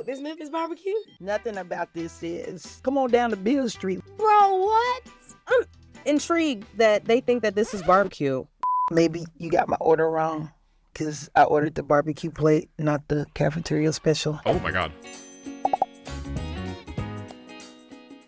This Memphis barbecue? Nothing about this says, come on down to Beale Street. Bro, what? I'm intrigued that they think that this is barbecue. Maybe you got my order wrong, because I ordered the barbecue plate, not the cafeteria special. Oh my God.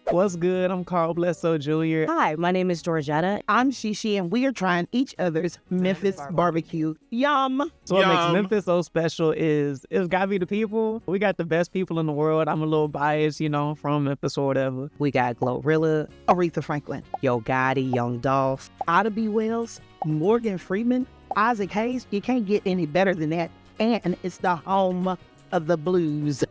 What's good? I'm Carl Blesso Jr. Hi, my name is Georgetta. I'm Shishi, and we are trying each other's Memphis barbecue. Yum! So what makes Memphis so special is it's gotta be the people. We got the best people in the world. I'm a little biased, you know, from Memphis or whatever. We got Glorilla, Aretha Franklin, Yo Gotti, Young Dolph, Ida B. Wells, Morgan Freeman, Isaac Hayes. You can't get any better than that. And it's the home of the blues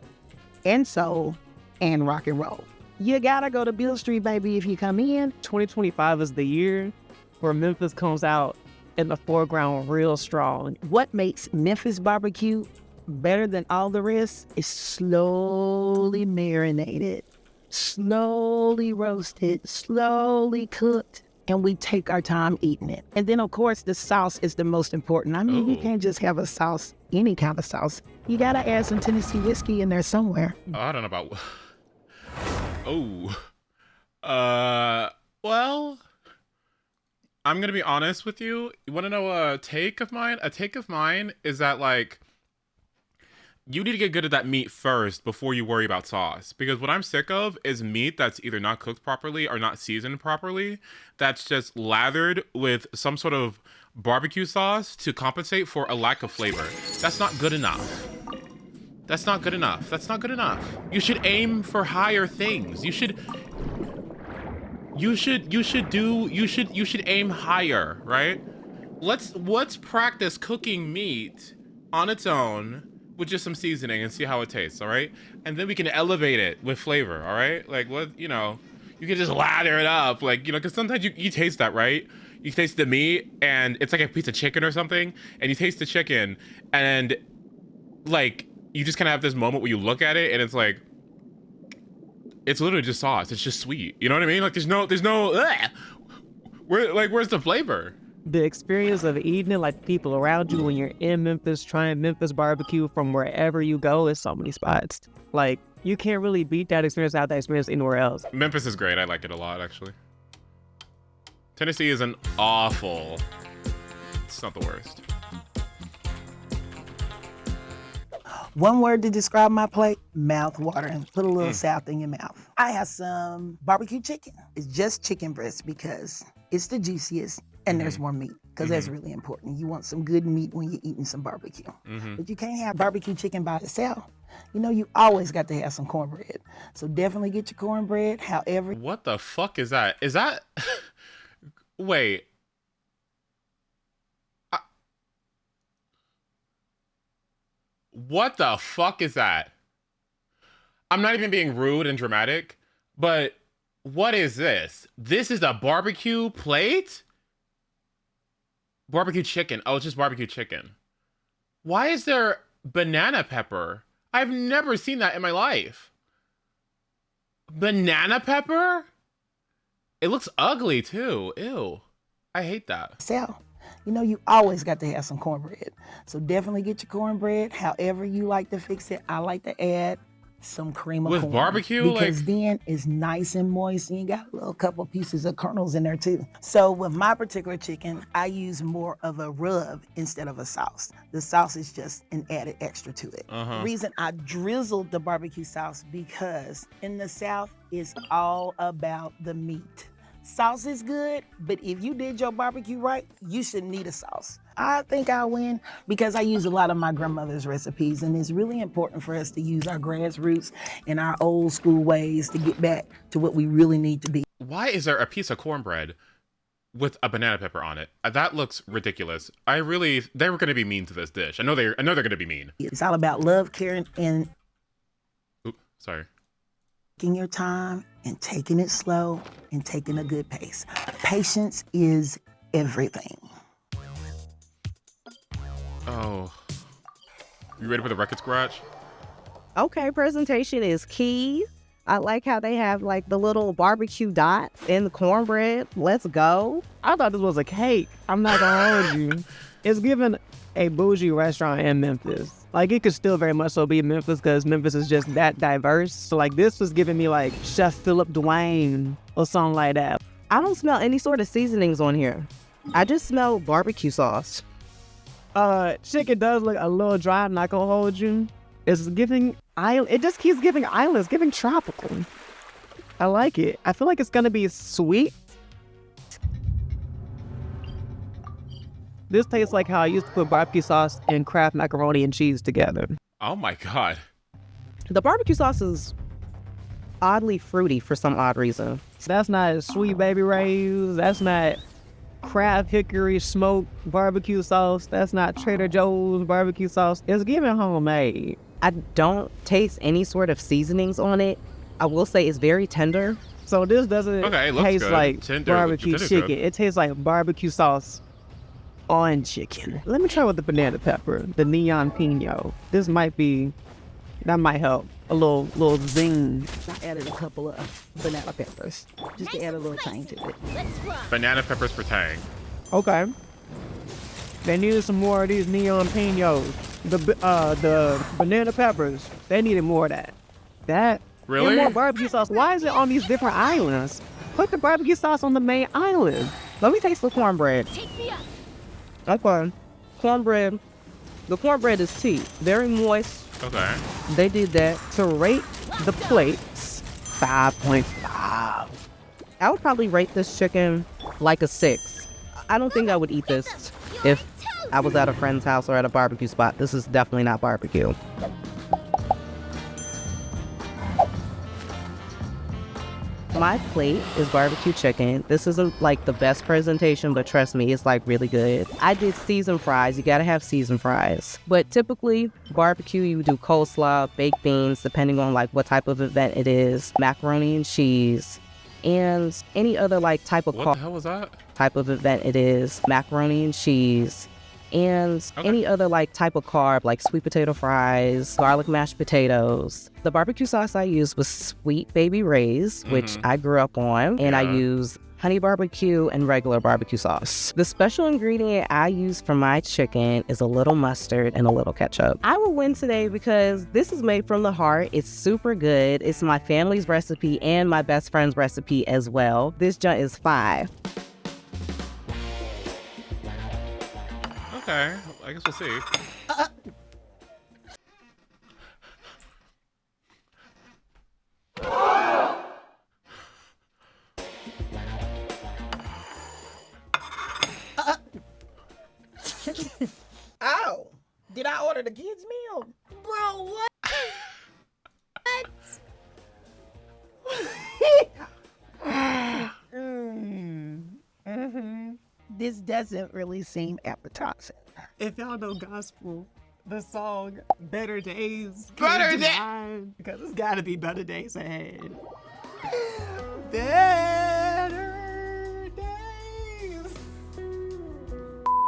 and soul and rock and roll. You gotta go to Beale Street, baby, if you come in. 2025 is the year where Memphis comes out in the foreground real strong. What makes Memphis barbecue better than all the rest is slowly marinated, slowly roasted, slowly cooked, and we take our time eating it. And then, of course, the sauce is the most important. I mean, you can't just have a sauce, any kind of sauce. You gotta add some Tennessee whiskey in there somewhere. I don't know about... Well, I'm gonna be honest with you. You wanna know a take of mine? A take of mine is that, like, you need to get good at that meat first before you worry about sauce. Because what I'm sick of is meat that's either not cooked properly or not seasoned properly, that's just lathered with some sort of barbecue sauce to compensate for a lack of flavor. That's not good enough. That's not good enough. That's not good enough. You should aim for higher things. You should aim higher, right? Let's practice cooking meat on its own with just some seasoning and see how it tastes, all right? And then we can elevate it with flavor, all right? Like, what, you know, you can just lather it up, like, you know, because sometimes you taste that, right? You taste the meat and it's like a piece of chicken or something, and you taste the chicken and, like, you just kind of have this moment where you look at it and it's like, it's literally just sauce. It's just sweet. You know what I mean? Like there's no, where's the flavor? The experience of eating it, like people around you when you're in Memphis, trying Memphis barbecue from wherever you go, there's so many spots. Like you can't really beat that experience out that experience anywhere else. Memphis is great. I like it a lot, actually. Tennessee is an awful, it's not the worst. One word to describe my plate, mouth watering. Put a little south in your mouth. I have some barbecue chicken. It's just chicken breast because it's the juiciest and there's more meat because that's really important. You want some good meat when you're eating some barbecue. But you can't have barbecue chicken by itself. You know, you always got to have some cornbread. So definitely get your cornbread, however. What the fuck is that? Is that, wait. What the fuck is that? I'm not even being rude and dramatic, but what is this? This is a barbecue plate? Barbecue chicken. Oh, it's just barbecue chicken. Why is there banana pepper? I've never seen that in my life. Banana pepper? It looks ugly too. Ew. I hate that. You know, you always got to have some cornbread. So definitely get your cornbread, however you like to fix it. I like to add some cream of corn. With barbecue? Because then it's nice and moist and you got a little couple pieces of kernels in there too. So with my particular chicken, I use more of a rub instead of a sauce. The sauce is just an added extra to it. The reason I drizzled the barbecue sauce because in the South, it's all about the meat. Sauce is good, but if you did your barbecue right, you shouldn't need a sauce. I think I'll win because I use a lot of my grandmother's recipes, and it's really important for us to use our grassroots and our old school ways to get back to what we really need to be. Why is there a piece of cornbread with a banana pepper on it? That looks ridiculous. They were going to be mean to this dish. I know they're going to be mean. It's all about love, caring, and sorry. Taking your time and taking it slow and taking a good pace. Patience is everything. Oh. You ready for the record scratch? Okay, presentation is key. I like how they have like the little barbecue dot in the cornbread. Let's go. I thought this was a cake. I'm not gonna hold you. It's given a bougie restaurant in Memphis. Like, it could still very much so be Memphis because Memphis is just that diverse. So, like, this was giving me, like, Chef Philip Dwayne or something like that. I don't smell any sort of seasonings on here. I just smell barbecue sauce. Chicken does look a little dry, I'm not gonna hold you. It's giving it just keeps giving islands, giving tropical. I like it. I feel like it's gonna be sweet. This tastes like how I used to put barbecue sauce and Kraft macaroni and cheese together. Oh my god. The barbecue sauce is oddly fruity for some odd reason. That's not Sweet Baby Ray's. That's not Kraft Hickory Smoked barbecue sauce. That's not Trader Joe's barbecue sauce. It's giving homemade. I don't taste any sort of seasonings on it. I will say it's very tender. So this doesn't taste good. like Tender, barbecue tender chicken. good. It tastes like barbecue sauce on chicken. Let me try with the banana pepper, the neon pino. That might help. A little zing. I added a couple of banana peppers just to add a little tang to it. Banana peppers for tang. Okay. They needed some more of these neon pinos. The banana peppers. They needed more of that. That. Really? And more barbecue sauce. Why is it on these different islands? Put the barbecue sauce on the main island. Let me taste the cornbread. Okay. Cornbread. The cornbread is tea. Very moist. Okay. They did that to rate the plates 5.5. I would probably rate this chicken like a 6. I don't think I would eat this if I was at a friend's house or at a barbecue spot. This is definitely not barbecue. My plate is barbecue chicken. This isn't like the best presentation, but trust me, it's like really good. I did seasoned fries. You gotta have seasoned fries. But typically, barbecue, you do coleslaw, baked beans, depending on like what type of event it is, macaroni and cheese, and any other like type of What the hell was that? type of event it is, macaroni and cheese, and any other like type of carb, like sweet potato fries, garlic mashed potatoes. The barbecue sauce I used was Sweet Baby Ray's, which I grew up on, and I use honey barbecue and regular barbecue sauce. The special ingredient I use for my chicken is a little mustard and a little ketchup. I will win today because this is made from the heart. It's super good. It's my family's recipe and my best friend's recipe as well. This junk is 5. Okay, I guess we'll see. Oh, did I order the kids' meal? Bro, what? This doesn't really seem appetizing. If y'all know gospel, the song Better Days. Better Days! Because it's gotta be better days ahead. Better days.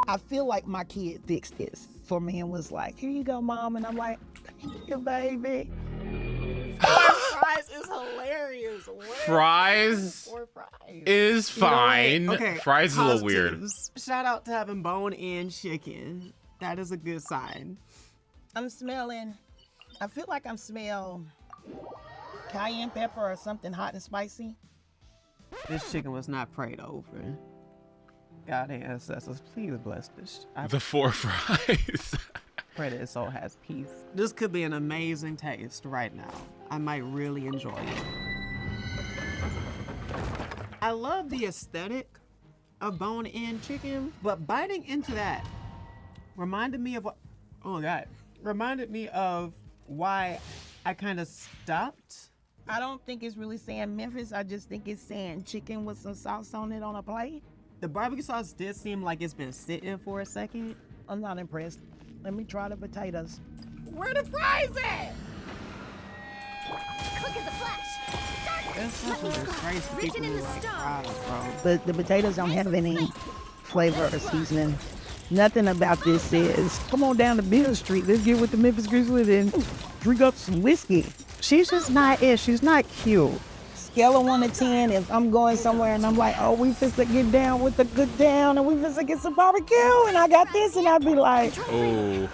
I feel like my kid fixed this for me and was like, here you go, Mom. And I'm like, thank you, baby. Fries is hilarious. Fries is fine. Okay, Fries is a little weird. positives. Shout out to having bone-in chicken. That is a good sign. I feel like I'm smelling cayenne pepper or something hot and spicy. This chicken was not prayed over. God and ancestors, please bless this. I The 4 fries. pray that his soul has peace. This could be an amazing taste right now. I might really enjoy it. I love the aesthetic of bone-in chicken, but biting into that reminded me of why I kind of stopped. I don't think it's really saying Memphis. I just think it's saying chicken with some sauce on it on a plate. The barbecue sauce did seem like it's been sitting for a second. I'm not impressed. Let me try the potatoes. Where the fries at? Quick as a flash. It's such a disgrace to people who like fries, bro. But the potatoes don't have any flavor or seasoning. Nothing about this says, come on down to Bill Street. Let's get with the Memphis Grizzly and drink up some whiskey. She's just not it. She's not cute. Scale of 1 to 10, if I'm going somewhere and I'm like, oh, we finna get down with the good down and we finna get some barbecue and I got this, and I'd be like, Oh,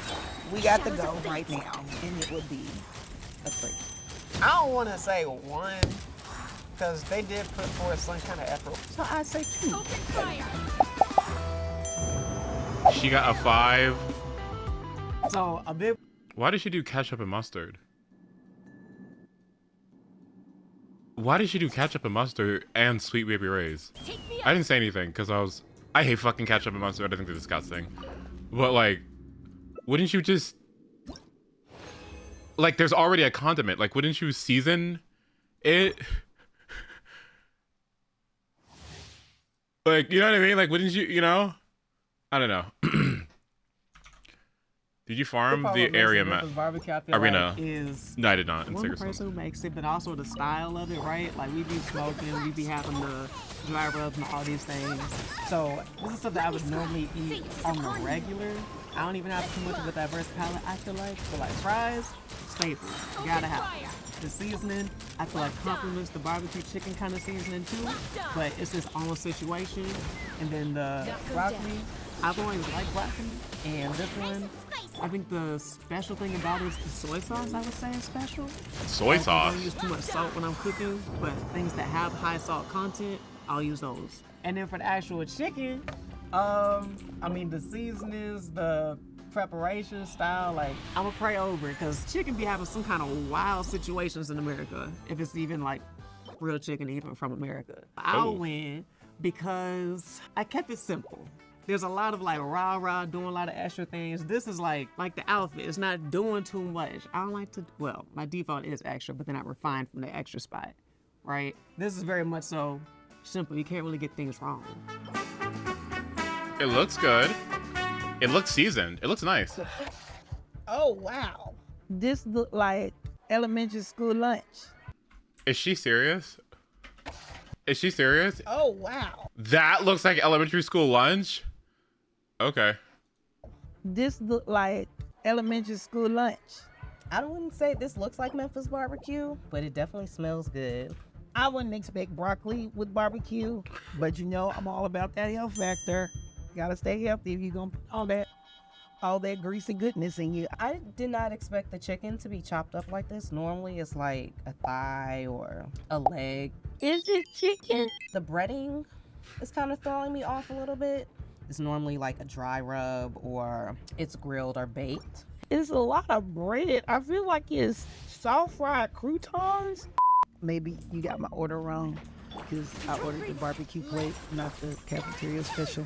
We got to go right now, and it would be a 3. I don't want to say 1 because they did put forth some kind of effort. So I say 2. She got a 5. So a bit. Why did she do ketchup and mustard? Why did she do ketchup and mustard and Sweet Baby Ray's? I didn't say anything because I hate fucking ketchup and mustard. I think they're disgusting. But like, wouldn't you just, like, there's already a condiment. Like, wouldn't you season it? Like, you know what I mean? Like, wouldn't you, you know? I don't know. Did you farm the area map? Arena? Is No, I did not. In one Sigerson. person who makes it, but also the style of it, right? Like we be smoking, we be having the dry rubs and all these things. So this is stuff that I would normally eat on the regular. I don't even have too much of a diverse palate, I feel like. So like fries, staple, you gotta have it. The seasoning, I feel like complements the barbecue chicken kind of seasoning too, but it's its own situation. And then the broccoli, I've always liked broccoli, and this one, I think the special thing about it is the soy sauce, I would say is special. Soy I sauce? don't use too much salt when I'm cooking, but things that have high salt content, I'll use those. And then for the actual chicken, I mean the seasonings, the preparation style, like I'm gonna pray over it because chicken be having some kind of wild situations in America, if it's even like real chicken even from America. I'll win because I kept it simple. There's a lot of like rah-rah doing a lot of extra things. This is like the outfit. It's not doing too much. I don't like to, well, my default is extra, but then I refine from the extra spot, right? This is very much so simple. You can't really get things wrong. It looks good. It looks seasoned. It looks nice. Oh, wow. This look like elementary school lunch. Is she serious? Is she serious? Oh, wow. That looks like elementary school lunch? Okay. This look like elementary school lunch. I wouldn't say this looks like Memphis barbecue, but it definitely smells good. I wouldn't expect broccoli with barbecue, but you know I'm all about that health factor. Gotta stay healthy if you're gonna put all that greasy goodness in you. I did not expect the chicken to be chopped up like this. Normally it's like a thigh or a leg. Is it chicken? The breading is kind of throwing me off a little bit. It's normally like a dry rub or it's grilled or baked. It's a lot of bread. I feel like it's soft fried croutons. Maybe you got my order wrong because I ordered the barbecue plate, not the cafeteria special.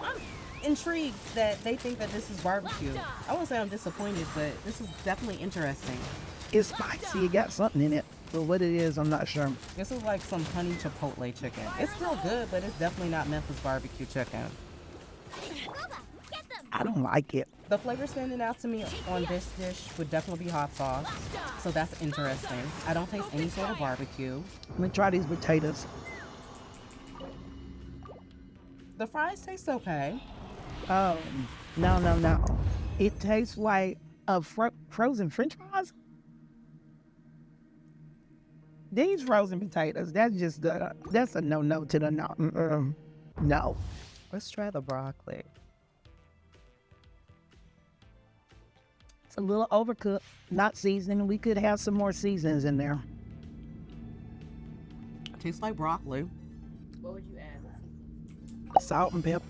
I'm intrigued that they think that this is barbecue. I won't say I'm disappointed, but this is definitely interesting. It's spicy. It got something in it. But what it is, I'm not sure. This is like some honey chipotle chicken. It's still good, but it's definitely not Memphis barbecue chicken. I don't like it. The flavor standing out to me on this dish would definitely be hot sauce. So that's interesting. I don't taste any sort of barbecue. I'm gonna try these potatoes. The fries taste okay. Oh, no. It tastes like frozen French fries. These frozen potatoes, that's a no to the no. No. Let's try the broccoli. It's a little overcooked, not seasoned. We could have some more seasons in there. It tastes like broccoli. What would you add? Salt and pepper,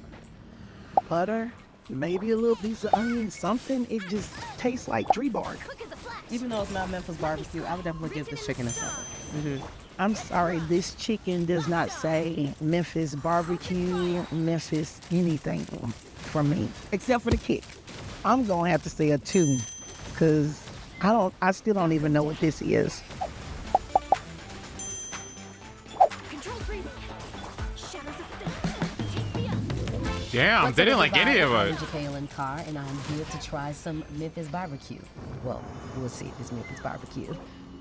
butter, maybe a little piece of onion, something. It just tastes like tree bark. Even though it's not Memphis barbecue, I would definitely give this chicken a 7. I'm sorry, this chicken does not say Memphis barbecue, Memphis anything for me, except for the kick. I'm gonna have to say a 2, cause I still don't even know what this is. Damn, they didn't like any of us. I'm Carr, and I'm here to try some Memphis barbecue. Well, we'll see if it's Memphis barbecue.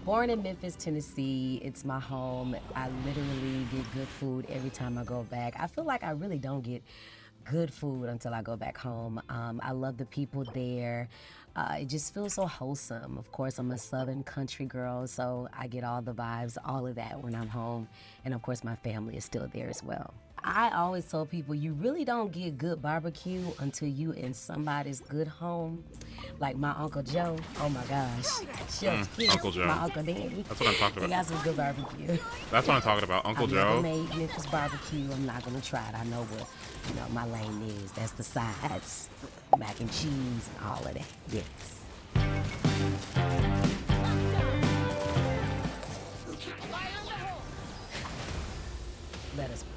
Born in Memphis, Tennessee, it's my home. I literally get good food every time I go back. I feel like I really don't get good food until I go back home. I love the people there. It just feels so wholesome. Of course, I'm a Southern country girl, so I get all the vibes, all of that when I'm home. And of course, my family is still there as well. I always tell people you really don't get good barbecue until you in somebody's good home. Like my Uncle Joe, oh my gosh. Chef's kiss, Uncle Joe. my Uncle Danny. That's what I'm talking They about. got some good barbecue. That's what I'm talking about. Uncle I've Joe. never made Memphis barbecue. I'm not gonna try it. I know what, my lane is. That's the sides, mac and cheese and all of that. Yes. Let us pray.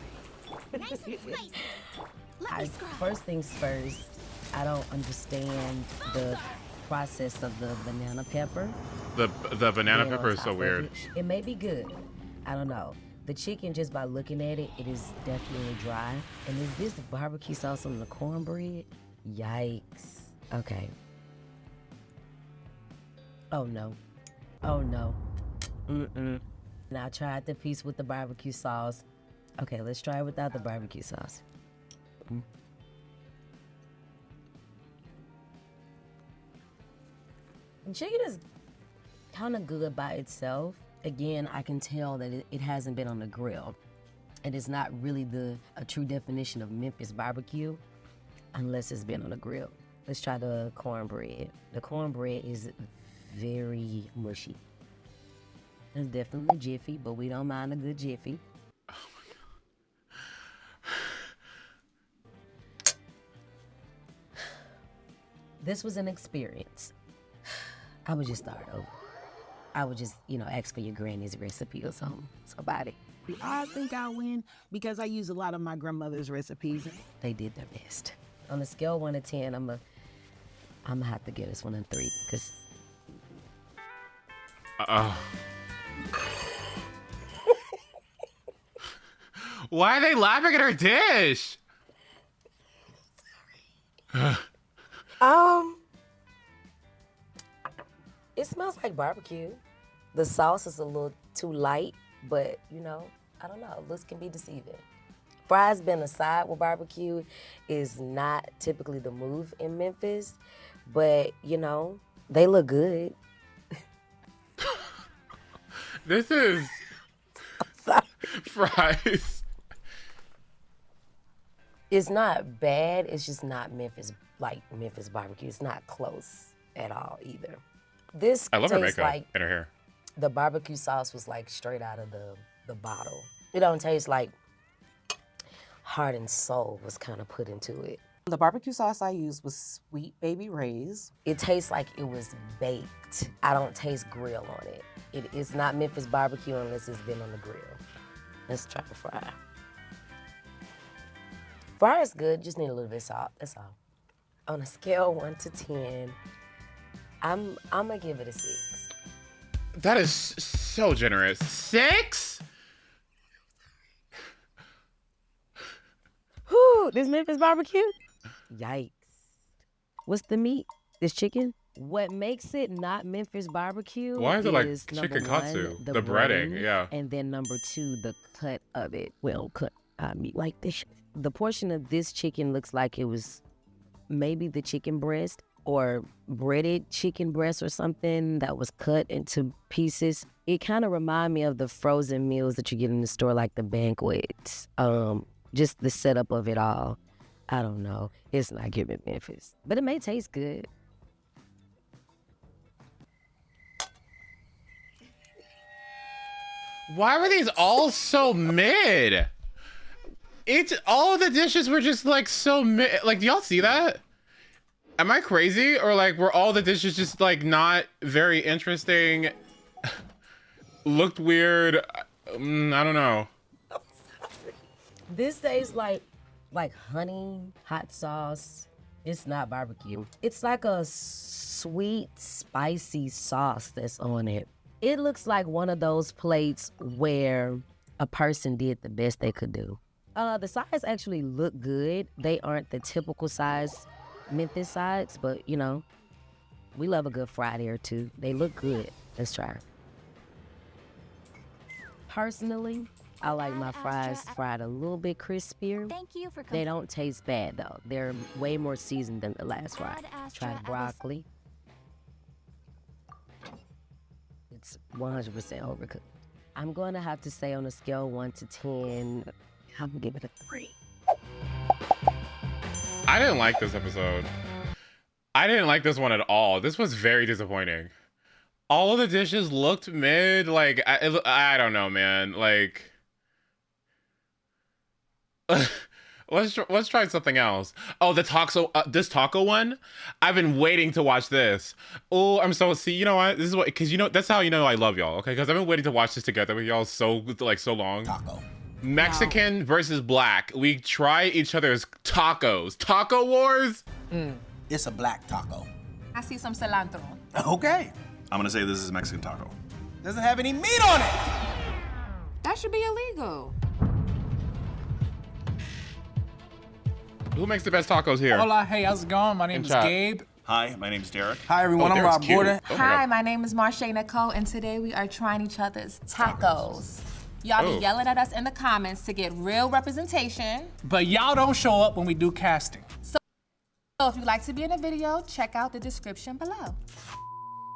First things first, I don't understand the process of the banana pepper. The banana being pepper on is so top of weird. It may be good. I don't know. The chicken, just by looking at it, it is definitely dry. And is this barbecue sauce on the cornbread? Yikes. Okay. Oh no. Oh no. Mm-mm. And I tried the piece with the barbecue sauce. Okay, let's try it without the barbecue sauce. The chicken is kind of good by itself. Again, I can tell that it hasn't been on the grill. It is not really a true definition of Memphis barbecue unless it's been on the grill. Let's try the cornbread. The cornbread is very mushy. It's definitely jiffy, but we don't mind a good jiffy. This was an experience. I would just start over. I would just, ask for your granny's recipe or somebody. I think I win because I use a lot of my grandmother's recipes. They did their best. On a scale of 1 to 10, I'm gonna have to give this one a 3, because Why are they laughing at her dish? it smells like barbecue. The sauce is a little too light, but I don't know. Looks can be deceiving. Fries being a side with barbecue is not typically the move in Memphis, but they look good. This is fries. It's not bad. It's just not Memphis barbecue. It's not close at all either. This I love her tastes makeup like and her hair. the barbecue sauce was like straight out of the bottle. It don't taste like heart and soul was kind of put into it. The barbecue sauce I used was Sweet Baby Ray's. It tastes like it was baked. I don't taste grill on it. It is not Memphis barbecue unless it's been on the grill. Let's try the fry. Fry is good, just need a little bit of salt, that's all. On a scale of 1 to 10, I'm gonna give it a 6. That is so generous. 6? Whew, this Memphis barbecue? Yikes. What's the meat? This chicken? What makes it not Memphis barbecue Why is it like number chicken one, katsu? the The breading, yeah. And then number 2, the cut of it. Well cut meat like this. The portion of this chicken looks like it was maybe the chicken breast or breaded chicken breast or something that was cut into pieces. It kind of reminds me of the frozen meals that you get in the store, like the banquets. Just the setup of it all. I don't know. It's not giving Memphis, but it may taste good. Why were these all so mid? All of the dishes were just like so mid. Like, do y'all see that? Am I crazy? Or like, were all the dishes just like not very interesting? Looked weird. I don't know. This tastes like honey, hot sauce. It's not barbecue. It's like a sweet, spicy sauce that's on it. It looks like one of those plates where a person did the best they could do. The sides actually look good. They aren't the typical size Memphis sides, but we love a good fried air too. They look good. Let's try it. Personally, I like my fries fried a little bit crispier. Thank you for They don't taste bad though. They're way more seasoned than the last fry. Try the broccoli. It's 100% overcooked. I'm going to have to say on a scale of 1 to 10, I'm gonna give it a 3. I didn't like this episode. I didn't like this one at all. This was very disappointing. All of the dishes looked mid. Like, I don't know, man. Like, let's try something else. Oh, the taco, this taco one. I've been waiting to watch this. Oh, I'm so see. You know what? This is what, because you know that's how you know I love y'all. Okay, because I've been waiting to watch this together with y'all so long. Taco. Mexican versus black. We try each other's tacos. Taco wars. It's a black taco. I see some cilantro. Okay. I'm gonna say this is a Mexican taco. Doesn't have any meat on it. That should be illegal. Who makes the best tacos here? Hola, hey, how's it going? My name is chat. Gabe. Hi, my name's Derek. Hi everyone, I'm Derek's Rob cute. Gordon. Oh my Hi, God. my name is Marche Nicole, and today we are trying each other's tacos. Y'all Oh. be yelling at us in the comments to get real representation. But y'all don't show up when we do casting. So if you'd like to be in a video, check out the description below.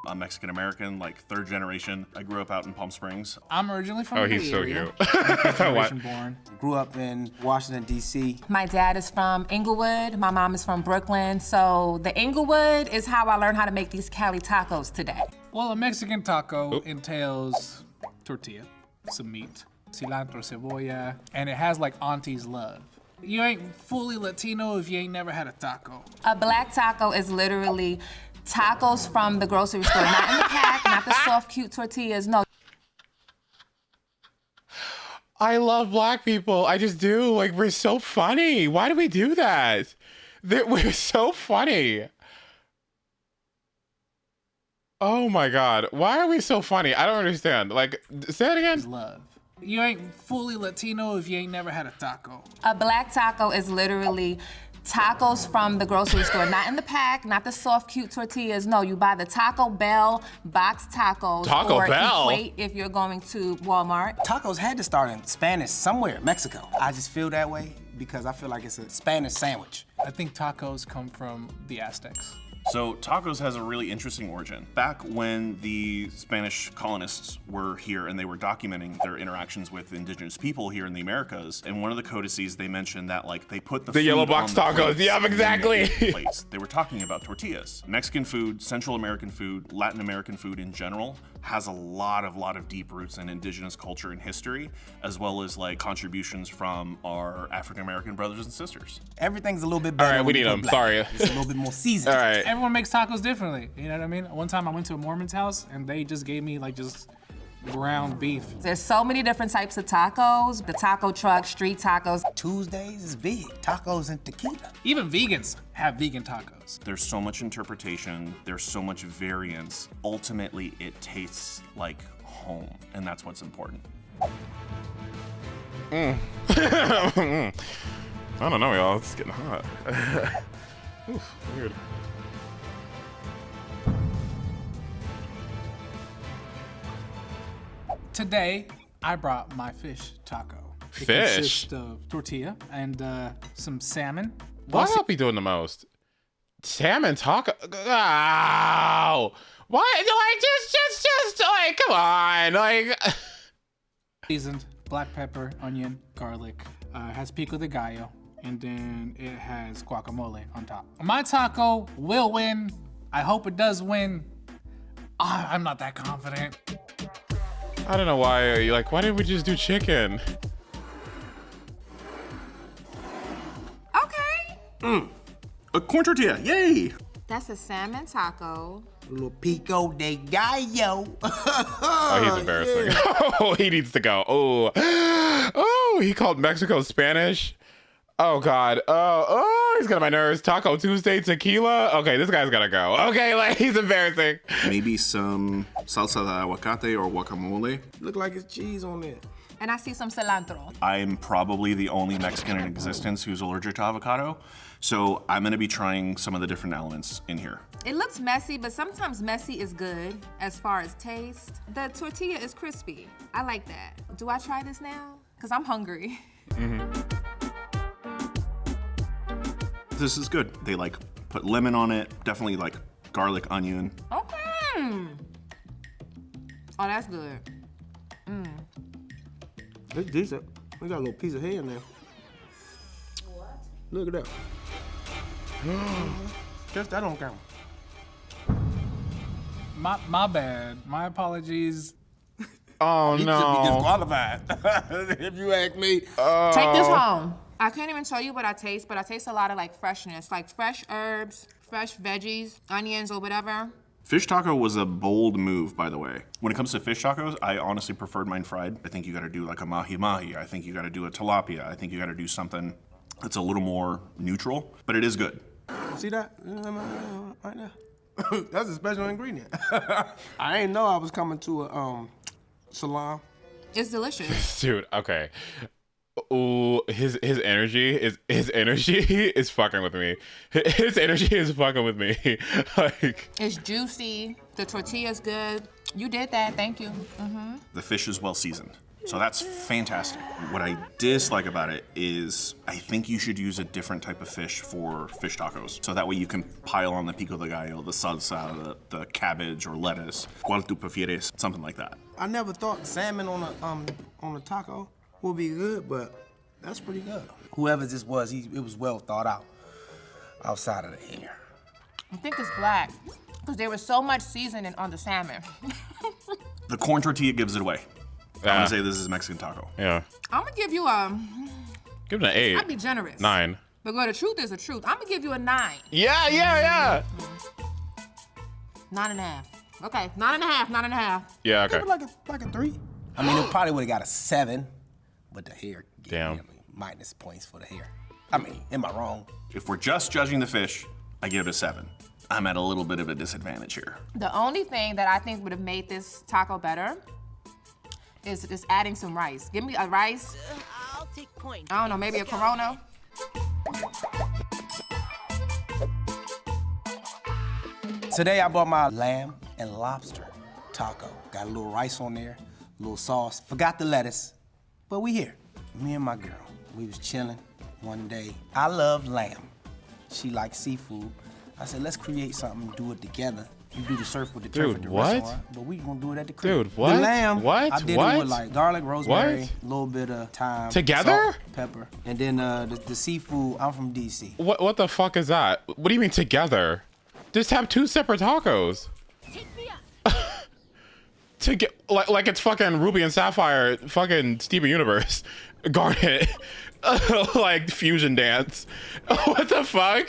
I'm Mexican American, like 3rd generation. I grew up out in Palm Springs. I'm originally from Oh, the he's Bay so Area. cute. Generation born. Grew up in Washington, D.C. My dad is from Inglewood, my mom is from Brooklyn, so the Inglewood is how I learned how to make these Cali tacos today. Well, a Mexican taco entails tortilla, some meat, cilantro, cebolla, and it has like auntie's love. You ain't fully Latino if you ain't never had a taco. A black taco is literally tacos from the grocery store, not in the pack, not the soft, cute tortillas, no. I love black people. I just do. Like, we're so funny. Why do we do that? We're so funny. Oh my God. Why are we so funny? I don't understand. Like, say it again. Love. You ain't fully Latino if you ain't never had a taco. A black taco is literally tacos from the grocery store, not in the pack, not the soft, cute tortillas. No, you buy the Taco Bell box tacos. Taco or Bell? Equate if you're going to Walmart. Tacos had to start in Spanish somewhere, Mexico. I just feel that way because I feel like it's a Spanish sandwich. I think tacos come from the Aztecs. So tacos has a really interesting origin. Back when the Spanish colonists were here and they were documenting their interactions with indigenous people here in the Americas, in one of the codices they mentioned that like they put the food yellow box on the tacos. plates Yeah, and they exactly. ate the plates. They were talking about tortillas. Mexican food, Central American food, Latin American food in general has a lot of deep roots in indigenous culture and history, as well as like contributions from our African American brothers and sisters. Everything's a little bit All better. right, we when you need put them. black. Sorry. It's a little bit more seasoned. All right. Everyone makes tacos differently, you know what I mean? One time I went to a Mormon's house and they just gave me like just ground beef. There's so many different types of tacos. The taco truck, street tacos. Tuesdays is big. Tacos and tequila. Even vegans have vegan tacos. There's so much interpretation, there's so much variance. Ultimately, it tastes like home, and that's what's important. I don't know, y'all. It's getting hot. Oof, weird. Today, I brought my fish taco. It Fish? consists of tortilla and some salmon. Why y'all be doing the most? Salmon taco. Ow! Why? Like, just, like, come on, like. Seasoned black pepper, onion, garlic. Has pico de gallo, and then it has guacamole on top. My taco will win. I hope it does win. I'm not that confident. I don't know why. Like, why didn't we just do chicken? Okay. A corn tortilla, yay! That's a salmon taco. A little pico de gallo. Oh, he's embarrassing. Oh, he needs to go. Oh, he called Mexico Spanish. Oh God. Oh, he's got my nerves. Taco Tuesday tequila. Okay, this guy's gotta go. Okay, like he's embarrassing. Maybe some salsa de aguacate or guacamole. Look like it's cheese on it. And I see some cilantro. I'm probably the only Mexican in existence who's allergic to avocado, so I'm gonna be trying some of the different elements in here. It looks messy, but sometimes messy is good as far as taste. The tortilla is crispy. I like that. Do I try this now? Because I'm hungry. This is good. They like put lemon on it, definitely like garlic, onion. Okay. Oh, that's good. It's decent. We got a little piece of hair in there. What? Look at that. Guess that don't count. My bad. My apologies. Oh He no. should be disqualified. If you ask me. Take this home. I can't even tell you what I taste, but I taste a lot of like freshness, like fresh herbs, fresh veggies, onions or whatever. Fish taco was a bold move, by the way. When it comes to fish tacos, I honestly preferred mine fried. I think you gotta do like a mahi-mahi. I think you gotta do a tilapia. I think you gotta do something that's a little more neutral, but it is good. See that? Right there. That's a special ingredient. I ain't know I was coming to a salon. It's delicious. Dude, okay. Ooh, his energy is fucking with me. His energy is fucking with me. Like, It's juicy. The tortilla's good. You did that. Thank you. The fish is well seasoned. So that's fantastic. What I dislike about it is I think you should use a different type of fish for fish tacos. So that way you can pile on the pico de gallo, the salsa, the cabbage or lettuce. ¿Cuál tú prefieres? Something like that. I never thought salmon on a taco would be good, but that's pretty good. Whoever this was, it was well thought out outside of the hair. I think it's black because there was so much seasoning on the salmon. The corn tortilla gives it away. I'm gonna say this is Mexican taco. yeah. I'm gonna give you a. Give it an 8. I'd be generous. 9. But the truth is the truth. I'm gonna give you a 9. Yeah. 9.5. Okay, 9.5. 9.5. Yeah, okay. Give it like a 3. I mean, it probably would have got a 7, but the hair gave Damn. me minus points for the hair. I mean, am I wrong? If we're just judging the fish, I give it a 7. I'm at a little bit of a disadvantage here. The only thing that I think would have made this taco better is just adding some rice. Give me a rice. I'll take point. I don't know, maybe a Corona. Today I bought my lamb and lobster taco. Got a little rice on there, a little sauce. Forgot the lettuce, but we here. Me and my girl, we was chilling one day. I love lamb. She likes seafood. I said, let's create something and do it together. You do the surf with the turf at the what? restaurant, but we gonna do it at the crib. Dude, what? The lamb, What? I did What? it with like garlic, rosemary, What? a little bit of thyme. Together? Salt, pepper. And then the seafood, I'm from DC. What the fuck is that? What do you mean together? Just have 2 separate tacos. To get like it's fucking Ruby and Sapphire, fucking Steven Universe, Garnet, like fusion dance. What the fuck?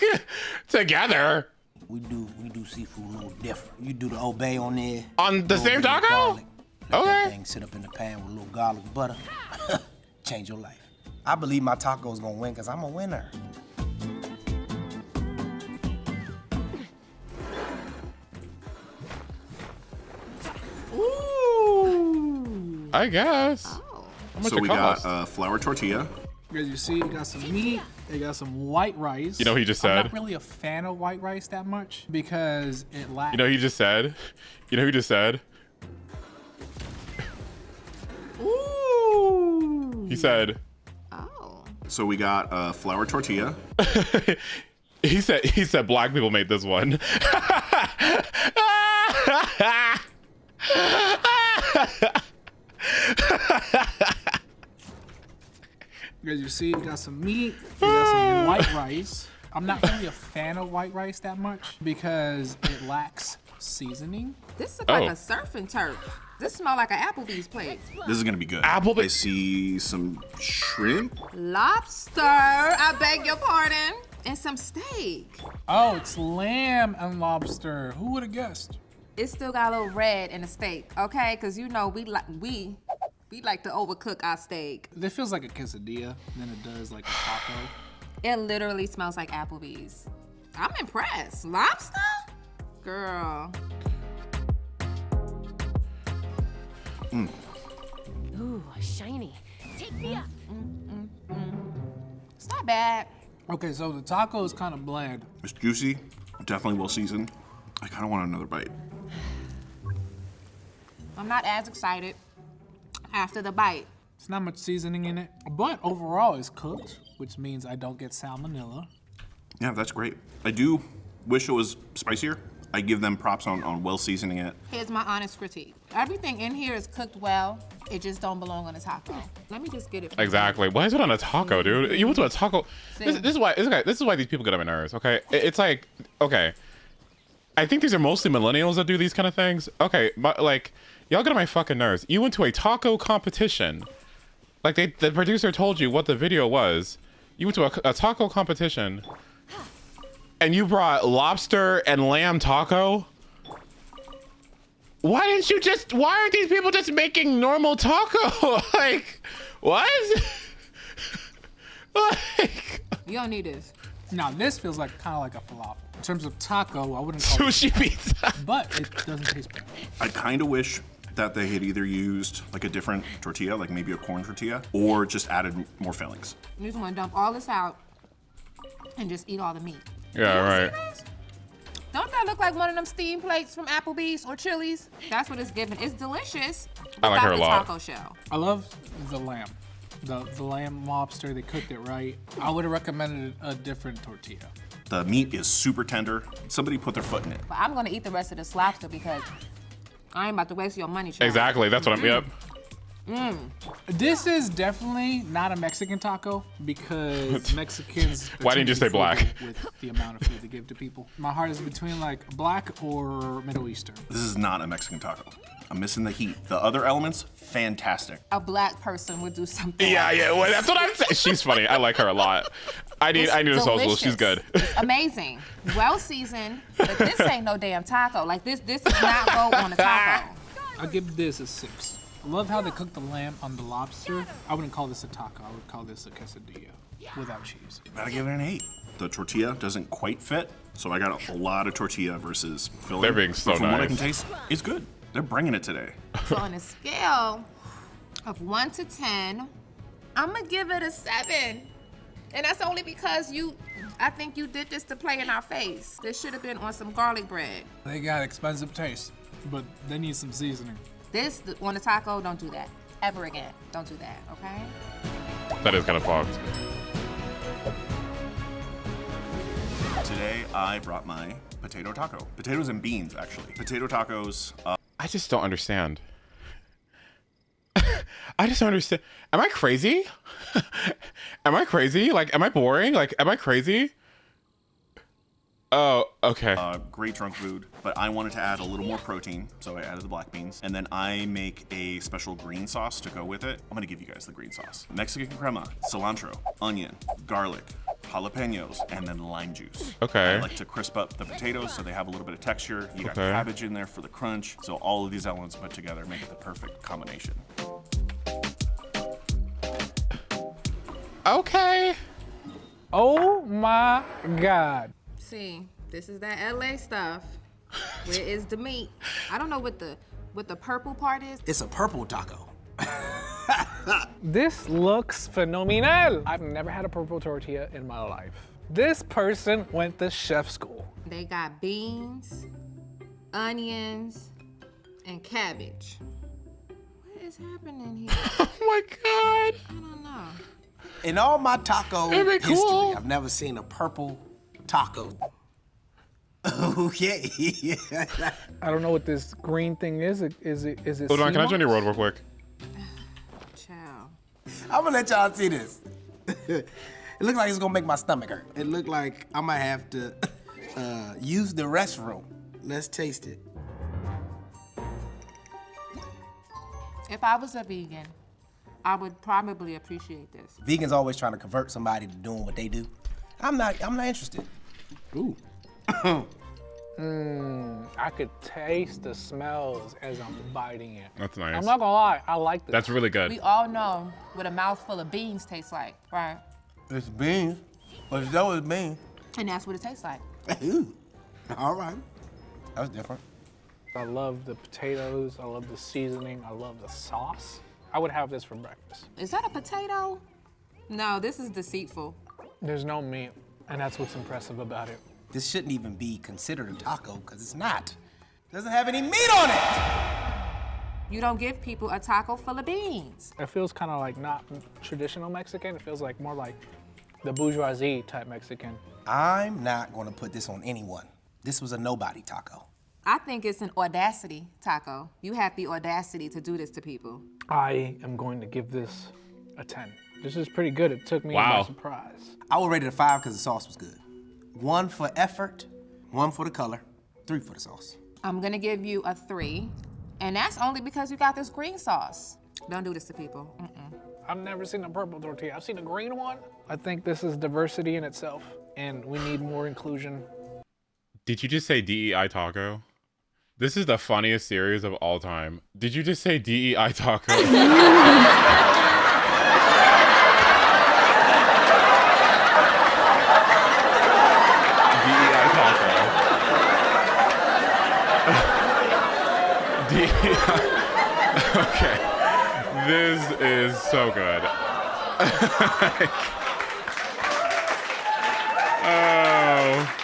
Together? We do seafood a little different. You do the obey on there. On the same taco? Garlic. Let Okay. that thing sit up in the pan with a little garlic butter. Change your life. I believe my taco's gonna win because I'm a winner. Ooh. I guess. How much So it we cost? got a flour tortilla. As you see, you got some meat, you got some white rice. You know what he just I'm said? not really a fan of white rice that much because it lacks. You know he just said? You know who just said? Ooh. He said. So we got a flour tortilla. He said black people made this one. As you see, you got some meat, you got some white rice. I'm not really a fan of white rice that much because it lacks seasoning. This looks like a surf and turf. This smells like an Applebee's plate. This is gonna be good. I see some shrimp. Lobster, I beg your pardon. And some steak. Oh, it's lamb and lobster. Who would have guessed? It still got a little red in the steak, okay? Because you know we like to overcook our steak. It feels like a quesadilla than it does like a taco. It literally smells like Applebee's. I'm impressed. Lobster? Girl. Ooh, shiny. Take me up. It's not bad. Okay, so the taco is kind of bland. It's juicy, definitely well seasoned. I kind of want another bite. I'm not as excited after the bite. It's not much seasoning in it, but overall it's cooked, which means I don't get salmonella. Yeah, that's great. I do wish it was spicier. I give them props on well seasoning it. Here's my honest critique. Everything in here is cooked well. It just don't belong on a taco. Let me just get it. Exactly. Why is it on a taco, dude? You went to a taco. This is why these people get on my nerves. Okay, it's like, okay, I think these are mostly millennials that do these kind of things. Okay, but like, y'all get on my fucking nerves. You went to a taco competition. Like the producer told you what the video was. You went to a taco competition, and you brought lobster and lamb taco. Why aren't these people just making normal taco? Like, what? Like, You don't need this. Now this feels like kind of like a falafel. In terms of taco, I wouldn't call sushi it pizza. But it doesn't taste bad. I kind of wish that they had either used like a different tortilla, like maybe a corn tortilla, or just added more fillings. You just want to dump all this out and just eat all the meat. Yeah, right. Don't that look like one of them steam plates from Applebee's or Chili's? That's what it's giving. It's delicious. I like her a without lot. the taco shell. I love the lamb. The lamb lobster, they cooked it right. I would have recommended a different tortilla. The meat is super tender. Somebody put their foot in it. But I'm gonna eat the rest of this lobster because I ain't about to waste your money, child. Exactly. That's what I'm. Yep. This is definitely not a Mexican taco because Mexicans. Why didn't you say black? With the amount of food they give to people, my heart is between like black or Middle Eastern. This is not a Mexican taco. I'm missing the heat. The other elements, fantastic. A black person would do something. Yeah, yeah. Well, that's what I'm saying. She's funny. I like her a lot. I need a social. She's good. It's amazing. Well seasoned, but this ain't no damn taco. Like this does not go on a taco. I'll give this a 6. I love how they cook the lamb on the lobster. I wouldn't call this a taco. I would call this a quesadilla without cheese. Gotta give it an 8. The tortilla doesn't quite fit, so I got a lot of tortilla versus filling. They're being so But from what I nice. can taste, it's good. They're bringing it today. So on a scale of 1 to 10, I'm gonna give it a 7. And that's only because I think you did this to play in our face. This should have been on some garlic bread. They got expensive taste, but they need some seasoning. This, on a taco, don't do that. Ever again. Don't do that, okay? That is kind of fogged. Today, I brought my potato taco. Potatoes and beans, actually. Potato tacos. I just don't understand. I just don't understand. Am I crazy? Am I crazy? Like, am I boring? Like, am I crazy? Oh, okay. Great drunk food, but I wanted to add a little more protein, so I added the black beans. And then I make a special green sauce to go with it. I'm gonna give you guys the green sauce. Mexican crema, cilantro, onion, garlic, jalapenos, and then lime juice. Okay. I like to crisp up the potatoes so they have a little bit of texture. You got Okay. cabbage in there for the crunch. So all of these elements put together make it the perfect combination. Okay. Oh my God. See, this is that LA stuff. Where is the meat? I don't know what the purple part is. It's a purple taco. This looks phenomenal. I've never had a purple tortilla in my life. This person went to chef school. They got beans, onions, and cabbage. What is happening here? Oh my God. I don't know. In all my taco Isn't it history, cool? I've never seen a purple taco. Okay. I don't know what this green thing is. Is it? Hold on, can I sea join your moss? road real quick? Child. I'm gonna let y'all see this. It looks like it's gonna make my stomach hurt. It looked like I might have to use the restroom. Let's taste it. If I was a vegan, I would probably appreciate this. Vegans always trying to convert somebody to doing what they do. I'm not interested. Ooh. I could taste the smells as I'm biting it. That's nice. I'm not gonna lie, I like this. That's really good. We all know what a mouthful of beans tastes like, right? It's beans, but it's always beans. And that's what it tastes like. Ooh. All right. That's different. I love the potatoes, I love the seasoning, I love the sauce. I would have this for breakfast. Is that a potato? No, this is deceitful. There's no meat, and that's what's impressive about it. This shouldn't even be considered a taco because it's not. It doesn't have any meat on it. You don't give people a taco full of beans. It feels kind of like not traditional Mexican. It feels like more like the bourgeoisie type Mexican. I'm not going to put this on anyone. This was a nobody taco. I think it's an audacity taco. You have the audacity to do this to people. I am going to give this a 10. This is pretty good. It took me by surprise. I would rate it a 5 because the sauce was good. 1 for effort, 1 for the color, 3 for the sauce. I'm gonna give you a 3, and that's only because you got this green sauce. Don't do this to people. I've never seen a purple tortilla. I've seen a green one. I think this is diversity in itself, and we need more inclusion. Did you just say DEI taco? This is the funniest series of all time. Did you just say DEI taco? DEI taco. Okay. This is so good. Oh.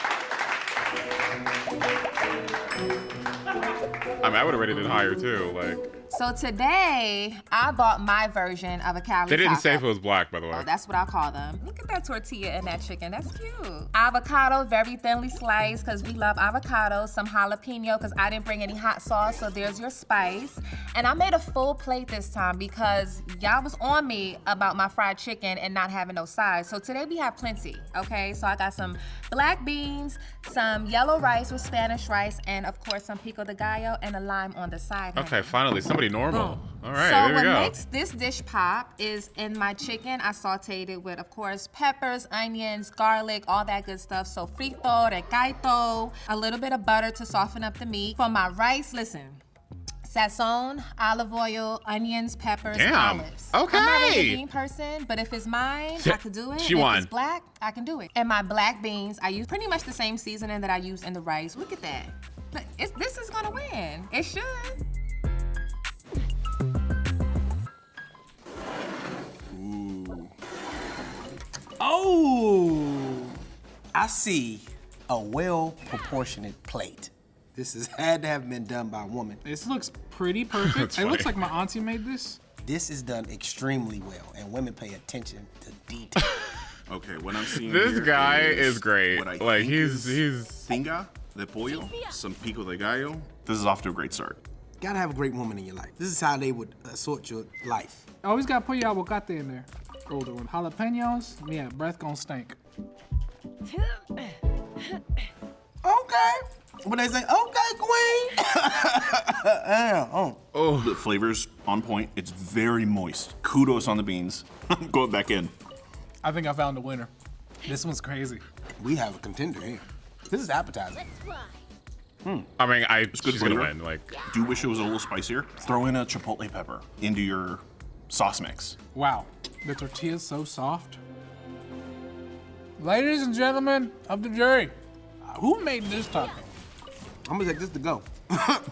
I mean, I would have rated it higher too. Like. So today, I bought my version of a Cali They didn't taco. say if it was black, by the way. Oh, that's what I call them. Look at that tortilla and that chicken. That's cute. Avocado, very thinly sliced, because we love avocado. Some jalapeno, because I didn't bring any hot sauce, so there's your spice. And I made a full plate this time because y'all was on me about my fried chicken and not having no sides. So today we have plenty, okay? So I got some black beans, some yellow rice with Spanish rice, and of course some pico de gallo and a lime on the side. Okay, finally, somebody normal. All right, So there we what go. makes this dish pop is in my chicken, I sauteed it with, of course, peppers, onions, garlic, all that good stuff. So frito, recaito, a little bit of butter to soften up the meat. For my rice, listen, sazon, olive oil, onions, peppers, Damn. olives. Okay. I'm not really a bean person, but if it's mine, I could do it. She If won. it's black, I can do it. And my black beans, I use pretty much the same seasoning that I use in the rice. Look at that. Look, this is gonna win. It should. Oh! I see a well-proportionate plate. This has had to have been done by a woman. This looks pretty perfect. It looks like my auntie made this. This is done extremely well, and women pay attention to detail. Okay, what I'm seeing This here guy is great. what I Like, think he's tinga de pollo, some pico de gallo. This is off to a great start. Gotta have a great woman in your life. This is how they would sort your life. Always gotta put your aguacate in there. Older one. Jalapenos, yeah, breath gonna stink. Okay. When they say, okay, queen. Oh, the flavor's on point. It's very moist. Kudos on the beans. Going back in. I think I found a winner. This one's crazy. We have a contender here. This is appetizing. I mean, It's good she's gonna flavor. win. Like, Do you wish it was a little spicier? Throw in a chipotle pepper into your sauce mix. Wow, the tortilla's so soft. Ladies and gentlemen of the jury, who made this taco? I'm gonna take this to go.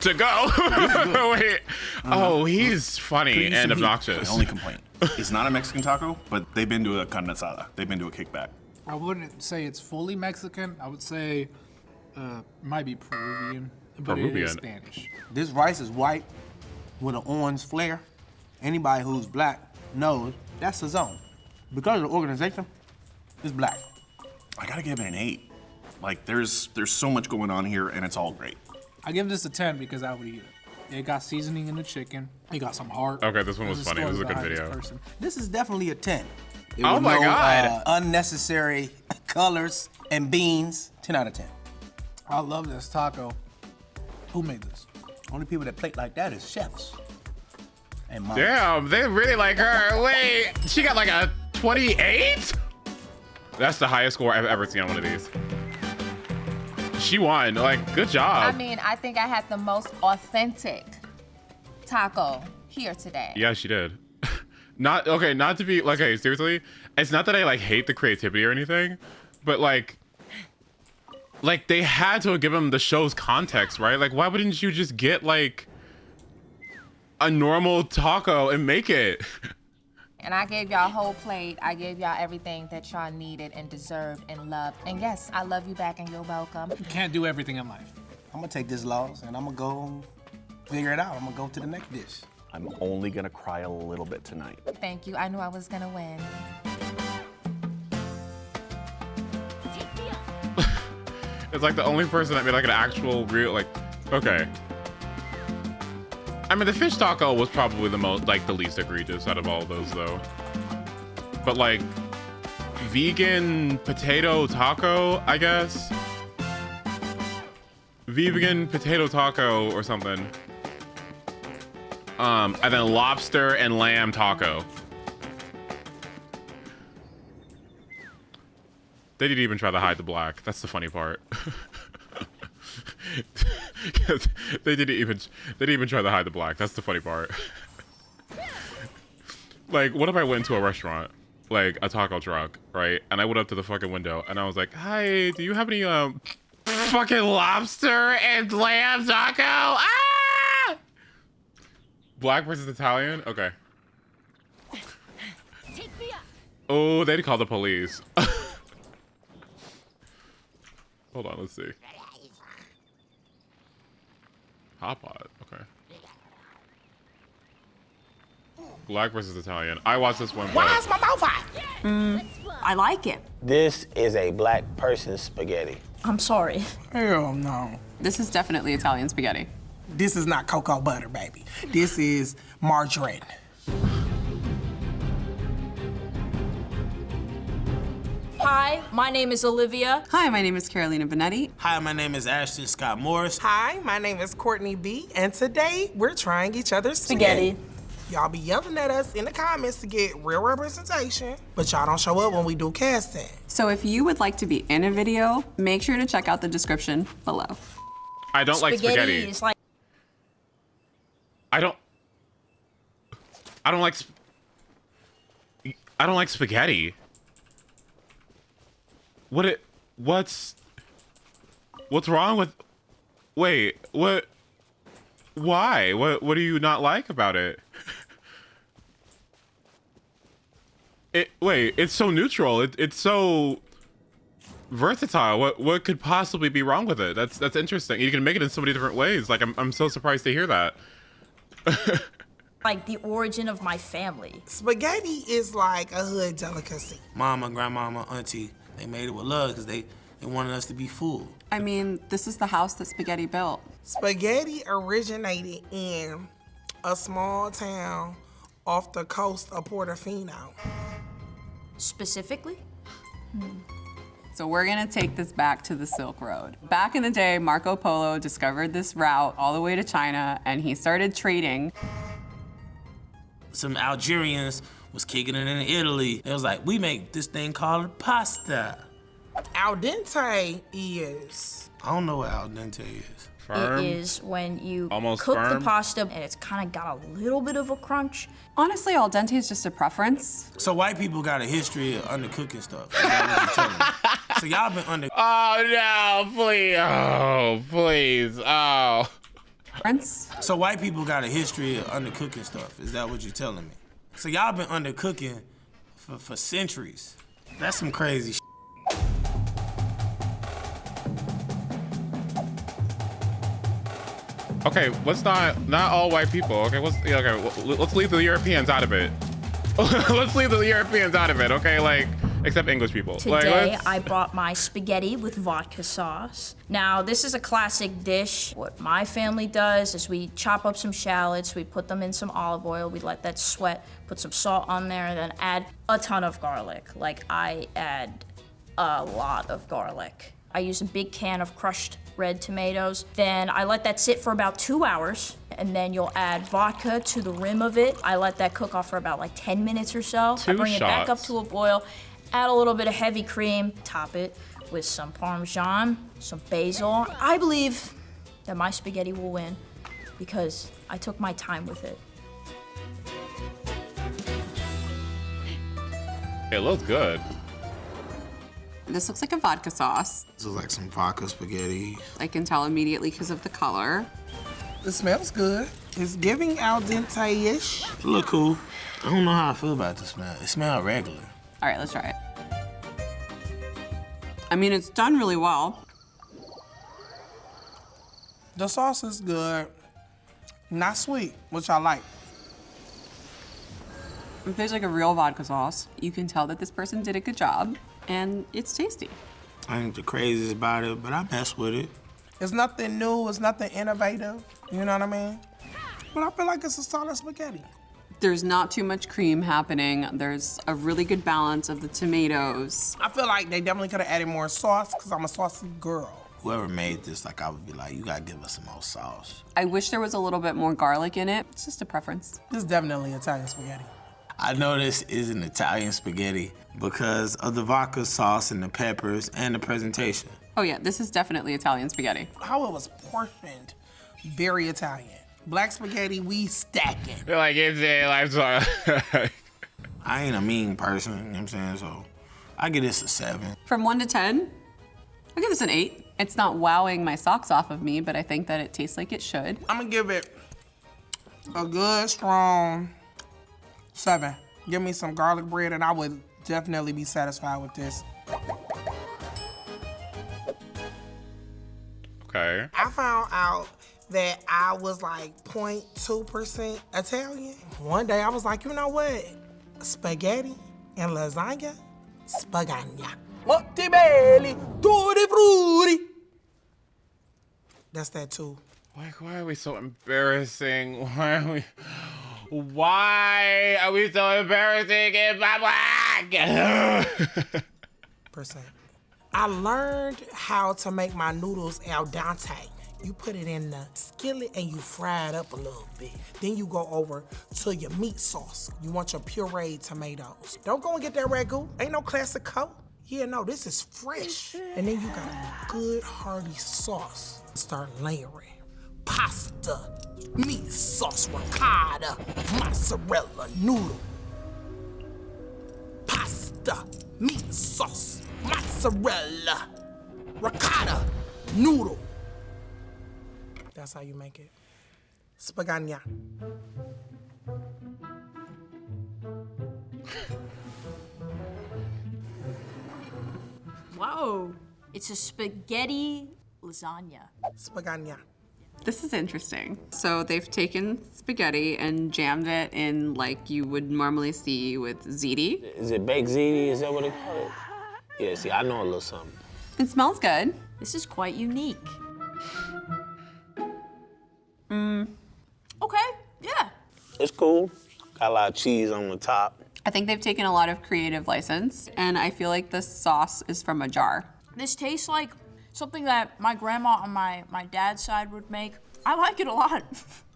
to go. Wait. Oh, he's funny Could've used and some heat. obnoxious. My only complaint. It's not a Mexican taco, but they've been to a carne asada. They've been to a kickback. I wouldn't say it's fully Mexican. I would say might be Peruvian, but it is Spanish. This rice is white with an orange flare. Anybody who's black knows that's a zone. Because of the organization, it's black. I gotta give it an 8. Like there's so much going on here, and it's all great. I give this a 10 because I would eat it. It got seasoning in the chicken. It got some heart. Okay, this one was There's funny. This is a story good behind this video. person. This is definitely a 10. Oh my God. Unnecessary colors and beans. 10 out of 10. I love this taco. Who made this? Only people that plate like that is chefs. And moms. Damn, they really like her. Wait, she got like a 28? That's the highest score I've ever seen on one of these. She won. Like, good job. I mean, I think I had the most authentic taco here today. Yeah, she did. Not to be like, hey, seriously, it's not that I like hate the creativity or anything, but like they had to give him the show's context, right? Like, why wouldn't you just get like a normal taco and make it? And I gave y'all a whole plate. I gave y'all everything that y'all needed and deserved and loved. And yes, I love you back and you're welcome. You can't do everything in life. I'm gonna take this loss and I'm gonna go figure it out. I'm gonna go to the next dish. I'm only gonna cry a little bit tonight. Thank you. I knew I was gonna win. It's like the only person that made like an actual real, like, okay. I mean, the fish taco was probably the most, like, the least egregious out of all of those, though. But, like, vegan potato taco, I guess? Vegan potato taco or something. And then lobster and lamb taco. They didn't even try to hide the black. That's the funny part. They didn't even try to hide the black. That's the funny part. Like, what if I went to a restaurant, like a taco truck, right? And I went up to the fucking window and I was like, "Hi, do you have any fucking lobster and lamb taco?" Ah! Black versus Italian? Okay. Take me up. Oh, they'd call the police. Hold on, let's see. Hot pot, okay. Black versus Italian. I watched this one. Why is my mouth hot? I like it. This is a black person's spaghetti. I'm sorry. Hell no. This is definitely Italian spaghetti. This is not cocoa butter, baby. This is margarine. Hi, my name is Olivia. Hi, my name is Carolina Benetti. Hi, my name is Ashton Scott Morris. Hi, my name is Courtney B, and today we're trying each other's Spaghetti. Y'all be yelling at us in the comments to get real representation, but y'all don't show up when we do casting. So if you would like to be in a video, make sure to check out the description below. I don't like spaghetti. Is like I don't like spaghetti. What's wrong with, wait, why? What do you not like about it? It's so neutral. It's so versatile. What could possibly be wrong with it? That's interesting. You can make it in so many different ways. Like, I'm so surprised to hear that. like the origin of my family. Spaghetti is like a hood delicacy. Mama, grandmama, auntie, they made it with love because they wanted us to be full. I mean, this is the house that spaghetti built. Spaghetti originated in a small town off the coast of Portofino. Specifically? So we're gonna take this back to the Silk Road. Back in the day, Marco Polo discovered this route all the way to China, and he started trading. Some Algerians was kicking it in Italy. It was like, we make this thing called pasta. Al dente is... I don't know what al dente is. Firm? It is when you Almost cook firm? the pasta and it's kind of got a little bit of a crunch. Honestly, al dente is just a preference. So white people got a history of undercooking stuff. Is that what you're telling me? So y'all been under... Oh no, please. Oh, please. Oh. Preference. So white people got a history of undercooking stuff. Is that what you're telling me? So y'all been undercooking for centuries. That's some crazy shit. Okay, let's not all white people. Okay, let's leave the Europeans out of it. Let's leave the Europeans out of it. Okay, like, except English people. Today, I brought my spaghetti with vodka sauce. Now, this is a classic dish. What my family does is we chop up some shallots, we put them in some olive oil, we let that sweat, put some salt on there, and then add a ton of garlic. Like, I add a lot of garlic. I use a big can of crushed red tomatoes. Then I let that sit for about 2 hours, and then you'll add vodka to the rim of it. I let that cook off for about like 10 minutes or so. I bring it back up to a boil, add a little bit of heavy cream, top it with some Parmesan, some basil. I believe that my spaghetti will win because I took my time with it. It looks good. This looks like a vodka sauce. This is like some vodka spaghetti. I can tell immediately because of the color. It smells good. It's giving al dente-ish. It look cool. I don't know how I feel about the smell. It smells regular. All right, let's try it. I mean, it's done really well. The sauce is good. Not sweet, which I like. It tastes like a real vodka sauce. You can tell that this person did a good job, and it's tasty. I ain't the craziest about it, but I mess with it. It's nothing new, it's nothing innovative, you know what I mean? But I feel like it's a solid spaghetti. There's not too much cream happening. There's a really good balance of the tomatoes. I feel like they definitely could have added more sauce because I'm a saucy girl. Whoever made this, like, I would be like, you gotta give us some more sauce. I wish there was a little bit more garlic in it. It's just a preference. This is definitely Italian spaghetti. I know this is an Italian spaghetti because of the vodka sauce and the peppers and the presentation. Oh yeah, this is definitely Italian spaghetti. How it was portioned, very Italian. Black spaghetti, we stacking. Like it's like I ain't a mean person, you know what I'm saying? So I give this a 7. From 1 to 10, I give this an 8. It's not wowing my socks off of me, but I think that it tastes like it should. I'm gonna give it a good, strong 7. Give me some garlic bread and I would definitely be satisfied with this. Okay. I found out that I was like 0.2% Italian. One day I was like, you know what? Spaghetti and lasagna? Spagagna. Motti belli, tutti frutti. That's that too. Like, why are we so embarrassing? Why are we so embarrassing in my black? I learned how to make my noodles al dente. You put it in the skillet and you fry it up a little bit. Then you go over to your meat sauce. You want your pureed tomatoes. Don't go and get that ragu. Ain't no classic coat. Yeah, no, this is fresh. And then you got a good hearty sauce. Start layering. Pasta, meat sauce, ricotta, mozzarella noodle. Pasta, meat sauce, mozzarella, ricotta noodle. That's how you make it. Spaghetti. Whoa. It's a spaghetti lasagna. Spaghetti. This is interesting. So they've taken spaghetti and jammed it in like you would normally see with ziti. Is it baked ziti? Is that what they call it? Yeah, see, I know a little something. It smells good. This is quite unique. Okay, yeah. It's cool. Got a lot of cheese on the top. I think they've taken a lot of creative license, and I feel like the sauce is from a jar. This tastes like something that my grandma on my dad's side would make. I like it a lot.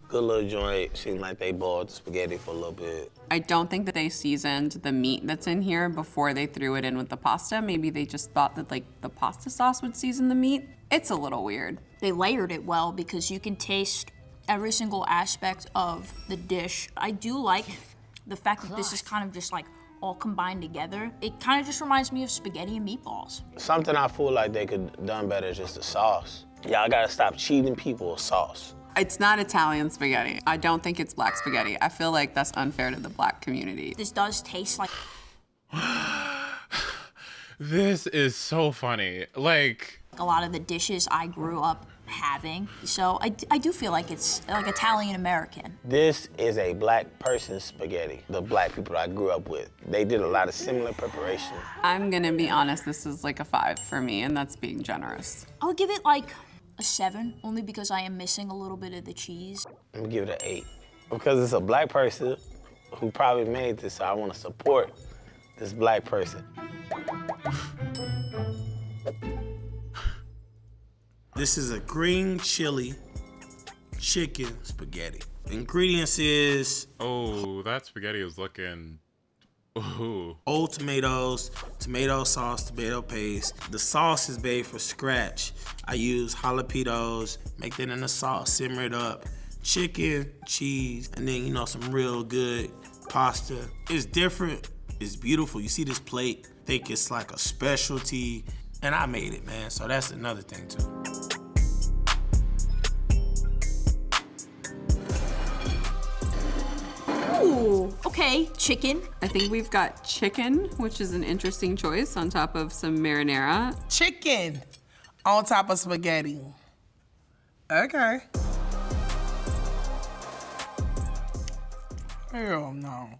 Good little joint. Seems like they boiled the spaghetti for a little bit. I don't think that they seasoned the meat that's in here before they threw it in with the pasta. Maybe they just thought that like the pasta sauce would season the meat. It's a little weird. They layered it well because you can taste every single aspect of the dish. I do like the fact that this is kind of just like all combined together. It kind of just reminds me of spaghetti and meatballs. Something I feel like they could have done better is just the sauce. Y'all gotta stop cheating people with sauce. It's not Italian spaghetti. I don't think it's black spaghetti. I feel like that's unfair to the black community. This does taste like... This is so funny. Like... a lot of the dishes I grew up having. So I do feel like it's like Italian-American. This is a black person's spaghetti. The black people I grew up with. They did a lot of similar preparation. I'm gonna be honest, this is like a 5 for me, and that's being generous. I'll give it like a 7, only because I am missing a little bit of the cheese. I'm gonna give it an 8. Because it's a black person who probably made this, so I wanna support this black person. This is a green chili chicken spaghetti. Ingredients is... oh, that spaghetti is looking... ooh. Old tomatoes, tomato sauce, tomato paste. The sauce is made from scratch. I use jalapenos, make that in the sauce, simmer it up. Chicken, cheese, and then, you know, some real good pasta. It's different, it's beautiful. You see this plate, I think it's like a specialty, and I made it, man, so that's another thing too. Ooh, okay, chicken. I think we've got chicken, which is an interesting choice, on top of some marinara. Chicken on top of spaghetti. Okay. Hell no.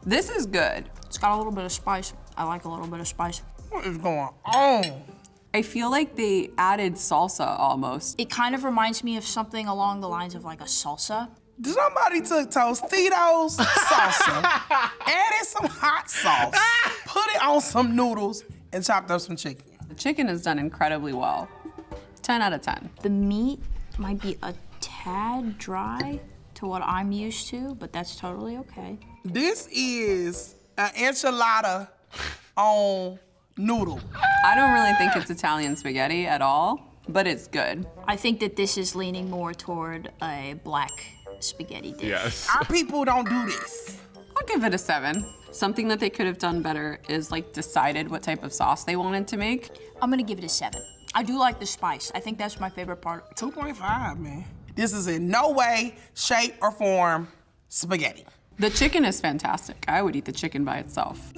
This is good. It's got a little bit of spice. I like a little bit of spice. What is going on? I feel like they added salsa almost. It kind of reminds me of something along the lines of like a salsa. Somebody took Tostitos salsa, added some hot sauce, put it on some noodles, and chopped up some chicken. The chicken is done incredibly well. 10 out of 10. The meat might be a tad dry to what I'm used to, but that's totally okay. This is an enchilada on noodle. I don't really think it's Italian spaghetti at all, but it's good. I think that this is leaning more toward a black spaghetti dish. Yes. Our people don't do this. I'll give it a 7. Something that they could have done better is like decided what type of sauce they wanted to make. I'm gonna give it a 7. I do like the spice. I think that's my favorite part. 2.5, man. This is in no way, shape, or form spaghetti. The chicken is fantastic. I would eat the chicken by itself.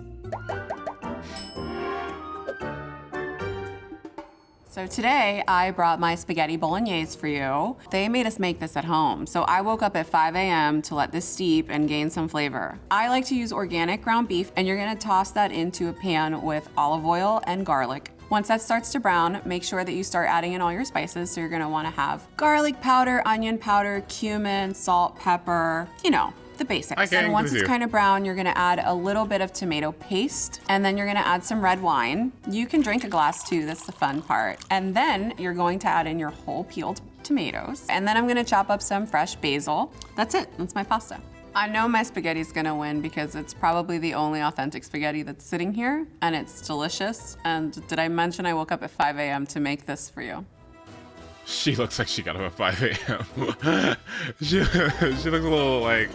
So today, I brought my spaghetti bolognese for you. They made us make this at home, so I woke up at 5 a.m. to let this steep and gain some flavor. I like to use organic ground beef, and you're gonna toss that into a pan with olive oil and garlic. Once that starts to brown, make sure that you start adding in all your spices. So you're gonna wanna have garlic powder, onion powder, cumin, salt, pepper, you know, the basics. Okay, And once with it's you. kind of brown, you're gonna add a little bit of tomato paste, and then you're gonna add some red wine. You can drink a glass too, that's the fun part. And then you're going to add in your whole peeled tomatoes. And then I'm gonna chop up some fresh basil. That's it, that's my pasta. I know my spaghetti's gonna win because it's probably the only authentic spaghetti that's sitting here, and it's delicious. And did I mention I woke up at 5 a.m. to make this for you? She looks like she got up at 5 a.m. she looks a little like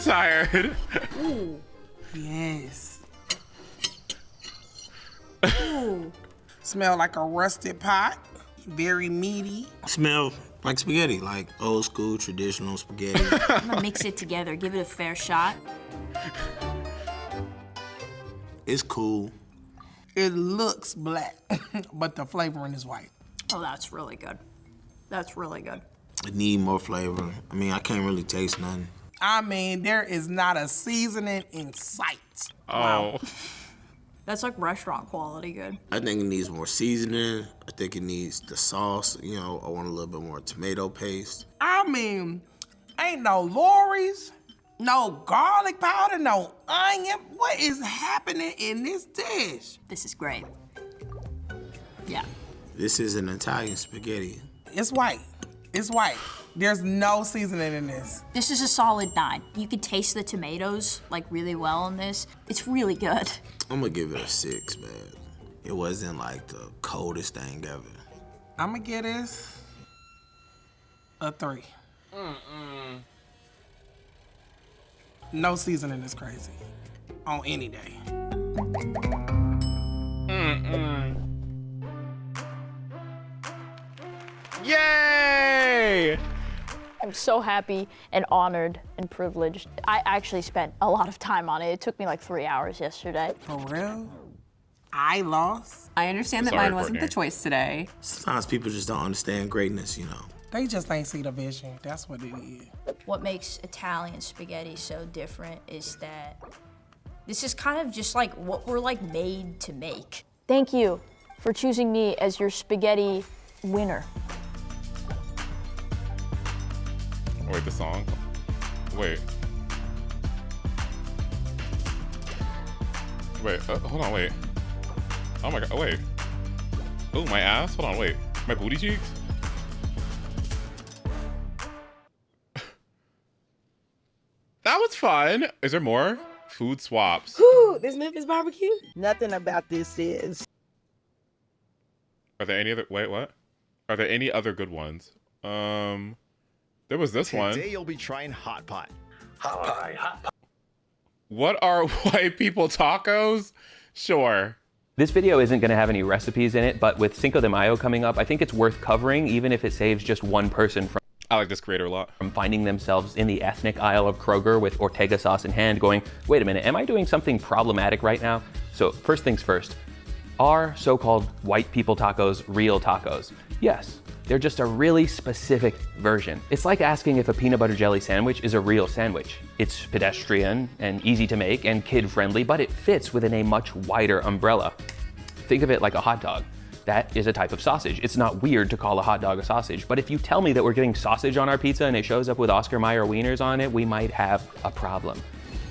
tired. Ooh. Yes. Ooh. Smell like a rusted pot. Very meaty. Smell like spaghetti, like old school traditional spaghetti. I'm gonna mix it together, give it a fair shot. It's cool. It looks black, but the flavoring is white. Oh, that's really good. That's really good. It need more flavor. I mean, I can't really taste nothing. I mean, there is not a seasoning in sight. Oh. That's like restaurant quality good. I think it needs more seasoning. I think it needs the sauce. You know, I want a little bit more tomato paste. I mean, ain't no Lorry's, no garlic powder, no onion. What is happening in this dish? This is great. Yeah. This is an Italian spaghetti. It's white. It's white. There's no seasoning in this. This is a solid 9. You can taste the tomatoes like really well in this. It's really good. I'm gonna give it a 6, man. It wasn't like the coldest thing ever. I'm gonna give this a 3. No seasoning is crazy on any day. Yay! I'm so happy and honored and privileged. I actually spent a lot of time on it. It took me like 3 hours yesterday. For real? I lost. I understand that Sorry, mine wasn't Courtney. the choice today. Sometimes people just don't understand greatness, you know. They just ain't see the vision. That's what it is. What makes Italian spaghetti so different is that this is kind of just like what we're like made to make. Thank you for choosing me as your spaghetti winner. Wait, the song? Wait. Wait, hold on, wait. Oh my god, wait. Oh, my ass? Hold on, wait. My booty cheeks? That was fun. Is there more? Food swaps. Ooh, this Memphis barbecue? Nothing about this is. Are there any other, wait, what? Are there any other good ones? There was this one. Today you'll be trying hot pot. Hot pot. Hot pot. What are white people tacos? Sure. This video isn't going to have any recipes in it, but with Cinco de Mayo coming up, I think it's worth covering, even if it saves just one person from I like this creator a lot. From finding themselves in the ethnic aisle of Kroger with Ortega sauce in hand going, wait a minute, am I doing something problematic right now? So first things first, are so-called white people tacos real tacos? Yes, they're just a really specific version. It's like asking if a peanut butter jelly sandwich is a real sandwich. It's pedestrian and easy to make and kid-friendly, but it fits within a much wider umbrella. Think of it like a hot dog. That is a type of sausage. It's not weird to call a hot dog a sausage, but if you tell me that we're getting sausage on our pizza and it shows up with Oscar Mayer wieners on it, we might have a problem.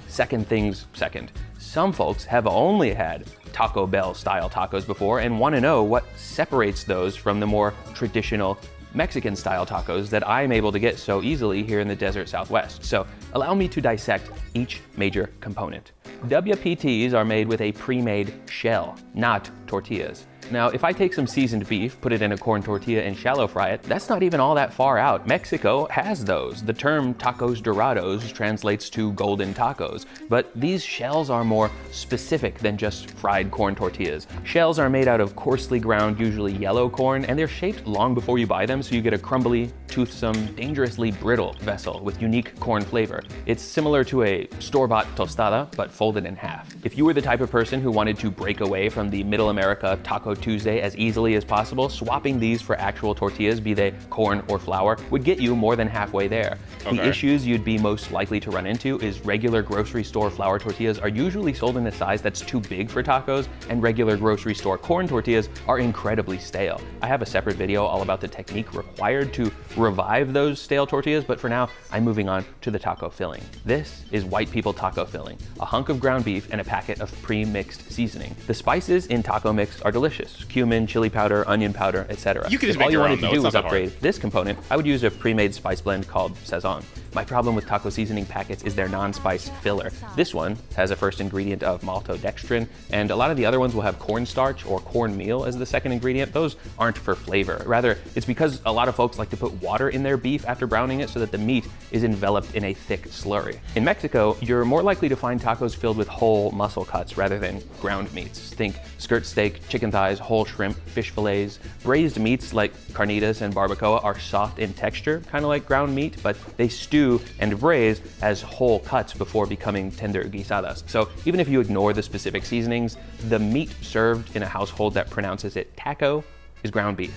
Second things second. Some folks have only had Taco Bell style tacos before and want to know what separates those from the more traditional Mexican style tacos that I'm able to get so easily here in the desert Southwest. So allow me to dissect each major component. WPTs are made with a pre-made shell, not tortillas. Now, if I take some seasoned beef, put it in a corn tortilla and shallow fry it, that's not even all that far out. Mexico has those. The term tacos dorados translates to golden tacos, but these shells are more specific than just fried corn tortillas. Shells are made out of coarsely ground, usually yellow corn, and they're shaped long before you buy them, so you get a crumbly, toothsome, dangerously brittle vessel with unique corn flavor. It's similar to a store-bought tostada, but folded in half. If you were the type of person who wanted to break away from the Middle America Taco Tuesday as easily as possible, swapping these for actual tortillas, be they corn or flour, would get you more than halfway there. The issues you'd be most likely to run into is regular grocery store flour tortillas are usually sold in a size that's too big for tacos, and regular grocery store corn tortillas are incredibly stale. I have a separate video all about the technique required to revive those stale tortillas, but for now, I'm moving on to the taco filling. This is white people taco filling, a hunk of ground beef and a packet of pre-mixed seasoning. The spices in taco mix are delicious. Cumin, chili powder, onion powder, etc. You can just if make all you your wanted own, to though. do It's was not that hard. upgrade this component, I would use a pre-made spice blend called Sazon. My problem with taco seasoning packets is their non-spice filler. This one has a first ingredient of maltodextrin, and a lot of the other ones will have cornstarch or cornmeal as the second ingredient. Those aren't for flavor. Rather, it's because a lot of folks like to put water in their beef after browning it so that the meat is enveloped in a thick slurry. In Mexico, you're more likely to find tacos filled with whole muscle cuts rather than ground meats. Think skirt steak, chicken thighs, whole shrimp, fish fillets. Braised meats like carnitas and barbacoa are soft in texture, kind of like ground meat, but they stew and braise as whole cuts before becoming tender guisadas. So even if you ignore the specific seasonings, the meat served in a household that pronounces it taco is ground beef.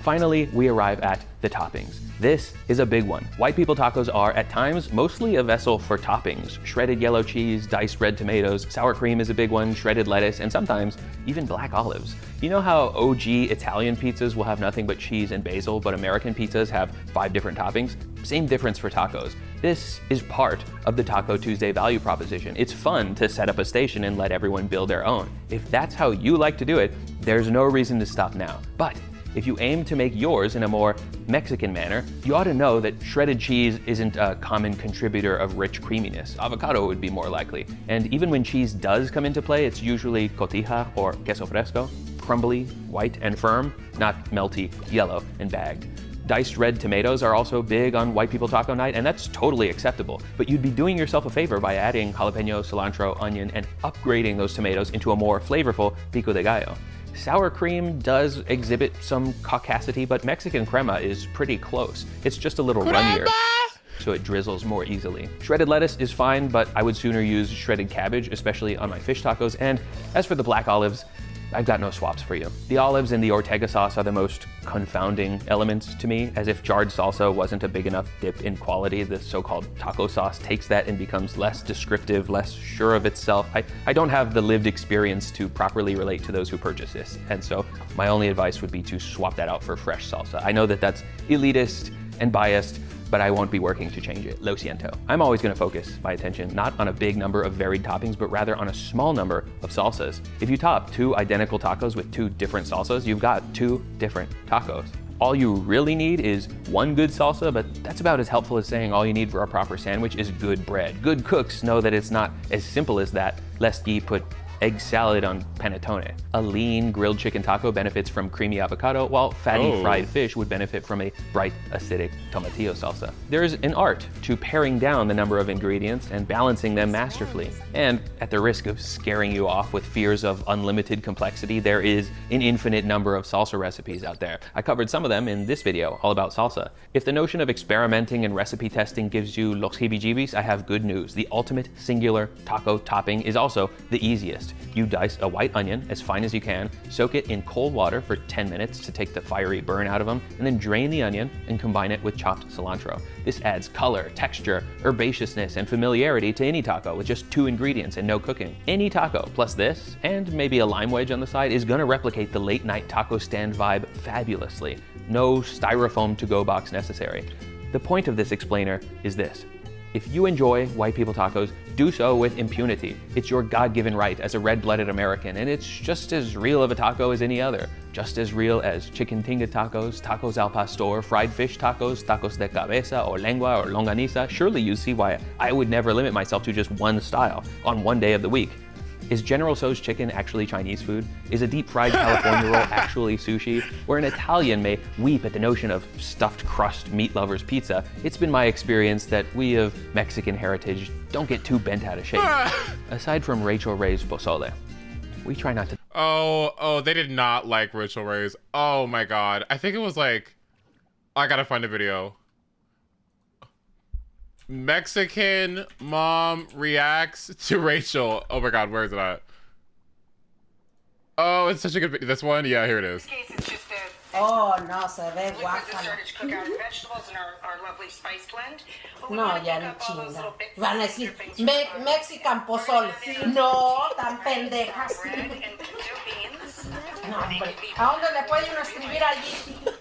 Finally, we arrive at the toppings. This is a big one. White people tacos are, at times, mostly a vessel for toppings. Shredded yellow cheese, diced red tomatoes, sour cream is a big one, shredded lettuce, and sometimes even black olives. You know how OG Italian pizzas will have nothing but cheese and basil, but American pizzas have 5 different toppings? Same difference for tacos. This is part of the Taco Tuesday value proposition. It's fun to set up a station and let everyone build their own. If that's how you like to do it, there's no reason to stop now. But if you aim to make yours in a more Mexican manner, you ought to know that shredded cheese isn't a common contributor of rich creaminess. Avocado would be more likely. And even when cheese does come into play, it's usually cotija or queso fresco, crumbly, white, and firm, not melty, yellow, and bagged. Diced red tomatoes are also big on white people taco night, and that's totally acceptable. But you'd be doing yourself a favor by adding jalapeno, cilantro, onion, and upgrading those tomatoes into a more flavorful pico de gallo. Sour cream does exhibit some caucasity, but Mexican crema is pretty close. It's just a little runnier, so it drizzles more easily. Shredded lettuce is fine, but I would sooner use shredded cabbage, especially on my fish tacos. And as for the black olives, I've got no swaps for you. The olives and the Ortega sauce are the most confounding elements to me, as if jarred salsa wasn't a big enough dip in quality. The so-called taco sauce takes that and becomes less descriptive, less sure of itself. I don't have the lived experience to properly relate to those who purchase this, and so my only advice would be to swap that out for fresh salsa. I know that that's elitist and biased, but I won't be working to change it. Lo siento. I'm always gonna focus my attention not on a big number of varied toppings, but rather on a small number of salsas. If you top 2 identical tacos with 2 different salsas, you've got 2 different tacos. All you really need is 1 good salsa, but that's about as helpful as saying all you need for a proper sandwich is good bread. Good cooks know that it's not as simple as that, lest ye put egg salad on panettone. A lean grilled chicken taco benefits from creamy avocado, while fatty fried fish would benefit from a bright, acidic tomatillo salsa. There's an art to paring down the number of ingredients and balancing them masterfully. And at the risk of scaring you off with fears of unlimited complexity, there is an infinite number of salsa recipes out there. I covered some of them in this video all about salsa. If the notion of experimenting and recipe testing gives you los heebie-jeebies, I have good news. The ultimate singular taco topping is also the easiest. First, you dice a white onion as fine as you can, soak it in cold water for 10 minutes to take the fiery burn out of them, and then drain the onion and combine it with chopped cilantro. This adds color, texture, herbaceousness, and familiarity to any taco with just 2 ingredients and no cooking. Any taco plus this, and maybe a lime wedge on the side, is gonna replicate the late night taco stand vibe fabulously. No styrofoam to-go box necessary. The point of this explainer is this. If you enjoy white people tacos, do so with impunity. It's your God-given right as a red-blooded American, and it's just as real of a taco as any other. Just as real as chicken tinga tacos, tacos al pastor, fried fish tacos, tacos de cabeza or lengua or longaniza. Surely you see why I would never limit myself to just one style on one day of the week. Is General Tso's chicken actually Chinese food? Is a deep-fried California roll actually sushi? Or an Italian may weep at the notion of stuffed crust meat lovers pizza. It's been my experience that we of Mexican heritage don't get too bent out of shape. Aside from Rachel Ray's pozole, we try not to. Oh, they did not like Rachel Ray's. Oh my God. I think it was like, I gotta find a video. Mexican mom reacts to Rachel. Oh my God, where is it at? Oh, it's such a good video. This one? Yeah, here it is. Oh, no, se ve We started to cook our vegetables and our lovely spice blend. No, ya ni chinga. Van a decir, Mexican pozole. No, tan pendejas. No, hombre. ¿A dónde le puede uno escribir allí?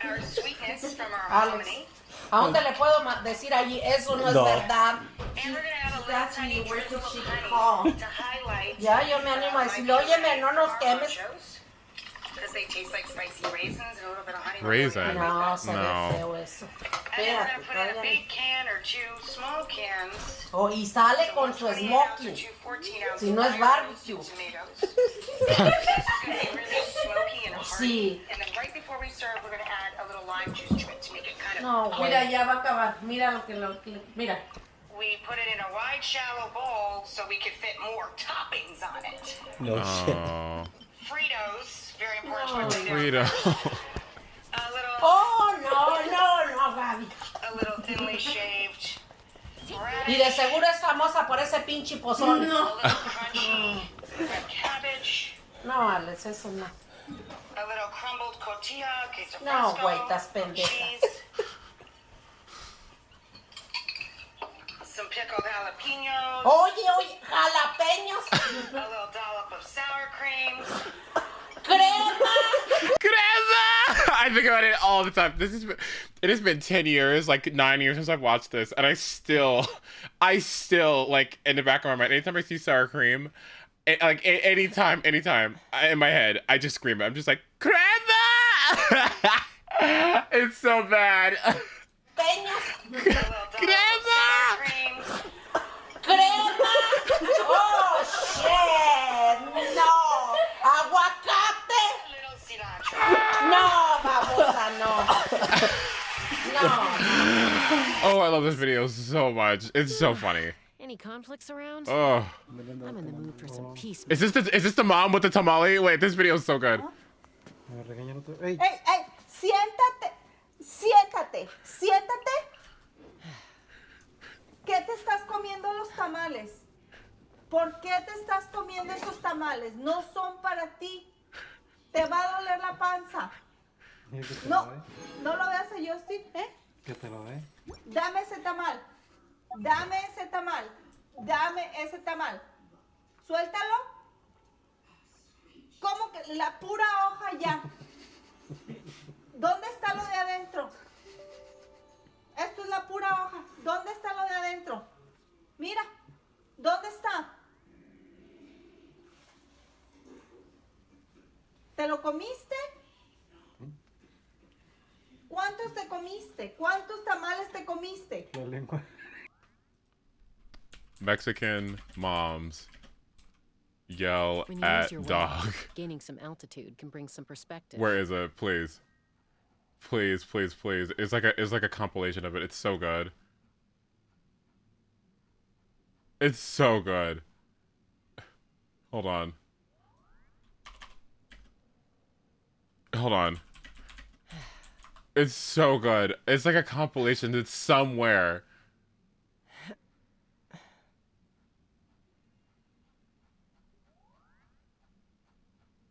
Our sweetness from our Alex, hominy. ¿a dónde le puedo decir allí? Eso no es No. verdad. And we're gonna add a little That's tiny where drizzle she of honey call. to highlight. Ya, yo me animo a decirle, óyeme, no nos quemes. Because they taste like spicy raisins and a little bit of honey. Raisin. No, se ve No. feo eso. And then we're Espérate, gonna put in a todavía big can or 2 small cans. no. Oh, y sale con su smoking. Si no es barbecue. Sí. And then right before we serve, we're gonna add a little lime juice to it to make it kind of. No, mira, ya va a acabar. Mira mira. We put it in a wide, shallow bowl so we could fit more toppings on it. No shit. Fritos, very important to Frito. Oh, no, Gaby. A little thinly shaved. Y de seguro es famosa por ese pinche pozole. No. A little crunchy red cabbage. No, Alex, eso no. A little crumbled cotija, queso No, fresco, güey, estás pendeja. cheese. Some pickled jalapenos. Oye, jalapeños. A little dollop of sour cream. Crema. I think about it all the time. It has been 10 years, like 9 years since I've watched this, and I still like in the back of my mind, anytime I see sour cream, anytime, in my head, I just scream it. I'm just like, crema! It's so bad. Crema. Oh, shit. No. Aguacate. No, babosa, no. No. Oh, I love this video so much. It's so funny. Any conflicts around? Oh. I'm in the mood for some peace. Is this the mom with the tamale? Wait, this video is so good. Hey, siéntate. ¿Qué te estás comiendo los tamales? ¿Por qué te estás comiendo esos tamales? No son para ti. Te va a doler la panza. No lo veas a Justin, ¿eh? Que te lo dé. Dame ese tamal. Dame ese tamal. Suéltalo. ¿Cómo que la pura hoja ya? ¿Dónde está lo de adentro? Esto es la pura hoja. ¿Dónde está lo de adentro? Mira, ¿dónde está? ¿Te lo comiste? ¿Cuántos te comiste? ¿Cuántos tamales te comiste? La lengua. Mexican moms yell When you at use your dog. weight, gaining some altitude can bring some perspective. Where is it? Please. Please. It's like a compilation of it. It's so good. It's so good. Hold on. It's so good. It's like a compilation. It's somewhere.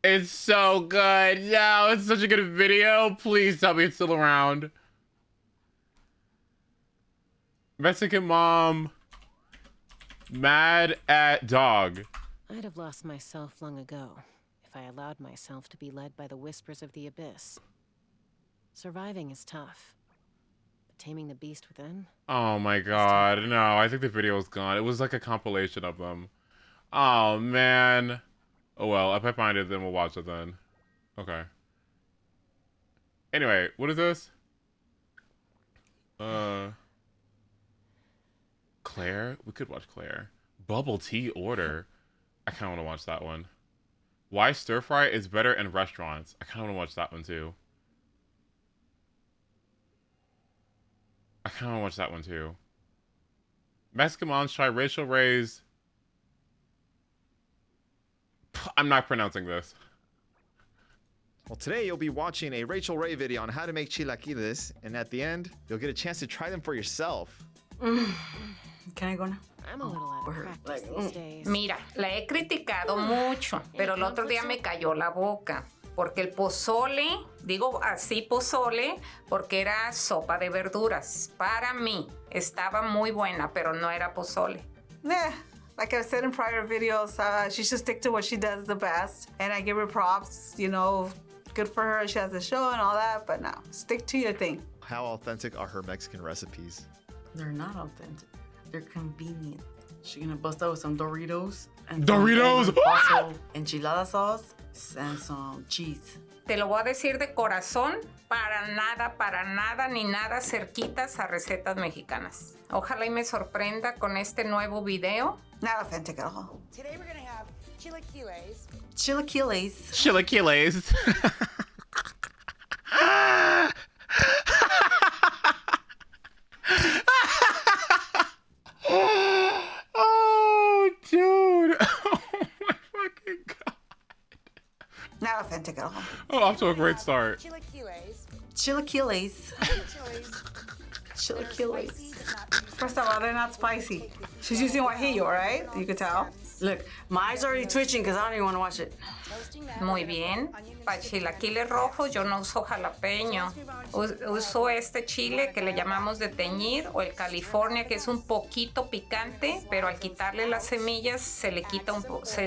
It's so good. No, it's such a good video. Please tell me it's still around. Mexican mom mad at dog. I'd have lost myself long ago if I allowed myself to be led by the whispers of the abyss. Surviving is tough, but taming the beast within? Oh my god. No, I think the video is gone. It was like a compilation of them. Oh man. Oh well, if I find it, then we'll watch it then. Okay. Anyway, what is this? Claire? We could watch Claire. Bubble tea order. I kind of want to watch that one. Why stir fry is better in restaurants. I kind of want to watch that one too. I kind of want to watch that one too. Mexican moms try racial raise. I'm not pronouncing this. Well, today you'll be watching a Rachel Ray video on how to make chilaquiles, and at the end, you'll get a chance to try them for yourself. Can I go now? I'm a little out of practice these days. Mira, la he criticado mucho, pero el otro día me cayó la boca. Porque el pozole, digo así pozole, porque era sopa de verduras. Para mí, estaba muy buena, pero no era pozole. Yeah, like I've said in prior videos, she should stick to what she does the best. And I give her props, you know, good for her. She has a show and all that, but no, stick to your thing. How authentic are her Mexican recipes? They're not authentic. They're convenient. She's gonna bust out with some Doritos. And Doritos! Also, enchilada sauce and some cheese. Te lo voy a decir de corazón, para nada, ni nada cerquitas a recetas mexicanas. Ojalá y me sorprenda con este nuevo video. Not authentic at all. Today we're gonna have chilaquiles. Chilaquiles. Chilaquiles. Oh, dude. Oh my fucking god. Not authentic at all. Oh, off to a great start. Chilaquiles. Chilaquiles. Chilaquiles. First of all, they're not spicy. She's using HOYO, right? You could tell. Look, my eyes are already twitching because I don't even want to watch it. Muy bien. Para chilaquiles rojos yo no uso jalapeño. Uso este chile que le llamamos de teñir o el California, que es un poquito picante, pero al quitarle las semillas se le quita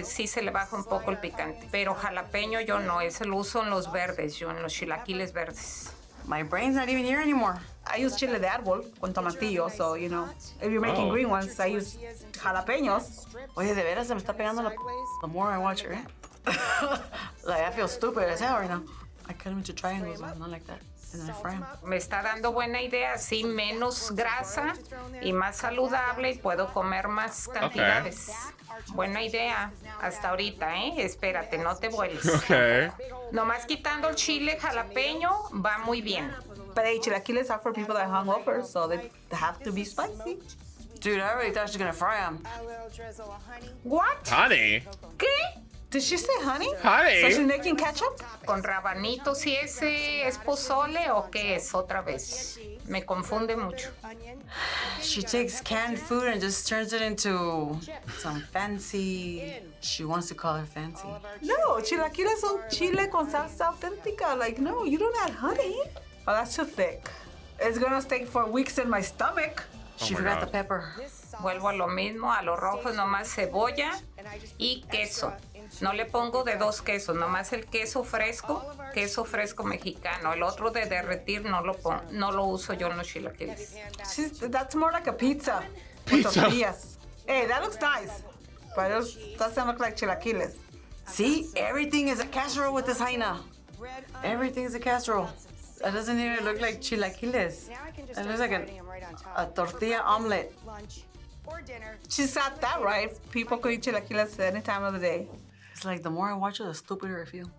sí se le baja un poco el picante. Pero jalapeño yo no, ese lo uso en los verdes, yo en los chilaquiles verdes. My brain's not even here anymore. I use chile de árbol con tomatillo, so, you know, if you're making green ones, I use jalapeños. Oye, de veras se me está pegando the more I watch her. Like, I feel stupid as hell right now. I cut them into triangles, not like that. And then I fry them. Me está dando buena idea, así menos grasa y más saludable y puedo comer más cantidades. Buena idea, hasta ahorita, Espérate, no te vuelves. Okay. Nomás quitando el chile jalapeño va muy bien. But hey, chilaquiles are for people that hung over, so they have to be spicy. Dude, I already thought she was gonna fry them. What? Honey. ¿Qué? Did she say honey? Honey. So she's making ketchup? ¿Con rabanitos y ese es pozole o qué es otra vez? Me confunde mucho. She takes canned food and just turns it into some fancy. She wants to call it fancy. No, chilaquiles son chile con salsa auténtica. Like, no, you don't add honey. Oh, that's too thick. It's gonna stay for weeks in my stomach. She forgot the pepper. Vuelvo a lo mismo, a los rojos nomás cebolla y queso. No le pongo de dos quesos, nomás el queso fresco mexicano. El otro de derretir no lo uso yo en los chilaquiles. That's more like a pizza. With tortillas. Hey, that looks nice. But it doesn't look like chilaquiles. See, everything is a casserole with this Jaina. Everything is a casserole. That doesn't even look like chilaquiles. It looks like a tortilla omelet. She said that right. People could eat chilaquiles any time of the day. It's like the more I watch it, the stupider I feel.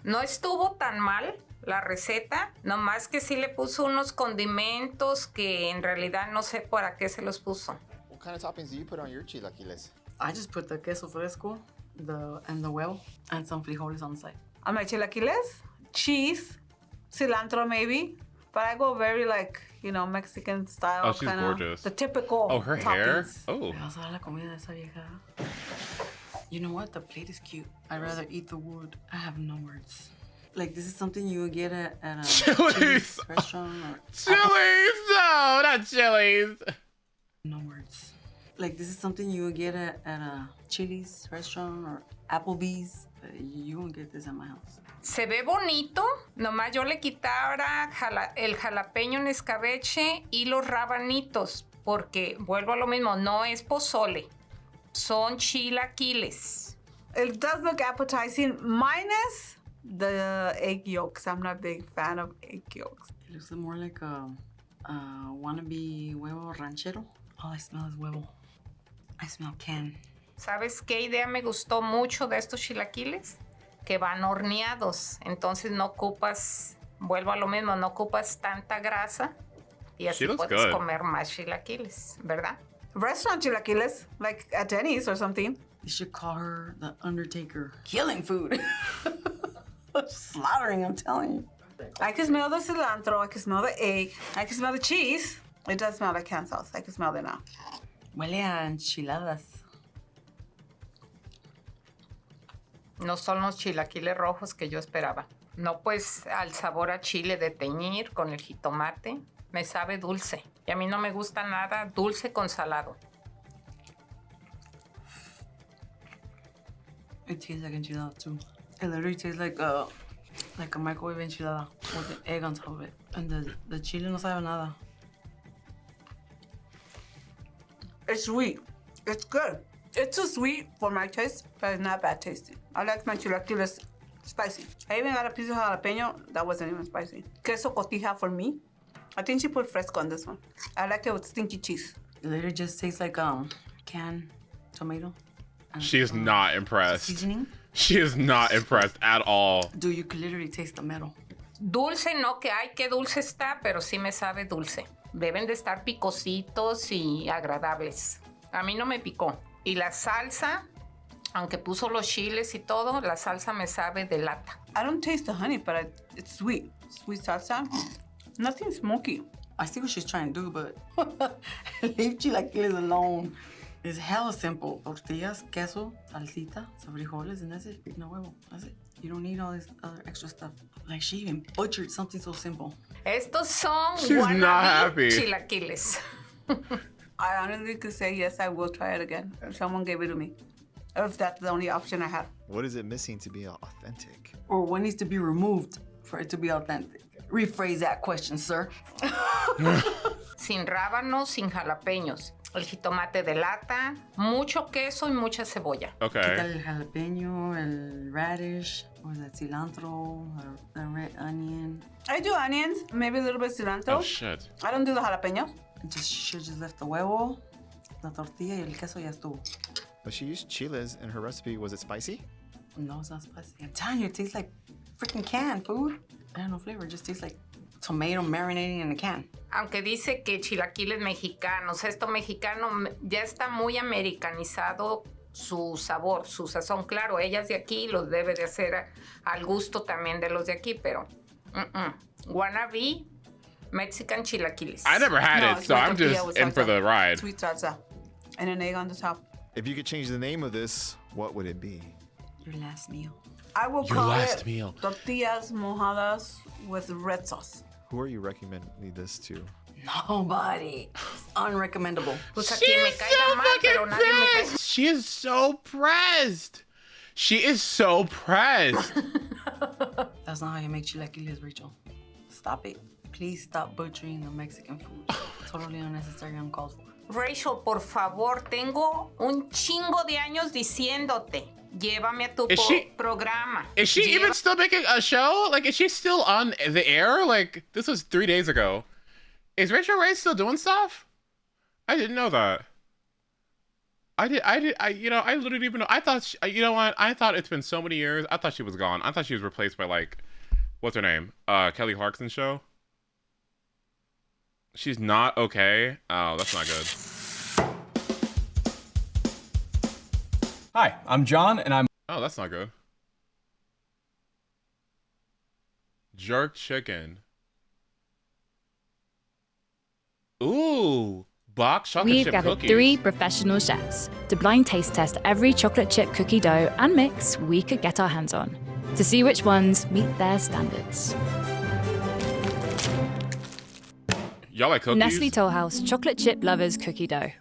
No estuvo tan mal la receta, nomás que sí le puso unos condimentos que en realidad no sé para qué se los puso. What kind of toppings do you put on your chilaquiles? I just put the queso fresco, the huevo, and some frijoles on the side. On my chilaquiles, cheese, cilantro maybe, but I go very like, you know, Mexican style. Oh, she's gorgeous. The typical Oh, her hair? toppings. Oh. You know what? The plate is cute. I'd rather eat the wood. I have no words. Like, this is something you would get at a Chili's restaurant or Chili's? No, not Chili's. No words. Like, this is something you would get at a Chili's restaurant or Applebee's. You won't get this at my house. Se ve bonito, nomás yo le quitara el jalapeño en escabeche y los rabanitos, porque vuelvo a lo mismo, no es pozole, son chilaquiles. It does look appetizing, minus the egg yolks. I'm not a big fan of egg yolks. It looks more like a wannabe huevo ranchero. All I smell is huevo. I smell can. ¿Sabes qué idea me gustó mucho de estos chilaquiles? Que van horneados, entonces no ocupas, vuelvo a lo mismo, no ocupas tanta grasa y así puedes comer más chilaquiles, ¿verdad? Restaurant chilaquiles, like at Denny's or something. You should call her the Undertaker. Killing food. Slaughtering, I'm telling you. I can smell the cilantro, I can smell the egg, I can smell the cheese. It does smell like canned sauce, I can smell it now. Huele a enchiladas. No son los chilaquiles rojos que yo esperaba. No, pues al sabor a chile de teñir con el jitomate, me sabe dulce. Y a mí no me gusta nada dulce con salado. It tastes like enchilada too. It literally tastes like a microwave enchilada with an egg on top of it. And the chile no sabe nada. It's sweet. It's good. It's too sweet for my taste, but it's not bad tasting. I like my chilaquiles spicy. I even got a piece of jalapeno that wasn't even spicy. Queso cotija for me. I think she put fresco on this one. I like it with stinky cheese. It literally just tastes like canned tomato. She is not impressed. Seasoning. She is not impressed at all. Dude, you could literally taste the metal. Dulce no, que ay, qué dulce está, pero sí me sabe dulce. Deben de estar picositos y agradables. A mí no me picó. Y la salsa, aunque puso los chiles y todo, la salsa me sabe de lata. I don't taste the honey, but it's sweet. Sweet salsa. Nothing smoky. I see what she's trying to do, but leave chilaquiles alone. It's hella simple. Tortillas, queso, salsita, some frijoles, and that's it. No huevo. That's it. You don't need all this other extra stuff. Like, she even butchered something so simple. Estos son wannabe chilaquiles. I honestly could say, yes, I will try it again. If someone gave it to me. If that's the only option I have. What is it missing to be authentic? Or what needs to be removed for it to be authentic? Rephrase that question, sir. Sin rábanos, sin jalapeños. El jitomate de lata, mucho queso y mucha cebolla. Okay. Quítale el jalapeño, el radish, or the cilantro, or the red onion. I do onions, maybe a little bit of cilantro. Oh, shit. I don't do the jalapeno. She just left the huevo, la tortilla, y el queso ya estuvo. But she used chiles in her recipe. Was it spicy? No, it's not spicy. I'm telling you, it tastes like freaking canned food. I have no flavor. It just tastes like tomato marinating in a can. Aunque dice que chilaquiles mexicanos, esto mexicano ya está muy americanizado su sabor, su sazón. Claro, ella es de aquí, los debe de hacer al gusto también de los de aquí, pero wannabe Mexican chilaquiles. I never had it, so I'm just in for the ride. Sweet salsa and an egg on the top. If you could change the name of this, what would it be? Your last meal. I will Your call last it meal. Tortillas mojadas with red sauce. Who are you recommending this to? Nobody. It's unrecommendable. She is so pressed. She is so pressed. That's not how you make chilaquiles, Rachel. Stop it. Please stop butchering the Mexican food. Totally unnecessary, uncalled for. Rachel, por favor, tengo un chingo de años diciéndote. Llévame a tu programa. Is she even still making a show? Like, is she still on the air? Like, this was 3 days ago. Is Rachel Ray still doing stuff? I didn't know that. I literally didn't even know. I thought, you know what? I thought it's been so many years. I thought she was gone. I thought she was replaced by, like, what's her name? Kelly Clarkson's show. She's not okay. Oh, that's not good. Hi, I'm John, and I'm... Oh, that's not good. Jerk chicken. Ooh, Box chocolate We've chip gathered cookies. 3 professional chefs to blind taste test every chocolate chip cookie dough and mix we could get our hands on to see which ones meet their standards. Y'all like cookies? Nestle Toll House Chocolate Chip Lovers Cookie Dough.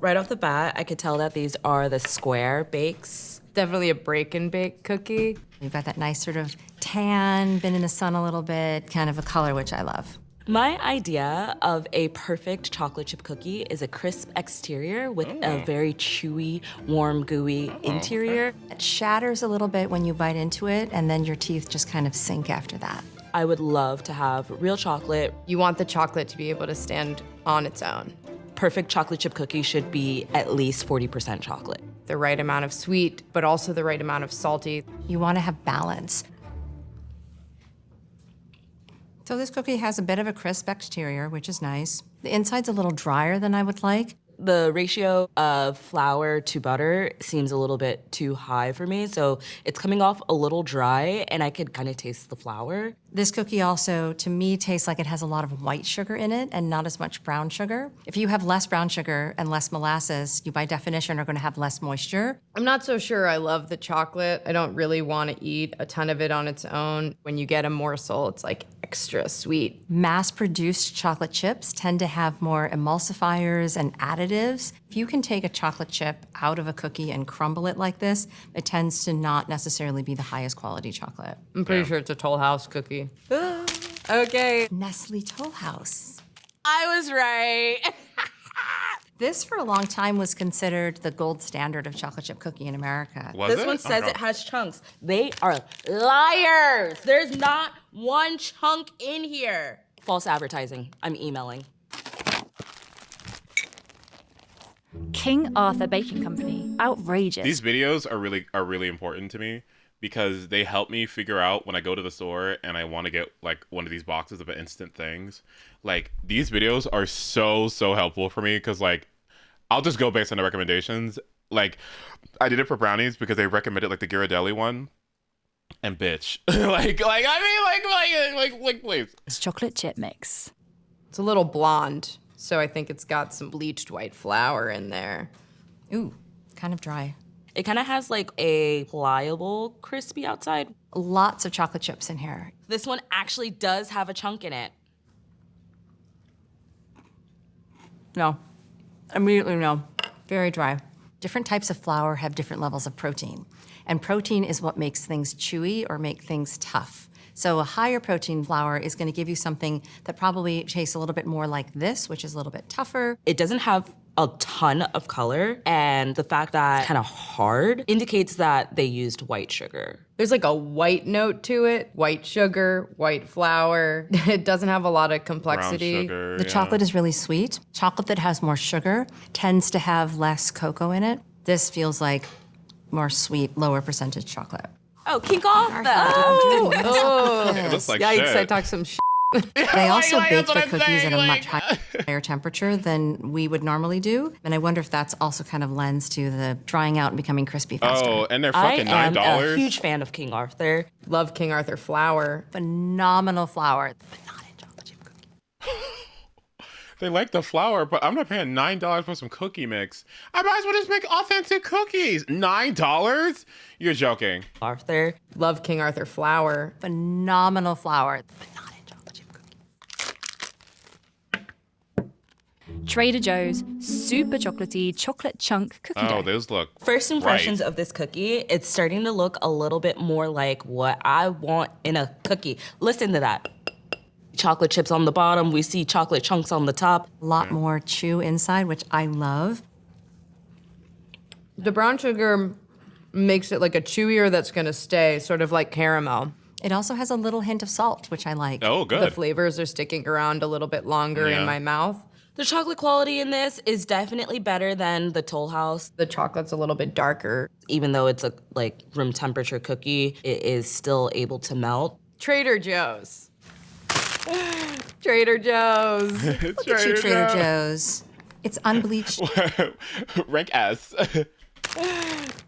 Right off the bat, I could tell that these are the square bakes. Definitely a break and bake cookie. You've got that nice sort of tan, been in the sun a little bit, kind of a color which I love. My idea of a perfect chocolate chip cookie is a crisp exterior with a very chewy, warm, gooey interior. It shatters a little bit when you bite into it, and then your teeth just kind of sink after that. I would love to have real chocolate. You want the chocolate to be able to stand on its own. Perfect chocolate chip cookie should be at least 40% chocolate. The right amount of sweet, but also the right amount of salty. You want to have balance. So this cookie has a bit of a crisp exterior, which is nice. The inside's a little drier than I would like. The ratio of flour to butter seems a little bit too high for me, so it's coming off a little dry, and I could kind of taste the flour. This cookie also, to me, tastes like it has a lot of white sugar in it and not as much brown sugar. If you have less brown sugar and less molasses, you by definition are going to have less moisture. I'm not so sure I love the chocolate. I don't really want to eat a ton of it on its own. When you get a morsel, it's like extra sweet. Mass-produced chocolate chips tend to have more emulsifiers and additives. If you can take a chocolate chip out of a cookie and crumble it like this, it tends to not necessarily be the highest quality chocolate. I'm pretty sure it's a Toll House cookie. Okay. Nestle Toll House. I was right. This, for a long time, was considered the gold standard of chocolate chip cookie in America. This one says it has chunks. They are liars. There's not one chunk in here. False advertising. I'm emailing. King Arthur Baking Company. Outrageous. These videos are really important to me because they help me figure out when I go to the store and I want to get like one of these boxes of instant things. Like these videos are so helpful for me because like I'll just go based on the recommendations. Like I did it for brownies because they recommended like the Ghirardelli one. And bitch, please. It's chocolate chip mix. It's a little blonde, so I think it's got some bleached white flour in there. Ooh, kind of dry. It kind of has like a pliable, crispy outside. Lots of chocolate chips in here. This one actually does have a chunk in it. No. Immediately no. Very dry. Different types of flour have different levels of protein. And protein is what makes things chewy or make things tough. So a higher protein flour is going to give you something that probably tastes a little bit more like this, which is a little bit tougher. It doesn't have a ton of color, and the fact that it's kind of hard indicates that they used white sugar. There's like a white note to it, white sugar, white flour. It doesn't have a lot of complexity. Brown sugar, The chocolate is really sweet. Chocolate that has more sugar tends to have less cocoa in it. This feels like more sweet, lower percentage chocolate. Oh, King Arthur! Oh, It looks like yikes! shit. I talked some shit. They also Like, bake that's their what I'm cookies saying, at a like- much higher temperature than we would normally do. And I wonder if that's also kind of lends to the drying out and becoming crispy faster. Oh, and they're fucking I am a $9. huge fan of King Arthur. Love King Arthur flour. Phenomenal flour. They like the flour, but I'm not paying $9 for some cookie mix. I might as well just make authentic cookies. $9? You're joking. Arthur. Love King Arthur flour. Phenomenal flour. Trader Joe's super chocolatey chocolate chunk cookie dough. Oh, those look First impressions right. of this cookie, it's starting to look a little bit more like what I want in a cookie. Listen to that. Chocolate chips on the bottom, we see chocolate chunks on the top. A lot more chew inside, which I love. The brown sugar makes it like a chewier that's gonna stay, sort of like caramel. It also has a little hint of salt, which I like. Oh, good. The flavors are sticking around a little bit longer Yeah. in my mouth. The chocolate quality in this is definitely better than the Toll House. The chocolate's a little bit darker. Even though it's a like room temperature cookie, it is still able to melt. Trader Joe's. Trader Joe's. Look at you, Trader Joe's. It's unbleached. Rank S.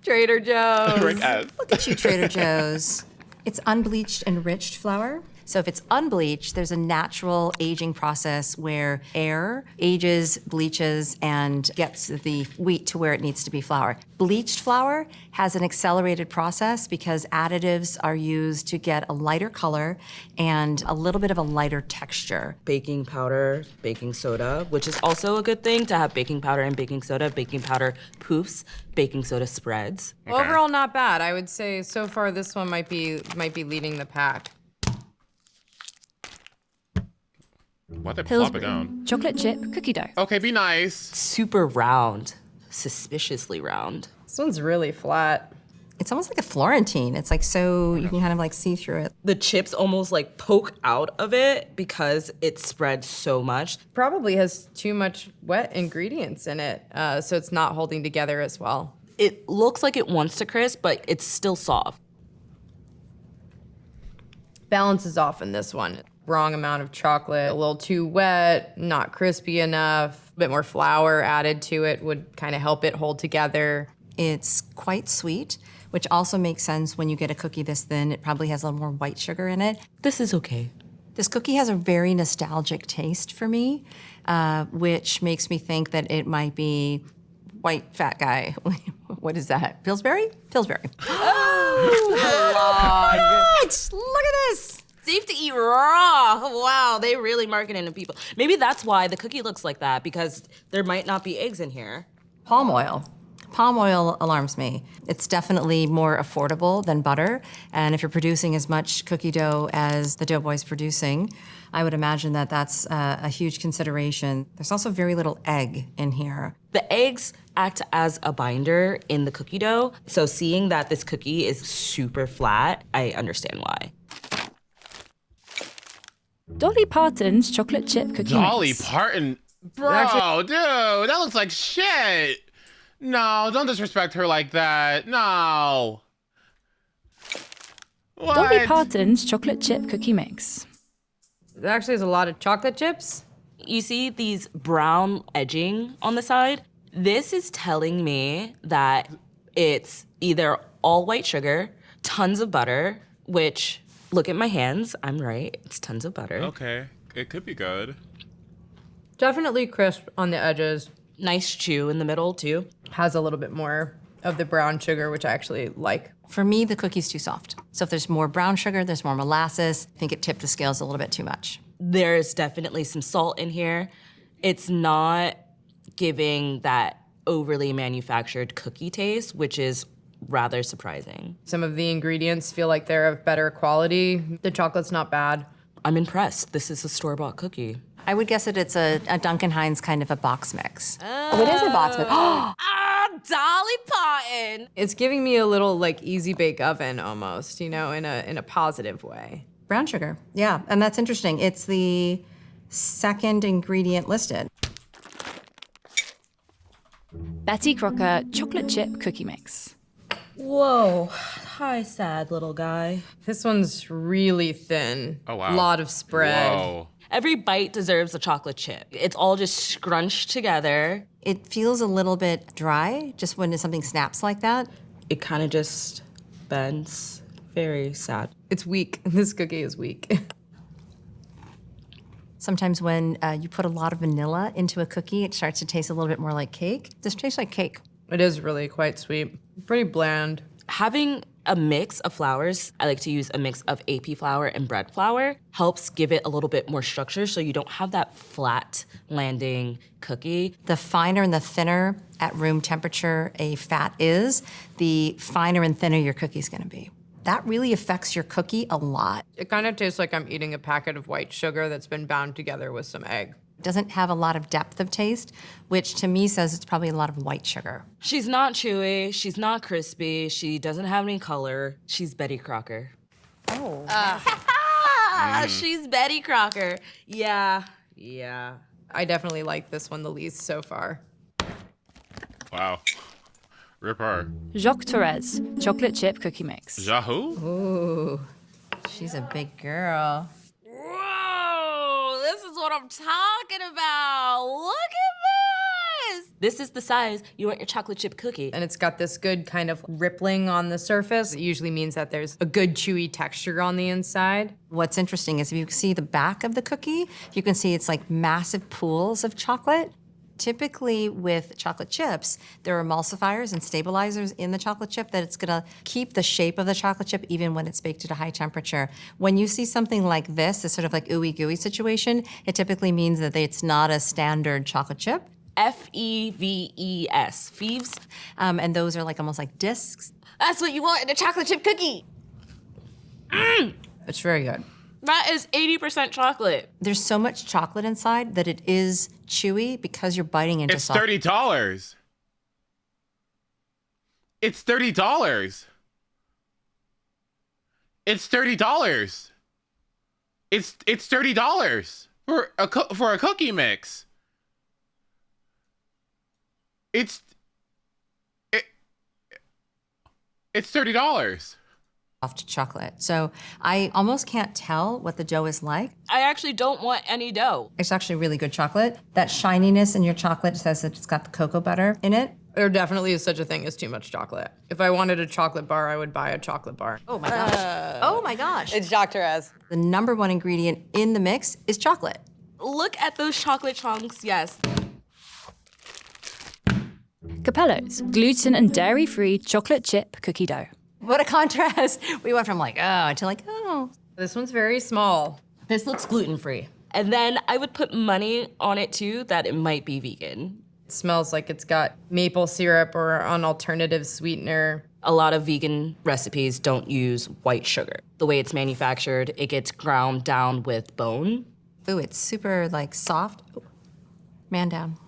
Trader Joe's. Rank S. Look at you, Trader Joe's. It's unbleached enriched flour. So if it's unbleached, there's a natural aging process where air ages, bleaches, and gets the wheat to where it needs to be flour. Bleached flour has an accelerated process because additives are used to get a lighter color and a little bit of a lighter texture. Baking powder, baking soda, which is also a good thing to have baking powder and baking soda. Baking powder poofs, baking soda spreads. Overall, not bad. I would say so far this one might be leading the pack. Why'd they plop it down? Chocolate chip cookie dough. Okay, be nice. Super round, suspiciously round. This one's really flat. It's almost like a Florentine. It's like so you can kind of like see through it. The chips almost like poke out of it because it spreads so much. Probably has too much wet ingredients in it, so it's not holding together as well. It looks like it wants to crisp, but it's still soft. Balance is off in this one. Wrong amount of chocolate, a little too wet, not crispy enough. A bit more flour added to it would kind of help it hold together. It's quite sweet, which also makes sense when you get a cookie this thin. It probably has a little more white sugar in it. This is okay. This cookie has a very nostalgic taste for me, which makes me think that it might be white fat guy. What is that? Pillsbury? Pillsbury. Oh, look at this. Safe to eat raw. Wow, they really marketing to people. Maybe that's why the cookie looks like that, because there might not be eggs in here. Palm oil. Palm oil alarms me. It's definitely more affordable than butter, and if you're producing as much cookie dough as the Doughboy's producing, I would imagine that that's a huge consideration. There's also very little egg in here. The eggs act as a binder in the cookie dough, so seeing that this cookie is super flat, I understand why. Dolly Parton's chocolate chip cookie Dolly mix. Parton? Bro, dude, that looks like shit. No, don't disrespect her like that. No. What? Dolly Parton's chocolate chip cookie mix. There actually is a lot of chocolate chips. You see these brown edging on the side? This is telling me that it's either all white sugar, tons of butter, which, look at my hands, I'm right, it's tons of butter. Okay, it could be good. Definitely crisp on the edges. Nice chew in the middle, too. Has a little bit more of the brown sugar, which I actually like. For me, the cookie's too soft. So if there's more brown sugar, there's more molasses, I think it tipped the scales a little bit too much. There's definitely some salt in here. It's not giving that overly manufactured cookie taste, which is rather surprising. Some of the ingredients feel like they're of better quality. The chocolate's not bad. I'm impressed. This is a store-bought cookie. I would guess that it's a Duncan Hines kind of a box mix. Oh, it is a box mix. Dolly Parton! It's giving me a little like easy bake oven almost, in a positive way. Brown sugar, yeah, and that's interesting. It's the second ingredient listed. Betty Crocker chocolate chip cookie mix. Whoa. Hi, sad little guy. This one's really thin. Oh, wow. A lot of spread. Whoa. Every bite deserves a chocolate chip. It's all just scrunched together. It feels a little bit dry, just when something snaps like that. It kind of just bends. Very sad. It's weak. This cookie is weak. Sometimes when you put a lot of vanilla into a cookie, it starts to taste a little bit more like cake. This tastes like cake. It is really quite sweet. Pretty bland. Having a mix of flours, I like to use a mix of AP flour and bread flour, helps give it a little bit more structure so you don't have that flat landing cookie. The finer and the thinner at room temperature a fat is, the finer and thinner your cookie's gonna be. That really affects your cookie a lot. It kind of tastes like I'm eating a packet of white sugar that's been bound together with some egg. It doesn't have a lot of depth of taste, which to me says it's probably a lot of white sugar. She's not chewy, she's not crispy, she doesn't have any color. She's Betty Crocker. Oh. She's Betty Crocker. Yeah. I definitely like this one the least so far. Wow. Rip her. Jacques Torres chocolate chip cookie mix. Yahoo? Ooh, she's a big girl. Whoa, this is what I'm talking about. Look at this. This is the size you want your chocolate chip cookie. And it's got this good kind of rippling on the surface. It usually means that there's a good chewy texture on the inside. What's interesting is if you see the back of the cookie, you can see it's like massive pools of chocolate. Typically with chocolate chips, there are emulsifiers and stabilizers in the chocolate chip that it's gonna keep the shape of the chocolate chip even when it's baked at a high temperature. When you see something like this sort of like ooey gooey situation, it typically means that it's not a standard chocolate chip. F-E-V-E-S, Feves. And those are like almost like discs. That's what you want in a chocolate chip cookie. It's very good. That is 80% chocolate. There's so much chocolate inside that it is chewy because you're biting into It's $30. It's $30. It's $30. It's $30 for a cookie mix. It's $30. Soft chocolate. So I almost can't tell what the dough is like. I actually don't want any dough. It's actually really good chocolate. That shininess in your chocolate says that it's got the cocoa butter in it. There definitely is such a thing as too much chocolate. If I wanted a chocolate bar, I would buy a chocolate bar. Oh my gosh. Oh my gosh. It's Dr. Az. The number one ingredient in the mix is chocolate. Look at those chocolate chunks, yes. Capello's gluten and dairy-free chocolate chip cookie dough. What a contrast. We went from like, oh, to like, oh. This one's very small. This looks gluten-free. And then I would put money on it too that it might be vegan. It smells like it's got maple syrup or an alternative sweetener. A lot of vegan recipes don't use white sugar. The way it's manufactured, it gets ground down with bone. Ooh, it's super like soft. Ooh. Man down.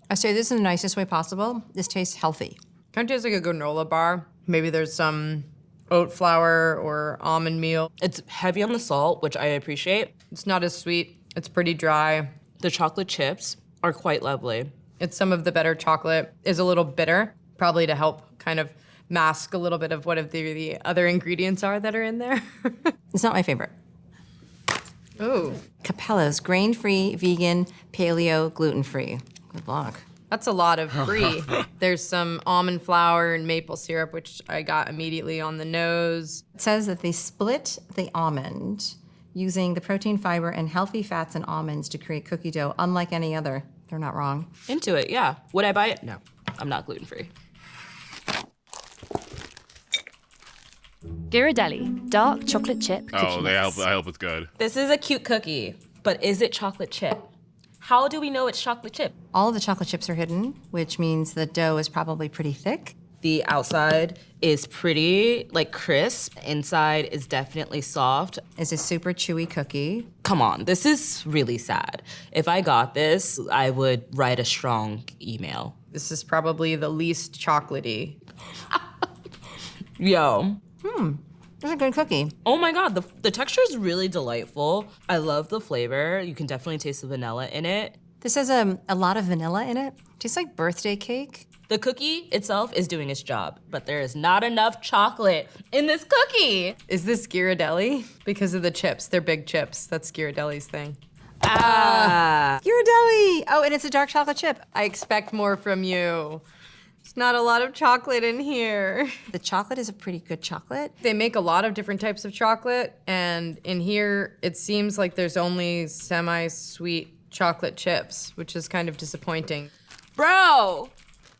I say this in the nicest way possible. This tastes healthy. Kind of tastes like a granola bar. Maybe there's some oat flour or almond meal. It's heavy on the salt, which I appreciate. It's not as sweet. It's pretty dry. The chocolate chips are quite lovely. It's some of the better chocolate. Is a little bitter, probably to help kind of mask a little bit of what the other ingredients are that are in there. It's not my favorite. Ooh. Capello's grain-free, vegan, paleo, gluten-free. Good luck. That's a lot of free. There's some almond flour and maple syrup, which I got immediately on the nose. It says that they split the almond using the protein, fiber, and healthy fats in almonds to create cookie dough, unlike any other. They're not wrong. Into it, yeah. Would I buy it? No, I'm not gluten-free. Ghirardelli dark chocolate chip cookie mix. I hope it's good. This is a cute cookie, but is it chocolate chip? How do we know it's chocolate chip? All of the chocolate chips are hidden, which means the dough is probably pretty thick. The outside is pretty, like, crisp. Inside is definitely soft. It's a super chewy cookie. Come on, this is really sad. If I got this, I would write a strong email. This is probably the least chocolatey. Yo. It's a good cookie. Oh my God, the texture is really delightful. I love the flavor. You can definitely taste the vanilla in it. This has a lot of vanilla in it. Tastes like birthday cake. The cookie itself is doing its job, but there is not enough chocolate in this cookie. Is this Ghirardelli? Because of the chips, they're big chips. That's Ghirardelli's thing. Ghirardelli! Oh, and it's a dark chocolate chip. I expect more from you. There's not a lot of chocolate in here. The chocolate is a pretty good chocolate. They make a lot of different types of chocolate, and in here, it seems like there's only semi-sweet chocolate chips, which is kind of disappointing. Bro,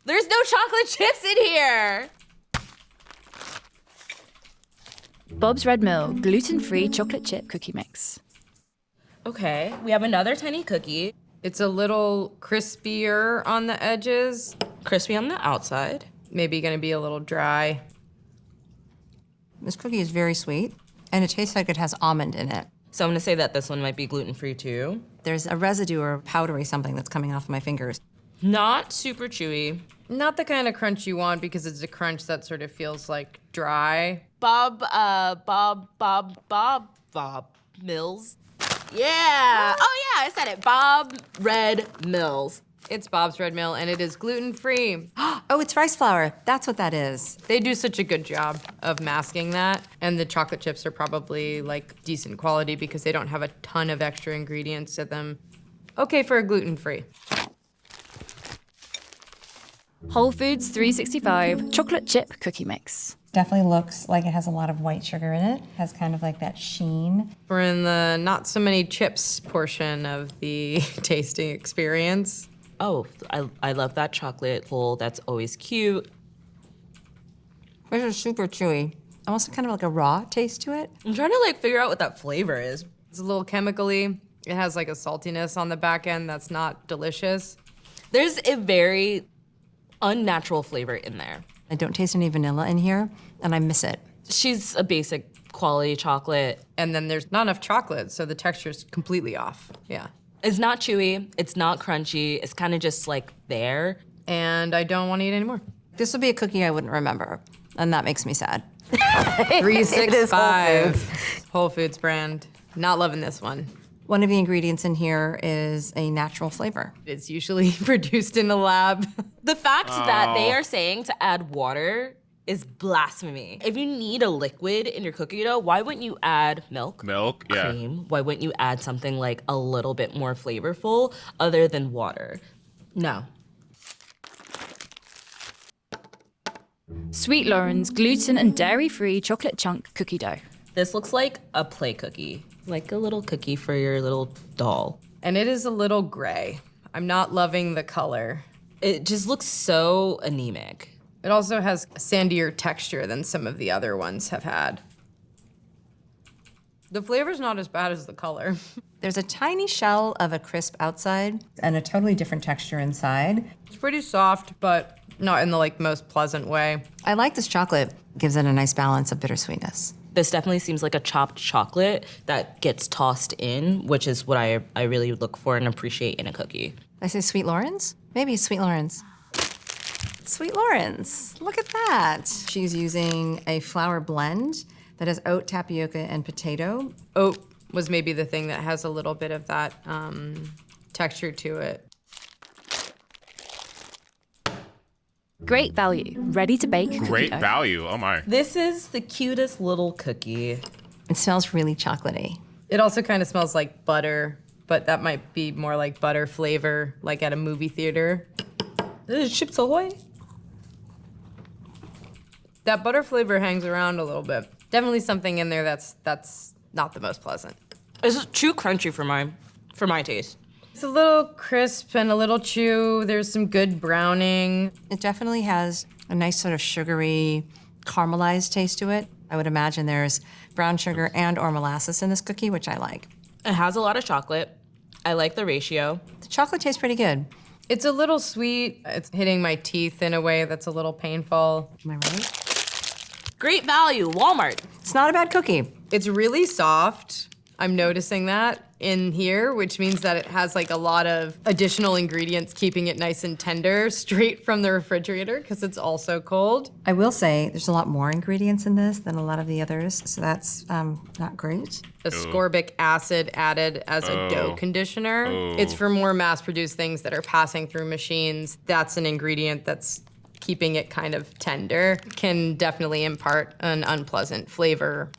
there's no chocolate chips in here. Bob's Red Mill gluten-free chocolate chip cookie mix. Okay, we have another tiny cookie. It's a little crispier on the edges. Crispy on the outside. Maybe gonna be a little dry. This cookie is very sweet, and it tastes like it has almond in it. So I'm gonna say that this one might be gluten-free too. There's a residue or powdery something that's coming off my fingers. Not super chewy. Not the kind of crunch you want because it's a crunch that sort of feels like dry. Bob Mills. Yeah. Oh yeah, I said it. Bob Red Mills. It's Bob's Red Mill, and it is gluten-free. Oh, it's rice flour. That's what that is. They do such a good job of masking that, and the chocolate chips are probably like decent quality because they don't have a ton of extra ingredients to them. Okay for a gluten-free. Whole Foods 365 chocolate chip cookie mix. Definitely looks like it has a lot of white sugar in it. Has kind of like that sheen. We're in the not so many chips portion of the tasting experience. Oh, I love that chocolate hole. That's always cute. This is super chewy. Almost kind of like a raw taste to it. I'm trying to like figure out what that flavor is. It's a little chemically. It has like a saltiness on the back end that's not delicious. There's a very unnatural flavor in there. I don't taste any vanilla in here, and I miss it. She's a basic quality chocolate. And then there's not enough chocolate, so the texture's completely off. Yeah. It's not chewy, it's not crunchy, it's kind of just like there. And I don't want to eat anymore. This would be a cookie I wouldn't remember, and that makes me sad. 365 Whole Foods brand. Not loving this one. One of the ingredients in here is a natural flavor. It's usually produced in a lab. The fact that they are saying to add water is blasphemy. If you need a liquid in your cookie dough, why wouldn't you add milk? Milk, yeah. Cream? Why wouldn't you add something like a little bit more flavorful other than water? No. Sweet Lauren's gluten and dairy-free chocolate chunk cookie dough. This looks like a play cookie, like a little cookie for your little doll. And it is a little gray. I'm not loving the color. It just looks so anemic. It also has a sandier texture than some of the other ones have had. The flavor's not as bad as the color. There's a tiny shell of a crisp outside and a totally different texture inside. It's pretty soft, but not in the like most pleasant way. I like this chocolate. Gives it a nice balance of bittersweetness. This definitely seems like a chopped chocolate that gets tossed in, which is what I really look for and appreciate in a cookie. I say Sweet Lauren's? Maybe Sweet Lauren's. Sweet Lauren's, look at that. She's using a flour blend that has oat, tapioca, and potato. Oat was maybe the thing that has a little bit of that texture to it. Great value, ready to bake cookie Great dough. value, oh my. This is the cutest little cookie. It smells really chocolatey. It also kind of smells like butter, but that might be more like butter flavor, like at a movie theater. This is Chips Ahoy. That butter flavor hangs around a little bit. Definitely something in there that's not the most pleasant. It's too crunchy for my taste. It's a little crisp and a little chew. There's some good browning. It definitely has a nice sort of sugary, caramelized taste to it. I would imagine there's brown sugar and or molasses in this cookie, which I like. It has a lot of chocolate. I like the ratio. The chocolate tastes pretty good. It's a little sweet. It's hitting my teeth in a way that's a little painful. Am I right? Great value, Walmart. It's not a bad cookie. It's really soft. I'm noticing that in here, which means that it has like a lot of additional ingredients keeping it nice and tender straight from the refrigerator because it's also cold. I will say there's a lot more ingredients in this than a lot of the others, so that's not great. Ascorbic acid added as a dough conditioner. It's for more mass-produced things that are passing through machines. That's an ingredient that's keeping it kind of tender. Can definitely impart an unpleasant flavor.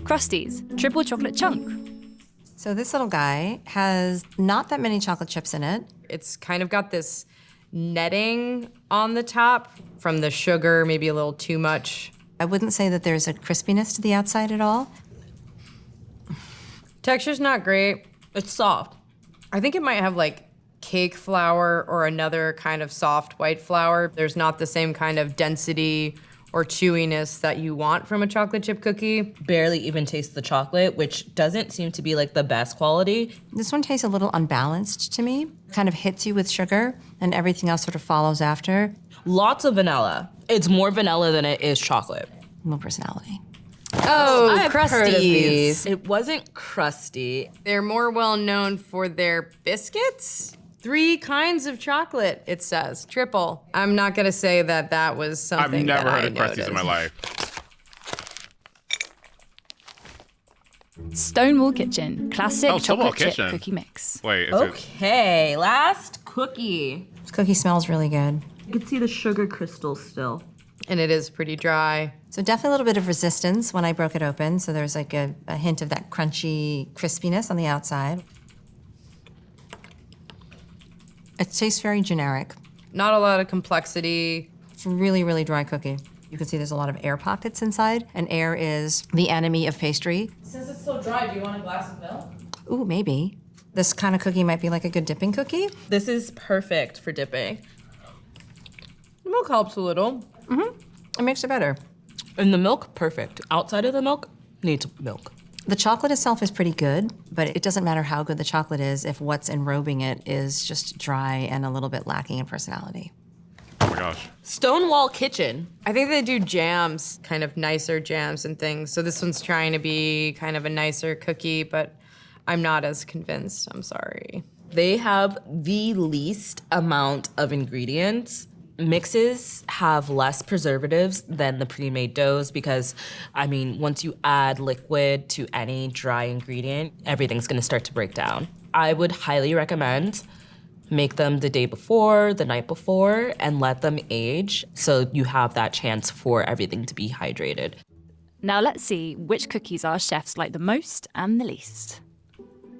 Krusty's triple chocolate chunk. So this little guy has not that many chocolate chips in it. It's kind of got this netting on the top from the sugar, maybe a little too much. I wouldn't say that there's a crispiness to the outside at all. Texture's not great. It's soft. I think it might have like cake flour or another kind of soft white flour. There's not the same kind of density or chewiness that you want from a chocolate chip cookie. Barely even taste the chocolate, which doesn't seem to be like the best quality. This one tastes a little unbalanced to me. Kind of hits you with sugar and everything else sort of follows after. Lots of vanilla. It's more vanilla than it is chocolate. No personality. Oh, I've heard of Krusty's. these. It wasn't crusty. They're more well known for their biscuits. 3 kinds of chocolate, it says. Triple. I'm not gonna say that that was something I've never that heard I of Krusty's in my noticed. life. Stonewall Kitchen classic Stonewall chocolate chip Kitchen. cookie mix. Wait, is Okay, last cookie. This cookie smells really good. You can see the sugar crystals still. And it is pretty dry. So definitely a little bit of resistance when I broke it open. So there's like a hint of that crunchy crispiness on the outside. It tastes very generic. Not a lot of complexity. It's a really, really dry cookie. You can see there's a lot of air pockets inside, and air is the enemy of pastry. Since it's so dry, do you want a glass of milk? Ooh, maybe. This kind of cookie might be like a good dipping cookie. This is perfect for dipping. The milk helps a little. It makes it better. And the milk, perfect. Outside of the milk, needs milk. The chocolate itself is pretty good, but it doesn't matter how good the chocolate is if what's enrobing it is just dry and a little bit lacking in personality. Oh my gosh. Stonewall Kitchen. I think they do jams, kind of nicer jams and things. So this one's trying to be kind of a nicer cookie, but I'm not as convinced. I'm sorry. They have the least amount of ingredients. Mixes have less preservatives than the pre-made doughs because, I mean, once you add liquid to any dry ingredient, everything's gonna start to break down. I would highly recommend make them the day before, the night before, and let them age so you have that chance for everything to be hydrated. Now let's see which cookies our chefs like the most and the least.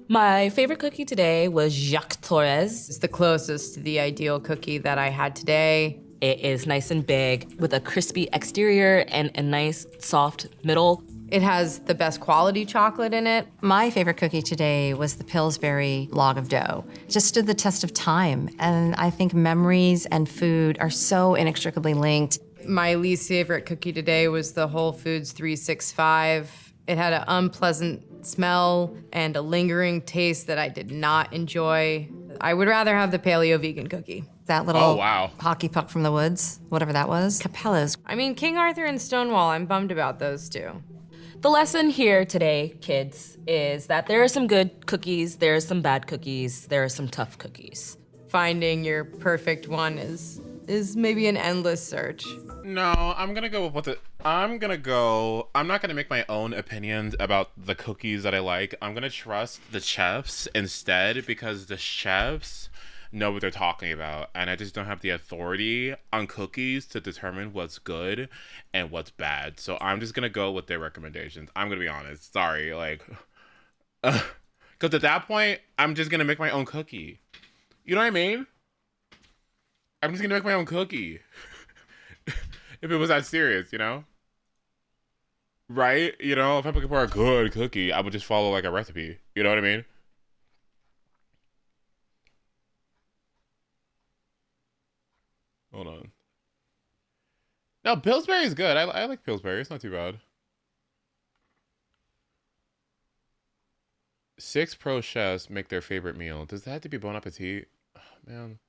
My favorite cookie today was Jacques Torres. It's the closest to the ideal cookie that I had today. It is nice and big with a crispy exterior and a nice soft middle. It has the best quality chocolate in it. My favorite cookie today was the Pillsbury log of dough. It just stood the test of time, and I think memories and food are so inextricably linked. My least favorite cookie today was the Whole Foods 365. It had an unpleasant smell and a lingering taste that I did not enjoy. I would rather have the paleo vegan cookie. That little hockey puck from the woods, whatever that was. Capello's. I mean, King Arthur and Stonewall, I'm bummed about those two. The lesson here today, kids, is that there are some good cookies, there are some bad cookies, there are some tough cookies. Finding your perfect one is maybe an endless search. No, I'm gonna go with what I'm not gonna make my own opinions about the cookies that I like. I'm gonna trust the chefs instead because the chefs know what they're talking about, and I just don't have the authority on cookies to determine what's good and what's bad. So I'm just gonna go with their recommendations. I'm gonna be honest. Sorry, like, because at that point, I'm just gonna make my own cookie. You know what I mean? I'm just gonna make my own cookie. If it was that serious, you know? Right? You know, if I'm looking for a good cookie, I would just follow like a recipe. You know what I mean? Hold on. No, Pillsbury is good. I like Pillsbury. It's not too bad. 6 pro chefs make their favorite meal. Does that have to be Bon Appetit? Oh, man.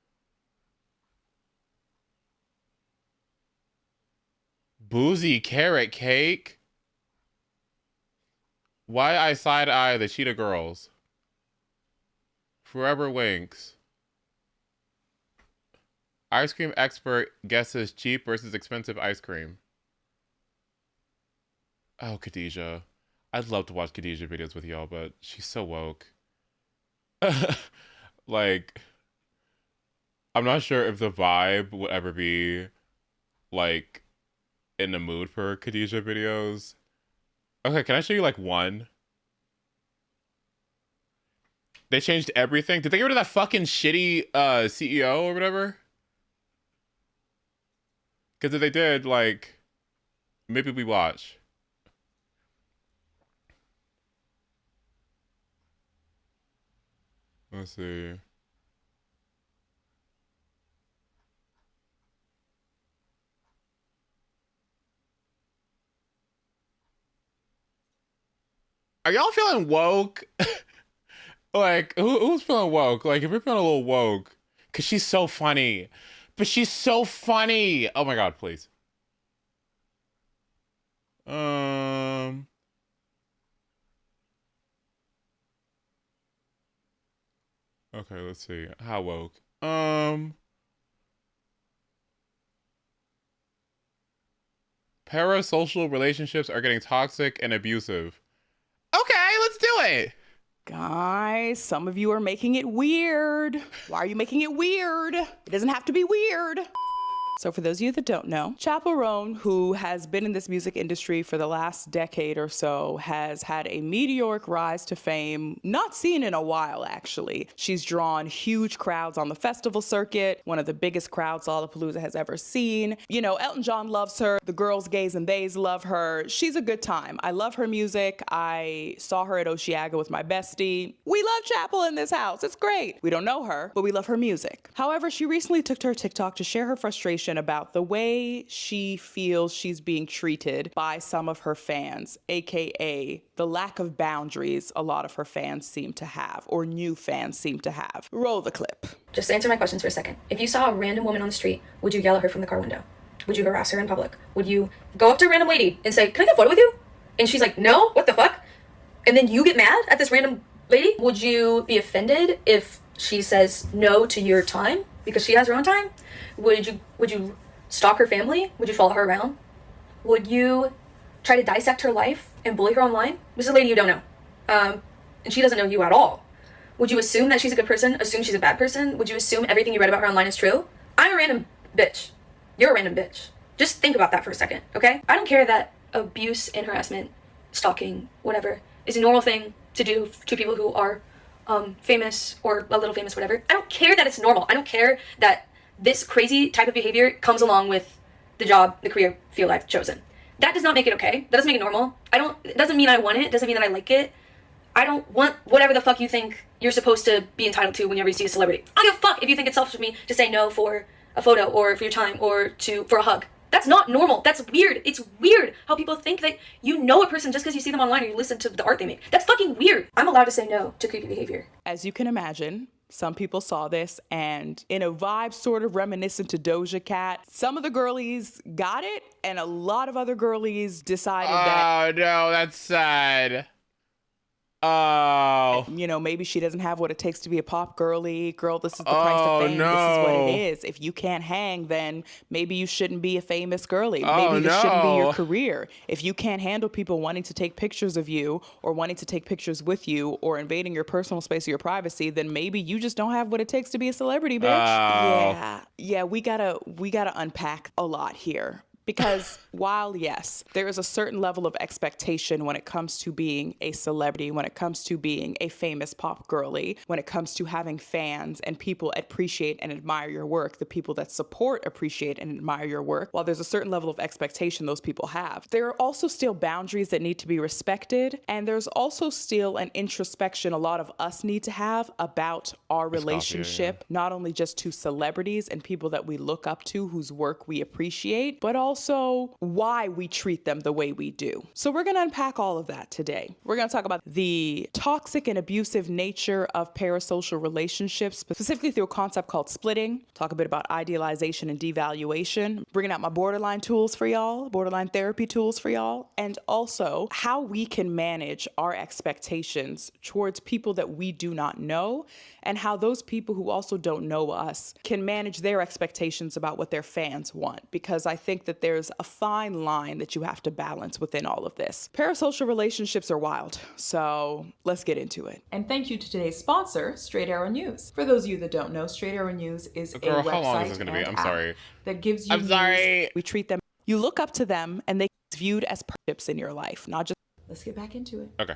Boozy carrot cake? Why I side eye the Cheetah Girls? Forever Winks. Ice cream expert guesses cheap versus expensive ice cream. Oh, Khadijah. I'd love to watch Khadijah videos with y'all, but she's so woke. Like, I'm not sure if the vibe would ever be, like, in the mood for Khadijah videos. Okay, can I show you, like, one? They changed everything. Did they get rid of that fucking shitty CEO or whatever? Because if they did, like, maybe we watch. Let's see. Are y'all feeling woke? Like, who's feeling woke? Like, if you're feeling a little woke, because she's so funny. But she's so funny. Oh my God, please. Okay, let's see. How woke? Parasocial relationships are getting toxic and abusive. Okay, let's do it. Guys, some of you are making it weird. Why are you making it weird? It doesn't have to be weird. So for those of you that don't know, Chappell Roan, who has been in this music industry for the last decade or so, has had a meteoric rise to fame, not seen in a while, actually. She's drawn huge crowds on the festival circuit, one of the biggest crowds Lollapalooza has ever seen. You know, Elton John loves her. The girls, gays, and theys love her. She's a good time. I love her music. I saw her at Oceaga with my bestie. We love Chappell in this house. It's great. We don't know her, but we love her music. However, she recently took to her TikTok to share her frustration about the way she feels she's being treated by some of her fans, aka the lack of boundaries a lot of her fans seem to have, or new fans seem to have. Roll the clip. Just answer my questions for a second. If you saw a random woman on the street, would you yell at her from the car window? Would you harass her in public? Would you go up to a random lady and say, "Can I get a photo with you?" And she's like, "No, what the fuck?" And then you get mad at this random lady? Would you be offended if she says no to your time because she has her own time? Would you stalk her family? Would you follow her around? Would you try to dissect her life and bully her online? This is a lady you don't know. And she doesn't know you at all. Would you assume that she's a good person, assume she's a bad person? Would you assume everything you read about her online is true? I'm a random bitch. You're a random bitch. Just think about that for a second, okay? I don't care that abuse and harassment, stalking, whatever, is a normal thing to do to people who are famous or a little famous, whatever. I don't care that it's normal. I don't care that this crazy type of behavior comes along with the job, the career, field I've chosen. That does not make it okay. That doesn't make it normal. It doesn't mean I want it. It doesn't mean that I like it. I don't want whatever the fuck you think you're supposed to be entitled to whenever you see a celebrity. I don't give a fuck if you think it's selfish of me to say no for a photo or for your time or for a hug. That's not normal. That's weird. It's weird how people think that you know a person just because you see them online or you listen to the art they make. That's fucking weird. I'm allowed to say no to creepy behavior. As you can imagine, some people saw this, and in a vibe sort of reminiscent to Doja Cat, some of the girlies got it, and a lot of other girlies decided that... Oh, no, that's sad. Oh. You know, maybe she doesn't have what it takes to be a pop girly. Girl, this is the price of fame. No. This is what it is. If you can't hang, then maybe you shouldn't be a famous girly. Maybe this shouldn't be your career. If you can't handle people wanting to take pictures of you or wanting to take pictures with you or invading your personal space or your privacy, then maybe you just don't have what it takes to be a celebrity, bitch. Yeah, we gotta unpack a lot here. Because while, yes, there is a certain level of expectation when it comes to being a celebrity, when it comes to being a famous pop girly, when it comes to having fans and people appreciate and admire your work, the people that support appreciate and admire your work, while there's a certain level of expectation those people have, there are also still boundaries that need to be respected. And there's also still an introspection a lot of us need to have about our relationship, not only just to celebrities and people that we look up to whose work we appreciate, but also why we treat them the way we do. So we're going to unpack all of that today. We're going to talk about the toxic and abusive nature of parasocial relationships, specifically through a concept called splitting, talk a bit about idealization and devaluation, bringing out my borderline tools for y'all, borderline therapy tools for y'all, and also how we can manage our expectations towards people that we do not know, and how those people who also don't know us can manage their expectations about what their fans want. Because I think that there's a fine line that you have to balance within all of this. Parasocial relationships are wild, so let's get into it. And thank you to today's sponsor, Straight Arrow News. For those of you that don't know, Straight Arrow News is a website how long is this gonna be? I'm sorry. That gives you news. We treat them, you look up to them, and they are viewed as partnerships in your life, not just... Let's get back into it. Okay.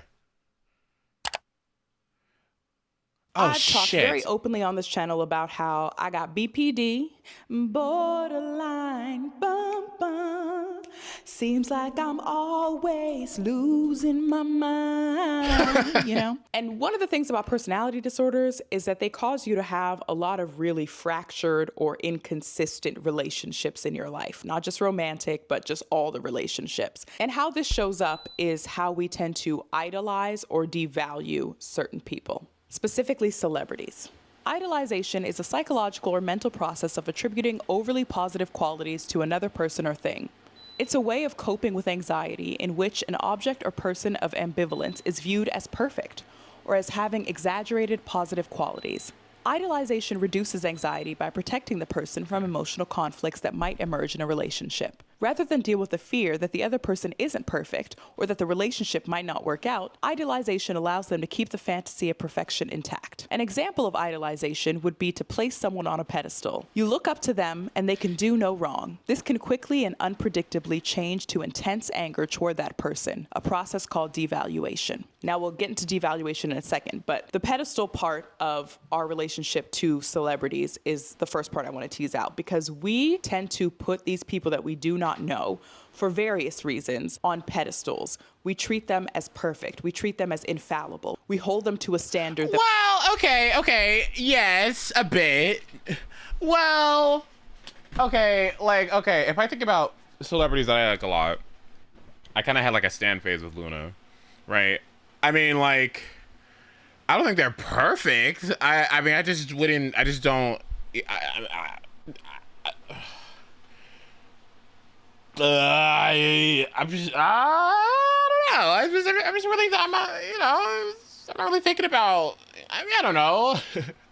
I've talked very openly on this channel about how I got BPD, borderline, bum, bum. Seems like I'm always losing my mind, you know? And one of the things about personality disorders is that they cause you to have a lot of really fractured or inconsistent relationships in your life, not just romantic, but just all the relationships. And how this shows up is how we tend to idolize or devalue certain people. Specifically celebrities. Idolization is a psychological or mental process of attributing overly positive qualities to another person or thing. It's a way of coping with anxiety in which an object or person of ambivalence is viewed as perfect or as having exaggerated positive qualities. Idolization reduces anxiety by protecting the person from emotional conflicts that might emerge in a relationship. Rather than deal with the fear that the other person isn't perfect or that the relationship might not work out, idealization allows them to keep the fantasy of perfection intact. An example of idealization would be to place someone on a pedestal. You look up to them and they can do no wrong. This can quickly and unpredictably change to intense anger toward that person, a process called devaluation. Now we'll get into devaluation in a second, but the pedestal part of our relationship to celebrities is the first part I want to tease out, because we tend to put these people that we do not know for various reasons on pedestals. We treat them as perfect. We treat them as infallible. We hold them to a standard that— Well, okay, yes, a bit. Well, okay, if I think about celebrities that I like a lot, I kind of had like a stan phase with Luna, right? I mean, like, I don't think they're perfect. I mean, I just don't. I don't know. I'm not really thinking about. I mean, I don't know.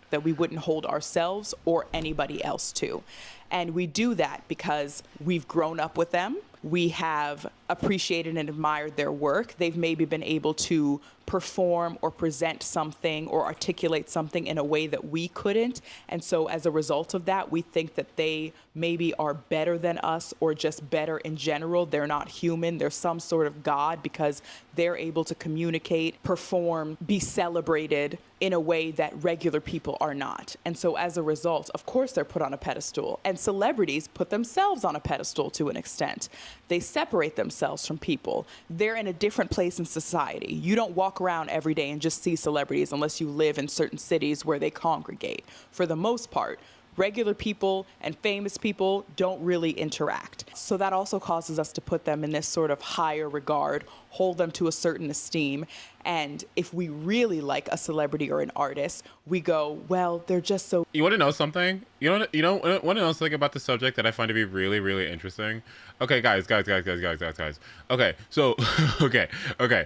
that we wouldn't hold ourselves or anybody else to. And we do that because we've grown up with them. We have appreciated and admired their work. They've maybe been able to perform or present something or articulate something in a way that we couldn't. And so as a result of that, we think that they maybe are better than us or just better in general. They're not human. They're some sort of God because they're able to communicate, perform, be celebrated in a way that regular people are not. And so as a result, of course, they're put on a pedestal. And celebrities put themselves on a pedestal to an extent. They separate themselves from people. They're in a different place in society. You don't walk around every day and just see celebrities unless you live in certain cities where they congregate. For the most part, regular people and famous people don't really interact. So that also causes us to put them in this sort of higher regard, hold them to a certain esteem. And if we really like a celebrity or an artist, we go, well, they're just so... You want to know something? You want to know something about the subject that I find to be really, really interesting? Okay, guys. Okay, so, okay. Do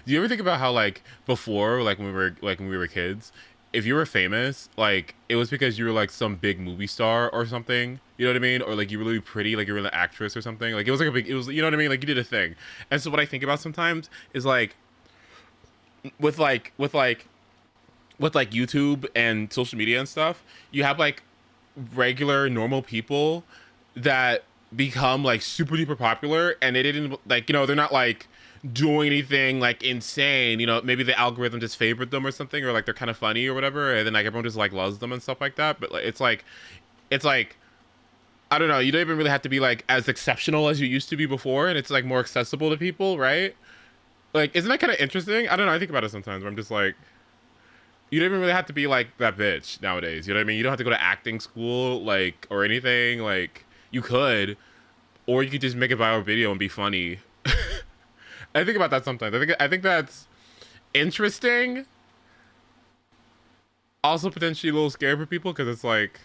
you ever think about how, like, before, like, when we were kids, if you were famous, like, it was because you were, like, some big movie star or something, you know what I mean? Or, like, you were really pretty, like, you were an actress or something. Like, it was, like, you know what I mean? Like, you did a thing. And so what I think about sometimes is, like, with YouTube and social media and stuff, you have, like, regular, normal people that become, like, super duper popular, and they didn't, like, you know, they're not, like, doing anything like insane, you know, maybe the algorithm just favored them or something, or like they're kind of funny or whatever, and then like everyone just like loves them and stuff like that. But like it's like I don't know, you don't even really have to be like as exceptional as you used to be before, and it's like more accessible to people, right? Like, isn't that kind of interesting? I don't know, I think about it sometimes where I'm just like, you don't even really have to be like that bitch nowadays, you know what I mean? You don't have to go to acting school, like, or anything. Like, you could, or you could just make a viral video and be funny. I think about that sometimes. I think that's interesting. Also potentially a little scary for people, because it's like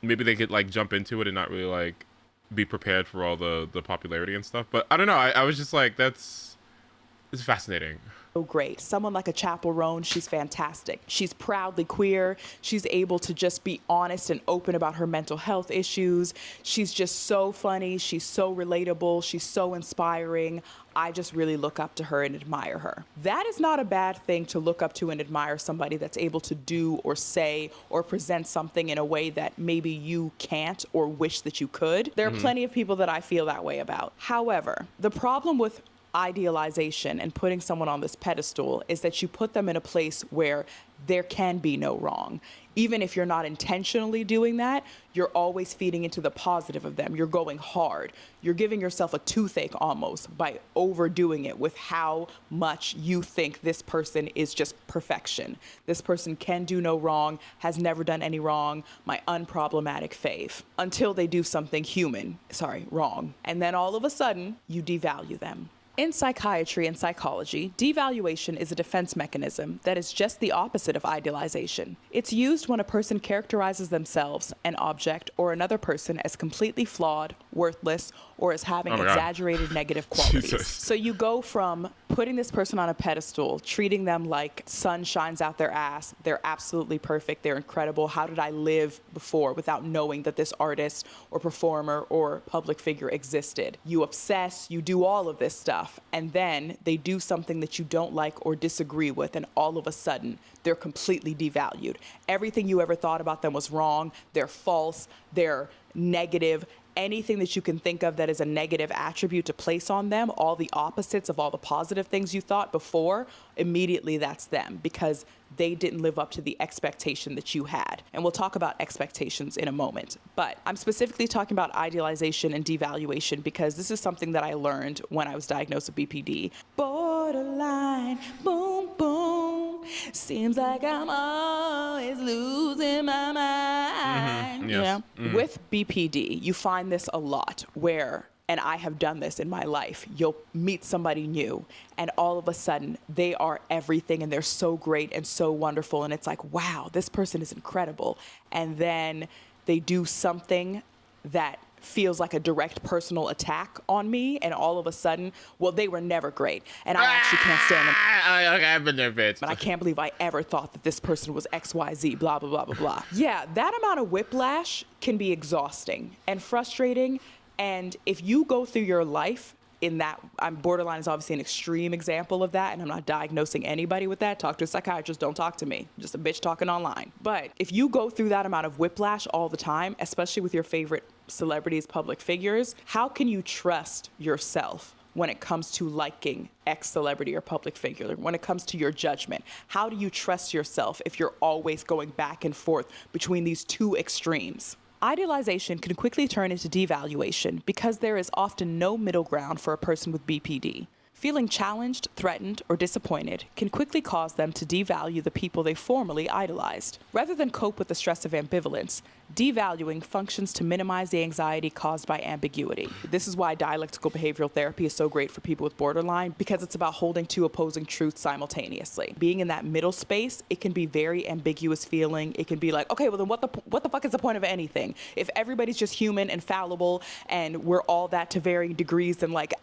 maybe they could like jump into it and not really like be prepared for all the popularity and stuff. But I don't know. I was just like, it's fascinating. So great. Someone like a Chappell Roan, she's fantastic. She's proudly queer. She's able to just be honest and open about her mental health issues. She's just so funny. She's so relatable. She's so inspiring. I just really look up to her and admire her. That is not a bad thing, to look up to and admire somebody that's able to do or say or present something in a way that maybe you can't or wish that you could. There are plenty of people that I feel that way about. However, the problem with idealization and putting someone on this pedestal is that you put them in a place where there can be no wrong. Even if you're not intentionally doing that, you're always feeding into the positive of them. You're going hard. You're giving yourself a toothache almost by overdoing it with how much you think this person is just perfection. This person can do no wrong, has never done any wrong, my unproblematic fave. Until they do something wrong. And then all of a sudden, you devalue them. In psychiatry and psychology, devaluation is a defense mechanism that is just the opposite of idealization. It's used when a person characterizes themselves, an object, or another person as completely flawed, worthless, or as having exaggerated negative qualities. So you go from putting this person on a pedestal, treating them like sun shines out their ass. They're absolutely perfect. They're incredible. How did I live before without knowing that this artist or performer or public figure existed? You obsess, you do all of this stuff, and then they do something that you don't like or disagree with, and all of a sudden, they're completely devalued. Everything you ever thought about them was wrong. They're false. They're negative. Anything that you can think of that is a negative attribute to place on them, all the opposites of all the positive things you thought before, immediately that's them, because they didn't live up to the expectation that you had. And we'll talk about expectations in a moment. But I'm specifically talking about idealization and devaluation because this is something that I learned when I was diagnosed with BPD. Borderline, boom, boom. Seems like I'm always losing my mind. Yes. You know? With BPD, you find this a lot where, and I have done this in my life, you'll meet somebody new and all of a sudden they are everything and they're so great and so wonderful. And it's like, wow, this person is incredible. And then they do something that feels like a direct personal attack on me, and all of a sudden, well, they were never great, and I actually can't stand them. Okay, I've been there, bitch. But I can't believe I ever thought that this person was XYZ, blah, blah, blah, blah, blah. Yeah, that amount of whiplash can be exhausting and frustrating, and if you go through your life in that, borderline is obviously an extreme example of that, and I'm not diagnosing anybody with that. Talk to a psychiatrist, don't talk to me. I'm just a bitch talking online. But if you go through that amount of whiplash all the time, especially with your favorite celebrities, public figures, how can you trust yourself when it comes to liking X celebrity or public figure, when it comes to your judgment? How do you trust yourself if you're always going back and forth between these two extremes? Idealization can quickly turn into devaluation because there is often no middle ground for a person with BPD. Feeling challenged, threatened, or disappointed can quickly cause them to devalue the people they formerly idolized. Rather than cope with the stress of ambivalence, devaluing functions to minimize the anxiety caused by ambiguity. This is why dialectical behavioral therapy is so great for people with borderline, because it's about holding two opposing truths simultaneously. Being in that middle space, it can be very ambiguous feeling. It can be like, okay, well then what the fuck is the point of anything? If everybody's just human and fallible and we're all that to varying degrees, then like,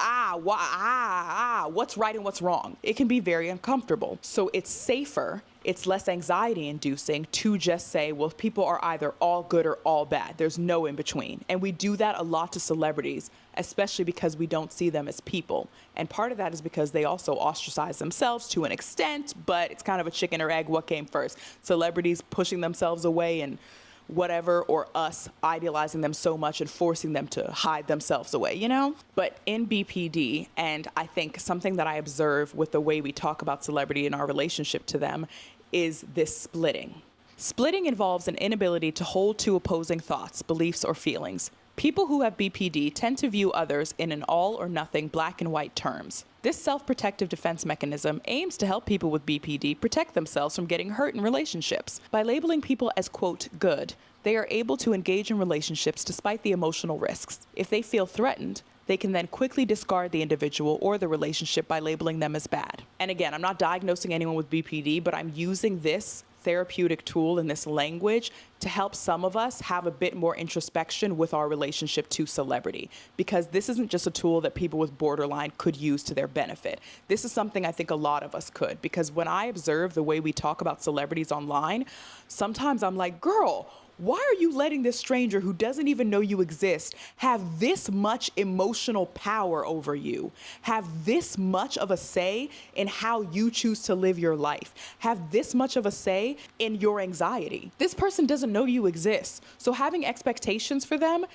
what's right and what's wrong? It can be very uncomfortable. So it's safer, it's less anxiety inducing to just say, well, people are either all good or all bad. There's no in between. And we do that a lot to celebrities, especially because we don't see them as people. And part of that is because they also ostracize themselves to an extent, but it's kind of a chicken or egg, what came first? Celebrities pushing themselves away and whatever, or us idealizing them so much and forcing them to hide themselves away, you know? But in BPD, and I think something that I observe with the way we talk about celebrity and our relationship to them is this splitting. Splitting involves an inability to hold two opposing thoughts, beliefs, or feelings. People who have BPD tend to view others in an all or nothing black and white terms. This self-protective defense mechanism aims to help people with BPD protect themselves from getting hurt in relationships. By labeling people as, quote, good, they are able to engage in relationships despite the emotional risks. If they feel threatened, they can then quickly discard the individual or the relationship by labeling them as bad. And again, I'm not diagnosing anyone with BPD, but I'm using this therapeutic tool and this language to help some of us have a bit more introspection with our relationship to celebrity, because this isn't just a tool that people with borderline could use to their benefit. This is something I think a lot of us could, because when I observe the way we talk about celebrities online, sometimes I'm like, girl, why are you letting this stranger who doesn't even know you exist have this much emotional power over you? Have this much of a say in how you choose to live your life? Have this much of a say in your anxiety? This person doesn't know you exist. So having expectations for them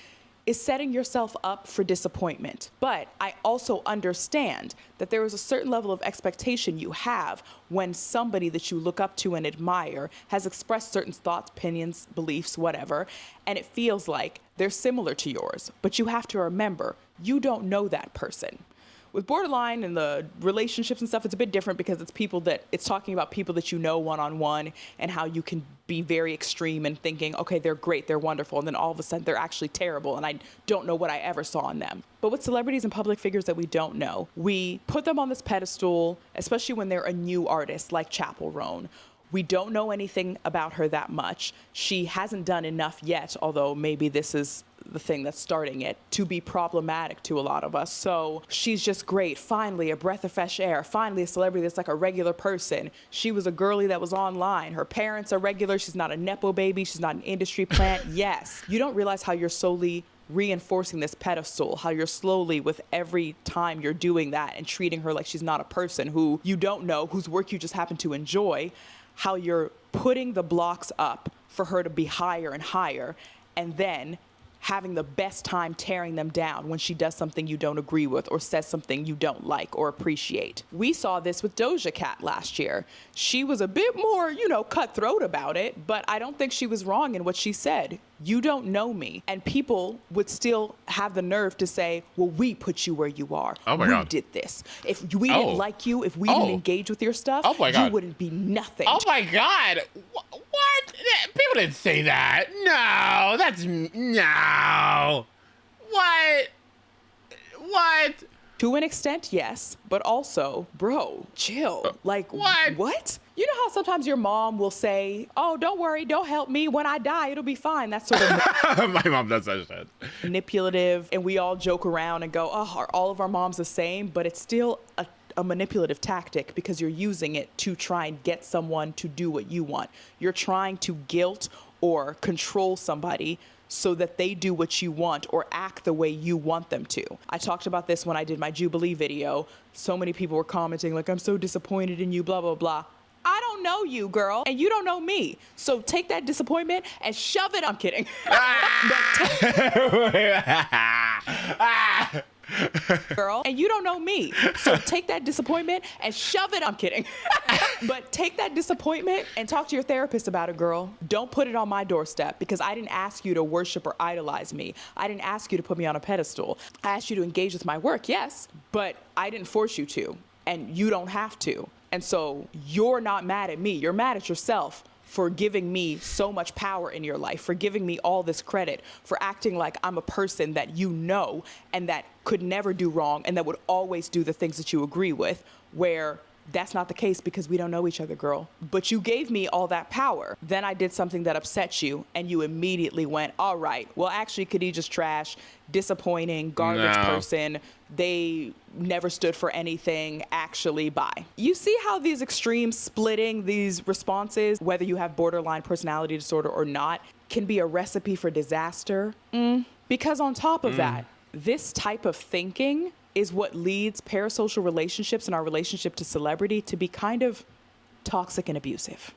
is setting yourself up for disappointment. But I also understand that there is a certain level of expectation you have when somebody that you look up to and admire has expressed certain thoughts, opinions, beliefs, whatever, and it feels like they're similar to yours. But you have to remember, you don't know that person. With borderline and the relationships and stuff, it's a bit different because it's talking about people that you know one-on-one and how you can be very extreme and thinking, okay, they're great, they're wonderful, and then all of a sudden they're actually terrible and I don't know what I ever saw in them. But with celebrities and public figures that we don't know, we put them on this pedestal, especially when they're a new artist like Chappell Roan. We don't know anything about her that much. She hasn't done enough yet, although maybe this is the thing that's starting it to be problematic to a lot of us. So she's just great. Finally, a breath of fresh air. Finally, a celebrity that's like a regular person. She was a girly that was online. Her parents are regular. She's not a Nepo baby. She's not an industry plant. Yes. You don't realize how you're solely reinforcing this pedestal, how you're slowly, with every time you're doing that and treating her like she's not a person who you don't know, whose work you just happen to enjoy, how you're putting the blocks up for her to be higher and higher, and then having the best time tearing them down when she does something you don't agree with or says something you don't like or appreciate. We saw this with Doja Cat last year. She was a bit more, cutthroat about it, but I don't think she was wrong in what she said. You don't know me. And people would still have the nerve to say, well, we put you where you are. Oh my we God. did this. If we didn't like you, if we didn't engage with your stuff, you wouldn't be nothing. Oh my God. What? People didn't say that. No, no. What? To an extent, yes, but also, bro, chill. Like, what? You know how sometimes your mom will say, oh, don't worry, don't help me. When I die, it'll be fine. That's sort of My mom does that shit. manipulative, and we all joke around and go, oh, are all of our moms the same? But it's still a manipulative tactic because you're using it to try and get someone to do what you want. You're trying to guilt or control somebody so that they do what you want or act the way you want them to. I talked about this when I did my Jubilee video. So many people were commenting like, I'm so disappointed in you, blah, blah, blah. I don't know you, girl, and you don't know me. So take that disappointment and shove it. I'm kidding. Girl, and you don't know me. So take that disappointment and shove it. I'm kidding. But take that disappointment and talk to your therapist about it, girl. Don't put it on my doorstep because I didn't ask you to worship or idolize me. I didn't ask you to put me on a pedestal. I asked you to engage with my work, yes, but I didn't force you to, and you don't have to. And so you're not mad at me. You're mad at yourself for giving me so much power in your life, for giving me all this credit, for acting like I'm a person that you know and that could never do wrong and that would always do the things that you agree with, where that's not the case because we don't know each other, girl. But you gave me all that power. Then I did something that upset you and you immediately went, all right, well, actually, Khadijah's trash, disappointing, garbage person. They never stood for anything, actually, bye. You see how these extremes splitting these responses, whether you have borderline personality disorder or not, can be a recipe for disaster? Because on top of that, this type of thinking is what leads parasocial relationships and our relationship to celebrity to be kind of toxic and abusive.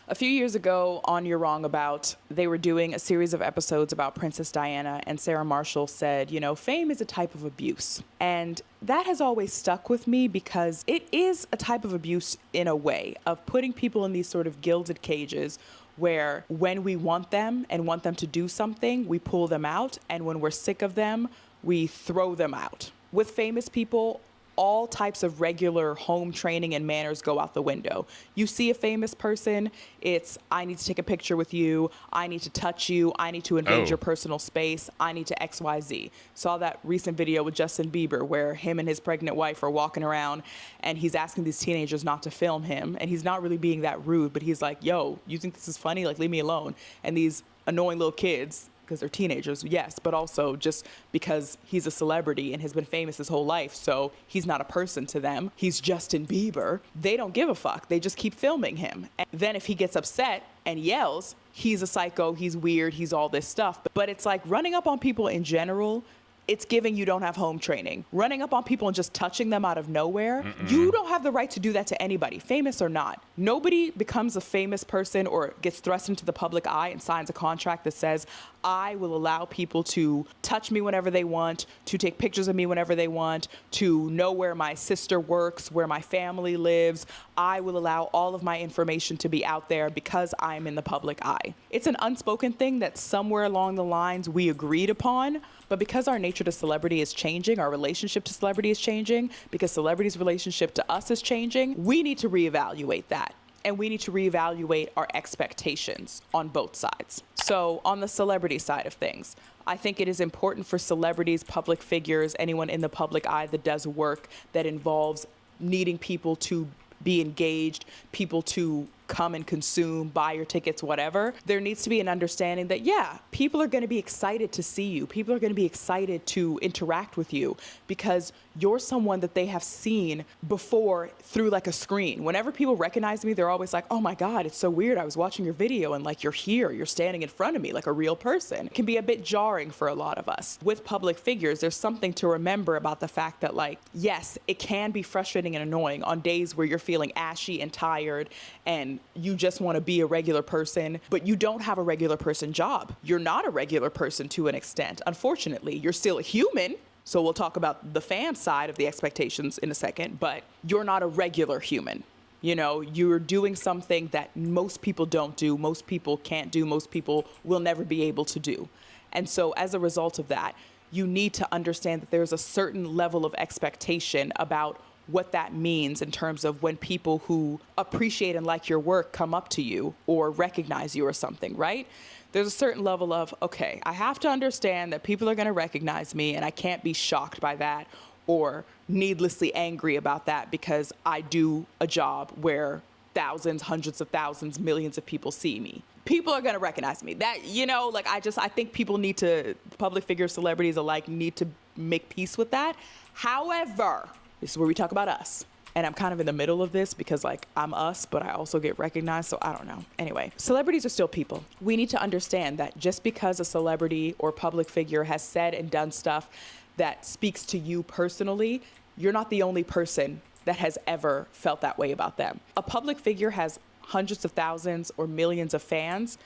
A few years ago on You're Wrong About, they were doing a series of episodes about Princess Diana, and Sarah Marshall said, fame is a type of abuse. And that has always stuck with me because it is a type of abuse in a way of putting people in these sort of gilded cages where when we want them and want them to do something, we pull them out, and when we're sick of them, we throw them out. With famous people, all types of regular home training and manners go out the window. You see a famous person, it's, I need to take a picture with you, I need to touch you, I need to invade your personal space, I need to XYZ. Saw that recent video with Justin Bieber where him and his pregnant wife are walking around and he's asking these teenagers not to film him, and he's not really being that rude, but he's like, yo, you think this is funny? Like, leave me alone. And these annoying little kids, because they're teenagers, yes, but also just because he's a celebrity and has been famous his whole life, so he's not a person to them. He's Justin Bieber. They don't give a fuck. They just keep filming him. And then if he gets upset and yells, he's a psycho, he's weird, he's all this stuff. But it's like running up on people in general, it's giving you don't have home training. Running up on people and just touching them out of nowhere, you don't have the right to do that to anybody, famous or not. Nobody becomes a famous person or gets thrust into the public eye and signs a contract that says, I will allow people to touch me whenever they want, to take pictures of me whenever they want, to know where my sister works, where my family lives. I will allow all of my information to be out there because I'm in the public eye. It's an unspoken thing that somewhere along the lines we agreed upon, but because our nature to celebrity is changing, our relationship to celebrity is changing, because celebrity's relationship to us is changing, we need to reevaluate that. And we need to reevaluate our expectations on both sides. So on the celebrity side of things, I think it is important for celebrities, public figures, anyone in the public eye that does work that involves needing people to be engaged, people to come and consume, buy your tickets, whatever. There needs to be an understanding that, yeah, people are going to be excited to see you. People are going to be excited to interact with you because you're someone that they have seen before through like a screen. Whenever people recognize me, they're always like, oh my God, it's so weird. I was watching your video and like you're here, you're standing in front of me like a real person. It can be a bit jarring for a lot of us. With public figures, there's something to remember about the fact that like, yes, it can be frustrating and annoying on days where you're feeling ashy and tired and you just want to be a regular person, but you don't have a regular person job. You're not a regular person to an extent. Unfortunately, you're still a human. So we'll talk about the fan side of the expectations in a second, but you're not a regular human. You know, you're doing something that most people don't do, most people can't do, most people will never be able to do. And so as a result of that, you need to understand that there's a certain level of expectation about what that means in terms of when people who appreciate and like your work come up to you or recognize you or something, right? There's a certain level of, okay, I have to understand that people are going to recognize me and I can't be shocked by that or needlessly angry about that because I do a job where thousands, hundreds of thousands, millions of people see me. People are going to recognize me. That, you know, like I think people need to, public figures, celebrities alike, need to make peace with that. However, this is where we talk about us. And I'm kind of in the middle of this because like I'm us, but I also get recognized. So I don't know. Anyway, celebrities are still people. We need to understand that just because a celebrity or public figure has said and done stuff that speaks to you personally, you're not the only person that has ever felt that way about them. A public figure has hundreds of thousands or millions of fans.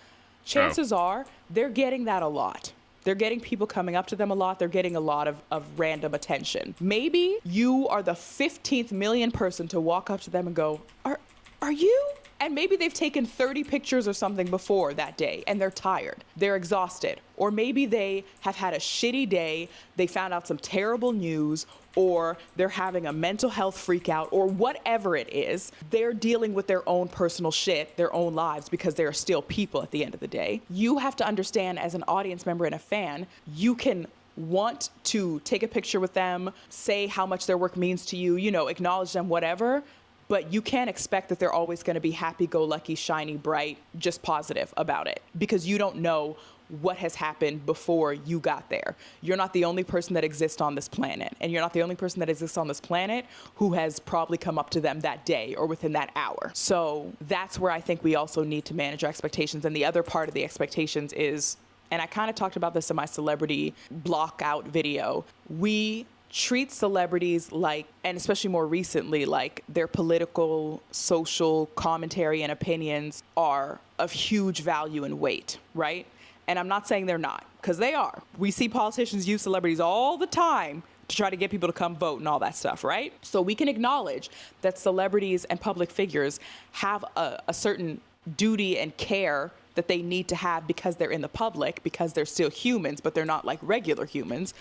Chances are they're getting that a lot. They're getting people coming up to them a lot. They're getting a lot of random attention. Maybe you are the 15th million person to walk up to them and go, are you? And maybe they've taken 30 pictures or something before that day and they're tired. They're exhausted. Or maybe they have had a shitty day. They found out some terrible news or they're having a mental health freak out or whatever it is. They're dealing with their own personal shit, their own lives, because they're still people at the end of the day. You have to understand as an audience member and a fan, you can want to take a picture with them, say how much their work means to you, you know, acknowledge them, whatever. But you can't expect that they're always going to be happy-go-lucky, shiny, bright, just positive about it because you don't know what has happened before you got there. You're not the only person that exists on this planet, and you're not the only person that exists on this planet who has probably come up to them that day or within that hour. So that's where I think we also need to manage our expectations. And the other part of the expectations is, and I kind of talked about this in my celebrity block out video, we treat celebrities like, and especially more recently, like their political, social commentary and opinions are of huge value and weight, right? And I'm not saying they're not, because they are. We see politicians use celebrities all the time to try to get people to come vote and all that stuff, right? So we can acknowledge that celebrities and public figures have a certain duty and care that they need to have because they're in the public, because they're still humans, but they're not like regular humans.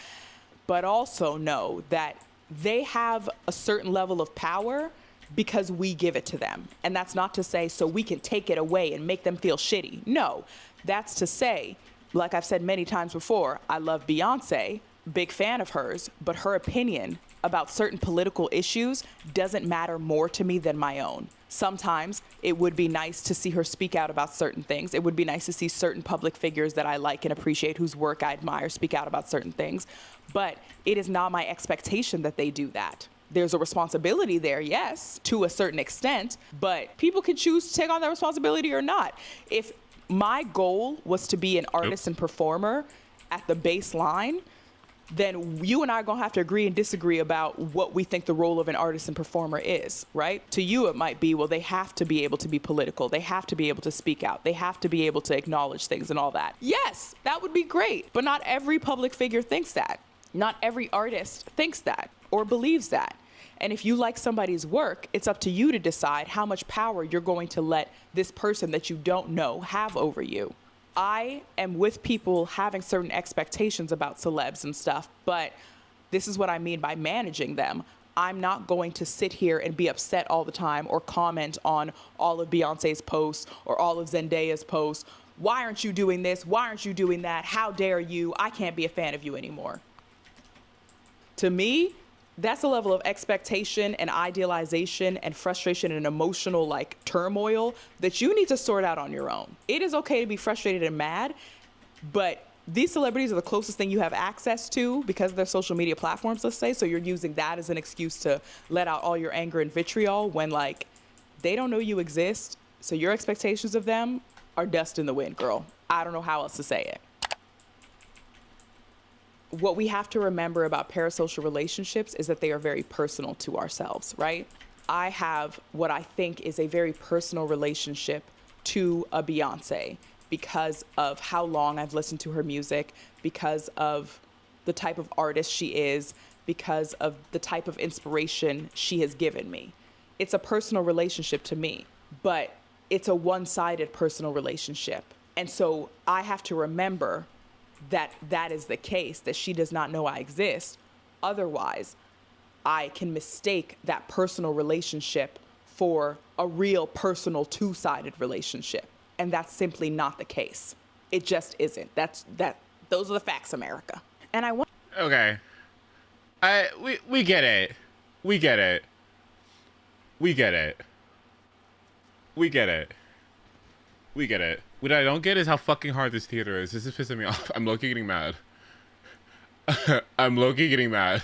But also know that they have a certain level of power because we give it to them. And that's not to say so we can take it away and make them feel shitty. No, that's to say, like I've said many times before, I love Beyonce, big fan of hers, but her opinion about certain political issues doesn't matter more to me than my own. Sometimes it would be nice to see her speak out about certain things. It would be nice to see certain public figures that I like and appreciate, whose work I admire, speak out about certain things. But it is not my expectation that they do that. There's a responsibility there, yes, to a certain extent, but people can choose to take on that responsibility or not. If my goal was to be an artist and performer at the baseline, then you and I are going to have to agree and disagree about what we think the role of an artist and performer is, right? To you, it might be, well, they have to be able to be political. They have to be able to speak out. They have to be able to acknowledge things and all that. Yes, that would be great. But not every public figure thinks that. Not every artist thinks that or believes that. And if you like somebody's work, it's up to you to decide how much power you're going to let this person that you don't know have over you. I am with people having certain expectations about celebs and stuff, but this is what I mean by managing them. I'm not going to sit here and be upset all the time or comment on all of Beyonce's posts or all of Zendaya's posts. Why aren't you doing this? Why aren't you doing that? How dare you? I can't be a fan of you anymore. To me, That's a level of expectation and idealization and frustration and emotional like turmoil that you need to sort out on your own. It is okay to be frustrated and mad, but these celebrities are the closest thing you have access to because of their social media platforms, let's say. So you're using that as an excuse to let out all your anger and vitriol when like they don't know you exist. So your expectations of them are dust in the wind, girl. I don't know how else to say it. What we have to remember about parasocial relationships is that they are very personal to ourselves, right? I have what I think is a very personal relationship to a Beyonce because of how long I've listened to her music, because of the type of artist she is, because of the type of inspiration she has given me. It's a personal relationship to me, but it's a one-sided personal relationship. And so I have to remember that that is the case, that she does not know I exist. Otherwise, I can mistake that personal relationship for a real personal two-sided relationship. And that's simply not the case. It just isn't. Those are the facts, America. And I want. Okay. We get it. We get it. We get it. We get it. We get it. What I don't get is how fucking hard this theater is. This is pissing me off. I'm low-key getting mad. I'm low-key getting mad.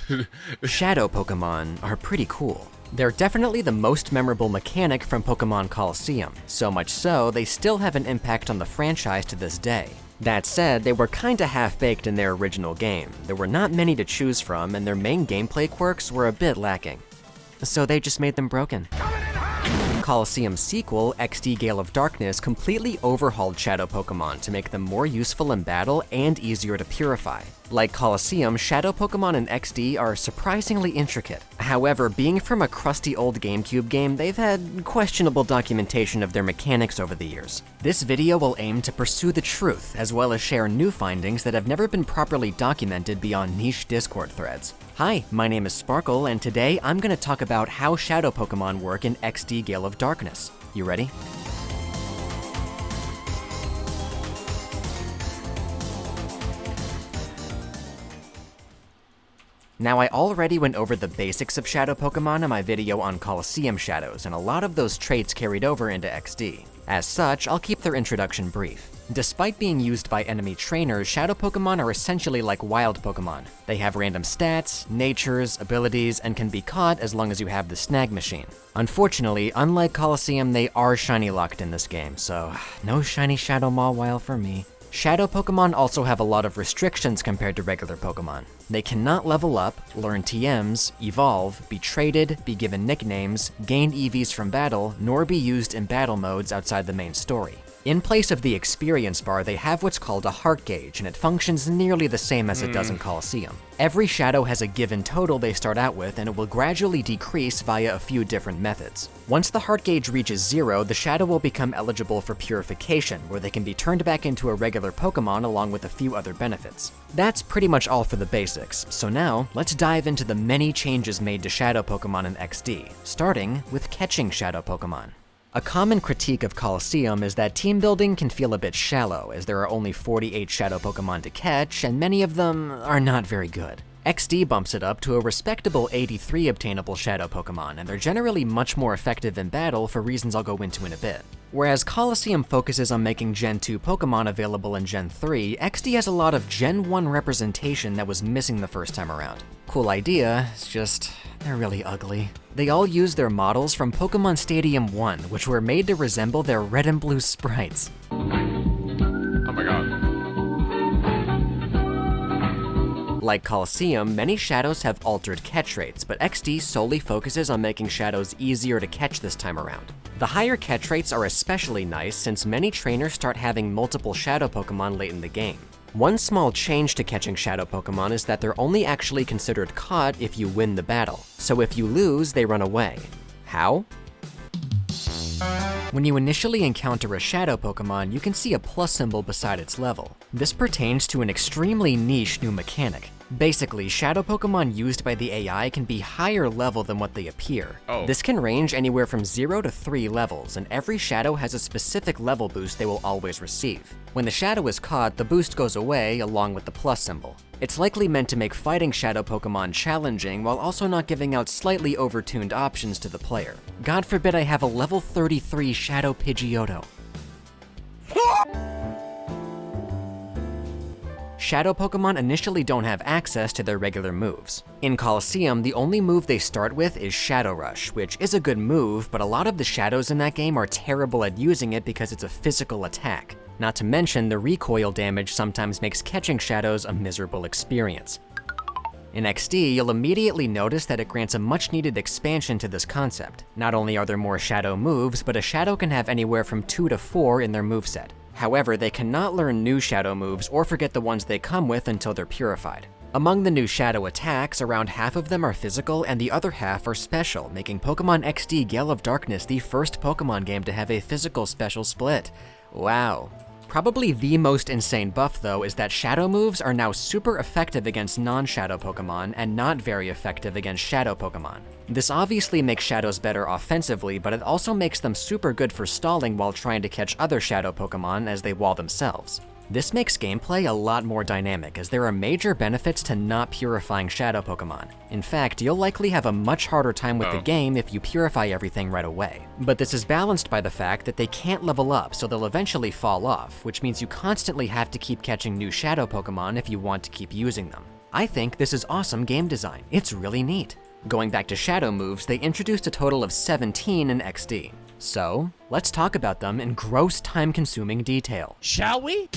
Shadow Pokemon are pretty cool. They're definitely the most memorable mechanic from Pokemon Colosseum, so much so they still have an impact on the franchise to this day. That said, they were kinda half-baked in their original game. There were not many to choose from, and their main gameplay quirks were a bit lacking. So they just made them broken. Colosseum's sequel, XD Gale of Darkness, completely overhauled Shadow Pokemon to make them more useful in battle and easier to purify. Like Colosseum, Shadow Pokemon in XD are surprisingly intricate. However, being from a crusty old GameCube game, they've had questionable documentation of their mechanics over the years. This video will aim to pursue the truth, as well as share new findings that have never been properly documented beyond niche Discord threads. Hi, my name is Sparkle, and today I'm going to talk about how Shadow Pokemon work in XD Gale of Darkness. You ready? Now, I already went over the basics of Shadow Pokemon in my video on Colosseum Shadows, and a lot of those traits carried over into XD. As such, I'll keep their introduction brief. Despite being used by enemy trainers, Shadow Pokemon are essentially like wild Pokemon. They have random stats, natures, abilities, and can be caught as long as you have the snag machine. Unfortunately, unlike Colosseum, they are shiny locked in this game, so no shiny Shadow Mawile for me. Shadow Pokemon also have a lot of restrictions compared to regular Pokemon. They cannot level up, learn TMs, evolve, be traded, be given nicknames, gain EVs from battle, nor be used in battle modes outside the main story. In place of the experience bar, they have what's called a heart gauge, and it functions nearly the same as it does in Colosseum. Every shadow has a given total they start out with, and it will gradually decrease via a few different methods. Once the heart gauge reaches 0, the shadow will become eligible for purification, where they can be turned back into a regular Pokemon along with a few other benefits. That's pretty much all for the basics, so now let's dive into the many changes made to Shadow Pokemon in XD, starting with catching Shadow Pokemon. A common critique of Colosseum is that team building can feel a bit shallow, as there are only 48 Shadow Pokemon to catch, and many of them are not very good. XD bumps it up to a respectable 83 obtainable Shadow Pokemon, and they're generally much more effective in battle for reasons I'll go into in a bit. Whereas Colosseum focuses on making Gen 2 Pokemon available in Gen 3, XD has a lot of Gen 1 representation that was missing the first time around. Cool idea, it's just, they're really ugly. They all use their models from Pokemon Stadium 1, which were made to resemble their red and blue sprites. Oh my god. Like Colosseum, many shadows have altered catch rates, but XD solely focuses on making shadows easier to catch this time around. The higher catch rates are especially nice since many trainers start having multiple Shadow Pokemon late in the game. One small change to catching Shadow Pokemon is that they're only actually considered caught if you win the battle, so if you lose, they run away. How? When you initially encounter a Shadow Pokemon, you can see a plus symbol beside its level. This pertains to an extremely niche new mechanic. Basically, shadow Pokemon used by the AI can be higher level than what they appear. Oh. This can range anywhere from 0 to 3 levels, and every shadow has a specific level boost they will always receive. When the shadow is caught, the boost goes away along with the plus symbol. It's likely meant to make fighting shadow Pokemon challenging while also not giving out slightly overtuned options to the player. God forbid I have a level 33 Shadow Pidgeotto. Shadow Pokemon initially don't have access to their regular moves. In Colosseum, the only move they start with is Shadow Rush, which is a good move, but a lot of the shadows in that game are terrible at using it because it's a physical attack. Not to mention, the recoil damage sometimes makes catching shadows a miserable experience. In XD, you'll immediately notice that it grants a much-needed expansion to this concept. Not only are there more shadow moves, but a shadow can have anywhere from 2 to 4 in their moveset. However, they cannot learn new shadow moves or forget the ones they come with until they're purified. Among the new shadow attacks, around half of them are physical and the other half are special, making Pokemon XD Gale of Darkness the first Pokemon game to have a physical special split. Wow. Probably the most insane buff, though, is that shadow moves are now super effective against non-shadow Pokemon and not very effective against shadow Pokemon. This obviously makes shadows better offensively, but it also makes them super good for stalling while trying to catch other shadow Pokemon as they wall themselves. This makes gameplay a lot more dynamic, as there are major benefits to not purifying shadow Pokemon. In fact, you'll likely have a much harder time with the game if you purify everything right away. But this is balanced by the fact that they can't level up, so they'll eventually fall off, which means you constantly have to keep catching new shadow Pokemon if you want to keep using them. I think this is awesome game design. It's really neat. Going back to shadow moves, they introduced a total of 17 in XD. So, let's talk about them in gross time-consuming detail. Shall we?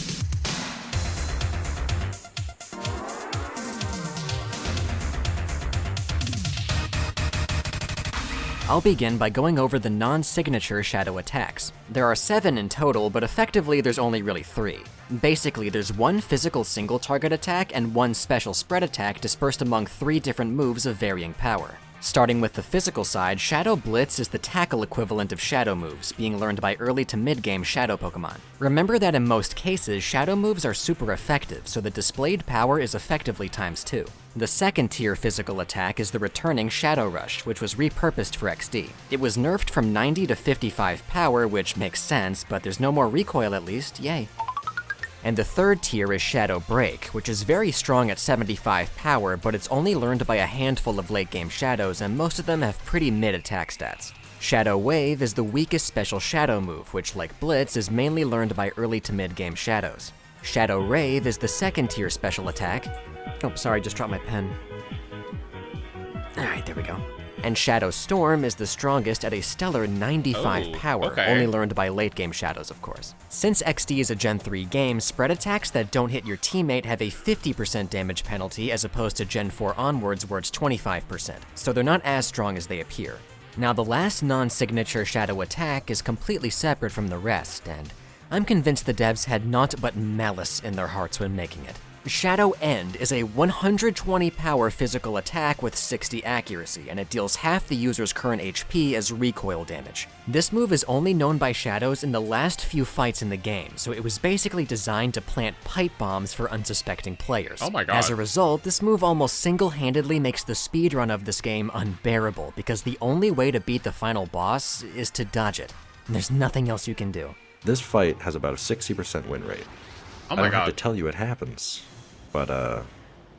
I'll begin by going over the non-signature shadow attacks. There are 7 in total, but effectively there's only really 3. Basically, there's 1 physical single target attack and 1 special spread attack dispersed among 3 different moves of varying power. Starting with the physical side, Shadow Blitz is the tackle equivalent of shadow moves, being learned by early to mid-game shadow Pokemon. Remember that in most cases, shadow moves are super effective, so the displayed power is effectively ×2. The second tier physical attack is the returning Shadow Rush, which was repurposed for XD. It was nerfed from 90 to 55 power, which makes sense, but there's no more recoil at least, yay. And the third tier is Shadow Break, which is very strong at 75 power, but it's only learned by a handful of late-game shadows, and most of them have pretty mid-attack stats. Shadow Wave is the weakest special shadow move, which, like Blitz, is mainly learned by early to mid-game shadows. Shadow Rave is the second tier special attack. Oh, sorry, just dropped my pen. Alright, there we go. And Shadow Storm is the strongest at a stellar 95 power, only learned by late-game shadows, of course. Since XD is a Gen 3 game, spread attacks that don't hit your teammate have a 50% damage penalty as opposed to Gen 4 onwards where it's 25%, so they're not as strong as they appear. Now, the last non-signature shadow attack is completely separate from the rest, and I'm convinced the devs had naught but malice in their hearts when making it. Shadow End is a 120 power physical attack with 60 accuracy, and it deals half the user's current HP as recoil damage. This move is only known by shadows in the last few fights in the game, so it was basically designed to plant pipe bombs for unsuspecting players. Oh my god. As a result, this move almost single-handedly makes the speedrun of this game unbearable, because the only way to beat the final boss is to dodge it. And there's nothing else you can do. This fight has about a 60% win rate. Oh my I don't god. have to tell you it happens. But,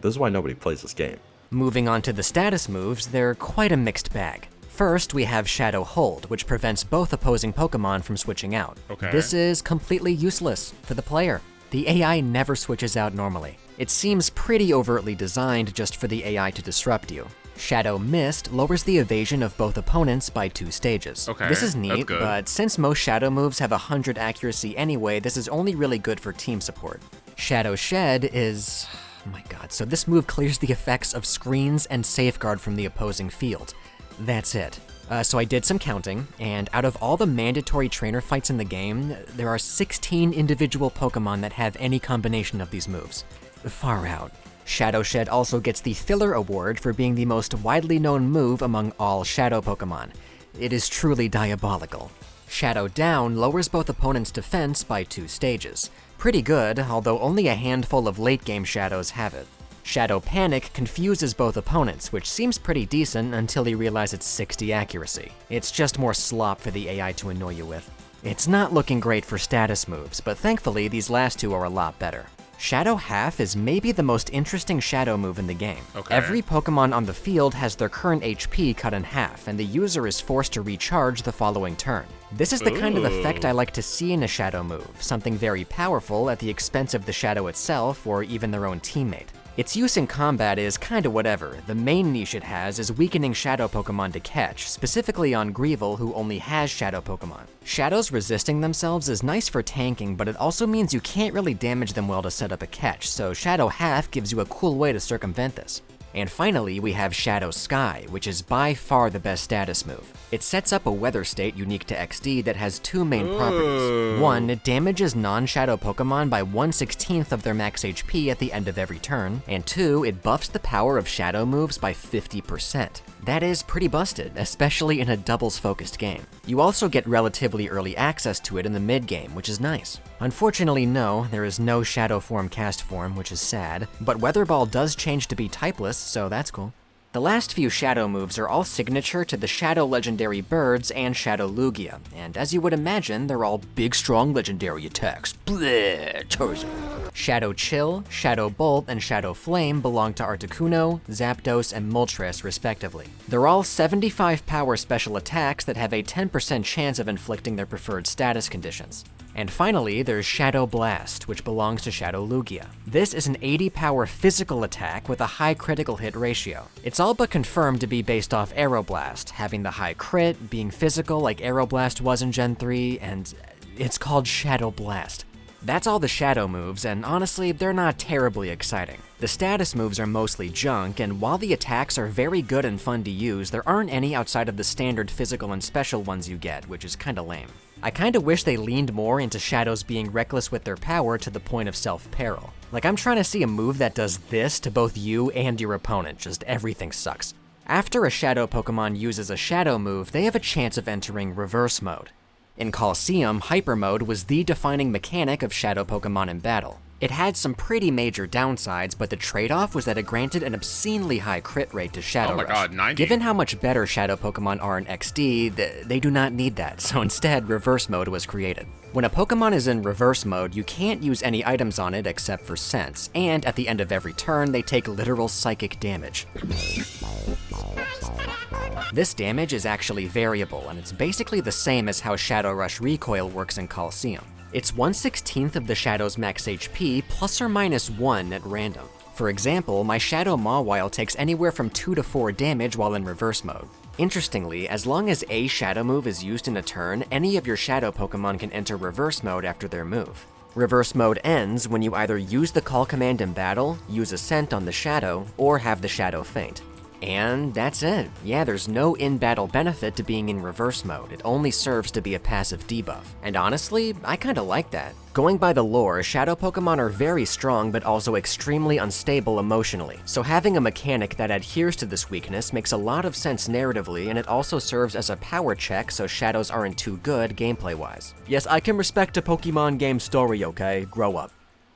this is why nobody plays this game. Moving on to the status moves, they're quite a mixed bag. First, we have Shadow Hold, which prevents both opposing Pokemon from switching out. Okay. This is completely useless for the player. The AI never switches out normally. It seems pretty overtly designed just for the AI to disrupt you. Shadow Mist lowers the evasion of both opponents by 2 stages. Okay, This is that's neat, good. but since most Shadow moves have 100 accuracy anyway, this is only really good for team support. Shadow Shed is... oh my god, so this move clears the effects of screens and safeguard from the opposing field. That's it. So I did some counting, and out of all the mandatory trainer fights in the game, there are 16 individual Pokemon that have any combination of these moves. Far out. Shadow Shed also gets the Filler Award for being the most widely known move among all Shadow Pokemon. It is truly diabolical. Shadow Down lowers both opponents' defense by 2 stages. Pretty good, although only a handful of late-game shadows have it. Shadow Panic confuses both opponents, which seems pretty decent until you realize it's 60 accuracy. It's just more slop for the AI to annoy you with. It's not looking great for status moves, but thankfully these last two are a lot better. Shadow Half is maybe the most interesting shadow move in the game. Okay. Every Pokemon on the field has their current HP cut in half, and the user is forced to recharge the following turn. This is the kind of effect I like to see in a shadow move, something very powerful at the expense of the shadow itself or even their own teammate. Its use in combat is kinda whatever. The main niche it has is weakening shadow Pokemon to catch, specifically on Greevil, who only has shadow Pokemon. Shadows resisting themselves is nice for tanking, but it also means you can't really damage them well to set up a catch, so Shadow Half gives you a cool way to circumvent this. And finally, we have Shadow Sky, which is by far the best status move. It sets up a weather state unique to XD that has two main properties. One, it damages non-shadow Pokemon by 1/16 of their max HP at the end of every turn, and two, it buffs the power of shadow moves by 50%. That is pretty busted, especially in a doubles-focused game. You also get relatively early access to it in the mid-game, which is nice. Unfortunately, no, there is no Shadow Form cast form, which is sad, but Weather Ball does change to be typeless, so that's cool. The last few Shadow moves are all signature to the Shadow Legendary Birds and Shadow Lugia, and as you would imagine, they're all big, strong legendary attacks. Bleh, Charizard. Shadow Chill, Shadow Bolt, and Shadow Flame belong to Articuno, Zapdos, and Moltres, respectively. They're all 75 power special attacks that have a 10% chance of inflicting their preferred status conditions. And finally, there's Shadow Blast, which belongs to Shadow Lugia. This is an 80 power physical attack with a high critical hit ratio. It's all but confirmed to be based off Aeroblast, having the high crit, being physical like Aeroblast was in Gen 3, and it's called Shadow Blast. That's all the shadow moves, and honestly, they're not terribly exciting. The status moves are mostly junk, and while the attacks are very good and fun to use, there aren't any outside of the standard physical and special ones you get, which is kinda lame. I kinda wish they leaned more into shadows being reckless with their power to the point of self-peril. Like, I'm trying to see a move that does this to both you and your opponent, just everything sucks. After a shadow Pokemon uses a shadow move, they have a chance of entering reverse mode. In Colosseum, Hyper Mode was the defining mechanic of shadow Pokemon in battle. It had some pretty major downsides, but the trade-off was that it granted an obscenely high crit rate to Shadow Rush. Oh my god, 90. Given how much better shadow Pokemon are in XD, they do not need that, so instead, Reverse Mode was created. When a Pokemon is in Reverse Mode, you can't use any items on it except for Sense, and at the end of every turn, they take literal psychic damage. This damage is actually variable, and it's basically the same as how Shadow Rush Recoil works in Colosseum. It's 1/16 of the Shadow's max HP, plus or minus 1 at random. For example, my Shadow Mawile takes anywhere from 2 to 4 damage while in reverse mode. Interestingly, as long as a shadow move is used in a turn, any of your shadow Pokemon can enter reverse mode after their move. Reverse mode ends when you either use the call command in battle, use a scent on the shadow, or have the shadow faint. And that's it. Yeah, there's no in-battle benefit to being in reverse mode. It only serves to be a passive debuff. And honestly, I kinda like that. Going by the lore, shadow Pokemon are very strong but also extremely unstable emotionally. So having a mechanic that adheres to this weakness makes a lot of sense narratively, and it also serves as a power check so shadows aren't too good gameplay-wise. Yes, I can respect a Pokemon game story, okay? Grow up.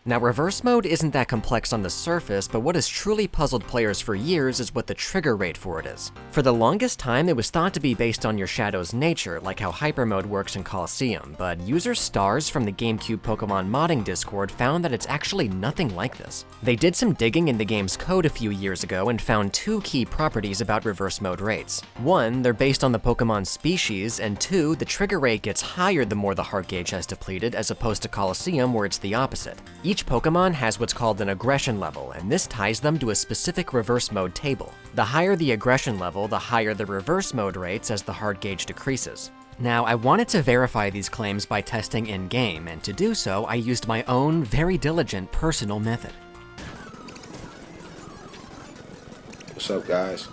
Now, reverse mode isn't that complex on the surface, but what has truly puzzled players for years is what the trigger rate for it is. For the longest time, it was thought to be based on your shadow's nature, like how hyper mode works in Colosseum, but user Stars from the GameCube Pokemon modding Discord found that it's actually nothing like this. They did some digging in the game's code a few years ago and found two key properties about reverse mode rates. One, they're based on the Pokemon's species, and two, the trigger rate gets higher the more the heart gauge has depleted, as opposed to Colosseum where it's the opposite. Each Pokemon has what's called an aggression level, and this ties them to a specific reverse mode table. The higher the aggression level, the higher the reverse mode rates as the heart gauge decreases. Now, I wanted to verify these claims by testing in-game, and to do so, I used my own, very diligent personal method. What's up, guys?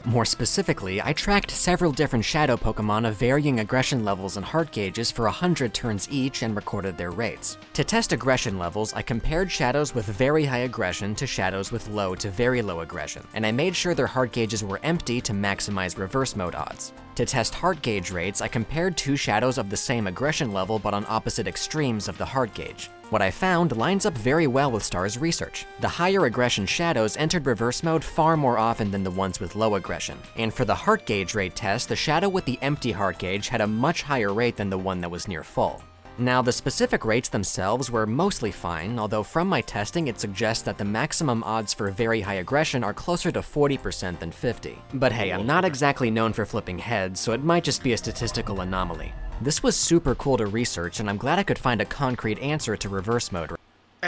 More specifically, I tracked several different shadow Pokemon of varying aggression levels and heart gauges for 100 turns each and recorded their rates. To test aggression levels, I compared shadows with very high aggression to shadows with low to very low aggression, and I made sure their heart gauges were empty to maximize reverse mode odds. To test heart gauge rates, I compared two shadows of the same aggression level but on opposite extremes of the heart gauge. What I found lines up very well with Star's research. The higher aggression shadows entered reverse mode far more often than the ones with low aggression. And for the heart gauge rate test, the shadow with the empty heart gauge had a much higher rate than the one that was near full. Now, the specific rates themselves were mostly fine, although from my testing it suggests that the maximum odds for very high aggression are closer to 40% than 50. But hey, I'm not exactly known for flipping heads, so it might just be a statistical anomaly. This was super cool to research, and I'm glad I could find a concrete answer to reverse mode.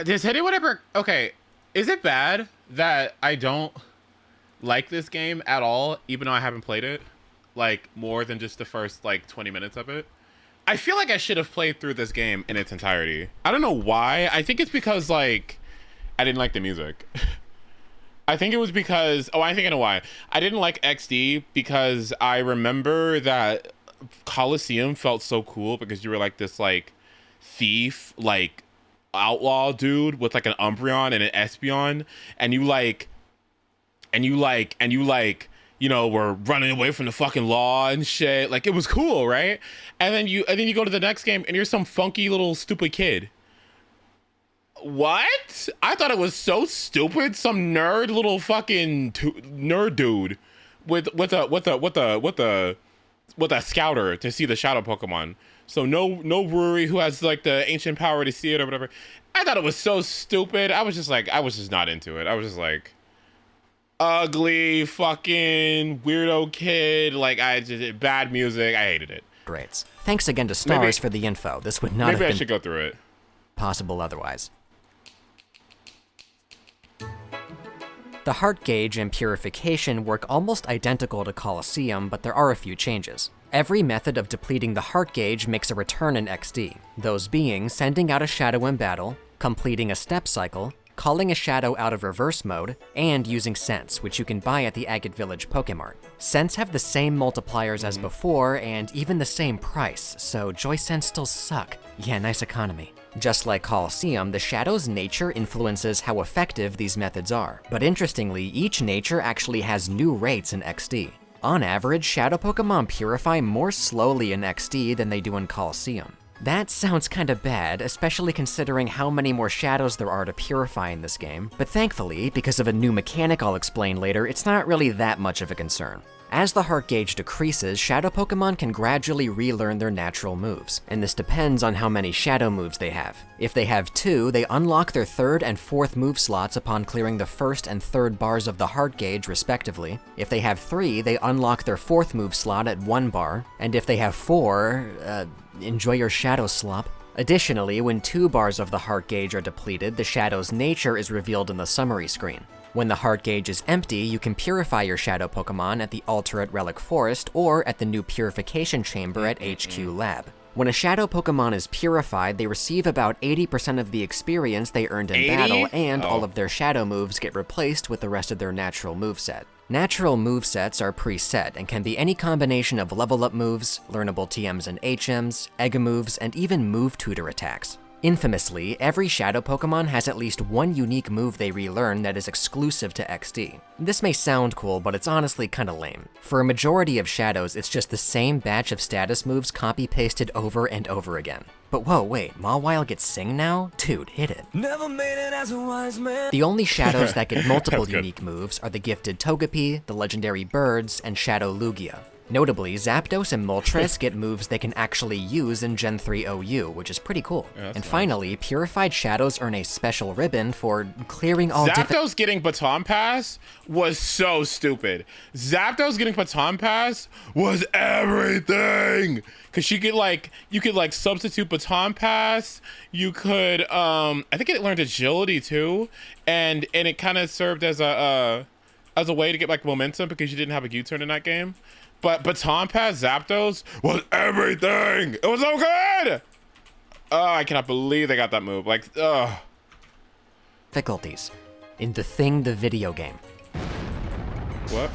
Does anyone ever... Okay, is it bad that I don't like this game at all, even though I haven't played it? Like, more than just the first, like, 20 minutes of it? I feel like I should have played through this game in its entirety. I don't know why. I think it's because, like, I didn't like the music. I think it was because... Oh, I think I know why. I didn't like XD because I remember that Coliseum felt so cool because you were, like, this, like, thief, like, outlaw dude with, like, an Umbreon and an Espeon. And you were running away from the fucking law and shit. Like, it was cool, right? And then you go to the next game and you're some funky little stupid kid. What? I thought it was so stupid. Some nerd little fucking nerd dude with a scouter to see the shadow Pokemon. So no Ruri who has like the ancient power to see it or whatever. I thought it was so stupid. I was just not into it. I was just like, ugly fucking weirdo kid. Like, bad music. I hated it. Rates. Thanks again to Stars for the info. This would not have been I should go through it. Possible otherwise. The heart gauge and purification work almost identical to Coliseum, but there are a few changes. Every method of depleting the heart gauge makes a return in XD, those being sending out a shadow in battle, completing a step cycle, calling a shadow out of reverse mode, and using Scents, which you can buy at the Agate Village Pokemart. Scents have the same multipliers as before, and even the same price, so Joy Scents still suck. Yeah, nice economy. Just like Coliseum, the shadow's nature influences how effective these methods are. But interestingly, each nature actually has new rates in XD. On average, shadow Pokemon purify more slowly in XD than they do in Coliseum. That sounds kinda bad, especially considering how many more shadows there are to purify in this game, but thankfully, because of a new mechanic I'll explain later, it's not really that much of a concern. As the heart gauge decreases, shadow Pokemon can gradually relearn their natural moves, and this depends on how many shadow moves they have. If they have 2, they unlock their 3rd and 4th move slots upon clearing the 1st and 3rd bars of the heart gauge respectively. If they have 3, they unlock their 4th move slot at 1 bar, and if they have 4, enjoy your shadow slop. Additionally, when 2 bars of the heart gauge are depleted, the shadow's nature is revealed in the summary screen. When the heart gauge is empty, you can purify your shadow Pokemon at the Altered Relic Forest or at the new purification chamber at HQ Lab. When a shadow Pokemon is purified, they receive about 80% of the experience they earned in battle, and all of their shadow moves get replaced with the rest of their natural moveset. Natural movesets are preset and can be any combination of level-up moves, learnable TMs and HMs, Egg moves, and even move tutor attacks. Infamously, every shadow Pokemon has at least one unique move they relearn that is exclusive to XD. This may sound cool, but it's honestly kinda lame. For a majority of shadows, it's just the same batch of status moves copy-pasted over and over again. But whoa, wait, Mawile gets Sing now? Dude, hit it. Never made it as a wise man. The only shadows that get multiple unique moves are the gifted Togepi, the legendary birds, and Shadow Lugia. Notably, Zapdos and Moltres get moves they can actually use in Gen 3 OU, which is pretty cool. Yeah, and finally, Purified Shadows earn a special ribbon for clearing all Zapdos getting Baton Pass was so stupid. Zapdos getting Baton Pass was everything! Cause you could like substitute Baton Pass, you could, I think it learned Agility too, and it kind of served as a way to get like momentum because you didn't have a U-turn in that game. But Baton Pass Zapdos was everything! It was so good! Oh, I cannot believe they got that move. Like, ugh. Difficulties in The Thing, the video game. What?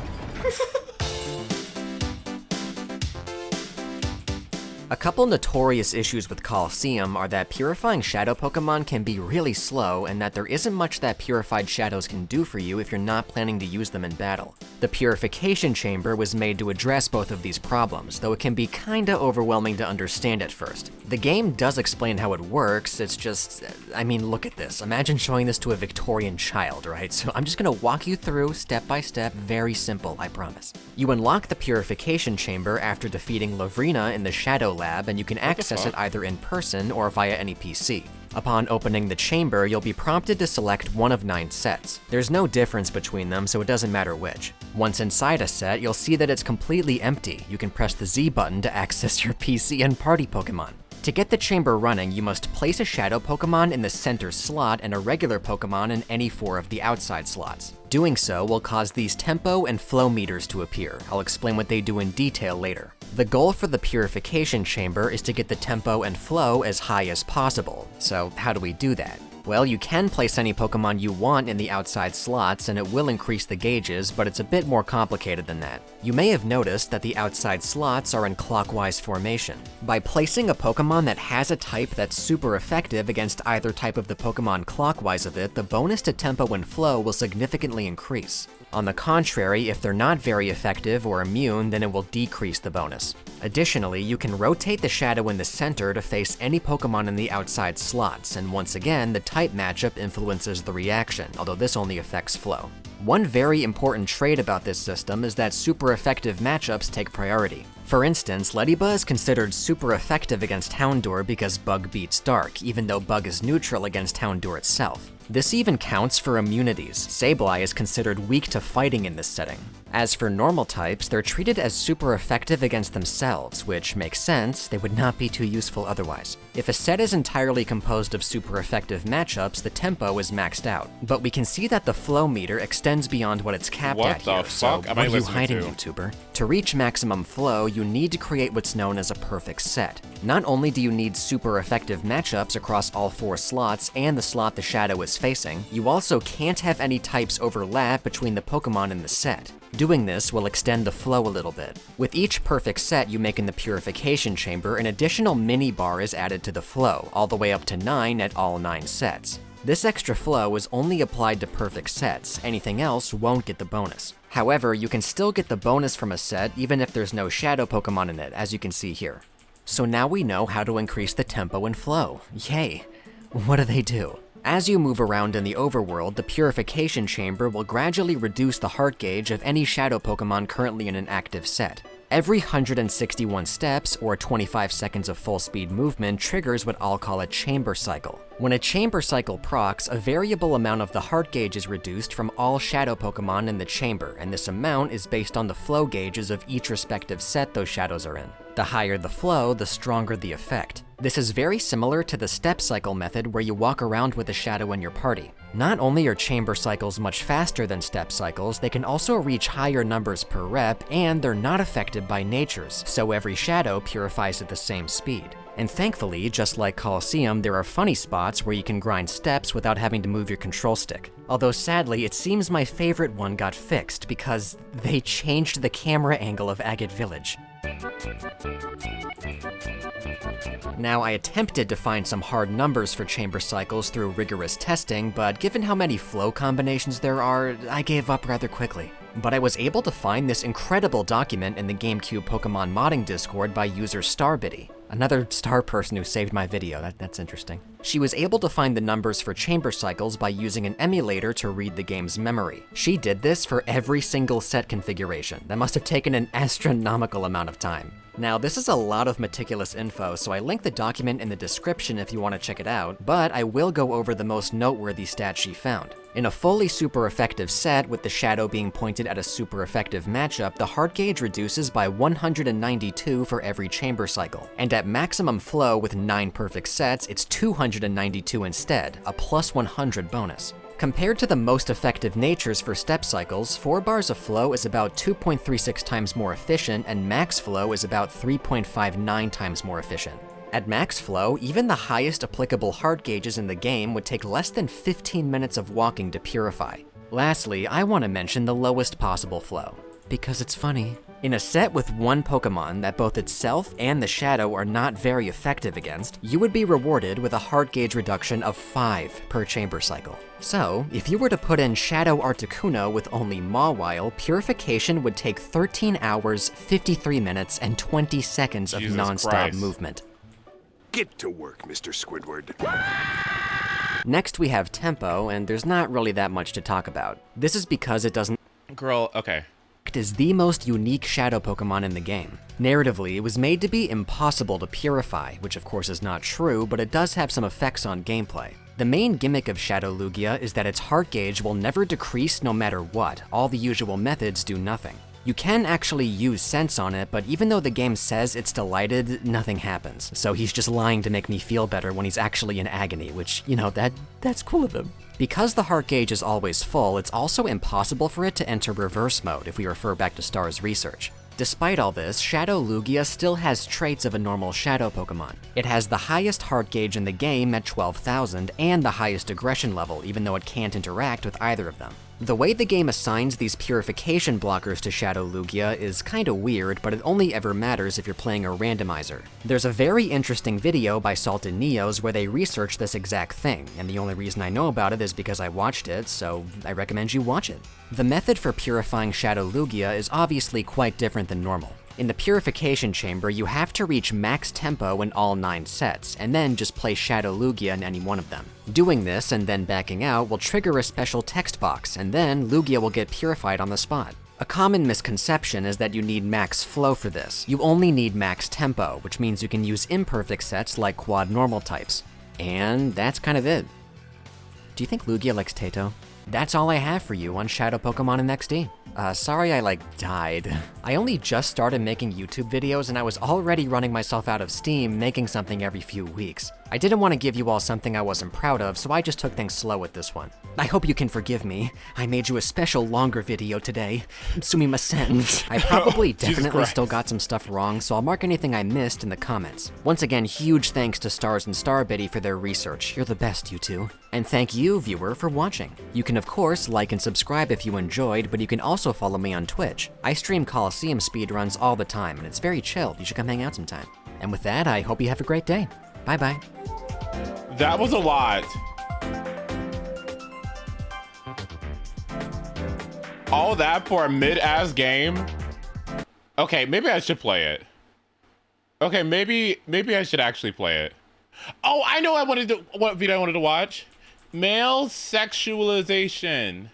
A couple notorious issues with Colosseum are that purifying shadow Pokemon can be really slow, and that there isn't much that purified shadows can do for you if you're not planning to use them in battle. The Purification Chamber was made to address both of these problems, though it can be kinda overwhelming to understand at first. The game does explain how it works, it's just, I mean, look at this. Imagine showing this to a Victorian child, right? So I'm just gonna walk you through step by step, very simple, I promise. You unlock the Purification Chamber after defeating Lavrina in the Shadow Lab, and you can access it either in person or via any PC. Upon opening the chamber, you'll be prompted to select one of 9 sets. There's no difference between them, so it doesn't matter which. Once inside a set, you'll see that it's completely empty. You can press the Z button to access your PC and party Pokemon. To get the chamber running, you must place a shadow Pokemon in the center slot and a regular Pokemon in any 4 of the outside slots. Doing so will cause these tempo and flow meters to appear. I'll explain what they do in detail later. The goal for the Purification Chamber is to get the tempo and flow as high as possible. So how do we do that? Well, you can place any Pokemon you want in the outside slots and it will increase the gauges, but it's a bit more complicated than that. You may have noticed that the outside slots are in clockwise formation. By placing a Pokemon that has a type that's super effective against either type of the Pokemon clockwise of it, the bonus to tempo and flow will significantly increase. On the contrary, if they're not very effective or immune, then it will decrease the bonus. Additionally, you can rotate the shadow in the center to face any Pokemon in the outside slots, and once again, the type matchup influences the reaction, although this only affects flow. One very important trait about this system is that super effective matchups take priority. For instance, Leddyba is considered super effective against Houndour because Bug beats Dark, even though Bug is neutral against Houndour itself. This even counts for immunities. Sableye is considered weak to fighting in this setting. As for normal types, they're treated as super effective against themselves, which makes sense, they would not be too useful otherwise. If a set is entirely composed of super effective matchups, the tempo is maxed out. But we can see that the flow meter extends beyond what it's capped at here, so what are you hiding, YouTuber? To reach maximum flow, you need to create what's known as a perfect set. Not only do you need super effective matchups across all 4 slots and the slot the shadow is facing, you also can't have any types overlap between the Pokemon in the set. Doing this will extend the flow a little bit. With each perfect set you make in the Purification Chamber, an additional mini bar is added to the flow, all the way up to 9 at all 9 sets. This extra flow is only applied to perfect sets, anything else won't get the bonus. However, you can still get the bonus from a set even if there's no shadow Pokemon in it, as you can see here. So now we know how to increase the tempo and flow. Yay! What do they do? As you move around in the overworld, the Purification Chamber will gradually reduce the heart gauge of any shadow Pokemon currently in an active set. Every 161 steps, or 25 seconds of full speed movement, triggers what I'll call a chamber cycle. When a chamber cycle procs, a variable amount of the heart gauge is reduced from all shadow Pokemon in the chamber, and this amount is based on the flow gauges of each respective set those shadows are in. The higher the flow, the stronger the effect. This is very similar to the step cycle method where you walk around with a shadow in your party. Not only are chamber cycles much faster than step cycles, they can also reach higher numbers per rep, and they're not affected by natures, so every shadow purifies at the same speed. And thankfully, just like Colosseum, there are funny spots where you can grind steps without having to move your control stick. Although sadly, it seems my favorite one got fixed because they changed the camera angle of Agate Village. Now, I attempted to find some hard numbers for chamber cycles through rigorous testing, but given how many flow combinations there are, I gave up rather quickly. But I was able to find this incredible document in the GameCube Pokemon modding Discord by user Starbiddy. Another star person who saved my video, that's interesting. She was able to find the numbers for chamber cycles by using an emulator to read the game's memory. She did this for every single set configuration. That must have taken an astronomical amount of time. Now, this is a lot of meticulous info, so I link the document in the description if you want to check it out, but I will go over the most noteworthy stats she found. In a fully super effective set, with the shadow being pointed at a super effective matchup, the heart gauge reduces by 192 for every chamber cycle. And at maximum flow with 9 perfect sets, it's 292 instead, a plus 100 bonus. Compared to the most effective natures for step cycles, 4 bars of flow is about 2.36 times more efficient, and max flow is about 3.59 times more efficient. At max flow, even the highest applicable heart gauges in the game would take less than 15 minutes of walking to purify. Lastly, I want to mention the lowest possible flow, because it's funny. In a set with one Pokemon that both itself and the shadow are not very effective against, you would be rewarded with a heart gauge reduction of 5 per chamber cycle. So, if you were to put in Shadow Articuno with only Mawile, purification would take 13 hours, 53 minutes, and 20 seconds of Jesus non-stop Christ. movement. Get to work, Mr. Squidward. Next we have Tempo, and there's not really that much to talk about. This is because it doesn't Girl, okay. is the most unique shadow Pokemon in the game. Narratively, it was made to be impossible to purify, which of course is not true, but it does have some effects on gameplay. The main gimmick of Shadow Lugia is that its heart gauge will never decrease no matter what. All the usual methods do nothing. You can actually use Sense on it, but even though the game says it's delighted, nothing happens. So he's just lying to make me feel better when he's actually in agony, which, you know, that's cool of him. Because the heart gauge is always full, it's also impossible for it to enter reverse mode if we refer back to Star's research. Despite all this, Shadow Lugia still has traits of a normal shadow Pokemon. It has the highest heart gauge in the game at 12,000 and the highest aggression level, even though it can't interact with either of them. The way the game assigns these purification blockers to Shadow Lugia is kinda weird, but it only ever matters if you're playing a randomizer. There's a very interesting video by Salted Neos where they research this exact thing, and the only reason I know about it is because I watched it, so I recommend you watch it. The method for purifying Shadow Lugia is obviously quite different than normal. In the purification chamber, you have to reach max tempo in all 9 sets, and then just place Shadow Lugia in any one of them. Doing this and then backing out will trigger a special text box, and then Lugia will get purified on the spot. A common misconception is that you need max flow for this. You only need max tempo, which means you can use imperfect sets like quad normal types. And that's kind of it. Do you think Lugia likes Tato? That's all I have for you on Shadow Pokemon in XD. Sorry I died. I only just started making YouTube videos and I was already running myself out of steam making something every few weeks. I didn't want to give you all something I wasn't proud of, so I just took things slow with this one. I hope you can forgive me. I made you a special longer video today. Sumimasen. I probably definitely still got some stuff wrong, so I'll mark anything I missed in the comments. Once again, huge thanks to Stars and Starbitty for their research. You're the best, you two. And thank you, viewer, for watching. You can of course like and subscribe if you enjoyed, but you can also follow me on Twitch. I stream Coliseum speedruns all the time, and it's very chill. You should come hang out sometime. And with that, I hope you have a great day. Bye-bye. That was a lot. All that for a mid-ass game? Okay, maybe I should play it. Okay, maybe I should actually play it. Oh, I know what video I wanted to watch. Male sexualization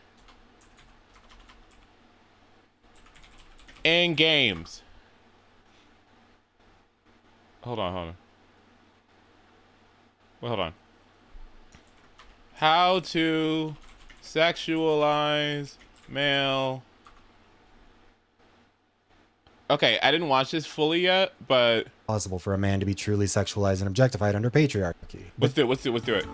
in games. Hold on. Well, hold on. How to sexualize male. Okay, I didn't watch this fully yet, but possible for a man to be truly sexualized and objectified under patriarchy. Let's do it.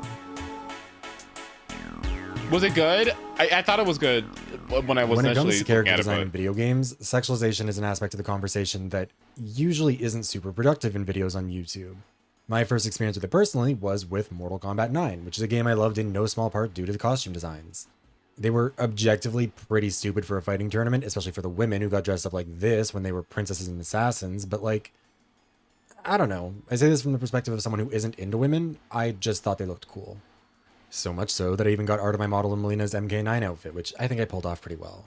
Was it good? I thought it was good when I was When it initially comes to character looking at design it, in video games, sexualization is an aspect of the conversation that usually isn't super productive in videos on YouTube. My first experience with it personally was with Mortal Kombat 9, which is a game I loved in no small part due to the costume designs. They were objectively pretty stupid for a fighting tournament, especially for the women who got dressed up like this when they were princesses and assassins, but I don't know. I say this from the perspective of someone who isn't into women. I just thought they looked cool. So much so that I even got art of my model in Melina's MK9 outfit, which I think I pulled off pretty well.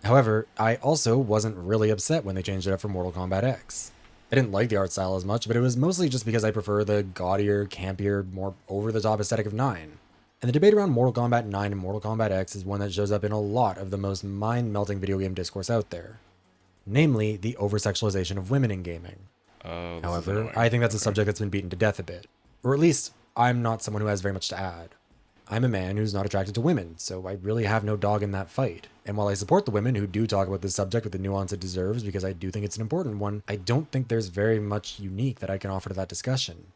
However, I also wasn't really upset when they changed it up for Mortal Kombat X. I didn't like the art style as much, but it was mostly just because I prefer the gaudier, campier, more over-the-top aesthetic of 9. And the debate around Mortal Kombat 9 and Mortal Kombat X is one that shows up in a lot of the most mind-melting video game discourse out there. Namely, the over-sexualization of women in gaming. However, I think that's a subject that's been beaten to death a bit. Or at least, I'm not someone who has very much to add. I'm a man who's not attracted to women, so I really have no dog in that fight. And while I support the women who do talk about this subject with the nuance it deserves, because I do think it's an important one, I don't think there's very much unique that I can offer to that discussion.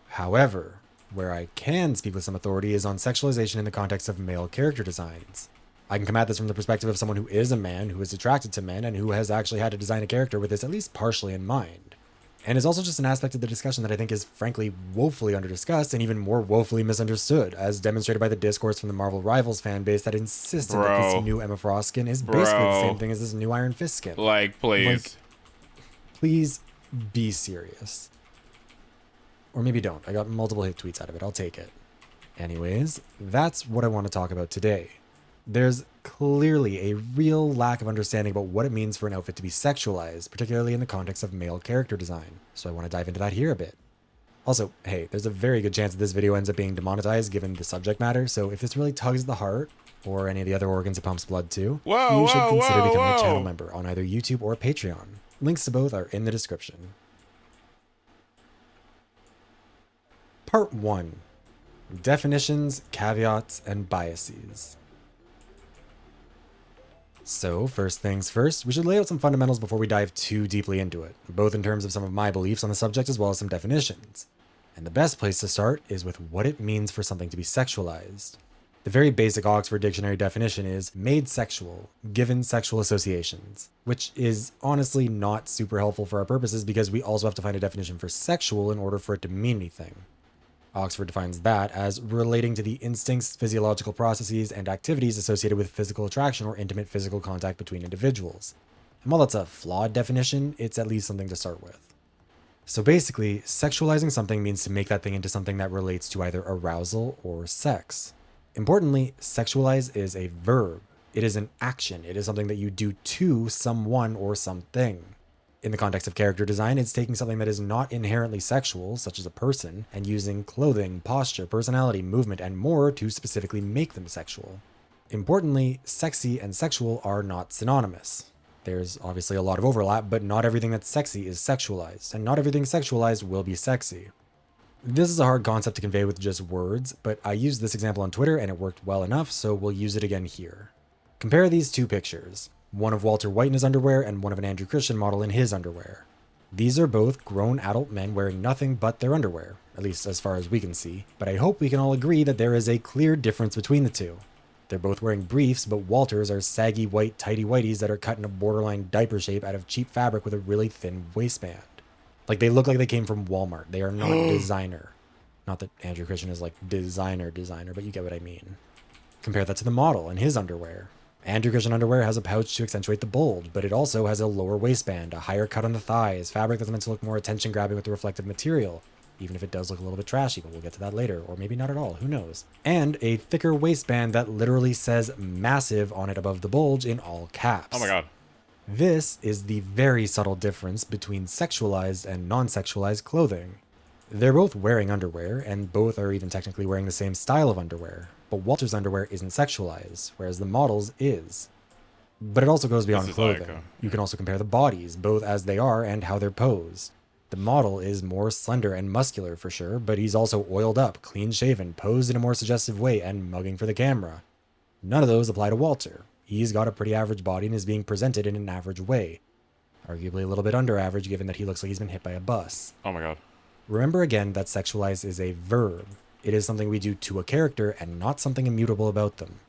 However, where I can speak with some authority is on sexualization in the context of male character designs. I can come at this from the perspective of someone who is a man, who is attracted to men, and who has actually had to design a character with this at least partially in mind. and is also just an aspect of the discussion that I think is frankly woefully under-discussed and even more woefully misunderstood, as demonstrated by the discourse from the Marvel Rivals fan base that insisted that this new Emma Frost skin is basically the same thing as this new Iron Fist skin. Like, please. Like, please be serious. Or maybe don't. I got multiple hate tweets out of it. I'll take it. Anyways, that's what I want to talk about today. There's clearly a real lack of understanding about what it means for an outfit to be sexualized, particularly in the context of male character design, so I want to dive into that here a bit. Also, hey, there's a very good chance that this video ends up being demonetized given the subject matter, so if this really tugs at the heart, or any of the other organs it pumps blood to, you should consider becoming a channel member on either YouTube or Patreon. Links to both are in the description. Part 1. Definitions, caveats, and biases. So, first things first, we should lay out some fundamentals before we dive too deeply into it, both in terms of some of my beliefs on the subject as well as some definitions. And the best place to start is with what it means for something to be sexualized. The very basic Oxford Dictionary definition is made sexual, given sexual associations, which is honestly not super helpful for our purposes because we also have to find a definition for sexual in order for it to mean anything. Oxford defines that as relating to the instincts, physiological processes, and activities associated with physical attraction or intimate physical contact between individuals. And while that's a flawed definition, it's at least something to start with. So basically, sexualizing something means to make that thing into something that relates to either arousal or sex. Importantly, sexualize is a verb. It is an action. It is something that you do to someone or something. In the context of character design, it's taking something that is not inherently sexual, such as a person, and using clothing, posture, personality, movement, and more to specifically make them sexual. Importantly, sexy and sexual are not synonymous. There's obviously a lot of overlap, but not everything that's sexy is sexualized, and not everything sexualized will be sexy. This is a hard concept to convey with just words, but I used this example on Twitter and it worked well enough, so we'll use it again here. Compare these two pictures. One of Walter White in his underwear and one of an Andrew Christian model in his underwear. These are both grown adult men wearing nothing but their underwear, at least as far as we can see, but I hope we can all agree that there is a clear difference between the two. They're both wearing briefs, but Walter's are saggy white tighty whities that are cut in a borderline diaper shape out of cheap fabric with a really thin waistband. Like, they look like they came from Walmart. They are not designer. Not that Andrew Christian is like designer, but you get what I mean. Compare that to the model in his underwear. Andrew Christian underwear has a pouch to accentuate the bulge, but it also has a lower waistband, a higher cut on the thighs, fabric that's meant to look more attention-grabbing with the reflective material, even if it does look a little bit trashy, but we'll get to that later, or maybe not at all, who knows. And a thicker waistband that literally says massive on it above the bulge in all caps. Oh my god. This is the very subtle difference between sexualized and non-sexualized clothing. They're both wearing underwear, and both are even technically wearing the same style of underwear. But Walter's underwear isn't sexualized, whereas the model's is. But it also goes beyond clothing. You can also compare the bodies, both as they are and how they're posed. The model is more slender and muscular for sure, but he's also oiled up, clean-shaven, posed in a more suggestive way, and mugging for the camera. None of those apply to Walter. He's got a pretty average body and is being presented in an average way. Arguably a little bit under average given that he looks like he's been hit by a bus. Oh my god. Remember again that sexualize is a verb. It is something we do to a character and not something immutable about them.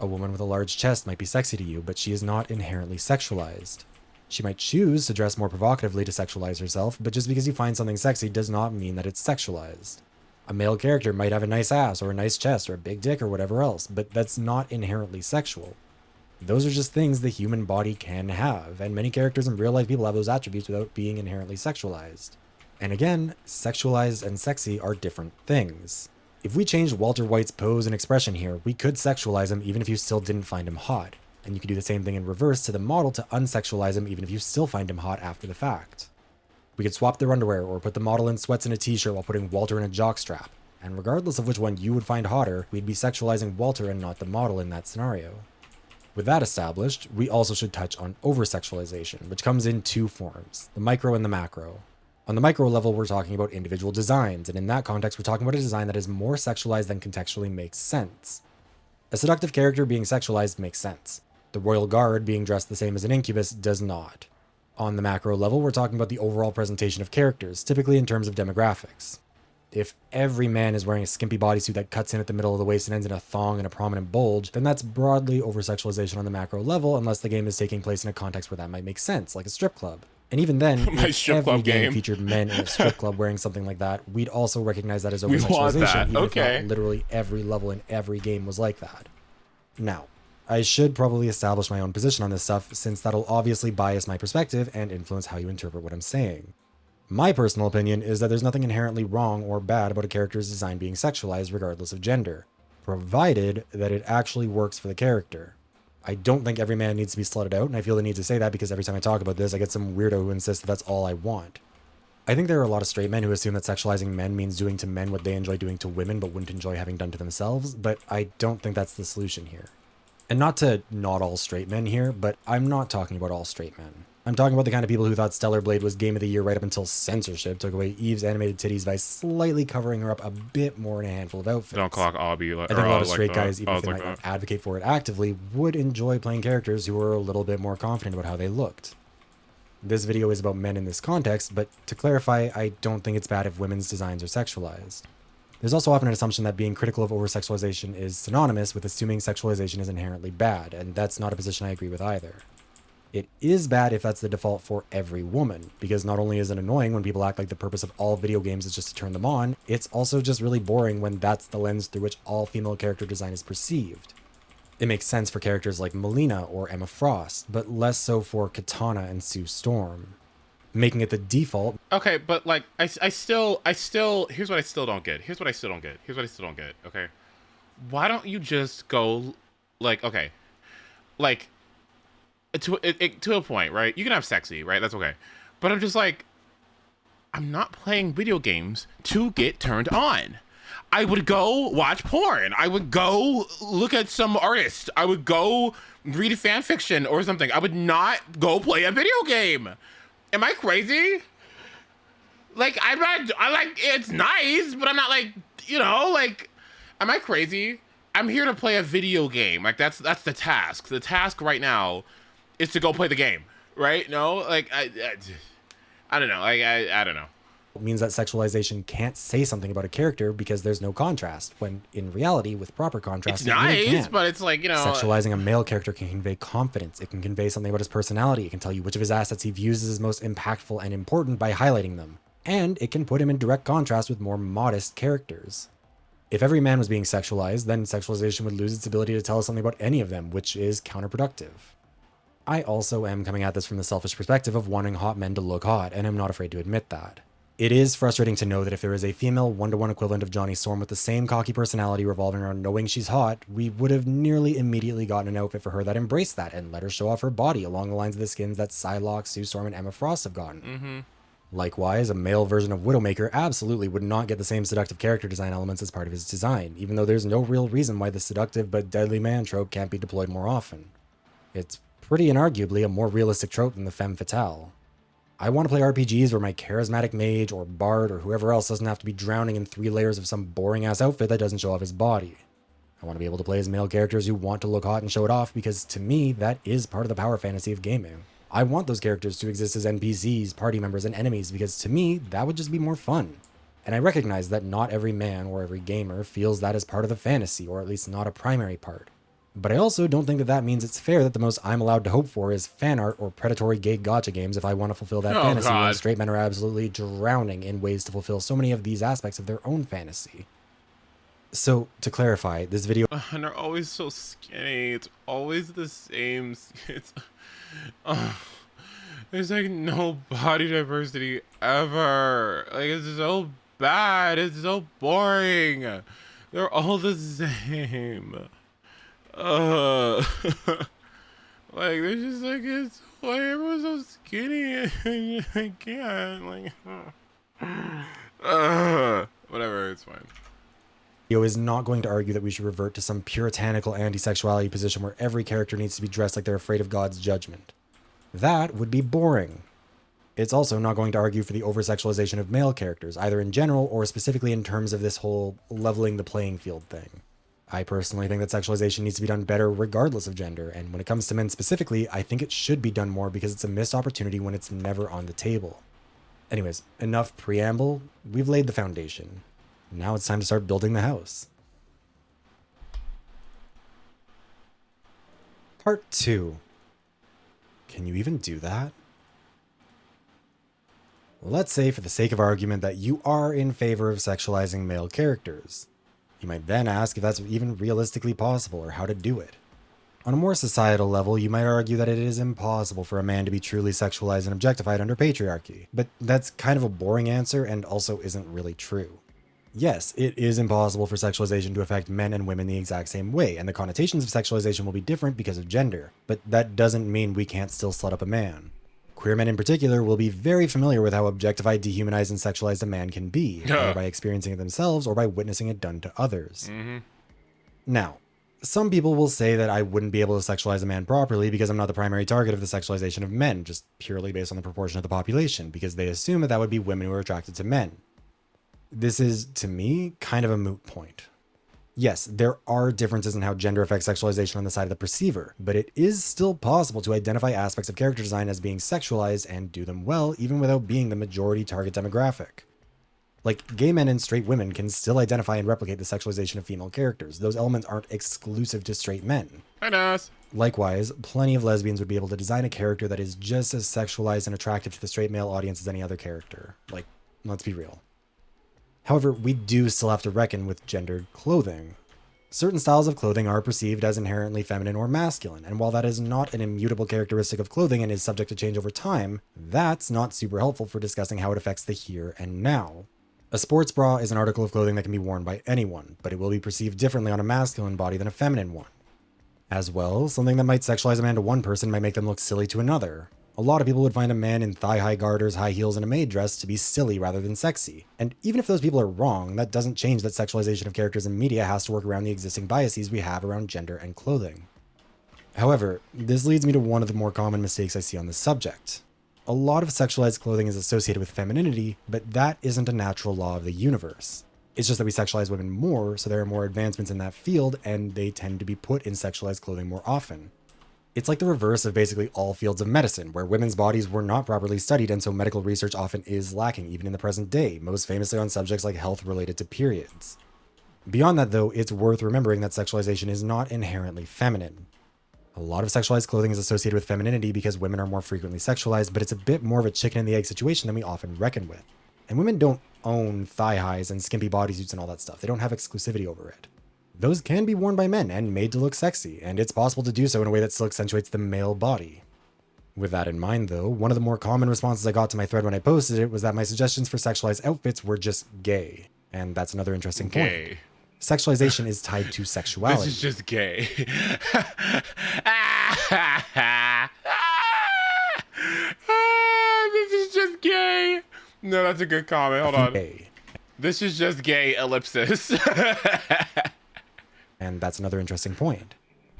A woman with a large chest might be sexy to you, but she is not inherently sexualized. She might choose to dress more provocatively to sexualize herself, but just because you find something sexy does not mean that it's sexualized. A male character might have a nice ass or a nice chest or a big dick or whatever else, but that's not inherently sexual. Those are just things the human body can have, and many characters in real life people have those attributes without being inherently sexualized. And again, sexualized and sexy are different things. If we changed Walter White's pose and expression here, we could sexualize him even if you still didn't find him hot. And you could do the same thing in reverse to the model to unsexualize him even if you still find him hot after the fact. We could swap their underwear or put the model in sweats and a t-shirt while putting Walter in a jockstrap. And regardless of which one you would find hotter, we'd be sexualizing Walter and not the model in that scenario. With that established, we also should touch on over-sexualization, which comes in two forms, the micro and the macro. On the micro level, we're talking about individual designs, and in that context, we're talking about a design that is more sexualized than contextually makes sense. A seductive character being sexualized makes sense. The royal guard being dressed the same as an incubus does not. On the macro level, we're talking about the overall presentation of characters, typically in terms of demographics. If every man is wearing a skimpy bodysuit that cuts in at the middle of the waist and ends in a thong and a prominent bulge, then that's broadly over-sexualization on the macro level, unless the game is taking place in a context where that might make sense, like a strip club. And even then, My if strip every club game game. featured men in a strip club wearing something like that, we'd also recognize that as We want over-sexualization, that. even if Okay. not literally every level in every game was like that. Now, I should probably establish my own position on this stuff, since that'll obviously bias my perspective and influence how you interpret what I'm saying. My personal opinion is that there's nothing inherently wrong or bad about a character's design being sexualized regardless of gender, provided that it actually works for the character. I don't think every man needs to be slutted out, and I feel the need to say that because every time I talk about this, I get some weirdo who insists that that's all I want. I think there are a lot of straight men who assume that sexualizing men means doing to men what they enjoy doing to women but wouldn't enjoy having done to themselves, but I don't think that's the solution here. And not to not all straight men here, but I'm not talking about all straight men. I'm talking about the kind of people who thought Stellar Blade was Game of the Year right up until censorship took away Eve's animated titties by slightly covering her up a bit more in a handful of outfits. Don't clock Obby. I think a lot of straight guys, even if they might not advocate for it actively, would enjoy playing characters who were a little bit more confident about how they looked. This video is about men in this context, but to clarify, I don't think it's bad if women's designs are sexualized. There's also often an assumption that being critical of over-sexualization is synonymous with assuming sexualization is inherently bad, and that's not a position I agree with either. It is bad if that's the default for every woman, because not only is it annoying when people act like the purpose of all video games is just to turn them on, it's also just really boring when that's the lens through which all female character design is perceived. It makes sense for characters like Melina or Emma Frost, but less so for Katana and Sue Storm. Making it the default. Okay, but like, I still, here's what I still don't get. Okay. Why don't you just go, like, okay. Like, to a point, right? You can have sexy, right? That's okay. But I'm just like, I'm not playing video games to get turned on. I would go watch porn. I would go look at some artist. I would go read a fan fiction or something. I would not go play a video game. Am I crazy? Like, I like, it's nice, but I'm not like, you know, like, am I crazy? I'm here to play a video game. Like, that's the task. The task right now is to go play the game, right? No, like, I don't know. Like, I don't know. It means that sexualization can't say something about a character because there's no contrast, when in reality, with proper contrast, It's it really nice, can. but it's like, you know, Sexualizing a male character can convey confidence. It can convey something about his personality. It can tell you which of his assets he views as his most impactful and important by highlighting them. And it can put him in direct contrast with more modest characters. If every man was being sexualized, then sexualization would lose its ability to tell us something about any of them, which is counterproductive. I also am coming at this from the selfish perspective of wanting hot men to look hot, and I'm not afraid to admit that. It is frustrating to know that if there is a female one-to-one equivalent of Johnny Storm with the same cocky personality revolving around knowing she's hot, we would have nearly immediately gotten an outfit for her that embraced that and let her show off her body along the lines of the skins that Psylocke, Sue Storm, and Emma Frost have gotten. Mm-hmm. Likewise, a male version of Widowmaker absolutely would not get the same seductive character design elements as part of his design, even though there's no real reason why the seductive but deadly man trope can't be deployed more often. It's pretty inarguably a more realistic trope than the femme fatale. I want to play RPGs where my charismatic mage or bard or whoever else doesn't have to be drowning in 3 layers of some boring ass outfit that doesn't show off his body. I want to be able to play as male characters who want to look hot and show it off because to me, that is part of the power fantasy of gaming. I want those characters to exist as NPCs, party members, and enemies because to me, that would just be more fun. And I recognize that not every man or every gamer feels that as part of the fantasy, or at least not a primary part. But I also don't think that that means it's fair that the most I'm allowed to hope for is fan art or predatory gay gacha games if I want to fulfill that fantasy when straight men are absolutely drowning in ways to fulfill so many of these aspects of their own fantasy. So, to clarify, this video... And they're always so skinny. It's always the same. There's like no body diversity ever. Like, it's so bad. It's so boring. They're all the same. Like, they're just like, it's why everyone's so skinny. I can't, like, whatever, it's fine. Is not going to argue that we should revert to some puritanical anti-sexuality position where every character needs to be dressed like they're afraid of God's judgment. That would be boring. It's also not going to argue for the over-sexualization of male characters, either in general or specifically in terms of this whole leveling the playing field thing. I personally think that sexualization needs to be done better regardless of gender, and when it comes to men specifically, I think it should be done more because it's a missed opportunity when it's never on the table. Anyways, enough preamble, we've laid the foundation. Now it's time to start building the house. Part 2. Can you even do that? Let's say, for the sake of argument, that you are in favor of sexualizing male characters. You might then ask if that's even realistically possible or how to do it. On a more societal level, you might argue that it is impossible for a man to be truly sexualized and objectified under patriarchy, but that's kind of a boring answer and also isn't really true. Yes, it is impossible for sexualization to affect men and women the exact same way, and the connotations of sexualization will be different because of gender, but that doesn't mean we can't still slut up a man. Queer men in particular will be very familiar with how objectified, dehumanized, and sexualized a man can be, either by experiencing it themselves or by witnessing it done to others. Now, some people will say that I wouldn't be able to sexualize a man properly because I'm not the primary target of the sexualization of men, just purely based on the proportion of the population, because they assume that that would be women who are attracted to men. This is, to me, kind of a moot point. Yes, there are differences in how gender affects sexualization on the side of the perceiver, but it is still possible to identify aspects of character design as being sexualized and do them well, even without being the majority target demographic. Like, gay men and straight women can still identify and replicate the sexualization of female characters. Those elements aren't exclusive to straight men. Hi, Nas. Likewise, plenty of lesbians would be able to design a character that is just as sexualized and attractive to the straight male audience as any other character. Like, let's be real. However, we do still have to reckon with gendered clothing. Certain styles of clothing are perceived as inherently feminine or masculine, and while that is not an immutable characteristic of clothing and is subject to change over time, that's not super helpful for discussing how it affects the here and now. A sports bra is an article of clothing that can be worn by anyone, but it will be perceived differently on a masculine body than a feminine one. As well, something that might sexualize a man to one person might make them look silly to another. A lot of people would find a man in thigh-high garters, high heels, and a maid dress to be silly rather than sexy. And even if those people are wrong, that doesn't change that sexualization of characters in media has to work around the existing biases we have around gender and clothing. However, this leads me to one of the more common mistakes I see on this subject. A lot of sexualized clothing is associated with femininity, but that isn't a natural law of the universe. It's just that we sexualize women more, so there are more advancements in that field, and they tend to be put in sexualized clothing more often. It's like the reverse of basically all fields of medicine, where women's bodies were not properly studied, and so medical research often is lacking, even in the present day, most famously on subjects like health related to periods. Beyond that, though, it's worth remembering that sexualization is not inherently feminine. A lot of sexualized clothing is associated with femininity because women are more frequently sexualized, but it's a bit more of a chicken and the egg situation than we often reckon with. And women don't own thigh highs and skimpy bodysuits and all that stuff. They don't have exclusivity over it. Those can be worn by men and made to look sexy, and it's possible to do so in a way that still accentuates the male body. With that in mind, though, one of the more common responses I got to my thread when I posted it was that my suggestions for sexualized outfits were just gay. And that's another interesting point. Sexualization is tied to sexuality. This is just gay. This is just gay. No, that's a good comment. Hold on. Gay. This is just gay, ellipsis. And that's another interesting point.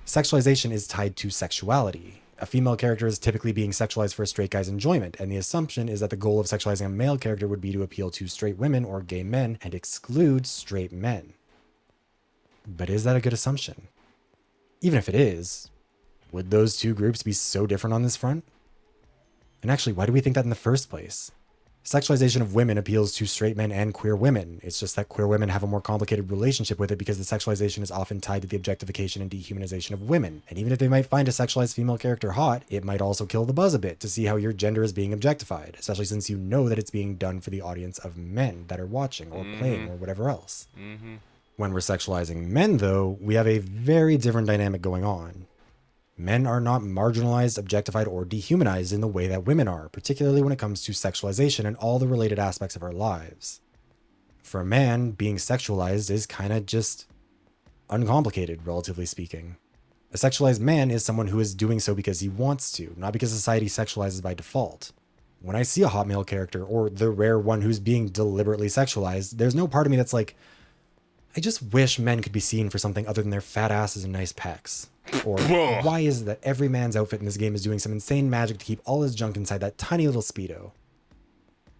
Sexualization is tied to sexuality. A female character is typically being sexualized for a straight guy's enjoyment, and the assumption is that the goal of sexualizing a male character would be to appeal to straight women or gay men and exclude straight men. But is that a good assumption? Even if it is, would those two groups be so different on this front? And actually, why do we think that in the first place? Sexualization of women appeals to straight men and queer women. It's just that queer women have a more complicated relationship with it because the sexualization is often tied to the objectification and dehumanization of women. And even if they might find a sexualized female character hot, it might also kill the buzz a bit to see how your gender is being objectified, especially since you know that it's being done for the audience of men that are watching or playing or whatever else. When we're sexualizing men, though, we have a very different dynamic going on. Men are not marginalized, objectified, or dehumanized in the way that women are, particularly when it comes to sexualization and all the related aspects of our lives. For a man, being sexualized is kind of just uncomplicated, relatively speaking. A sexualized man is someone who is doing so because he wants to, not because society sexualizes by default. When I see a hot male character, or the rare one who's being deliberately sexualized, there's no part of me that's like, I just wish men could be seen for something other than their fat asses and nice pecs. Or why is it that every man's outfit in this game is doing some insane magic to keep all his junk inside that tiny little Speedo?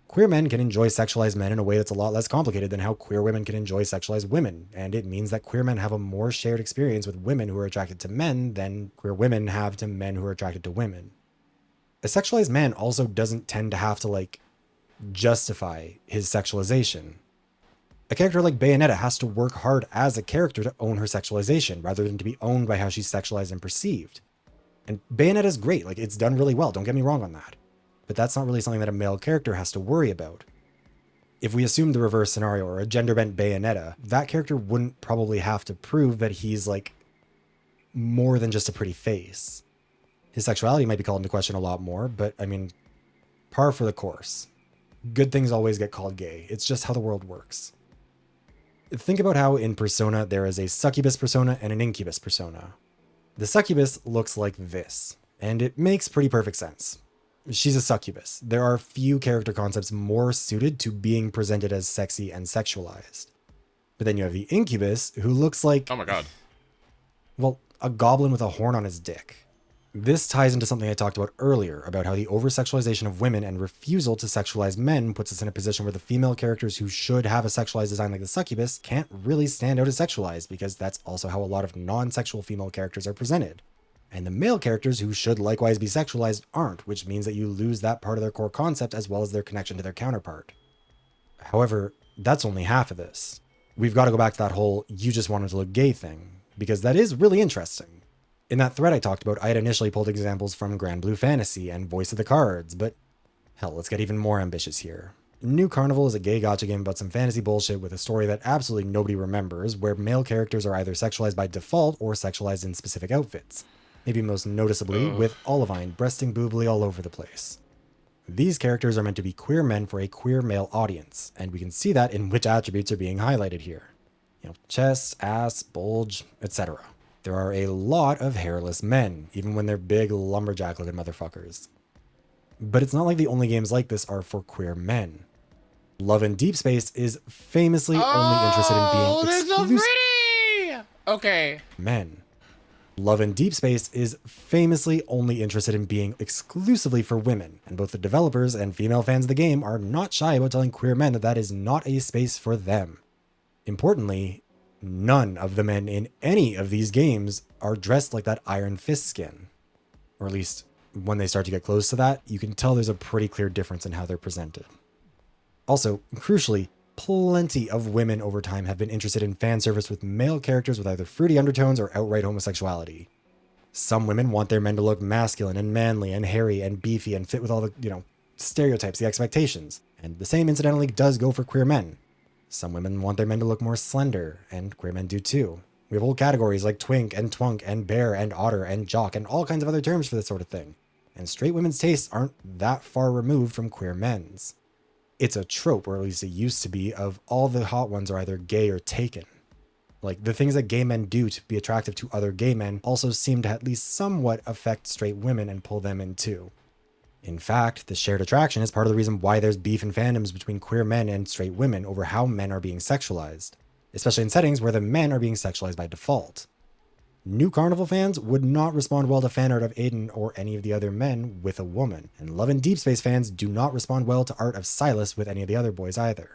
Queer men can enjoy sexualized men in a way that's a lot less complicated than how queer women can enjoy sexualized women, and it means that queer men have a more shared experience with women who are attracted to men than queer women have to men who are attracted to women. A sexualized man also doesn't tend to have to, justify his sexualization. A character like Bayonetta has to work hard as a character to own her sexualization, rather than to be owned by how she's sexualized and perceived. And Bayonetta's great, it's done really well, don't get me wrong on that. but that's not really something that a male character has to worry about. If we assume the reverse scenario or a gender-bent Bayonetta, that character wouldn't probably have to prove that he's like more than just a pretty face. His sexuality might be called into question a lot more, but I mean, par for the course. Good things always get called gay. It's just how the world works. Think about how in Persona there is a succubus persona and an incubus persona. The succubus looks like this, and it makes pretty perfect sense. She's a succubus. There are few character concepts more suited to being presented as sexy and sexualized. But then you have the incubus, who looks like... Oh my god. Well, a goblin with a horn on his dick. This ties into something I talked about earlier, about how the over-sexualization of women and refusal to sexualize men puts us in a position where the female characters who should have a sexualized design like the succubus can't really stand out as sexualized, because that's also how a lot of non-sexual female characters are presented. And the male characters who should likewise be sexualized aren't, which means that you lose that part of their core concept as well as their connection to their counterpart. However, that's only half of this. We've got to go back to that whole "you just wanted to look gay" thing, because that is really interesting. In that thread I talked about, I had initially pulled examples from Grand Blue Fantasy and Voice of the Cards, but hell, let's get even more ambitious here. New Carnival is a gay gacha game about some fantasy bullshit with a story that absolutely nobody remembers, where male characters are either sexualized by default or sexualized in specific outfits. Maybe most noticeably with Olivine breasting boobly all over the place. These characters are meant to be queer men for a queer male audience, and we can see that in which attributes are being highlighted here. You know, chest, ass, bulge, etc. There are a lot of hairless men, even when they're big lumberjack-looking motherfuckers. But it's not like the only games like this are for queer men. Love in Deep Space is famously only interested in being exclusive Okay. men. Love in Deep Space is famously only interested in being exclusively for women, and both the developers and female fans of the game are not shy about telling queer men that that is not a space for them. Importantly, none of the men in any of these games are dressed like that Iron Fist skin. Or at least, when they start to get close to that, you can tell there's a pretty clear difference in how they're presented. Also, crucially, plenty of women over time have been interested in fan service with male characters with either fruity undertones or outright homosexuality. Some women want their men to look masculine and manly and hairy and beefy and fit with all the, stereotypes, the expectations. And the same incidentally does go for queer men. Some women want their men to look more slender, and queer men do too. We have whole categories like twink and twunk and bear and otter and jock and all kinds of other terms for this sort of thing. And straight women's tastes aren't that far removed from queer men's. It's a trope, or at least it used to be, of all the hot ones are either gay or taken. Like, the things that gay men do to be attractive to other gay men also seem to at least somewhat affect straight women and pull them in too. In fact, the shared attraction is part of the reason why there's beef in fandoms between queer men and straight women over how men are being sexualized, especially in settings where the men are being sexualized by default. New Carnival fans would not respond well to fan art of Aiden or any of the other men with a woman, and Love and Deep Space fans do not respond well to art of Silas with any of the other boys either.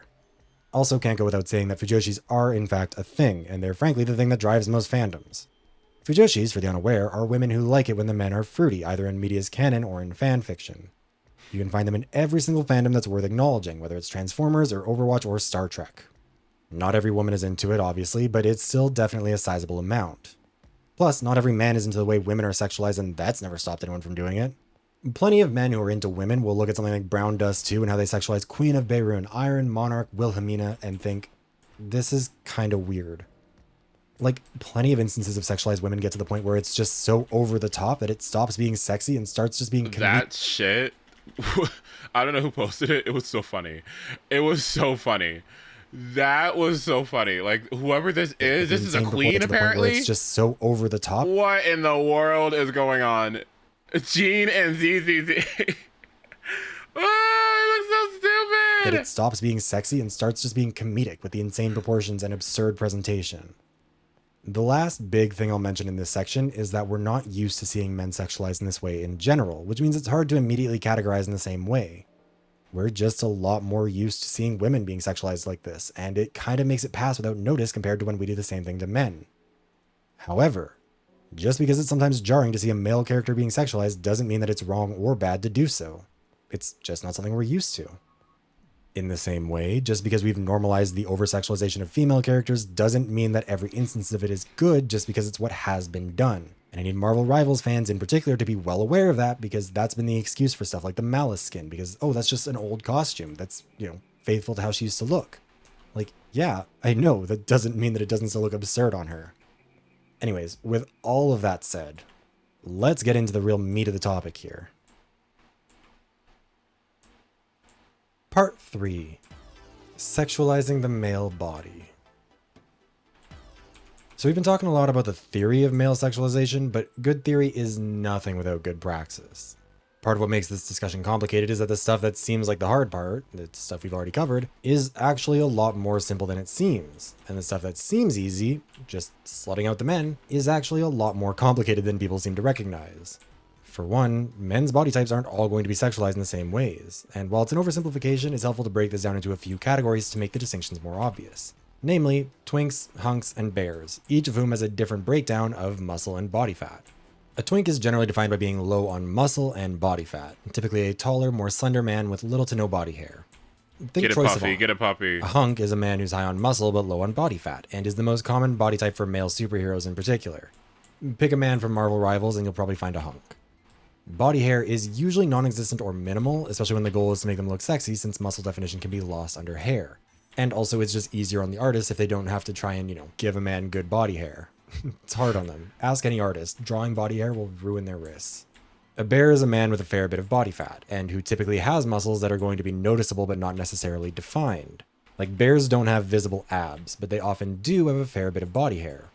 Also can't go without saying that Fujoshis are in fact a thing, and they're frankly the thing that drives most fandoms. Fujoshis, for the unaware, are women who like it when the men are fruity, either in media's canon or in fan fiction. You can find them in every single fandom that's worth acknowledging, whether it's Transformers or Overwatch or Star Trek. Not every woman is into it, obviously, but it's still definitely a sizable amount. Plus, not every man is into the way women are sexualized, and that's never stopped anyone from doing it. Plenty of men who are into women will look at something like Brown Dust 2 and how they sexualize Queen of Beirut, Iron, Monarch, Wilhelmina, and think, this is kinda weird. Like, plenty of instances of sexualized women get to the point where it's just so over the top that it stops being sexy and starts just being that shit. I don't know who posted it. It was so funny. It was so funny. That was so funny. Like, whoever this is a queen apparently. It's just so over the top. What in the world is going on? Jean and ZZZ. Oh, it looks so stupid. That it stops being sexy and starts just being comedic with the insane proportions and absurd presentation. The last big thing I'll mention in this section is that we're not used to seeing men sexualized in this way in general, which means it's hard to immediately categorize in the same way. We're just a lot more used to seeing women being sexualized like this, and it kind of makes it pass without notice compared to when we do the same thing to men. However, just because it's sometimes jarring to see a male character being sexualized doesn't mean that it's wrong or bad to do so. It's just not something we're used to. In the same way, just because we've normalized the over-sexualization of female characters doesn't mean that every instance of it is good just because it's what has been done. And I need Marvel Rivals fans in particular to be well aware of that, because that's been the excuse for stuff like the Malice skin, because, oh, that's just an old costume. That's, faithful to how she used to look. Like, yeah, I know, that doesn't mean that it doesn't still look absurd on her. Anyways, with all of that said, let's get into the real meat of the topic here. Part 3. Sexualizing the male body. So we've been talking a lot about the theory of male sexualization, but good theory is nothing without good praxis. Part of what makes this discussion complicated is that the stuff that seems like the hard part, the stuff we've already covered, is actually a lot more simple than it seems. And the stuff that seems easy, just slutting out the men, is actually a lot more complicated than people seem to recognize. For one, men's body types aren't all going to be sexualized in the same ways, and while it's an oversimplification, it's helpful to break this down into a few categories to make the distinctions more obvious. Namely, twinks, hunks, and bears, each of whom has a different breakdown of muscle and body fat. A twink is generally defined by being low on muscle and body fat, typically a taller, more slender man with little to no body hair. Get a puppy. A hunk is a man who's high on muscle but low on body fat, and is the most common body type for male superheroes in particular. Pick a man from Marvel Rivals and you'll probably find a hunk. Body hair is usually non-existent or minimal, especially when the goal is to make them look sexy, since muscle definition can be lost under hair. And also it's just easier on the artist if they don't have to try and, give a man good body hair. It's hard on them. Ask any artist. Drawing body hair will ruin their wrists. A bear is a man with a fair bit of body fat, and who typically has muscles that are going to be noticeable but not necessarily defined. Like, bears don't have visible abs, but they often do have a fair bit of body hair.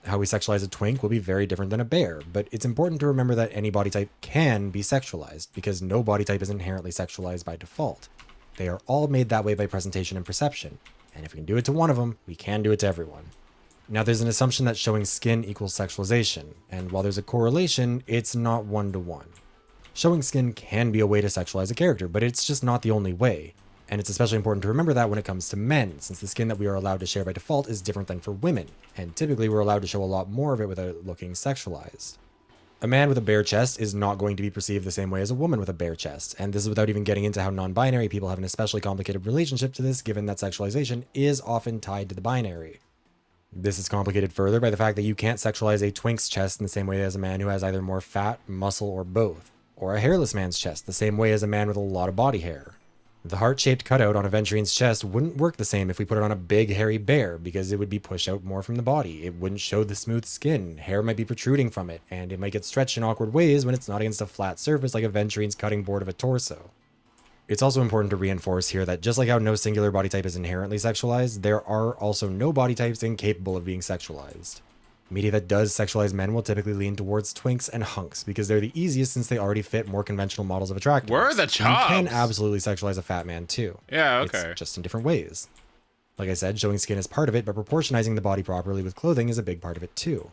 How we sexualize a twink will be very different than a bear, but it's important to remember that any body type can be sexualized, because no body type is inherently sexualized by default. They are all made that way by presentation and perception, and if we can do it to one of them, we can do it to everyone. Now, there's an assumption that showing skin equals sexualization, and while there's a correlation, it's not one-to-one. Showing skin can be a way to sexualize a character, but it's just not the only way. And it's especially important to remember that when it comes to men, since the skin that we are allowed to share by default is different than for women, and typically we're allowed to show a lot more of it without looking sexualized. A man with a bare chest is not going to be perceived the same way as a woman with a bare chest, and this is without even getting into how non-binary people have an especially complicated relationship to this, given that sexualization is often tied to the binary. This is complicated further by the fact that you can't sexualize a twink's chest in the same way as a man who has either more fat, muscle, or both, or a hairless man's chest the same way as a man with a lot of body hair. The heart-shaped cutout on a Venturine's chest wouldn't work the same if we put it on a big, hairy bear, because it would be pushed out more from the body. It wouldn't show the smooth skin, hair might be protruding from it, and it might get stretched in awkward ways when it's not against a flat surface like a Venturine's cutting board of a torso. It's also important to reinforce here that just like how no singular body type is inherently sexualized, there are also no body types incapable of being sexualized. Media that does sexualize men will typically lean towards twinks and hunks, because they're the easiest since they already fit more conventional models of attractiveness. Where are the chops? You can absolutely sexualize a fat man too. Yeah, okay. It's just in different ways. Like I said, showing skin is part of it, but proportionizing the body properly with clothing is a big part of it too.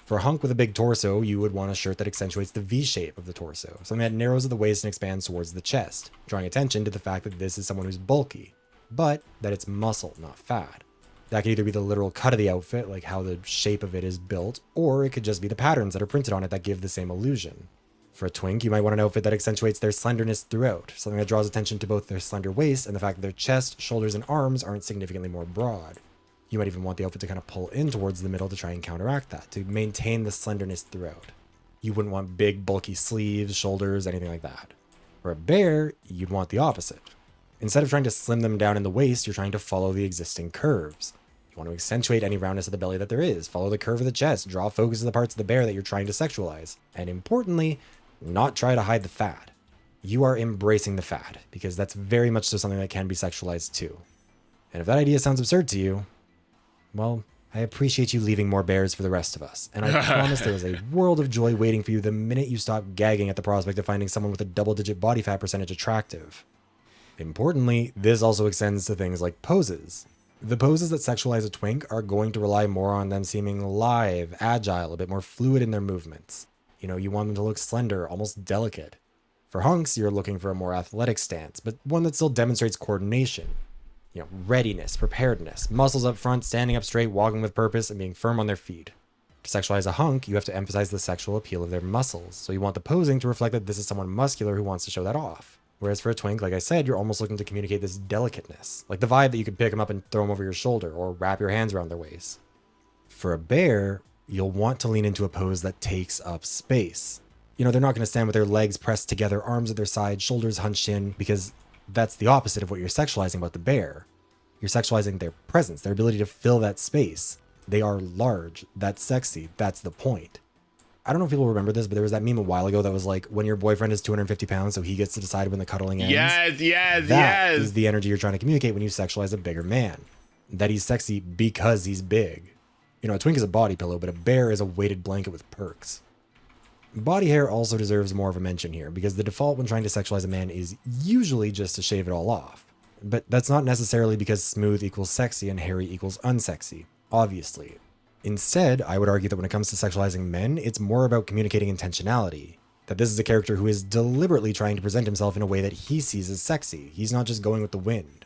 For a hunk with a big torso, you would want a shirt that accentuates the V shape of the torso, something that narrows at the waist and expands towards the chest, drawing attention to the fact that this is someone who's bulky, but that it's muscle, not fat. That could either be the literal cut of the outfit, like how the shape of it is built, or it could just be the patterns that are printed on it that give the same illusion. For a twink, you might want an outfit that accentuates their slenderness throughout, something that draws attention to both their slender waist and the fact that their chest, shoulders, and arms aren't significantly more broad. You might even want the outfit to kind of pull in towards the middle to try and counteract that, to maintain the slenderness throughout. You wouldn't want big, bulky sleeves, shoulders, anything like that. For a bear, you'd want the opposite. Instead of trying to slim them down in the waist, you're trying to follow the existing curves. You want to accentuate any roundness of the belly that there is, follow the curve of the chest, draw focus of the parts of the bear that you're trying to sexualize, and importantly, not try to hide the fat. You are embracing the fat, because that's very much so something that can be sexualized too. And if that idea sounds absurd to you, well, I appreciate you leaving more bears for the rest of us, and I promise there is a world of joy waiting for you the minute you stop gagging at the prospect of finding someone with a double-digit body fat percentage attractive. Importantly, this also extends to things like poses. The poses that sexualize a twink are going to rely more on them seeming live, agile, a bit more fluid in their movements. You want them to look slender, almost delicate. For hunks, you're looking for a more athletic stance, but one that still demonstrates coordination. Readiness, preparedness, muscles up front, standing up straight, walking with purpose, and being firm on their feet. To sexualize a hunk, you have to emphasize the sexual appeal of their muscles, so you want the posing to reflect that this is someone muscular who wants to show that off. Whereas for a twink, like I said, you're almost looking to communicate this delicateness, like the vibe that you could pick them up and throw them over your shoulder, or wrap your hands around their waist. For a bear, you'll want to lean into a pose that takes up space. You know, they're not going to stand with their legs pressed together, arms at their side, shoulders hunched in, because that's the opposite of what you're sexualizing about the bear. You're sexualizing their presence, their ability to fill that space. They are large. That's sexy. That's the point. I don't know if people remember this, but there was that meme a while ago that was like, when your boyfriend is 250 pounds, so he gets to decide when the cuddling ends. That is the energy you're trying to communicate when you sexualize a bigger man. That he's sexy because he's big. You know, a twink is a body pillow, but a bear is a weighted blanket with perks. Body hair also deserves more of a mention here, because the default when trying to sexualize a man is usually just to shave it all off. But that's not necessarily because smooth equals sexy and hairy equals unsexy, obviously. Instead, I would argue that when it comes to sexualizing men, it's more about communicating intentionality. That this is a character who is deliberately trying to present himself in a way that he sees as sexy. He's not just going with the wind.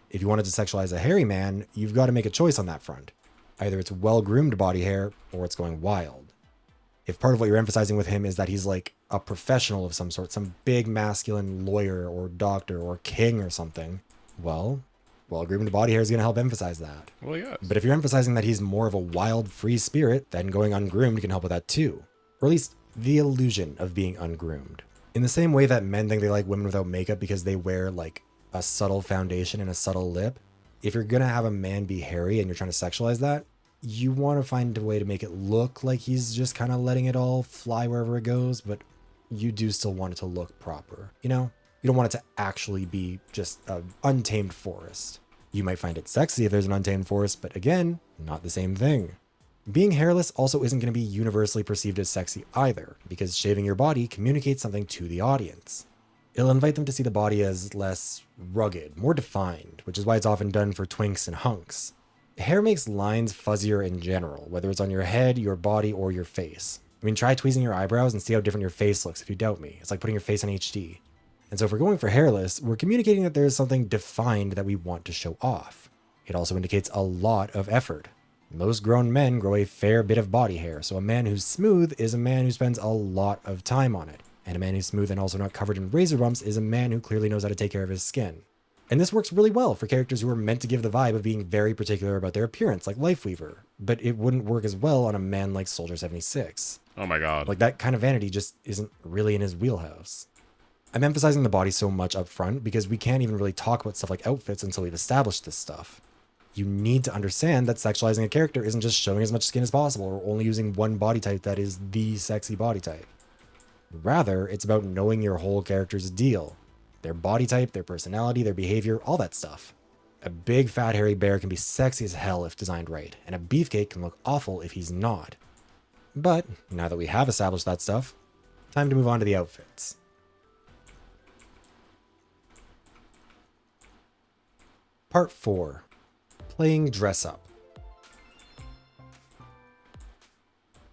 If you wanted to sexualize a hairy man, you've got to make a choice on that front. Either it's well-groomed body hair, or it's going wild. If part of what you're emphasizing with him is that he's like a professional of some sort, some big masculine lawyer or doctor or king or something, well-groomed body hair is going to help emphasize that. Well, yes. But if you're emphasizing that he's more of a wild, free spirit, then going ungroomed can help with that too. Or at least the illusion of being ungroomed. In the same way that men think they like women without makeup because they wear like a subtle foundation and a subtle lip, if you're going to have a man be hairy and you're trying to sexualize that, you want to find a way to make it look like he's just kind of letting it all fly wherever it goes, but you do still want it to look proper, you know? You don't want it to actually be just an untamed forest. You might find it sexy if there's an untamed forest, but again, not the same thing. Being hairless also isn't going to be universally perceived as sexy either, because shaving your body communicates something to the audience. It'll invite them to see the body as less rugged, more defined, which is why it's often done for twinks and hunks. Hair makes lines fuzzier in general, whether it's on your head, your body, or your face. I mean, try tweezing your eyebrows and see how different your face looks if you doubt me. It's like putting your face on HD. And so if we're going for hairless, we're communicating that there's something defined that we want to show off. It also indicates a lot of effort. Most grown men grow a fair bit of body hair, so a man who's smooth is a man who spends a lot of time on it. And a man who's smooth and also not covered in razor bumps is a man who clearly knows how to take care of his skin. And this works really well for characters who are meant to give the vibe of being very particular about their appearance, like Lifeweaver. But it wouldn't work as well on a man like Soldier 76. Oh my god. Like, that kind of vanity just isn't really in his wheelhouse. I'm emphasizing the body so much up front because we can't even really talk about stuff like outfits until we've established this stuff. You need to understand that sexualizing a character isn't just showing as much skin as possible or only using one body type that is the sexy body type. Rather, it's about knowing your whole character's deal. Their body type, their personality, their behavior, all that stuff. A big fat hairy bear can be sexy as hell if designed right, and a beefcake can look awful if he's not. But, now that we have established that stuff, time to move on to the outfits. Part 4. Playing dress up.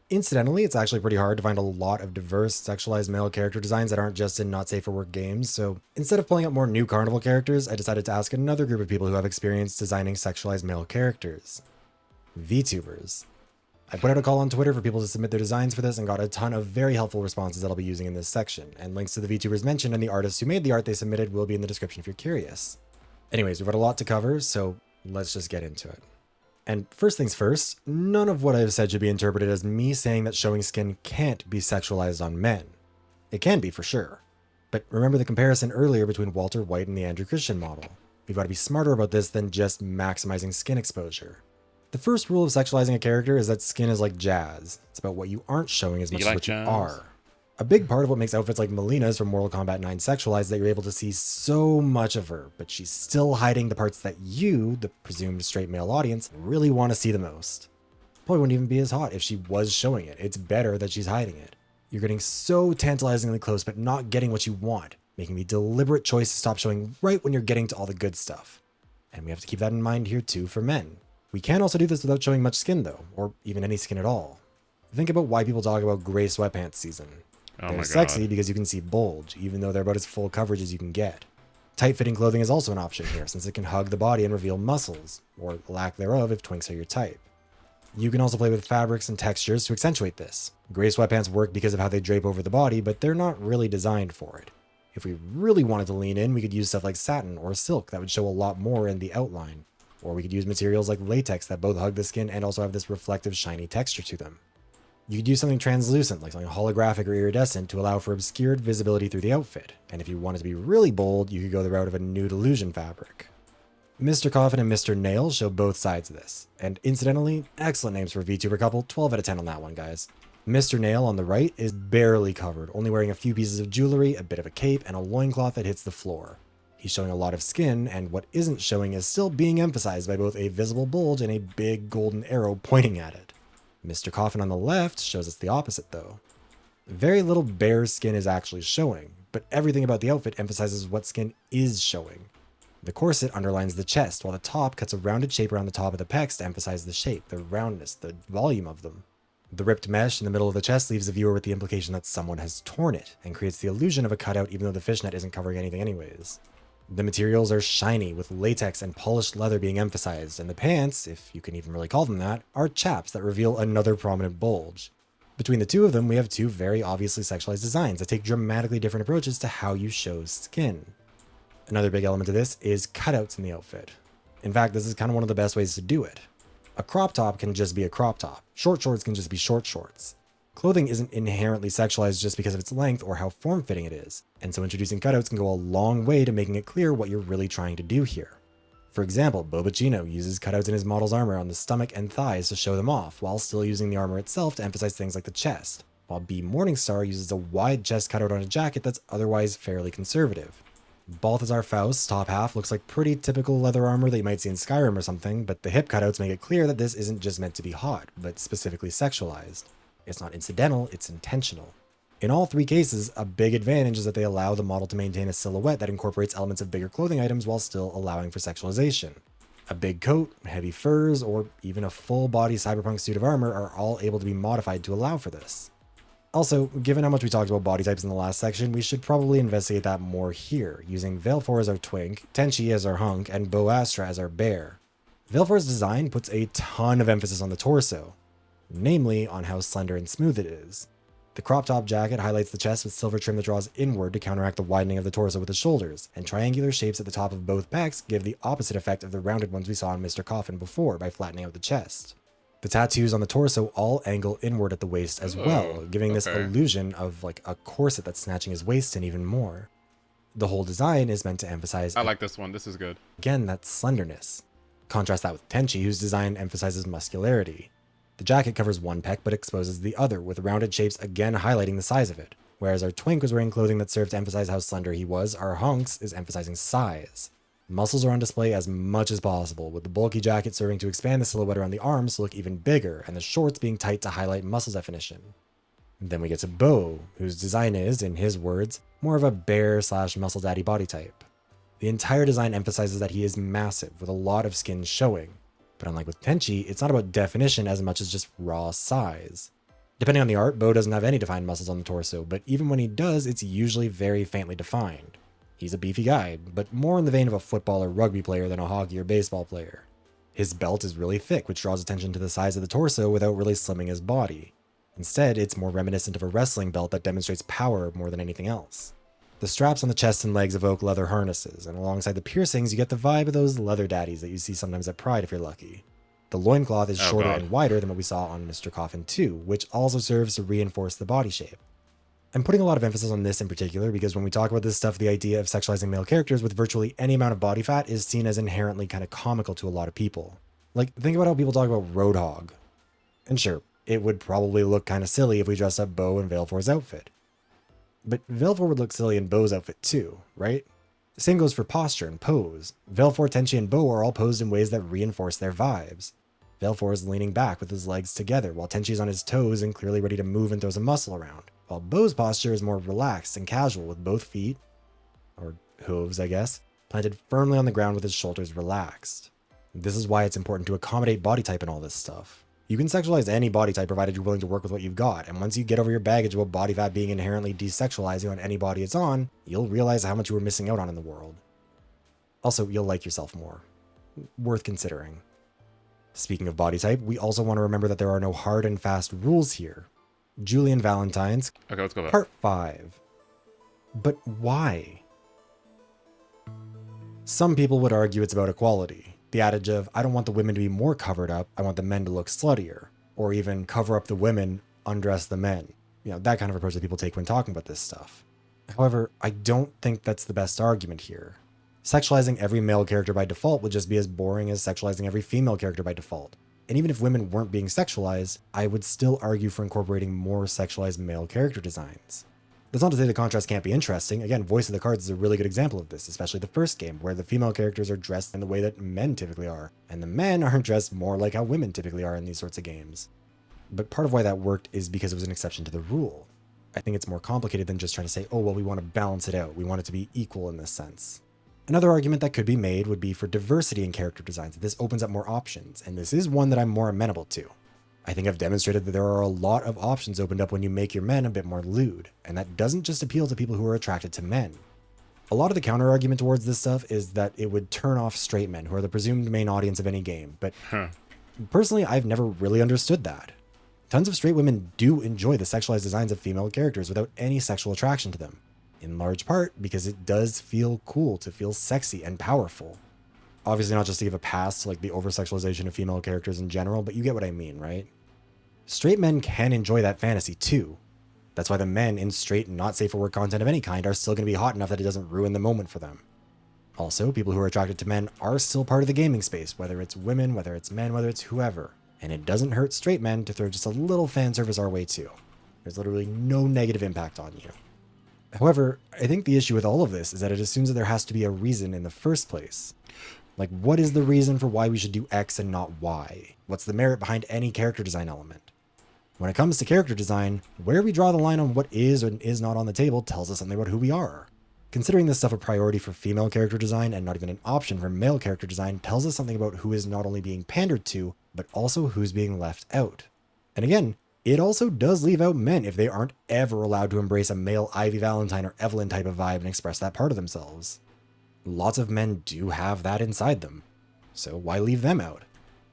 Incidentally, it's actually pretty hard to find a lot of diverse sexualized male character designs that aren't just in not safe for work games, so instead of pulling up more new carnival characters, I decided to ask another group of people who have experience designing sexualized male characters. VTubers. I put out a call on Twitter for people to submit their designs for this and got a ton of very helpful responses that I'll be using in this section, and links to the VTubers mentioned and the artists who made the art they submitted will be in the description if you're curious. Anyways, we've got a lot to cover, so let's just get into it. And first things first, none of what I've said should be interpreted as me saying that showing skin can't be sexualized on men. It can be for sure. But remember the comparison earlier between Walter White and the Andrew Christian model. We've got to be smarter about this than just maximizing skin exposure. The first rule of sexualizing a character is that skin is like jazz. It's about what you aren't showing as much as what you are. A big part of what makes outfits like Melina's from Mortal Kombat 9 sexualized is that you're able to see so much of her, but she's still hiding the parts that you, the presumed straight male audience, really want to see the most. Probably wouldn't even be as hot if she was showing it. It's better that she's hiding it. You're getting so tantalizingly close, but not getting what you want, making the deliberate choice to stop showing right when you're getting to all the good stuff. And we have to keep that in mind here too for men. We can also do this without showing much skin though, or even any skin at all. Think about why people talk about gray sweatpants season. They're sexy because you can see bulge, even though they're about as full coverage as you can get. Tight-fitting clothing is also an option here, since it can hug the body and reveal muscles, or lack thereof if twinks are your type. You can also play with fabrics and textures to accentuate this. Gray sweatpants work because of how they drape over the body, but they're not really designed for it. If we really wanted to lean in, we could use stuff like satin or silk that would show a lot more in the outline. Or we could use materials like latex that both hug the skin and also have this reflective, shiny texture to them. You could use something translucent, like something holographic or iridescent, to allow for obscured visibility through the outfit. And if you wanted to be really bold, you could go the route of a nude illusion fabric. Mr. Coffin and Mr. Nail show both sides of this. And incidentally, excellent names for a VTuber couple, 12 out of 10 on that one, guys. Mr. Nail on the right is barely covered, only wearing a few pieces of jewelry, a bit of a cape, and a loincloth that hits the floor. He's showing a lot of skin, and what isn't showing is still being emphasized by both a visible bulge and a big golden arrow pointing at it. Mr. Coffin on the left shows us the opposite, though. Very little bare skin is actually showing, but everything about the outfit emphasizes what skin is showing. The corset underlines the chest, while the top cuts a rounded shape around the top of the pecs to emphasize the shape, the roundness, the volume of them. The ripped mesh in the middle of the chest leaves the viewer with the implication that someone has torn it, and creates the illusion of a cutout even though the fishnet isn't covering anything anyways. The materials are shiny, with latex and polished leather being emphasized, and the pants, if you can even really call them that, are chaps that reveal another prominent bulge. Between the two of them, we have two very obviously sexualized designs that take dramatically different approaches to how you show skin. Another big element of this is cutouts in the outfit. In fact, this is kind of one of the best ways to do it. A crop top can just be a crop top. Short shorts can just be short shorts. Clothing isn't inherently sexualized just because of its length or how form-fitting it is, and so introducing cutouts can go a long way to making it clear what you're really trying to do here. For example, Bobachino uses cutouts in his model's armor on the stomach and thighs to show them off, while still using the armor itself to emphasize things like the chest, while B Morningstar uses a wide chest cutout on a jacket that's otherwise fairly conservative. Balthazar Faust's top half looks like pretty typical leather armor that you might see in Skyrim or something, but the hip cutouts make it clear that this isn't just meant to be hot, but specifically sexualized. It's not incidental, it's intentional. In all three cases, a big advantage is that they allow the model to maintain a silhouette that incorporates elements of bigger clothing items while still allowing for sexualization. A big coat, heavy furs, or even a full-body cyberpunk suit of armor are all able to be modified to allow for this. Also, given how much we talked about body types in the last section, we should probably investigate that more here, using Valefor as our twink, Tenchi as our hunk, and Bo Astra as our bear. Valefor's design puts a ton of emphasis on the torso, namely on how slender and smooth it is. The crop top jacket highlights the chest with silver trim that draws inward to counteract the widening of the torso with the shoulders, and triangular shapes at the top of both pecs give the opposite effect of the rounded ones we saw in Mr. Coffin before by flattening out the chest. The tattoos on the torso all angle inward at the waist as well, giving this illusion of like a corset that's snatching his waist in even more. The whole design is meant to emphasize, I like this one, this is good. Again, that slenderness. Contrast that with Tenchi, whose design emphasizes muscularity. The jacket covers one pec but exposes the other, with rounded shapes again highlighting the size of it. Whereas our twink was wearing clothing that served to emphasize how slender he was, our hunks is emphasizing size. Muscles are on display as much as possible, with the bulky jacket serving to expand the silhouette around the arms to look even bigger, and the shorts being tight to highlight muscle definition. Then we get to Bo, whose design is, in his words, more of a bear/muscle daddy body type. The entire design emphasizes that he is massive, with a lot of skin showing. But unlike with Tenchi, it's not about definition as much as just raw size. Depending on the art, Bo doesn't have any defined muscles on the torso, but even when he does, it's usually very faintly defined. He's a beefy guy, but more in the vein of a football or rugby player than a hockey or baseball player. His belt is really thick, which draws attention to the size of the torso without really slimming his body. Instead, it's more reminiscent of a wrestling belt that demonstrates power more than anything else. The straps on the chest and legs evoke leather harnesses, and alongside the piercings, you get the vibe of those leather daddies that you see sometimes at Pride if you're lucky. The loincloth is shorter and wider than what we saw on Mr. Coffin 2, which also serves to reinforce the body shape. I'm putting a lot of emphasis on this in particular because when we talk about this stuff, the idea of sexualizing male characters with virtually any amount of body fat is seen as inherently kind of comical to a lot of people. Like, think about how people talk about Roadhog. And sure, it would probably look kind of silly if we dressed up Bo in Valefor's outfit. But Valefor would look silly in Bo's outfit too, right? The same goes for posture and pose. Valefor, Tenchi, and Bo are all posed in ways that reinforce their vibes. Valefor is leaning back with his legs together, while Tenchi is on his toes and clearly ready to move and throw some muscle around, while Bo's posture is more relaxed and casual with both feet, or hooves I guess, planted firmly on the ground with his shoulders relaxed. This is why it's important to accommodate body type in all this stuff. You can sexualize any body type provided you're willing to work with what you've got, and once you get over your baggage about body fat being inherently desexualizing on any body it's on, you'll realize how much you were missing out on in the world. Also, you'll like yourself more. Worth considering. Speaking of body type, we also want to remember that there are no hard and fast rules here. Julian Valentine's, okay, let's go back. Part 5. But why? Some people would argue it's about equality. The adage of, I don't want the women to be more covered up, I want the men to look sluttier. Or even cover up the women, undress the men. You know, that kind of approach that people take when talking about this stuff. However, I don't think that's the best argument here. Sexualizing every male character by default would just be as boring as sexualizing every female character by default. And even if women weren't being sexualized, I would still argue for incorporating more sexualized male character designs. That's not to say the contrast can't be interesting. Again, Voice of the Cards is a really good example of this, especially the first game, where the female characters are dressed in the way that men typically are, and the men are dressed more like how women typically are in these sorts of games. But part of why that worked is because it was an exception to the rule. I think it's more complicated than just trying to say, oh, well, we want to balance it out. We want it to be equal in this sense. Another argument that could be made would be for diversity in character designs. This opens up more options, and this is one that I'm more amenable to. I think I've demonstrated that there are a lot of options opened up when you make your men a bit more lewd, and that doesn't just appeal to people who are attracted to men. A lot of the counter argument towards this stuff is that it would turn off straight men, who are the presumed main audience of any game, but personally, I've never really understood that. Tons of straight women do enjoy the sexualized designs of female characters without any sexual attraction to them, in large part because it does feel cool to feel sexy and powerful. Obviously not just to give a pass to like the over-sexualization of female characters in general, but you get what I mean, right? Straight men can enjoy that fantasy too. That's why the men in straight and not safe for work content of any kind are still going to be hot enough that it doesn't ruin the moment for them. Also, people who are attracted to men are still part of the gaming space, whether it's women, whether it's men, whether it's whoever. And it doesn't hurt straight men to throw just a little fan service our way too. There's literally no negative impact on you. However, I think the issue with all of this is that it assumes that there has to be a reason in the first place. Like, what is the reason for why we should do X and not Y? What's the merit behind any character design element? When it comes to character design, where we draw the line on what is and is not on the table tells us something about who we are. Considering this stuff a priority for female character design and not even an option for male character design tells us something about who is not only being pandered to, but also who's being left out. And again, it also does leave out men if they aren't ever allowed to embrace a male Ivy Valentine or Evelyn type of vibe and express that part of themselves. Lots of men do have that inside them, so why leave them out?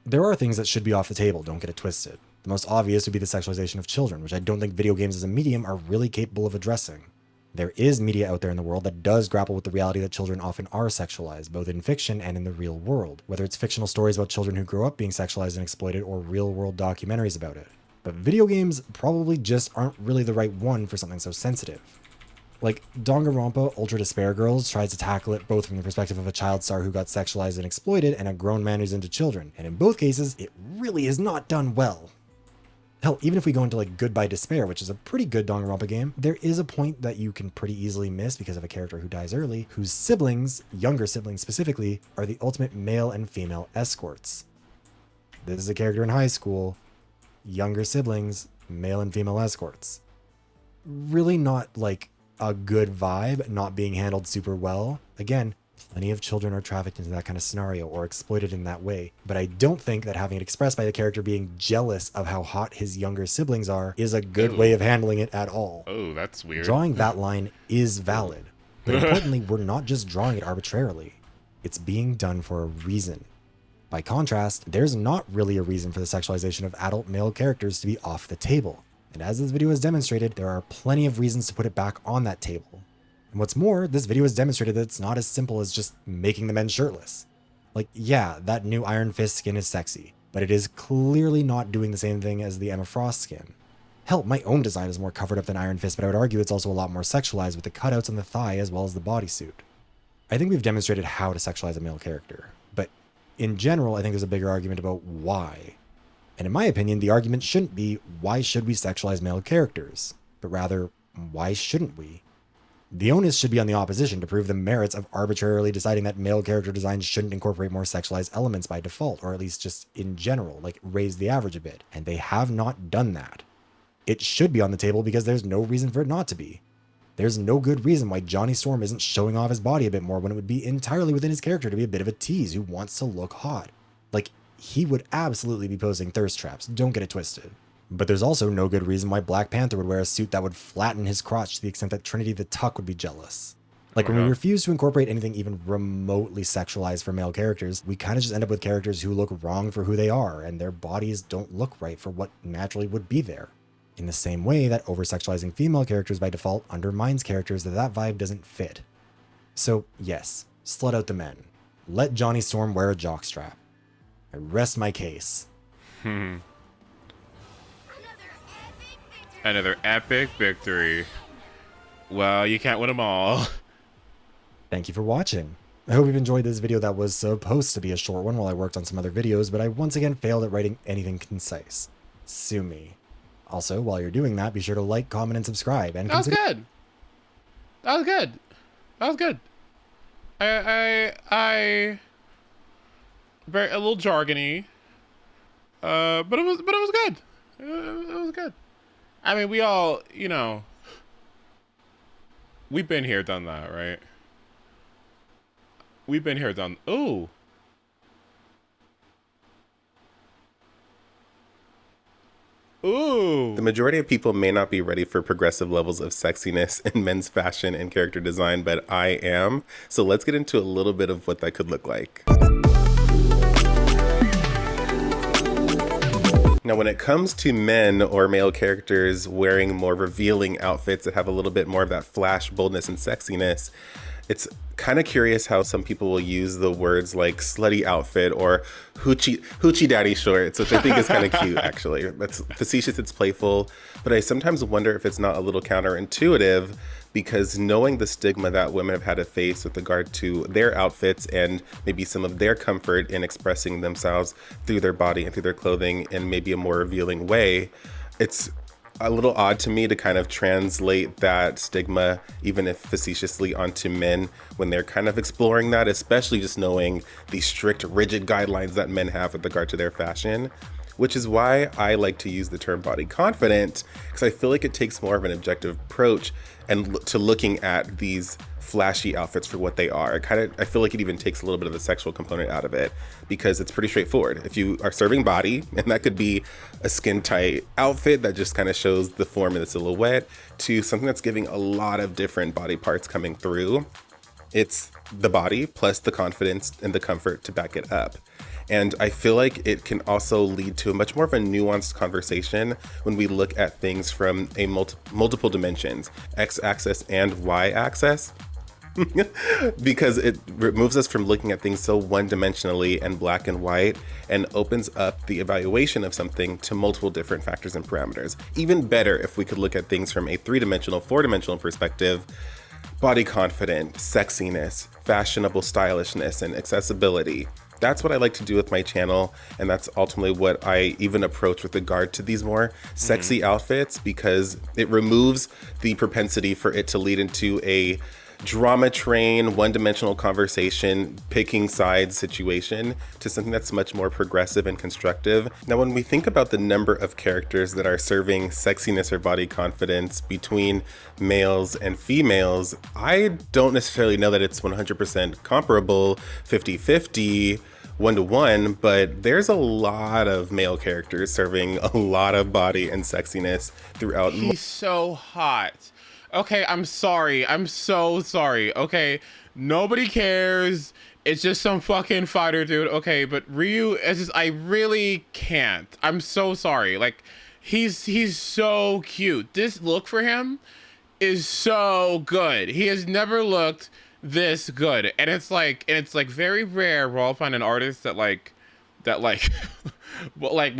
There are things that should be off the table, don't get it twisted. The most obvious would be the sexualization of children, which I don't think video games as a medium are really capable of addressing. There is media out there in the world that does grapple with the reality that children often are sexualized, both in fiction and in the real world, whether it's fictional stories about children who grow up being sexualized and exploited or real-world documentaries about it. But video games probably just aren't really the right one for something so sensitive. Like, Danganronpa Ultra Despair Girls tries to tackle it both from the perspective of a child star who got sexualized and exploited and a grown man who's into children, and in both cases, it really is not done well. Hell, even if we go into like Goodbye Despair, which is a pretty good Danganronpa game, there is a point that you can pretty easily miss because of a character who dies early, whose siblings, younger siblings specifically, are the ultimate male and female escorts. This is a character in high school, younger siblings, male and female escorts. Really not like a good vibe, not being handled super well. Again, plenty of children are trafficked into that kind of scenario or exploited in that way, but I don't think that having it expressed by the character being jealous of how hot his younger siblings are is a good way of handling it at all. Oh, that's weird. Drawing that line is valid, but importantly, we're not just drawing it arbitrarily. It's being done for a reason. By contrast, there's not really a reason for the sexualization of adult male characters to be off the table. And as this video has demonstrated, there are plenty of reasons to put it back on that table. And what's more, this video has demonstrated that it's not as simple as just making the men shirtless. Like, yeah, that new Iron Fist skin is sexy, but it is clearly not doing the same thing as the Emma Frost skin. Hell, my own design is more covered up than Iron Fist, but I would argue it's also a lot more sexualized with the cutouts on the thigh as well as the bodysuit. I think we've demonstrated how to sexualize a male character, but in general, I think there's a bigger argument about why. And in my opinion, the argument shouldn't be, why should we sexualize male characters? But rather, why shouldn't we? The onus should be on the opposition to prove the merits of arbitrarily deciding that male character designs shouldn't incorporate more sexualized elements by default, or at least just in general, like raise the average a bit. And they have not done that. It should be on the table because there's no reason for it not to be. There's no good reason why Johnny Storm isn't showing off his body a bit more when it would be entirely within his character to be a bit of a tease who wants to look hot. Like, he would absolutely be posing thirst traps, don't get it twisted. But there's also no good reason why Black Panther would wear a suit that would flatten his crotch to the extent that Trinity the Tuck would be jealous. Like, when we refuse to incorporate anything even remotely sexualized for male characters, we kind of just end up with characters who look wrong for who they are, and their bodies don't look right for what naturally would be there. In the same way that over-sexualizing female characters by default undermines characters that vibe doesn't fit. So yes, slut out the men. let Johnny Storm wear a jockstrap. I rest my case. Another epic victory. Well, you can't win them all. Thank you for watching. I hope you've enjoyed this video that was supposed to be a short one while I worked on some other videos, but I once again failed at writing anything concise. Sue me. Also, while you're doing that, be sure to like, comment, and subscribe. And That was good. That was good. That was good. I very a little jargony, but it was good. It was good. I mean, we all, you know, we've been here, done that, right? We've been here, done. Ooh. Ooh. The majority of people may not be ready for progressive levels of sexiness in men's fashion and character design, but I am. So let's get into a little bit of what that could look like. Now, when it comes to men or male characters wearing more revealing outfits that have a little bit more of that flash, boldness, and sexiness, it's kind of curious how some people will use the words like slutty outfit or hoochie daddy shorts, which I think is kind of cute, actually. That's facetious, it's playful, but I sometimes wonder if it's not a little counterintuitive, because knowing the stigma that women have had to face with regard to their outfits and maybe some of their comfort in expressing themselves through their body and through their clothing in maybe a more revealing way, it's a little odd to me to kind of translate that stigma, even if facetiously, onto men when they're kind of exploring that, especially just knowing the strict, rigid guidelines that men have with regard to their fashion, which is why I like to use the term body confident, because I feel like it takes more of an objective approach and to looking at these flashy outfits for what they are. I feel like it even takes a little bit of the sexual component out of it, because it's pretty straightforward. If you are serving body, and that could be a skin tight outfit that just kind of shows the form of the silhouette, to something that's giving a lot of different body parts coming through, it's the body plus the confidence and the comfort to back it up. And I feel like it can also lead to a much more of a nuanced conversation when we look at things from a multiple dimensions, x-axis and y-axis, because it removes us from looking at things so one-dimensionally and black and white, and opens up the evaluation of something to multiple different factors and parameters. Even better if we could look at things from a three-dimensional, four-dimensional perspective. Body confident, sexiness, fashionable stylishness, and accessibility. That's what I like to do with my channel, and that's ultimately what I even approach with regard to these more sexy outfits, because it removes the propensity for it to lead into a drama train, one-dimensional conversation, picking sides situation, to something that's much more progressive and constructive. Now, when we think about the number of characters that are serving sexiness or body confidence between males and females, I don't necessarily know that it's 100% comparable, 50-50, 1-to-1, but there's a lot of male characters serving a lot of body and sexiness throughout. He's so hot. Okay, I'm sorry. I'm so sorry. Okay, nobody cares. It's just some fucking fighter dude. Okay, but Ryu, it's just, I really can't. I'm so sorry. Like, he's so cute. This look for him is so good. He has never looked this good. And it's like very rare where I'll find an artist that will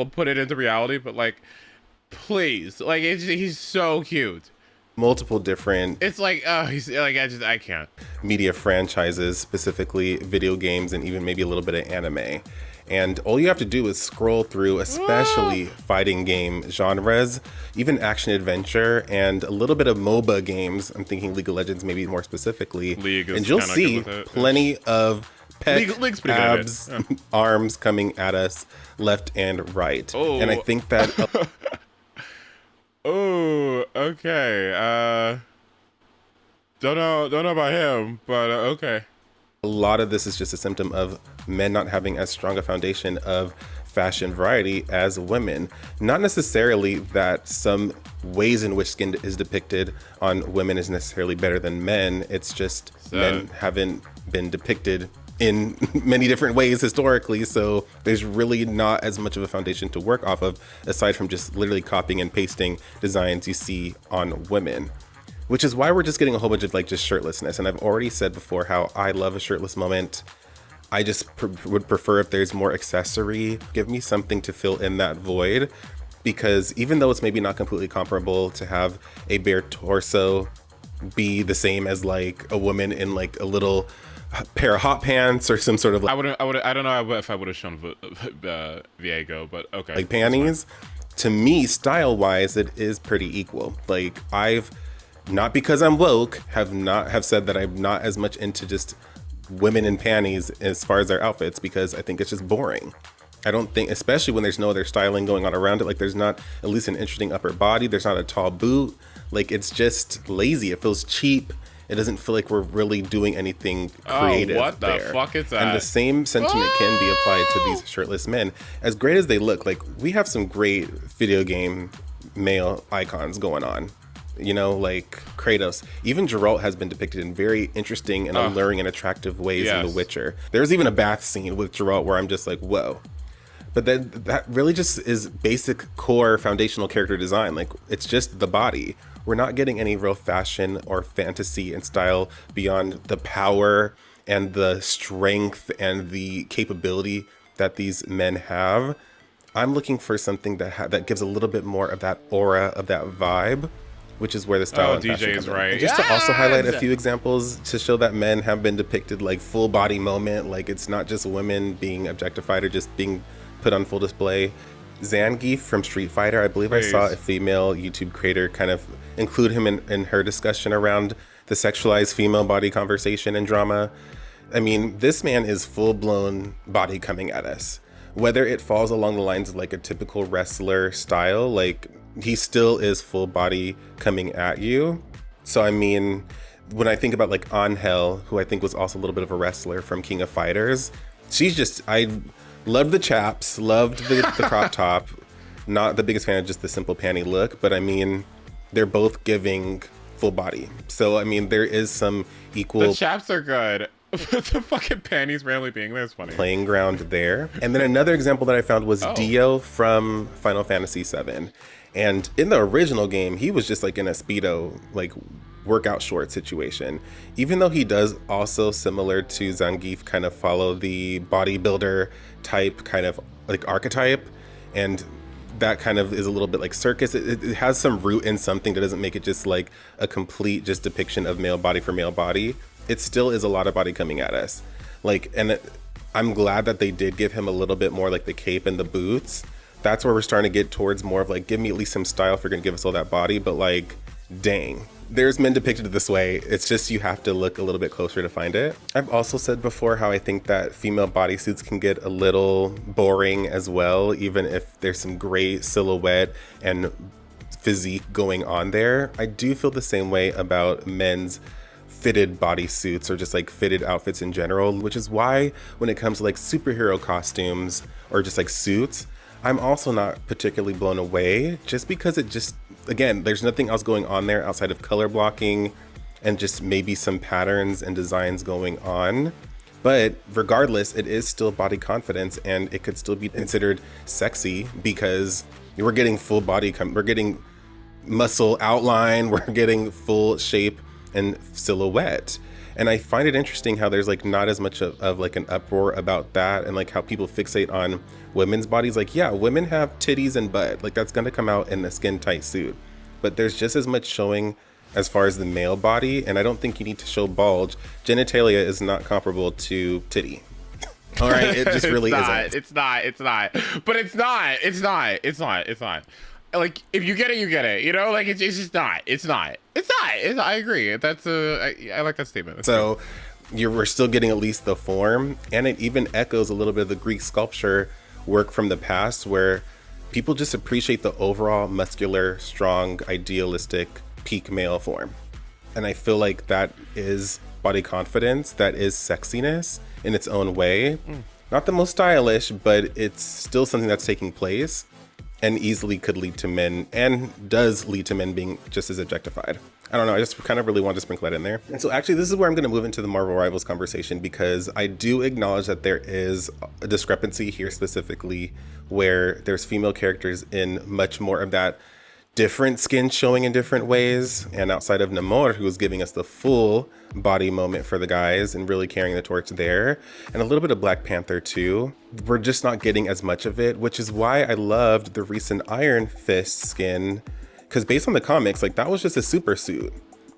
put it into reality, but like, please, like, he's so cute. Multiple different, it's like, he's like, I can't. Media franchises, specifically video games and even maybe a little bit of anime. And all you have to do is scroll through, especially fighting game genres, even action adventure, and a little bit of MOBA games. I'm thinking League of Legends maybe more specifically. League is and you'll kinda see good with it. plenty of League's pretty abs, good at it. arms coming at us left and right. Oh. And I think that... Oh, okay. Don't know about him, but okay. A lot of this is just a symptom of men not having as strong a foundation of fashion variety as women. Not necessarily that some ways in which skin is depicted on women is necessarily better than men. It's just men haven't been depicted in many different ways historically, so there's really not as much of a foundation to work off of, aside from just literally copying and pasting designs you see on women. Which is why we're just getting a whole bunch of like just shirtlessness. And I've already said before how I love a shirtless moment. I just would prefer if there's more accessory. Give me something to fill in that void, because even though it's maybe not completely comparable to have a bare torso be the same as like a woman in like a little pair of hot pants or some sort of like, I don't know if I would have shown Viego, but okay. Like panties. To me, style-wise, it is pretty equal. Like I've, not because I'm woke, have said that I'm not as much into just women in panties as far as their outfits, because I think it's just boring. I don't think, especially when there's no other styling going on around it, like there's not at least an interesting upper body, there's not a tall boot, like it's just lazy. It feels cheap. It doesn't feel like we're really doing anything creative. Oh, what the there. fuck is that? And the same sentiment can be applied to these shirtless men. As great as they look, like we have some great video game male icons going on. You know, like Kratos. Even Geralt has been depicted in very interesting and alluring and attractive ways in The Witcher. There's even a bath scene with Geralt where I'm just like, whoa. But then that really just is basic core foundational character design. Like it's just the body. We're not getting any real fashion or fantasy and style beyond the power and the strength and the capability that these men have. I'm looking for something that gives a little bit more of that aura, of that vibe, which is where the style and fashion DJ comes is in. right. And just to also highlight a few examples to show that men have been depicted like full body moment, like it's not just women being objectified or just being put on full display. Zangief from Street Fighter, I believe I saw a female YouTube creator kind of include him in her discussion around the sexualized female body conversation and drama. I mean, this man is full-blown body coming at us. Whether it falls along the lines of like a typical wrestler style, like he still is full body coming at you. So I mean, when I think about like Angel, who I think was also a little bit of a wrestler from King of Fighters, she's just, I loved the chaps, loved the crop top. Not the biggest fan of just the simple panty look, but I mean, they're both giving full body. So I mean, there is some equal. The chaps are good. The fucking panties randomly being there is funny. Playing ground there. And then another example that I found was Dio from Final Fantasy VII. And in the original game, he was just like in a Speedo, like workout short situation. Even though he does also, similar to Zangief, kind of follow the bodybuilder type kind of like archetype. And that kind of is a little bit like circus. It has some root in something that doesn't make it just like a complete just depiction of male body for male body. It still is a lot of body coming at us. Like, and I'm glad that they did give him a little bit more like the cape and the boots. That's where we're starting to get towards more of like, give me at least some style if you're gonna give us all that body, but like, dang. There's men depicted this way. It's just you have to look a little bit closer to find it. I've also said before how I think that female bodysuits can get a little boring as well, even if there's some great silhouette and physique going on there. I do feel the same way about men's fitted bodysuits or just like fitted outfits in general, which is why when it comes to like superhero costumes or just like suits, I'm also not particularly blown away, just because it just, again, there's nothing else going on there outside of color blocking and just maybe some patterns and designs going on. But regardless, it is still body confidence and it could still be considered sexy because we're getting full body, we're getting muscle outline, we're getting full shape and silhouette. And I find it interesting how there's like not as much of like an uproar about that, and like how people fixate on women's bodies. Like, yeah, women have titties and butt, like that's gonna come out in a skin tight suit, but there's just as much showing as far as the male body, and I don't think you need to show bulge. Genitalia is not comparable to titty. All right, it just really isn't. It's not. But it's not. Like, if you get it, you get it. You know, like it's just not. It's not. I agree. I like that statement. That's so we're still getting at least the form, and it even echoes a little bit of the Greek sculpture work from the past, where people just appreciate the overall muscular, strong, idealistic peak male form. And I feel like that is body confidence, that is sexiness in its own way. Not the most stylish, but it's still something that's taking place and easily could lead to men, and does lead to men being just as objectified. I don't know, I just kind of really wanted to sprinkle that in there. And so actually this is where I'm gonna move into the Marvel Rivals conversation, because I do acknowledge that there is a discrepancy here specifically where there's female characters in much more of that different skin showing in different ways. And outside of Namor, who was giving us the full body moment for the guys and really carrying the torch there, and a little bit of Black Panther too, we're just not getting as much of it, which is why I loved the recent Iron Fist skin, because based on the comics, like that was just a super suit,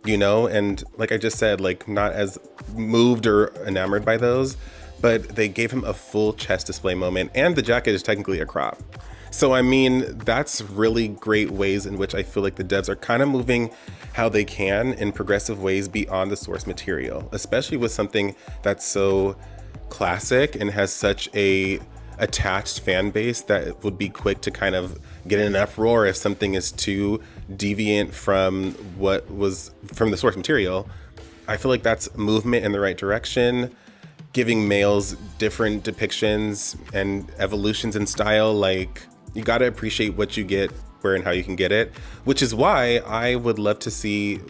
you know? And like I just said, like not as moved or enamored by those, but they gave him a full chest display moment, and the jacket is technically a crop. So, I mean, that's really great ways in which I feel like the devs are kind of moving how they can in progressive ways beyond the source material, especially with something that's so classic and has such a attached fan base that it would be quick to kind of get in an uproar if something is too deviant from what was from the source material. I feel like that's movement in the right direction, giving males different depictions and evolutions in style. Like, you got to appreciate what you get, where and how you can get it, which is why I would love to see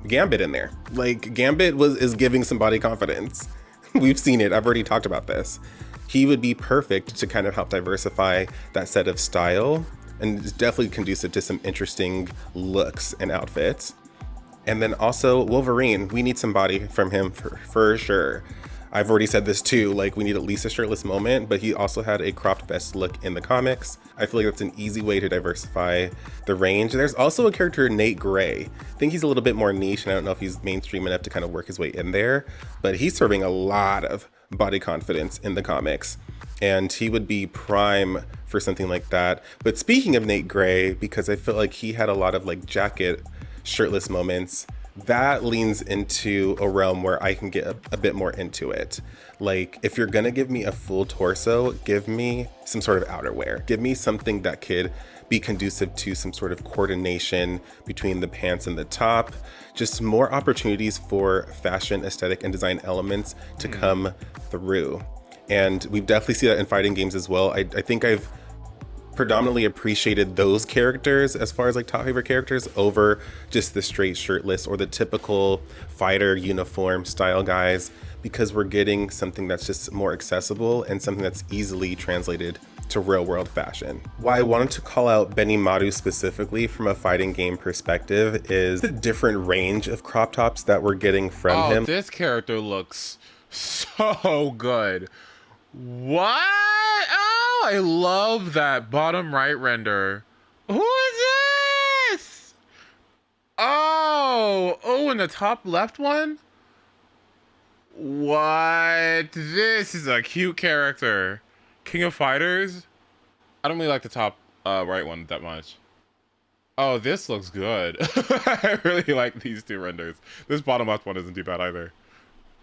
Gambit in there. Like, Gambit is giving some body confidence. We've seen it. I've already talked about this. He would be perfect to kind of help diversify that set of style, and it's definitely conducive to some interesting looks and outfits. And then also Wolverine, we need some body from him for sure. I've already said this too, like we need at least a shirtless moment, but he also had a cropped vest look in the comics. I feel like that's an easy way to diversify the range. There's also a character, Nate Gray. I think he's a little bit more niche, and I don't know if he's mainstream enough to kind of work his way in there, but he's serving a lot of body confidence in the comics, and he would be prime for something like that. But speaking of Nate Gray, because I feel like he had a lot of like jacket shirtless moments, that leans into a realm where I can get a bit more into it. Like, if you're gonna give me a full torso, give me some sort of outerwear. Give me something that could be conducive to some sort of coordination between the pants and the top. Just more opportunities for fashion, aesthetic, and design elements to come through. And we've definitely seen that in fighting games as well. I think I've predominantly appreciated those characters as far as like top favorite characters over just the straight shirtless or the typical fighter uniform style guys, because we're getting something that's just more accessible and something that's easily translated to real world fashion. Why I wanted to call out Benimaru specifically from a fighting game perspective is the different range of crop tops that we're getting from him. This character looks so good. What? Oh, I love that bottom right render. Who is this? Oh, and the top left one? What? This is a cute character. King of Fighters? I don't really like the top right one that much. Oh, this looks good. I really like these two renders. This bottom left one isn't too bad either.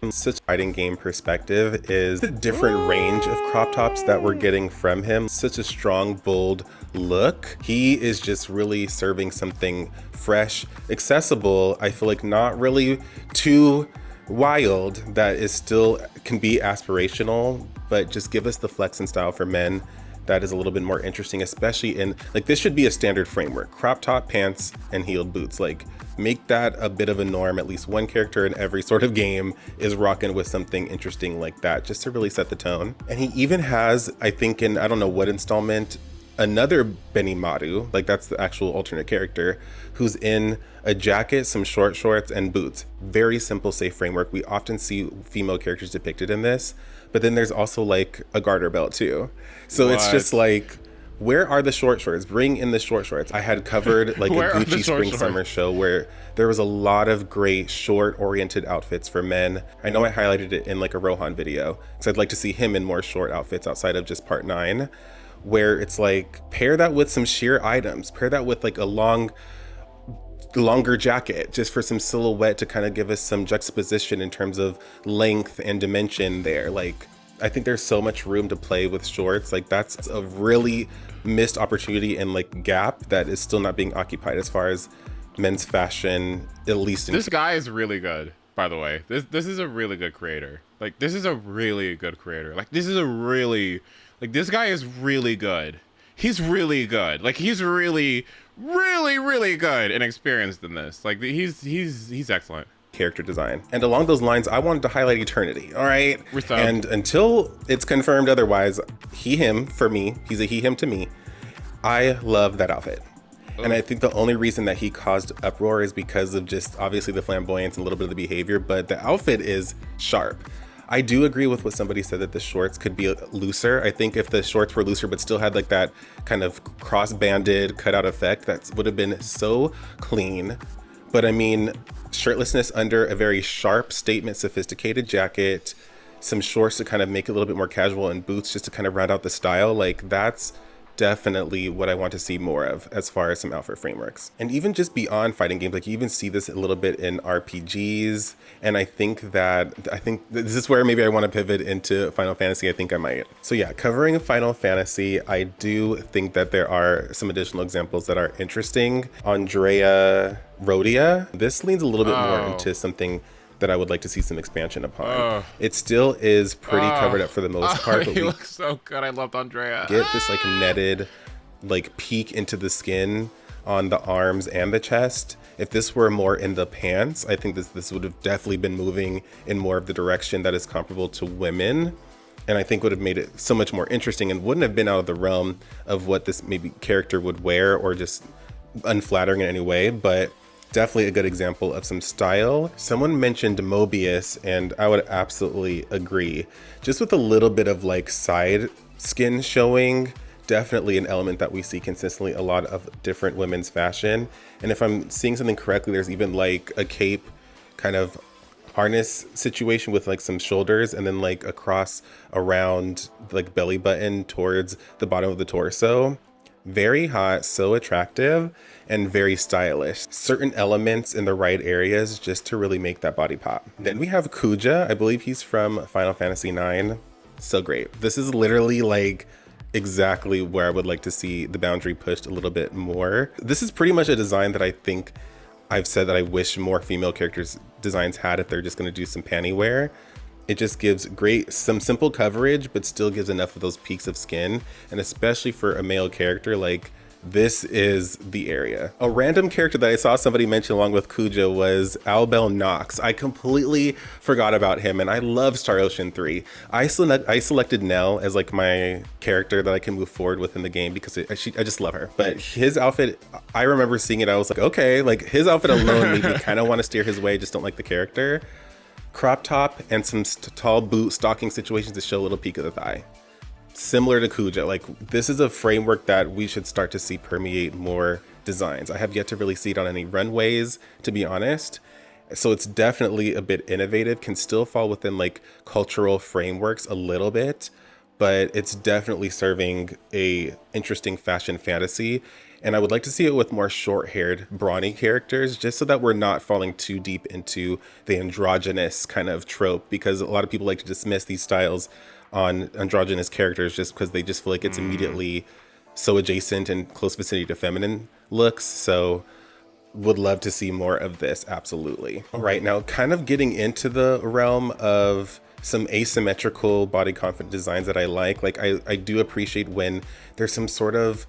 Such a fighting game perspective is the different range of crop tops that we're getting from him. Such a strong, bold look. He is just really serving something fresh, accessible. I feel like not really too wild, that is still can be aspirational, but just give us the flex and style for men that is a little bit more interesting, especially in like, this should be a standard framework: crop top, pants, and heeled boots. Like, make that a bit of a norm. At least one character in every sort of game is rocking with something interesting like that, just to really set the tone. And he even has, I think in, I don't know what installment, another Benimaru, like that's the actual alternate character, who's in a jacket, some short shorts, and boots. Very simple, safe framework. We often see female characters depicted in this, but then there's also like a garter belt too. So it's just like, where are the short shorts? Bring in the short shorts. I had covered like a Gucci spring summer show where there was a lot of great short oriented outfits for men. I know I highlighted it in like a Rohan video, so I'd like to see him in more short outfits outside of just part 9, where it's like, pair that with some sheer items, pair that with like a longer jacket, just for some silhouette to kind of give us some juxtaposition in terms of length and dimension there. Like, I think there's so much room to play with shorts. Like, that's a really missed opportunity and like gap that is still not being occupied as far as men's fashion, at least in— This guy is really good, by the way. This is a really good creator. Like, this is a really good creator. Like, this is a really, like, this guy is really good. He's really good. Like, he's really, really, really good and experienced in this. Like, he's excellent. Character design. And along those lines, I wanted to highlight Eternity, all right? And until it's confirmed otherwise, he, him for me, he's a he, him to me. I love that outfit. And I think the only reason that he caused uproar is because of just obviously the flamboyance and a little bit of the behavior, but the outfit is sharp. I do agree with what somebody said that the shorts could be looser. I think if the shorts were looser but still had like that kind of cross-banded cutout effect, that would have been so clean. But I mean, shirtlessness under a very sharp statement, sophisticated jacket, some shorts to kind of make it a little bit more casual, and boots just to kind of round out the style, like that's definitely what I want to see more of as far as some outfit frameworks. And even just beyond fighting games, like you even see this a little bit in RPGs. And I think this is where maybe I want to pivot into Final Fantasy. I think I might. So yeah, covering Final Fantasy, I do think that there are some additional examples that are interesting. Andrea Rhodia, this leans a little bit more into something that I would like to see some expansion upon. It still is pretty covered up for the most part. But he looks so good. I loved Andrea. Get this like netted, like peek into the skin on the arms and the chest. If this were more in the pants, I think this would have definitely been moving in more of the direction that is comparable to women. And I think would have made it so much more interesting and wouldn't have been out of the realm of what this maybe character would wear or just unflattering in any way. But definitely a good example of some style. Someone mentioned Mobius, and I would absolutely agree. Just with a little bit of like side skin showing, definitely an element that we see consistently a lot of different women's fashion. And if I'm seeing something correctly, there's even like a cape kind of harness situation with like some shoulders and then like a cross around like belly button towards the bottom of the torso. Very hot, so attractive, and very stylish. Certain elements in the right areas just to really make that body pop. Then we have Kuja. I believe he's from Final Fantasy IX. So great. This is literally like exactly where I would like to see the boundary pushed a little bit more. This is pretty much a design that I think I've said that I wish more female characters designs had if they're just going to do some panty wear. It just gives some simple coverage, but still gives enough of those peaks of skin. And especially for a male character, like this is the area. A random character that I saw somebody mention along with Kuja was Albel Nox. I completely forgot about him, and I love Star Ocean 3. I selected Nell as like my character that I can move forward with in the game because I just love her. But his outfit, I remember seeing it, I was like, okay, like his outfit alone made me kind of want to steer his way, just don't like the character. Crop top and some tall boot stocking situations to show a little peek of the thigh. Similar to Kuja, like this is a framework that we should start to see permeate more designs. I have yet to really see it on any runways, to be honest. So it's definitely a bit innovative, can still fall within like cultural frameworks a little bit, but it's definitely serving a interesting fashion fantasy. And I would like to see it with more short-haired, brawny characters, just so that we're not falling too deep into the androgynous kind of trope, because a lot of people like to dismiss these styles on androgynous characters just because they just feel like it's immediately so adjacent and close vicinity to feminine looks. So would love to see more of this, absolutely. All right, now kind of getting into the realm of some asymmetrical body confident designs that I like I do appreciate when there's some sort of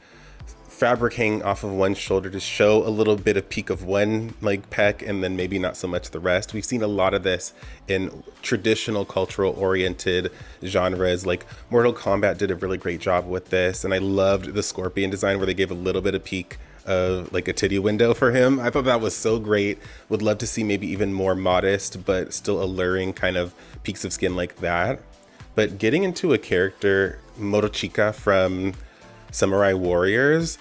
fabric hanging off of one shoulder to show a little bit of peak of one like pec and then maybe not so much the rest. We've seen a lot of this in traditional cultural oriented genres, like Mortal Kombat did a really great job with this, and I loved the Scorpion design where they gave a little bit of peek of like a titty window for him. I thought that was so great. Would love to see maybe even more modest but still alluring kind of peaks of skin like that. But getting into a character, Motochika from Samurai Warriors,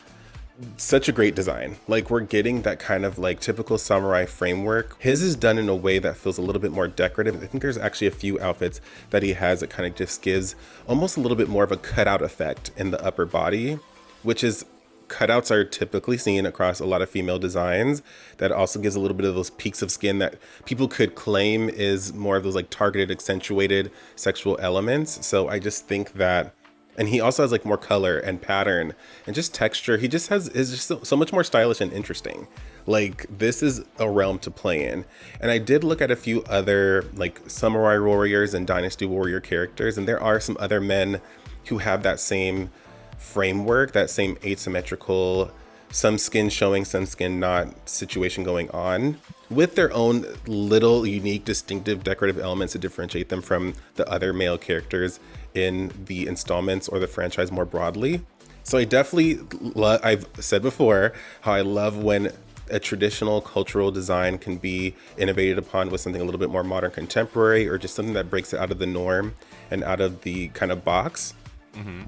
such a great design. Like we're getting that kind of like typical samurai framework. His is done in a way that feels a little bit more decorative. I think there's actually a few outfits that he has that kind of just gives almost a little bit more of a cutout effect in the upper body, which is cutouts are typically seen across a lot of female designs. That also gives a little bit of those peaks of skin that people could claim is more of those like targeted, accentuated sexual elements. So I just think that, and he also has like more color and pattern and just texture. He just is just so much more stylish and interesting. Like this is a realm to play in. And I did look at a few other like Samurai Warriors and Dynasty Warrior characters, and there are some other men who have that same framework, that same asymmetrical, some skin showing, some skin not situation going on, with their own little unique, distinctive decorative elements to differentiate them from the other male characters in the installments or the franchise more broadly. So I definitely I've said before how I love when a traditional cultural design can be innovated upon with something a little bit more modern, contemporary, or just something that breaks it out of the norm and out of the kind of box.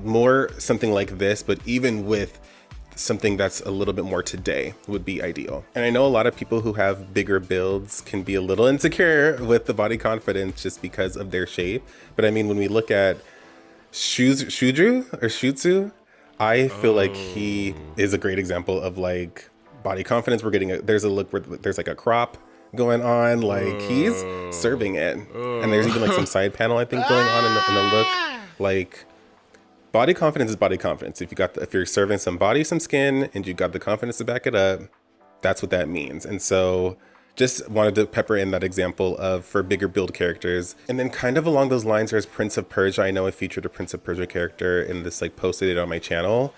More something like this, but even with something that's a little bit more today would be ideal. And I know a lot of people who have bigger builds can be a little insecure with the body confidence just because of their shape. But I mean, when we look at Shutsu, I feel like he is a great example of like body confidence. We're getting there's a look where there's like a crop going on, like he's serving it. And there's even like some side panel I think going on in the look. Like body confidence is body confidence. If you're serving some body, some skin, and you got the confidence to back it up, that's what that means. And so just wanted to pepper in that example of for bigger build characters. And then kind of along those lines, there's Prince of Persia. I know I featured a Prince of Persia character in this like posted it on my channel.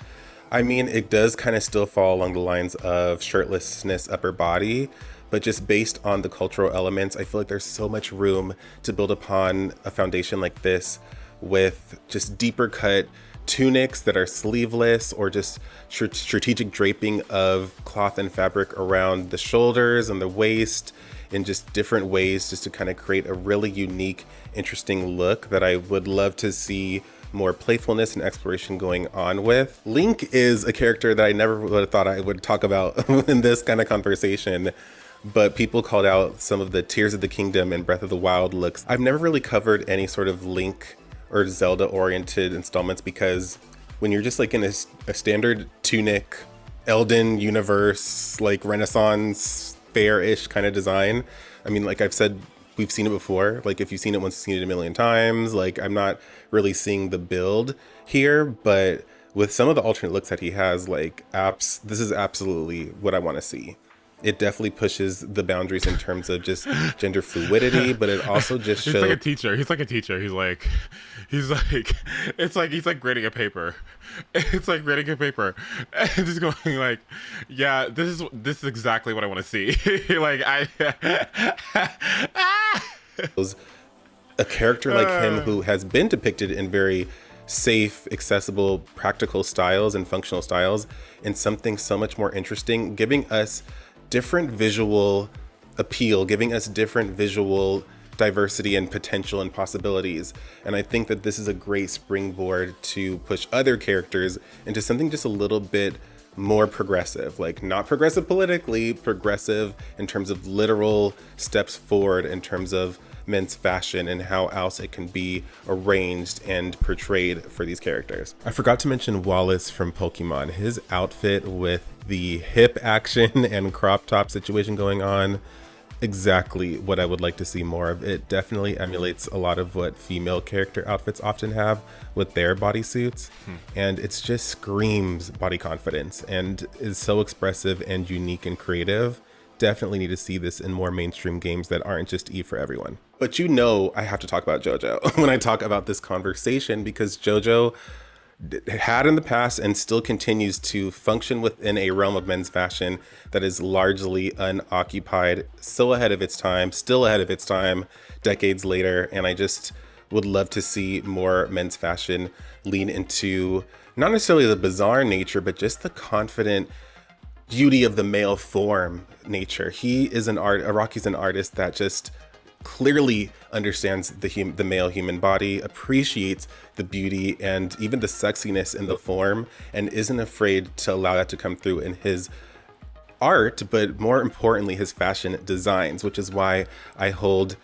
I mean, it does kind of still fall along the lines of shirtlessness, upper body, but just based on the cultural elements, I feel like there's so much room to build upon a foundation like this with just deeper cut tunics that are sleeveless or just strategic draping of cloth and fabric around the shoulders and the waist in just different ways, just to kind of create a really unique, interesting look that I would love to see more playfulness and exploration going on with. Link is a character that I never would have thought I would talk about in this kind of conversation, but people called out some of the Tears of the Kingdom and Breath of the Wild looks. I've never really covered any sort of Link or Zelda oriented installments because when you're just like in a standard tunic, Elden universe, like Renaissance fair-ish kind of design, I mean, like I've said, we've seen it before. Like if you've seen it once, you've seen it a million times. Like I'm not really seeing the build here, but with some of the alternate looks that he has, like this is absolutely what I want to see. It definitely pushes the boundaries in terms of just gender fluidity, but it also just shows. He's like a teacher. He's like a teacher. He's like grading a paper. It's like grading a paper, and just going like, yeah, this is exactly what I want to see. Like a character like him who has been depicted in very safe, accessible, practical styles and functional styles, and something so much more interesting, giving us different visual appeal, giving us different visual diversity and potential and possibilities. And I think that this is a great springboard to push other characters into something just a little bit more progressive, like not progressive politically, progressive in terms of literal steps forward in terms of men's fashion and how else it can be arranged and portrayed for these characters. I forgot to mention Wallace from Pokemon. His outfit with the hip action and crop top situation going on, exactly what I would like to see more of. It definitely emulates a lot of what female character outfits often have with their bodysuits, and it just screams body confidence and is so expressive and unique and creative. Definitely need to see this in more mainstream games that aren't just E for everyone. But you know I have to talk about JoJo when I talk about this conversation, because JoJo had in the past and still continues to function within a realm of men's fashion that is largely unoccupied, so ahead of its time, still ahead of its time, decades later. And I just would love to see more men's fashion lean into not necessarily the bizarre nature, but just the confident beauty of the male form nature. He is Araki's an artist that just clearly understands the male human body, appreciates the beauty and even the sexiness in the form, and isn't afraid to allow that to come through in his art, but more importantly, his fashion designs, which is why I hold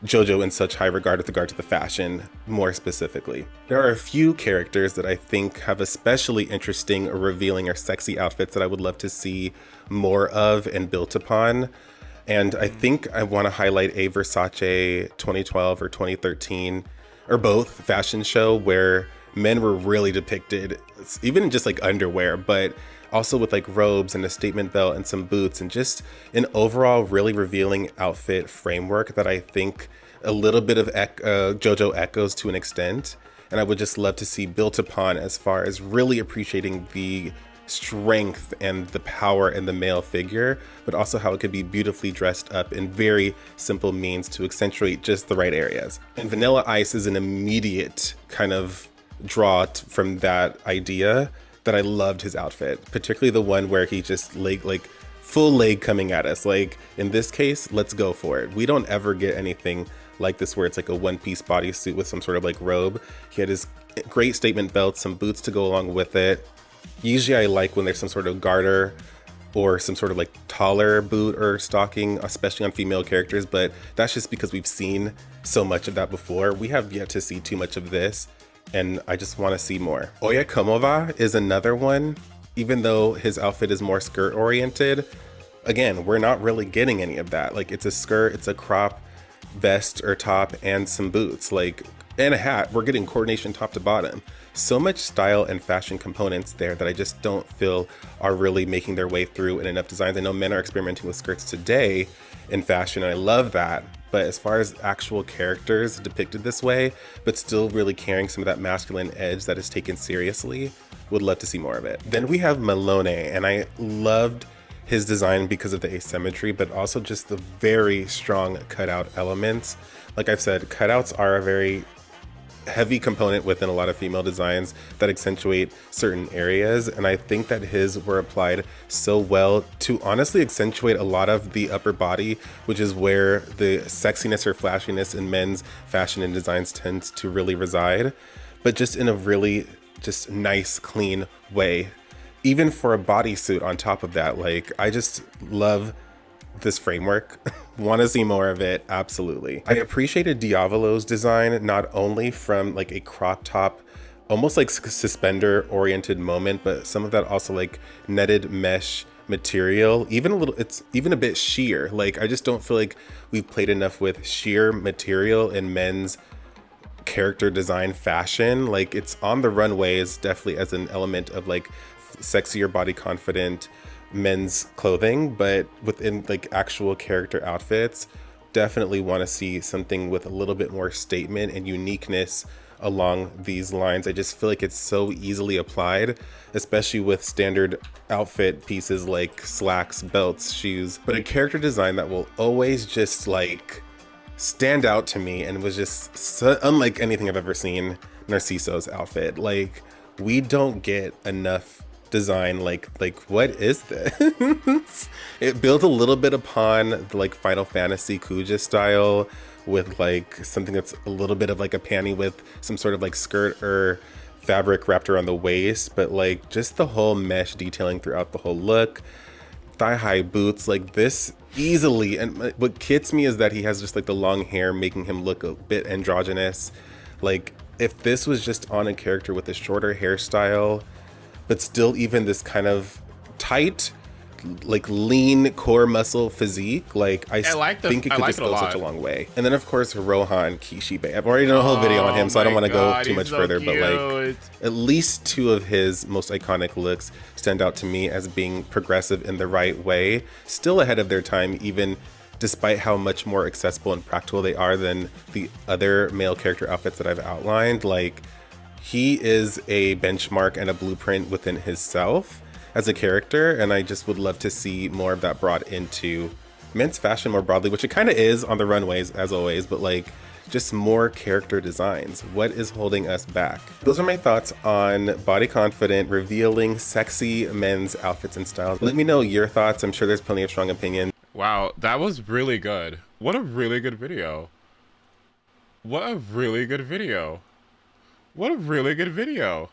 JoJo in such high regard with regard to the fashion more specifically. There are a few characters that I think have especially interesting or revealing or sexy outfits that I would love to see more of and built upon. And I think I want to highlight a Versace 2012 or 2013 or both fashion show where men were really depicted, even in just like underwear, but also with like robes and a statement belt and some boots and just an overall really revealing outfit framework that I think a little bit of JoJo echoes to an extent. And I would just love to see built upon as far as really appreciating the strength and the power in the male figure, but also how it could be beautifully dressed up in very simple means to accentuate just the right areas. And Vanilla Ice is an immediate kind of draw from that idea that I loved his outfit, particularly the one where he just like full leg coming at us. Like in this case, let's go for it. We don't ever get anything like this where it's like a one-piece bodysuit with some sort of like robe. He had his great statement belt, some boots to go along with it. Usually I like when there's some sort of garter or some sort of like taller boot or stocking, especially on female characters, but that's just because we've seen so much of that before. We have yet to see too much of this, and I just want to see more. Oya Komova is another one. Even though his outfit is more skirt oriented, again, we're not really getting any of that. Like it's a skirt, it's a crop vest or top and some boots, like, and a hat. We're getting coordination top to bottom. So much style and fashion components there that I just don't feel are really making their way through in enough designs. I know men are experimenting with skirts today in fashion, and I love that. But as far as actual characters depicted this way, but still really carrying some of that masculine edge that is taken seriously, would love to see more of it. Then we have Malone, and I loved his design because of the asymmetry, but also just the very strong cutout elements. Like I've said, cutouts are a very heavy component within a lot of female designs that accentuate certain areas, and I think that his were applied so well to honestly accentuate a lot of the upper body, which is where the sexiness or flashiness in men's fashion and designs tends to really reside, but just in a really just nice, clean way. Even for a bodysuit on top of that, like, I just love this framework. Want to see more of it, absolutely. I appreciated Diavolo's design, not only from like a crop top, almost like suspender oriented moment, but some of that also like netted mesh material, even a little, it's even a bit sheer. Like, I just don't feel like we've played enough with sheer material in men's character design fashion. Like, it's on the runways definitely as an element of like sexier, body confident men's clothing, but within like actual character outfits, definitely want to see something with a little bit more statement and uniqueness along these lines. I just feel like it's so easily applied, especially with standard outfit pieces like slacks, belts, shoes, but a character design that will always just like stand out to me and was just so unlike anything I've ever seen. Narciso's outfit, like, we don't get enough design. Like what is this? It built a little bit upon the like Final Fantasy Kuja style, with like something that's a little bit of like a panty with some sort of like skirt or fabric wrapped around the waist, but like just the whole mesh detailing throughout the whole look. Thigh-high boots, like this easily. And what gets me is that he has just like the long hair, making him look a bit androgynous. Like, if this was just on a character with a shorter hairstyle, but still even this kind of tight, like lean core muscle physique, like I think it could just go such a long way. And then of course Rohan Kishibe. I've already done a whole video on him, so I don't want to go too much further, but like at least two of his most iconic looks stand out to me as being progressive in the right way, still ahead of their time, even despite how much more accessible and practical they are than the other male character outfits that I've outlined. Like, he is a benchmark and a blueprint within himself as a character, and I just would love to see more of that brought into men's fashion more broadly, which it kind of is on the runways as always, but like just more character designs. What is holding us back? Those are my thoughts on body confident, revealing, sexy men's outfits and styles. Let me know your thoughts. I'm sure there's plenty of strong opinions. Wow, that was really good. What a really good video. What a really good video. What a really good video.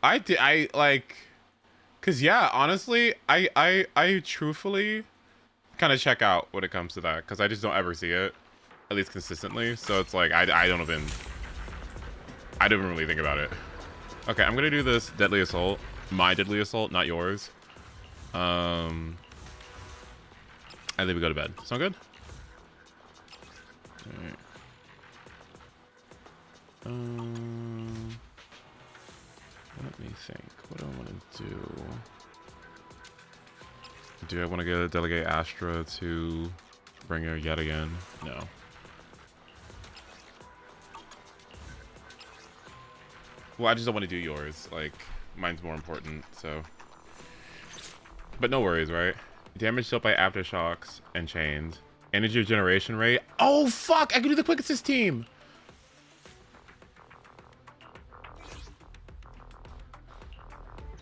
I like, cause yeah, honestly, I truthfully kind of check out when it comes to that, cause I just don't ever see it, at least consistently. So it's like, I don't even really think about it. Okay, I'm gonna do this deadly assault, my deadly assault, not yours. And then we go to bed. Sound good? All right. Let me think. What do I want to do? Do I want to delegate Astra to bring her yet again? No. Well, I just don't want to do yours. Like, mine's more important, so. But no worries, right? Damage dealt by aftershocks and chains. Energy regeneration rate. Oh, fuck! I can do the quick assist team!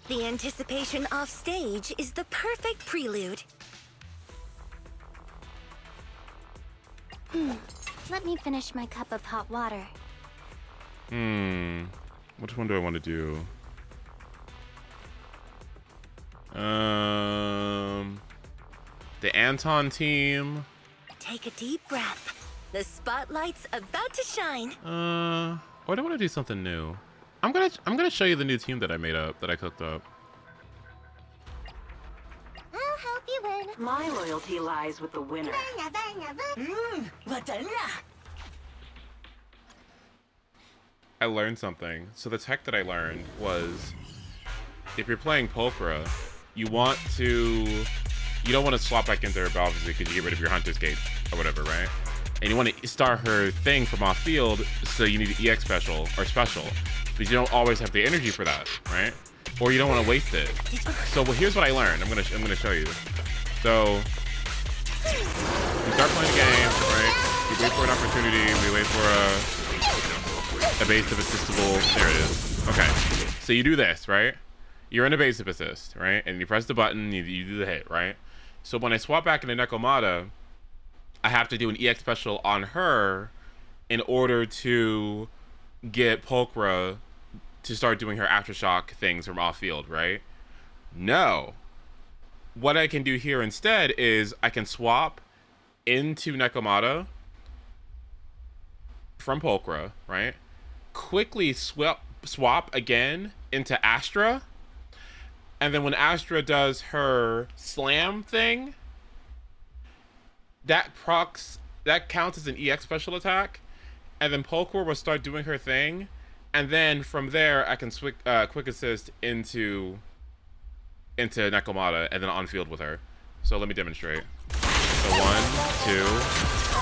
The anticipation off stage is the perfect prelude. Let me finish my cup of hot water. Which one do I want to do? The Anton team. Take a deep breath. The spotlight's about to shine. Or do I want to do something new? I'm gonna show you the new team that I made up, that I cooked up. I'll help you win. My loyalty lies with the winner. I learned something. So the tech that I learned was, if you're playing Pulchra, you don't want to swap back into her, obviously, because you get rid of your Hunter's Gate or whatever, right? And you want to start her thing from off field, so you need an EX special, but you don't always have the energy for that, right? Or you don't want to waste it. So well, here's what I learned. I'm gonna show you. So you start playing the game, right? You wait for an opportunity. We wait for a base of assistable. There it is. Okay. So you do this, right? You're in a base of assist, right? And you press the button. You do the hit, right? So when I swap back into Nekomata, I have to do an EX special on her in order to get Pulchra to start doing her aftershock things from off field, right? No. What I can do here instead is I can swap into Nekomata from Pulchra, right? Quickly swap again into Astra. And then when Astra does her slam thing, that counts as an EX special attack. And then Pulchra will start doing her thing. And then from there, I can quick assist into Nekomata and then on field with her. So let me demonstrate. So 1, 2,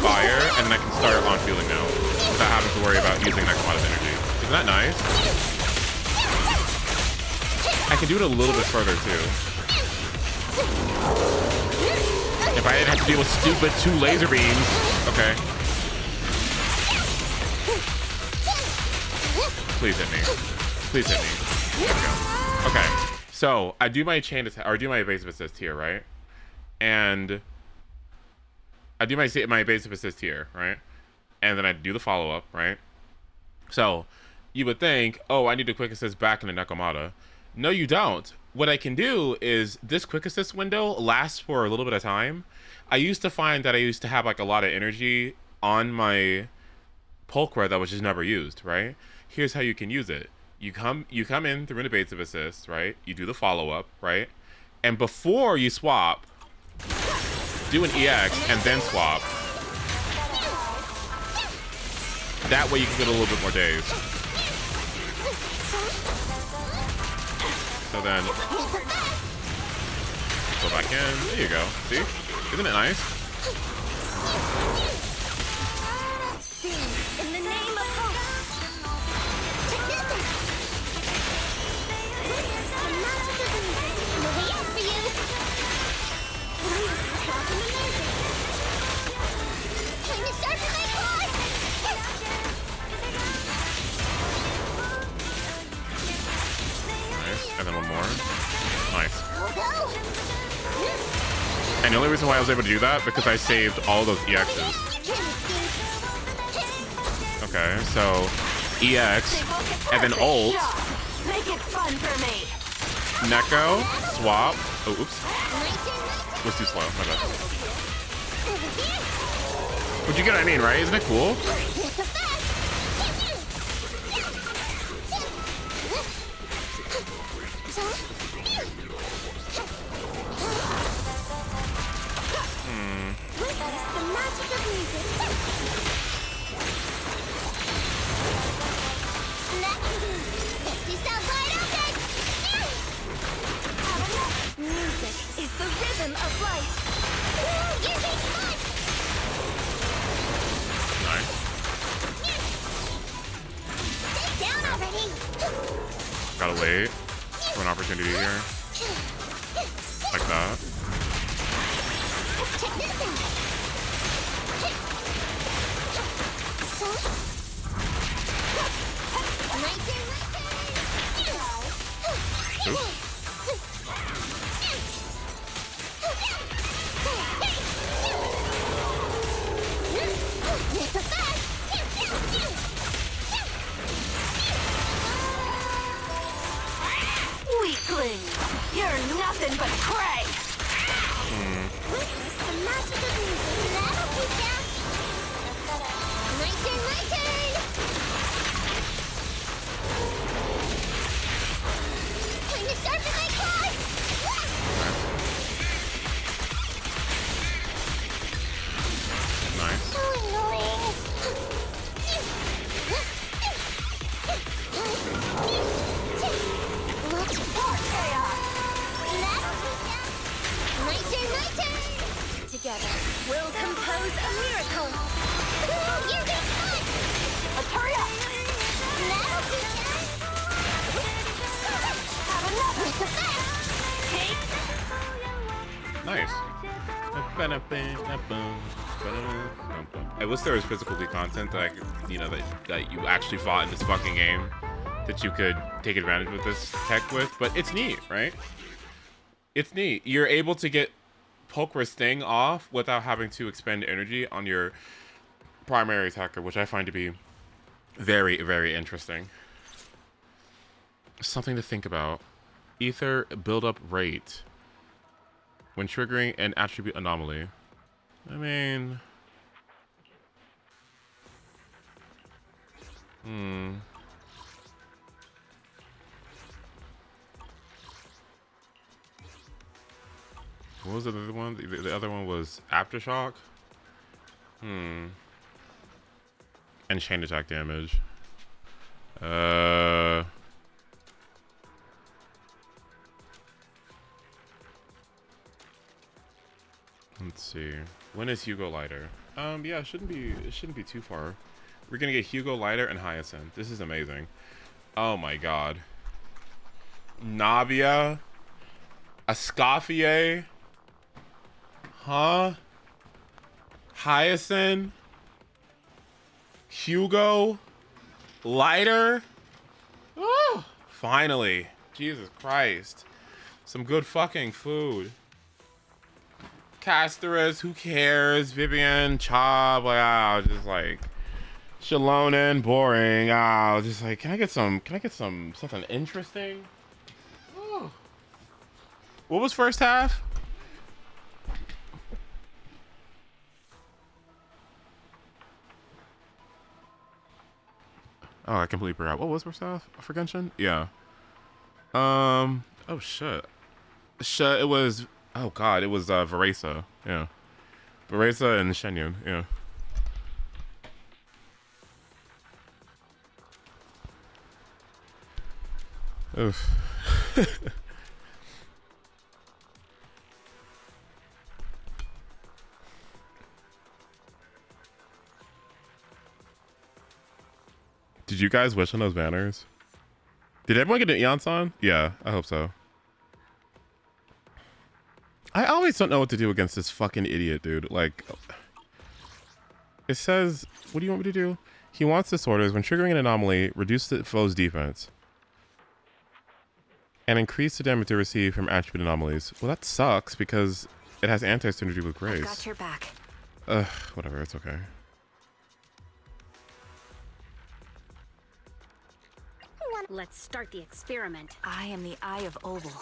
fire, and then I can start on fielding now without having to worry about using Nekomata's energy. Isn't that nice? I can do it a little bit further too. If I didn't have to deal with stupid 2 laser beams, okay. Please hit me. Please hit me. There we go. Okay. So I do my chain attack, or do my evasive assist here, right? And I do my evasive assist here, right? And then I do the follow up, right? So you would think, oh, I need to quick assist back into Nekomata. No, you don't. What I can do is this quick assist window lasts for a little bit of time. I used to find that I used to have like a lot of energy on my Pulchra that was just never used, right? Here's how you can use it. You come in through an evasive assist, right? You do the follow-up, right? And before you swap, do an EX and then swap. That way you can get a little bit more days. So then, go back in. There you go. See? Isn't it nice? In the name of hope. Nice. And then one more. Nice. And the only reason why I was able to do that because I saved all those EXs. Okay, so EX and then ult. Make it fun for me. Neko, swap. Oh, oops. Was too slow. My bad. But you get what I mean, right? Isn't it cool? Music is the rhythm of life. Nice. Stay down already. Gotta wait for an opportunity here. Like that. Oops. nothing but prey. Witness the magic of music. That'll keep ya. My turn, my turn. Time to sharpen my claws. Nice. So annoying. Much more chaos. That'll keep ya. My turn, my turn. Together, we'll compose a miracle. You're being fun. Let's hurry up. That'll keep ya. Have enough. It's a fact. Take. Nice. I wish there was physical content that I could, you know, that you actually fought in this fucking game that you could take advantage of this tech with, but it's neat, right? It's neat. You're able to get Poker's thing off without having to expend energy on your primary attacker, which I find to be very, very interesting. Something to think about. Ether build-up rate when triggering an attribute anomaly. I mean... What was the other one? The other one was Aftershock? And chain attack damage. Let's see. When is Hugo lighter? Yeah, it shouldn't be too far. We're gonna get Hugo lighter and Hyacinth. This is amazing. Oh my god. Navia? Escoffier? Huh? Hyacinth? Hugo? Lighter? Oh, finally. Jesus Christ. Some good fucking food. Casterus, who cares? Vivian, Chob, like, just like Shalonen, boring. Just like, can I get something interesting? Oh. What was first half? Oh, I completely forgot. What was first half for Genshin? Yeah. Oh shit. It was. Oh god, it was Veresa. Yeah. Veresa and Shenyun. Yeah. Oof. Did you guys wish on those banners? Did everyone get an Eon-san? Yeah, I hope so. I always don't know what to do against this fucking idiot, dude. Like, it says, what do you want me to do? He wants disorders. When triggering an anomaly, reduce the foe's defense. And increase the damage they receive from attribute anomalies. Well, that sucks because it has anti-synergy with Grace. I've got your back. Whatever, it's okay. Let's start the experiment. I am the Eye of Oval.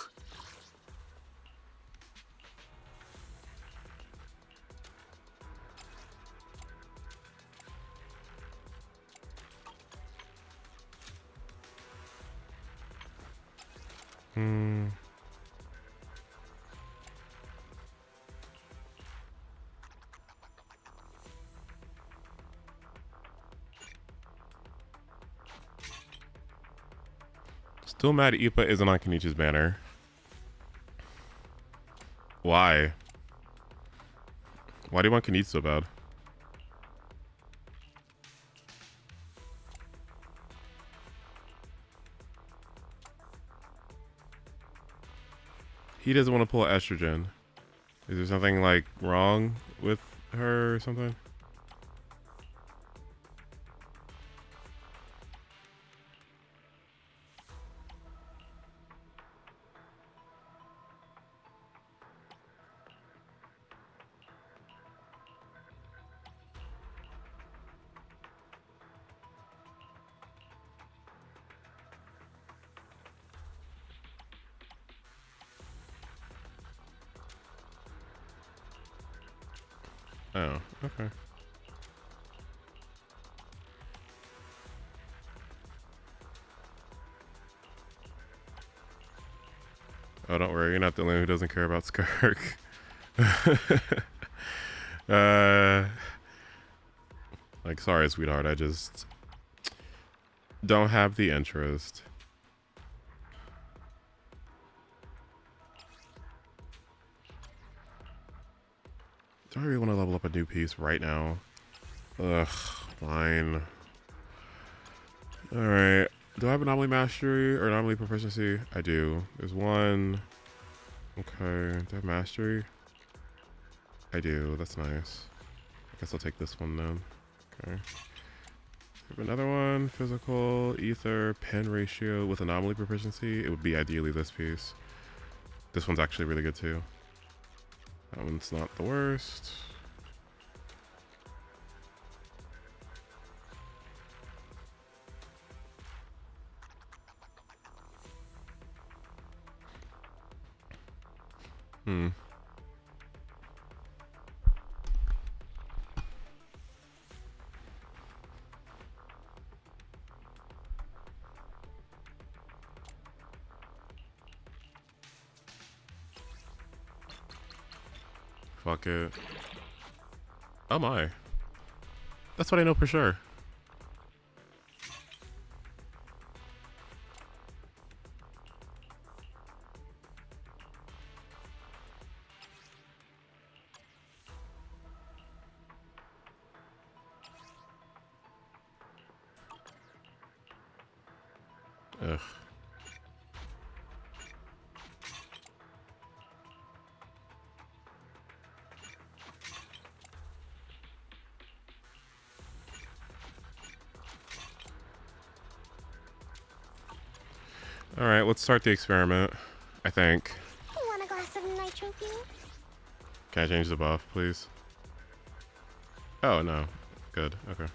Still mad Ipa isn't on Kenichi's banner. Why? Why do you want Kenichi so bad? He doesn't want to pull estrogen. Is there something like wrong with her or something? Oh, okay. Oh, don't worry, you're not the only one who doesn't care about Skirk. Like, sorry, sweetheart, I just don't have the interest. Do I really want to level up a new piece right now? Ugh, fine. Alright. Do I have anomaly mastery or anomaly proficiency? I do. There's one. Okay. Do I have mastery? I do. That's nice. I guess I'll take this one then. Okay. Have another one. Physical, ether, pen ratio with anomaly proficiency. It would be ideally this piece. This one's actually really good too. That one's not the worst. Fuck it. Oh my. That's what I know for sure. Ugh. All right, let's start the experiment, I think. You want a glass of nitro fuel? Can I change the buff, please? Oh, no. Good. Okay.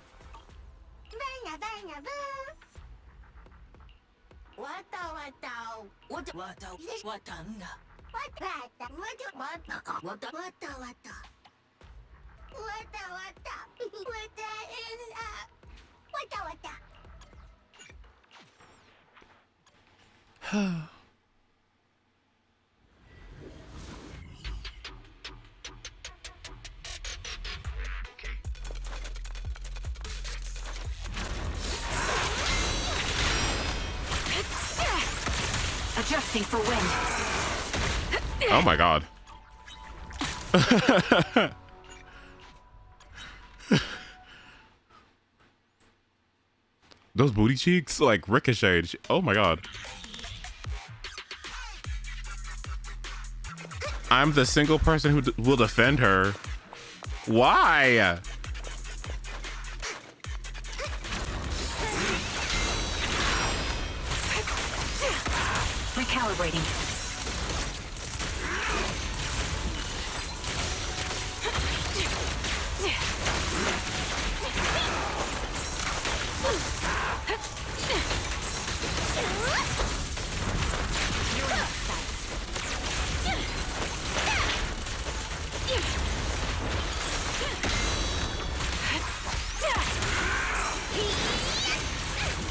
Adjusting for wind. Oh my god. Those booty cheeks like ricocheted. Oh my god. I'm the single person who will defend her. Why? Recalibrating.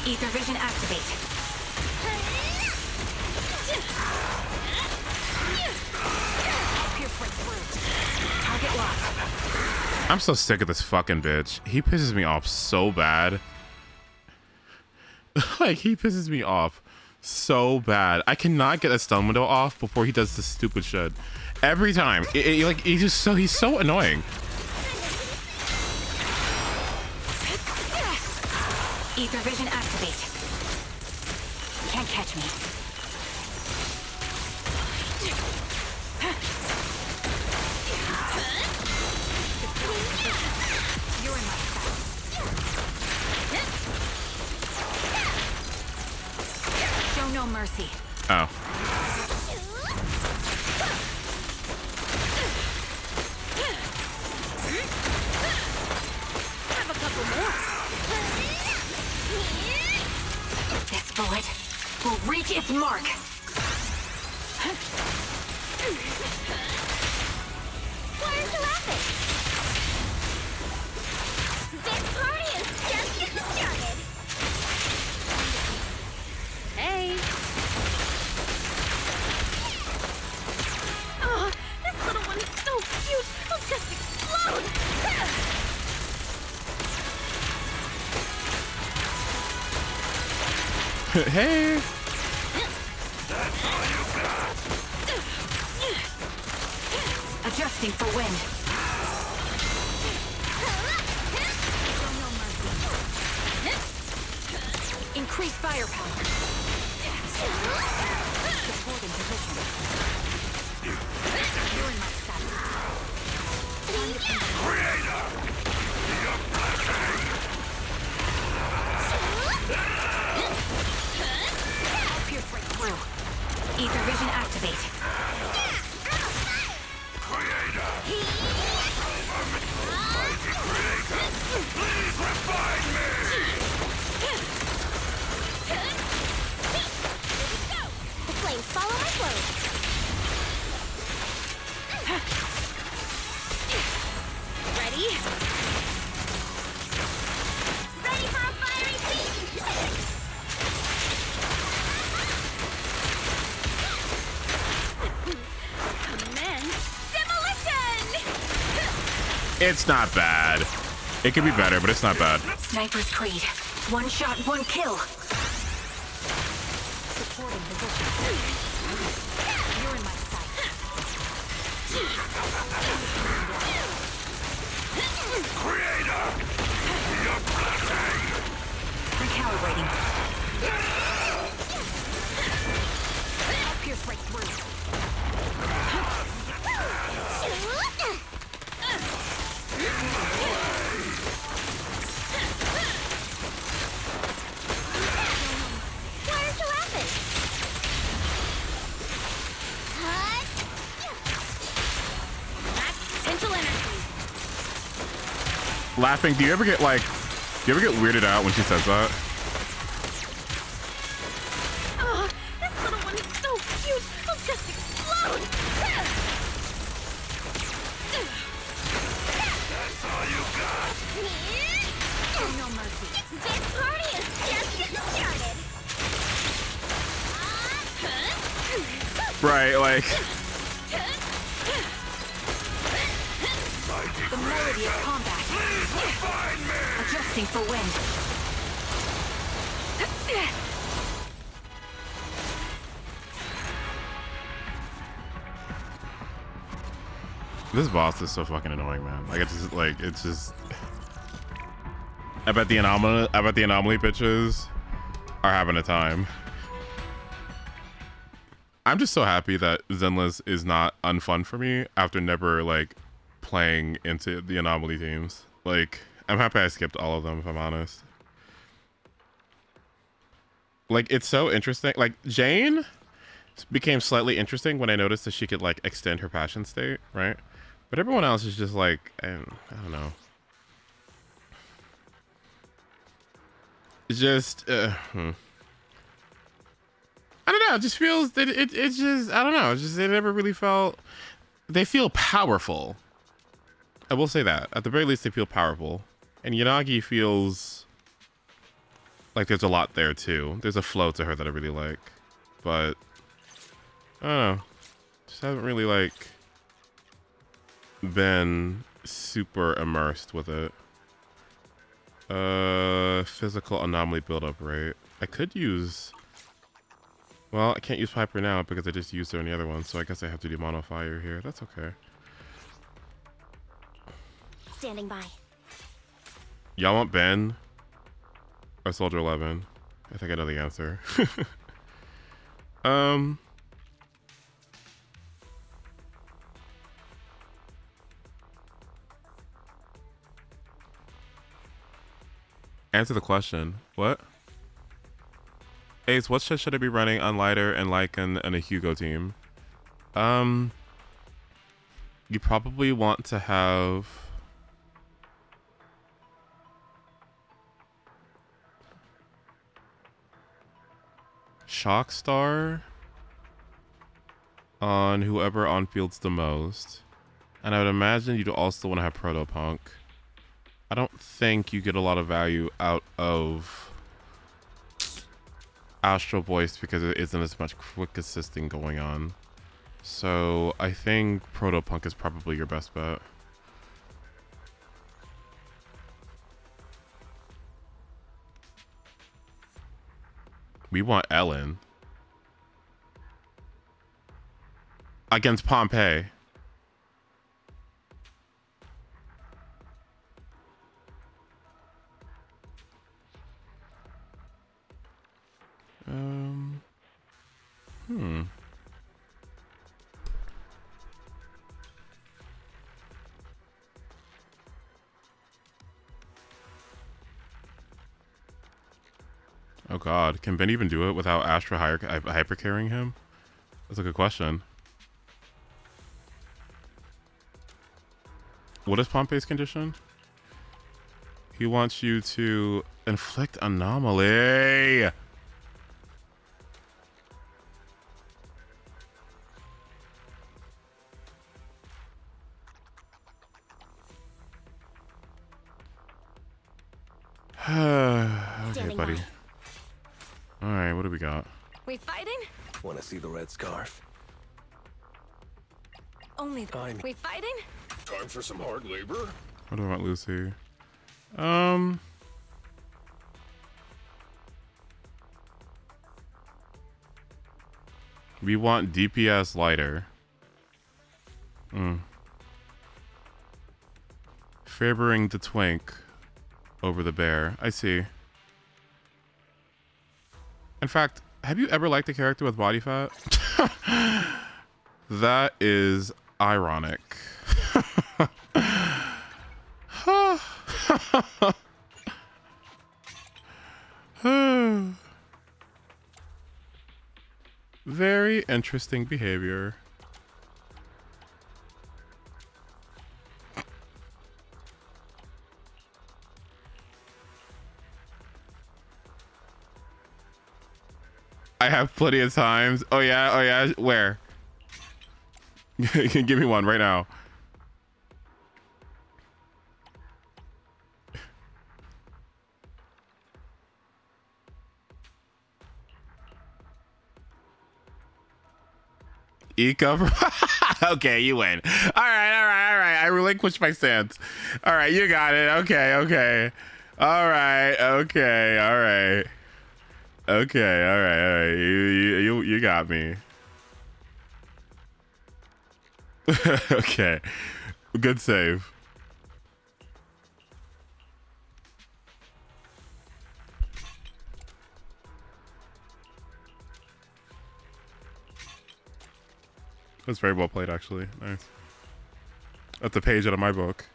Ether vision activate. Target locked. I'm so sick of this fucking bitch. He pisses me off so bad. Like, he pisses me off so bad. I cannot get a stun window off before he does this stupid shit. Every time. Like, he's so annoying. Ether vision activate. Can't catch me. You're in my sight. Show no mercy. Oh. Have a couple more. This bullet will reach its mark. Why aren't you laughing? Hey. Adjusting for wind. Increase firepower. Supporting position. You're in my sight. Creator! You're flashing! I'll pierce right through. Ether vision activate. Creator! Mighty Creator! Please refine me! The flames follow my flow. Ready? Ready for a fiery feast! Commence demolition! It's not bad. It could be better, but it's not bad. Sniper's Creed. One shot, one kill. Supporting position. You're in my sight. Creator! You're flashing! Recalibrating. I'll pierce right through. Why aren't you laughing? That's potential energy. Laughing. Do you ever get weirded out when she says that? Oh, this little one is so cute. I'll just explode. That's all you got! No mercy. This party is just getting started. Right, like. The melody of combat. Adjusting for wind. This boss is so fucking annoying, man. Like it's just. I bet the anomaly bitches are having a time. I'm just so happy that Zenless is not unfun for me after never like playing into the anomaly teams. Like, I'm happy I skipped all of them, if I'm honest. Like, it's so interesting. Like, Jane became slightly interesting when I noticed that she could like extend her passion state, right? But everyone else is just like, I don't know. It's just, I don't know. It just feels that it's just, I don't know. It's just, they never really felt, they feel powerful. I will say that. At the very least, they feel powerful. And Yanagi feels like there's a lot there too. There's a flow to her that I really like. But, I don't know. Just haven't really like been super immersed with it. Physical anomaly buildup rate. I could use, well, I can't use Piper now because I just used her in the other one, so I guess I have to do mono fire here. That's okay. Standing by. Y'all want Ben or Soldier 11? I think I know the answer. Answer the question. What? Ace, what should I be running on Lighter and Lycan and a Hugo team? You probably want to have Shockstar on whoever on fields the most. And I would imagine you'd also want to have Protopunk. I don't think you get a lot of value out of Astral Voice because there isn't as much quick assisting going on. So I think Protopunk is probably your best bet. We want Ellen against Pompeii. Oh God, can Ben even do it without Astra hyper carrying him? That's a good question. What is Pompey's condition? He wants you to inflict anomaly. Okay, buddy. All right, what do we got? We fighting? Want to see the red scarf? Only we fighting? Time for some hard labor? What do I want, Lucy? We want DPS lighter. Favoring the twink over the bear. I see. In fact, have you ever liked a character with body fat? That is ironic. Very interesting behavior. I have plenty of times. Oh yeah, where? Give me one right now. E-cover? Okay, you win. All right. I relinquished my stance. All right, you got it. Okay. All right. You got me. Okay. Good save. That's very well played, actually. Nice. That's a page out of my book.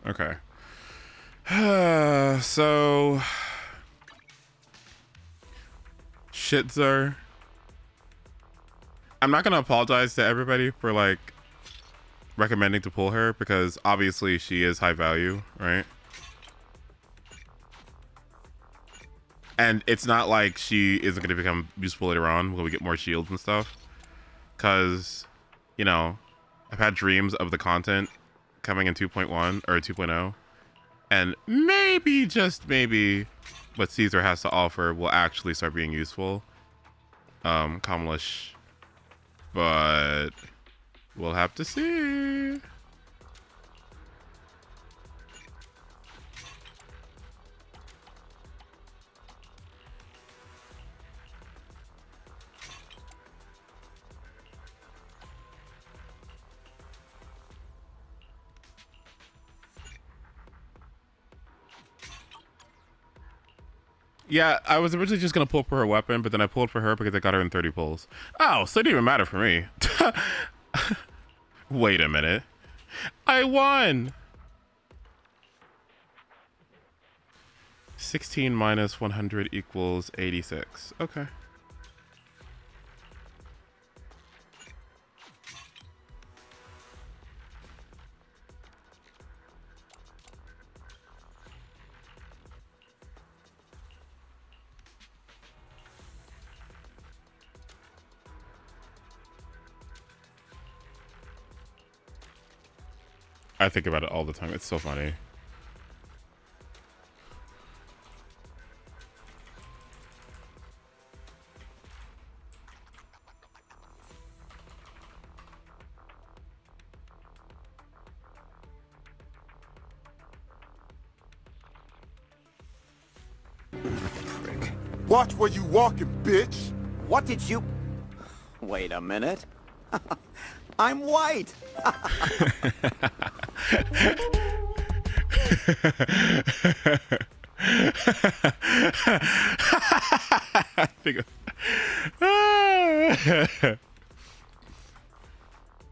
Okay. So Shitzer. I'm not gonna apologize to everybody for like recommending to pull her because obviously she is high value, right? And it's not like she isn't gonna become useful later on when we get more shields and stuff. Cause, you know, I've had dreams of the content coming in 2.1 or 2.0, and maybe, just maybe, what Caesar has to offer will actually start being useful. Kamalish, but we'll have to see. Yeah, I was originally just gonna pull for her weapon, but then I pulled for her because I got her in 30 pulls. Oh, so it didn't even matter for me. Wait a minute. I won! 16 minus 100 equals 86. Okay. I think about it all the time. It's so funny. Watch where you walking, bitch. What did you... Wait a minute. I'm white.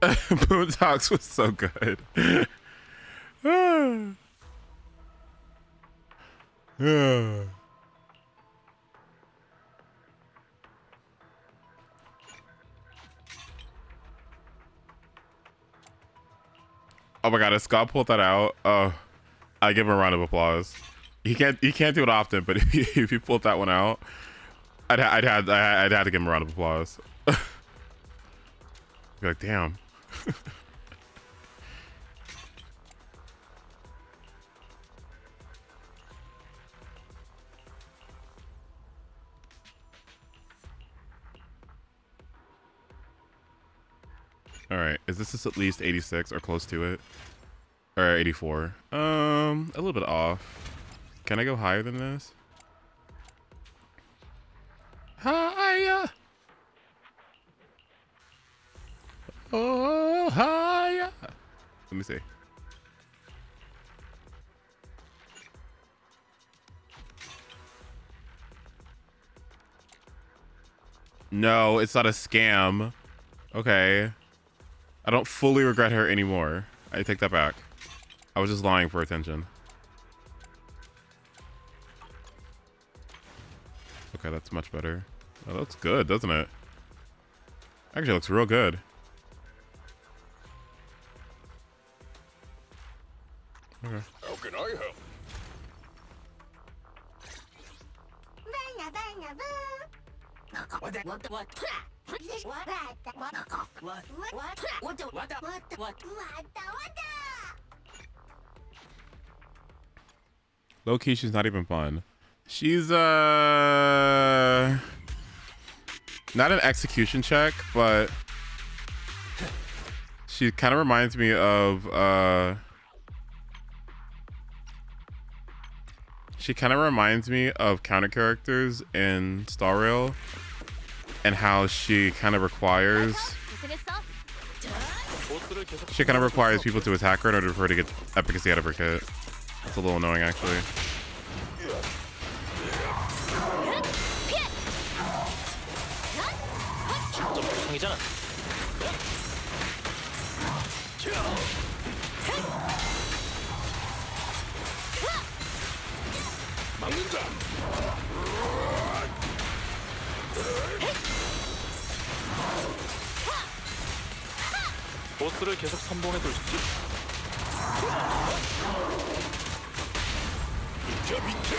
Boondocks was so good. Oh my god, if Scott pulled that out, I give him a round of applause. He can't do it often, but if he pulled that one out, I'd have to give him a round of applause. Be like, damn. All right, is this at least 86 or close to it? Or 84? A little bit off. Can I go higher than this? Higher. Oh, higher. Let me see. No, it's not a scam. Okay. I don't fully regret her anymore. I take that back. I was just lying for attention. Okay, that's much better. Oh, that looks good, doesn't it? Actually, it looks real good. Okay. How can I help? Low key, she's not even fun. She's not an execution check, but she kind of reminds me of counter characters in Star Rail, and how she kind of requires people to attack her in order for her to get efficacy out of her kit. It's a little annoying, actually. 보스를 계속 선봉해 두십시오. 비켜 비켜.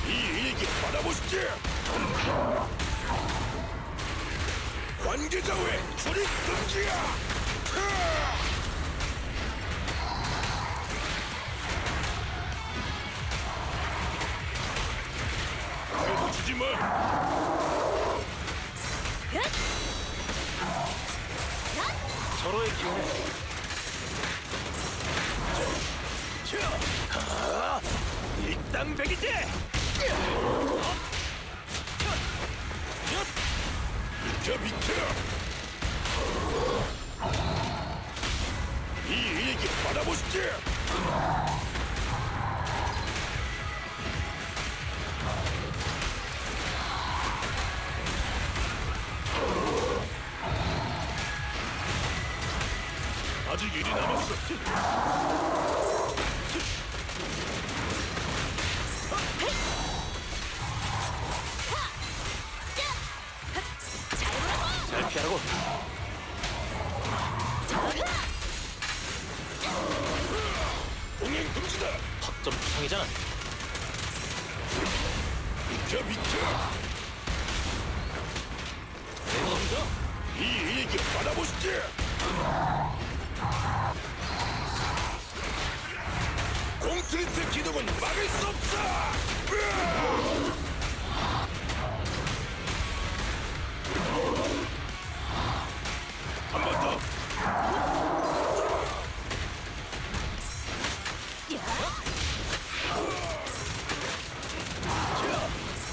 이 얘기 받아보시지. 관계자 외 출입 금지야. 주지 마. 서로의 기운에 일당백이지. 비켜 비켜. 이 얘기 받아보시지. 아직 일이 남았어. 잘 피하라고. 동행 금지다. 확점 부상이잖아. 비켜 비켜. 이 얘기 받아보시지. 공트리트 기동은 막을 수 없어. 한 번 더.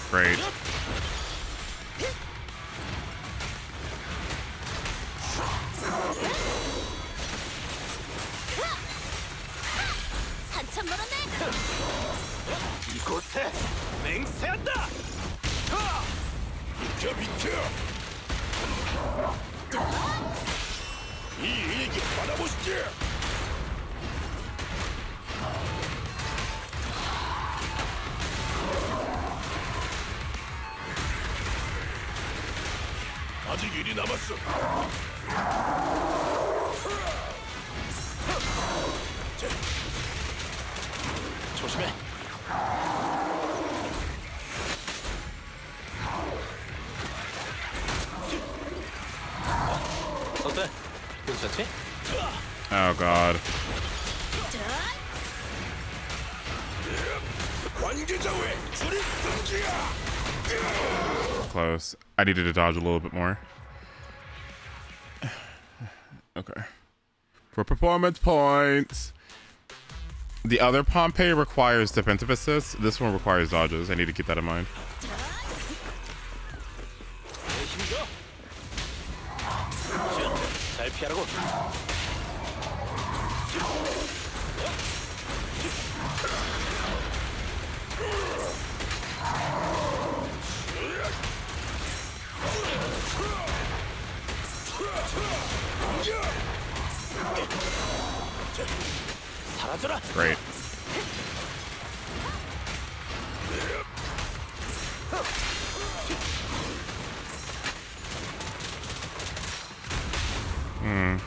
Great. 한참 멀었네. 이곳에 맹세한다. 비켜 비켜. 이 일기 받아보시지. 아직 일이 남았어. 조심해. 어때? 괜찮지? Oh god. 관계자 외 출입 금지야. Close. I needed to dodge a little bit more. Okay. For performance points. The other Pompeii requires defensive assists. This one requires dodges. I need to keep that in mind. 잘 피하라고. 사라져라. Great.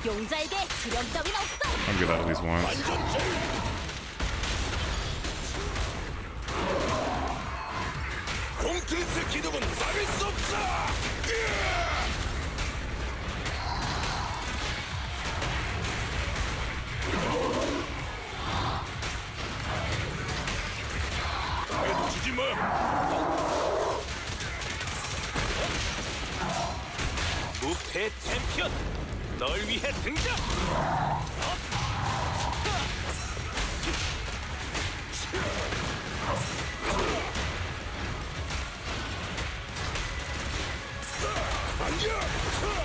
용자에게 두려움 따윈 없어. I'll do that at least once. 공트리스 기둥은 막을 수 없어. 놓치지 마. 무패 챔피언, 널 위해 등장.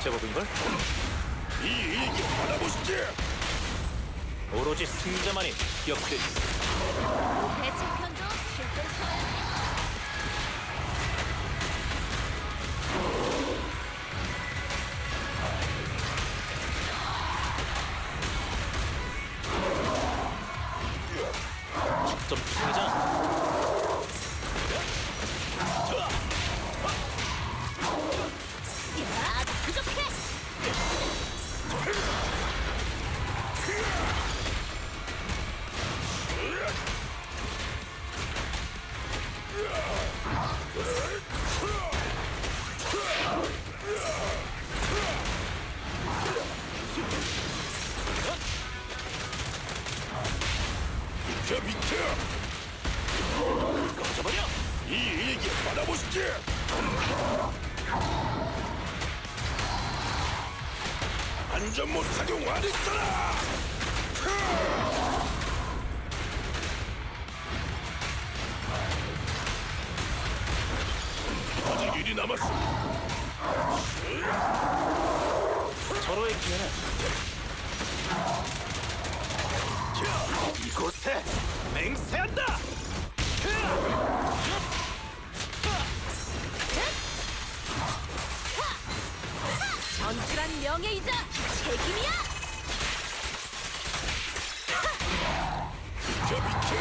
제법인걸? 이 일기 받아보시지. 오로지 승자만이 기억돼 있어. 대챔피언도 실제 좀 중이잖아. 비켜 비켜. 꺼져버려. 이 일기 받아보시지. 안전 못 착용 안 했잖아. 아직 일이 남았어. 서로의 기회는 이곳에 맹세한다. 전출한 명예이자 책임이야. 비켜 비켜.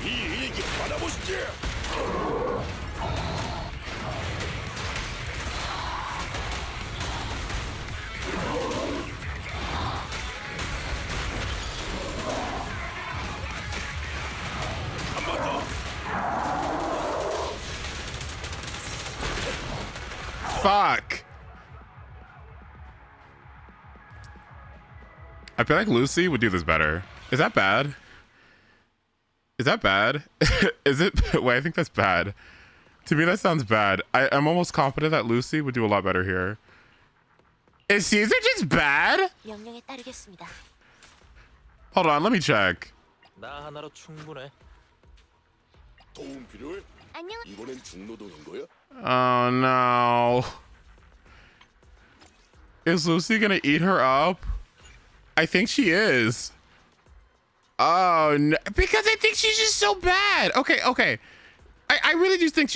이 일기 받아보시지. 한 번 더. Fuck. I feel like Lucy would do this better. Is that bad? Is that bad? Is it? Wait, I think that's bad. To me, that sounds bad. I'm almost confident that Lucy would do a lot better here. Is Caesar just bad? 명령에 따르겠습니다. Hold on, let me check. 나 하나로 충분해. 도움 필요해? 안녕. 이번엔 중노동인 거야? Oh no. Is Lucy gonna eat her up? I think she is. Oh no, because I think she's just so bad. Okay. I really do think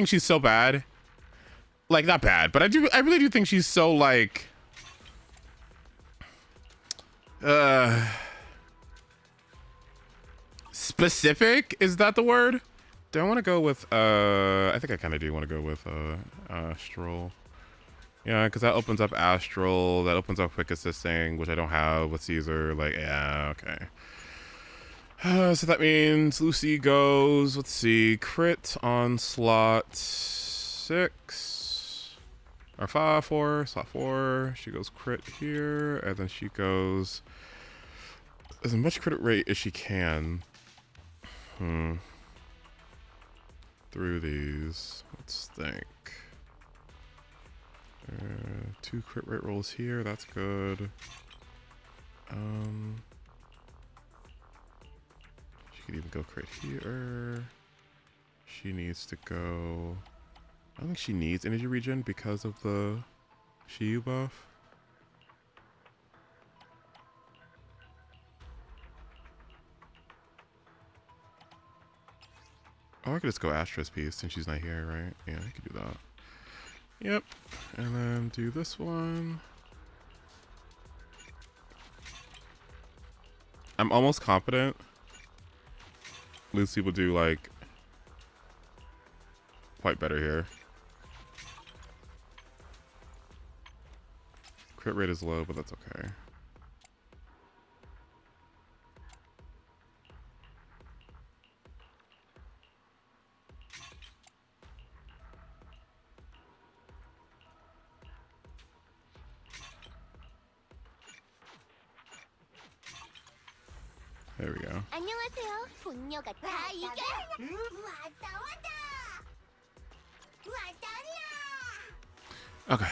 she's so bad. Like, not bad, but I really do think she's so like specific. Is that the word? Do I want to go with I think I kind of do want to go with Astral. Yeah, because that opens up Astral, that opens up quick assisting, which I don't have with Caesar. Like, yeah, okay. So that means Lucy goes, let's see, crit on slot 6 or 4, slot 4. She goes crit here, and then she goes as much crit rate as she can. Through these, let's think. 2 crit rate rolls here, that's good. She could even go crit here. She needs to go. I don't think she needs energy regen because of the Shiyu buff. Oh, I could just go Astra's piece since she's not here, right? Yeah, I could do that. Yep. And then do this one. I'm almost confident Lucy will do, like, quite better here. Crit rate is low, but that's okay. There we go. 안녕하세요. 본녀가 다 이게 왔다. Okay.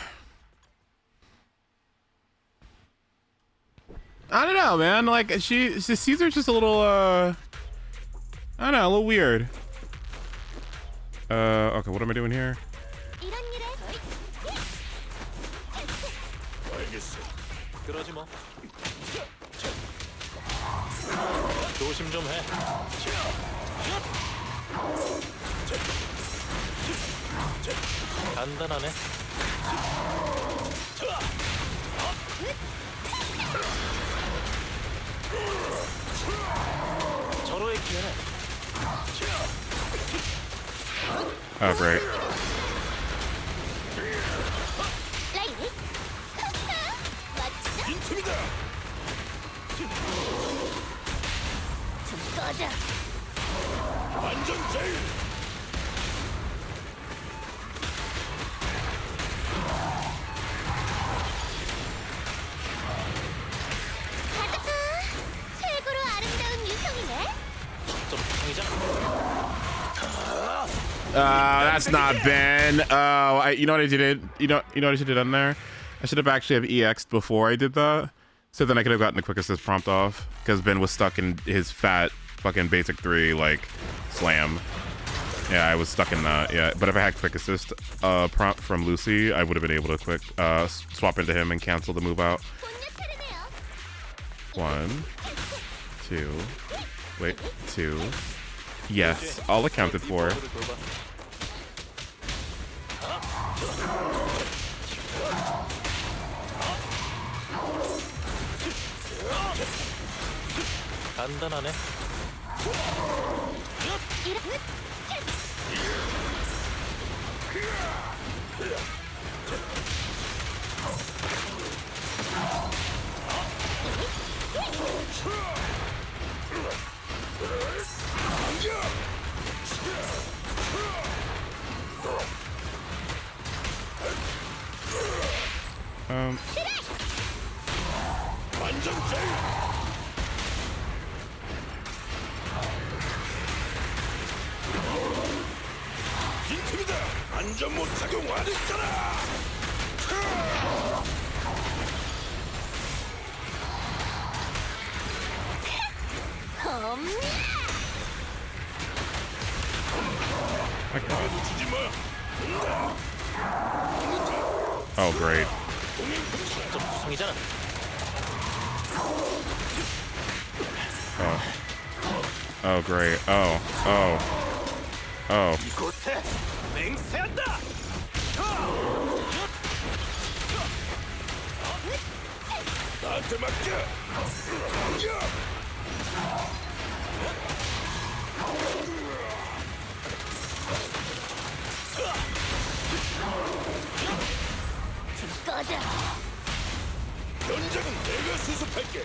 I don't know, man. Like, Caesar's just a little, I don't know, a little weird. Okay, what am I doing here? 그러지 뭐. 조심 좀 해. 간단하네. 절호의 기회는. Oh, great. 인팀이다. 완전 제일. 최고로 아름다운 유성이네. 좀 통이잖아. That's not Ben. Oh, you know what I did? You know what I should have done there? I should have actually have EX'd before I did that. So then I could have gotten the quick assist prompt off. Because Ben was stuck in his fat fucking basic 3, like, slam. Yeah, I was stuck in that, yeah. But if I had quick assist prompt from Lucy, I would have been able to quick swap into him and cancel the move out. 1, 2, wait, 2. Yes, all accounted for. 간단하네. 완전 제일. 인팀이다. 안전 못 착용 안 했잖아. My God. Oh, great. Oh. Oh, great. Oh. Oh. Oh. 전장은 내가 수습할게.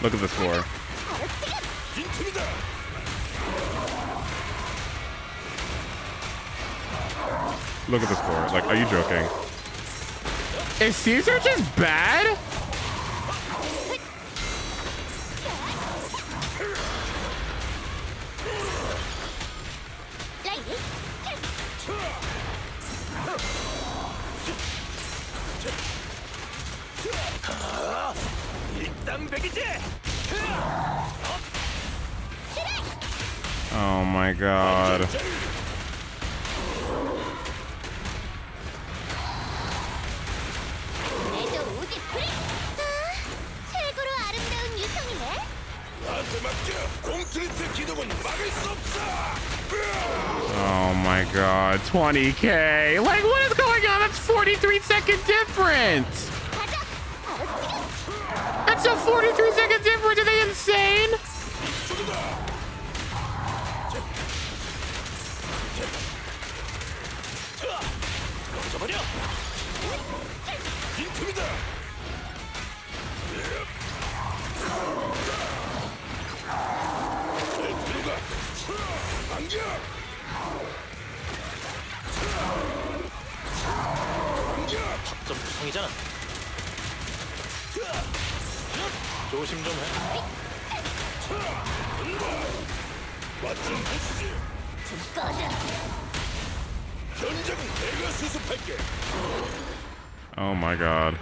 Look at the score. Look at the score. Like, are you joking? Is Caesar just bad? Oh my God. 최고로 아름다운 유성이네. 나한테 맡겨. 콘크리트 기둥은 막을 수 없어. Oh my God. 20K. Like, what is going on? That's 43-second difference. That's a 43-second difference. Are they insane? 좀 구성이잖아. 조심 좀 해. 맛좀 보시지. 전장은 내가 수습할게. Oh my God.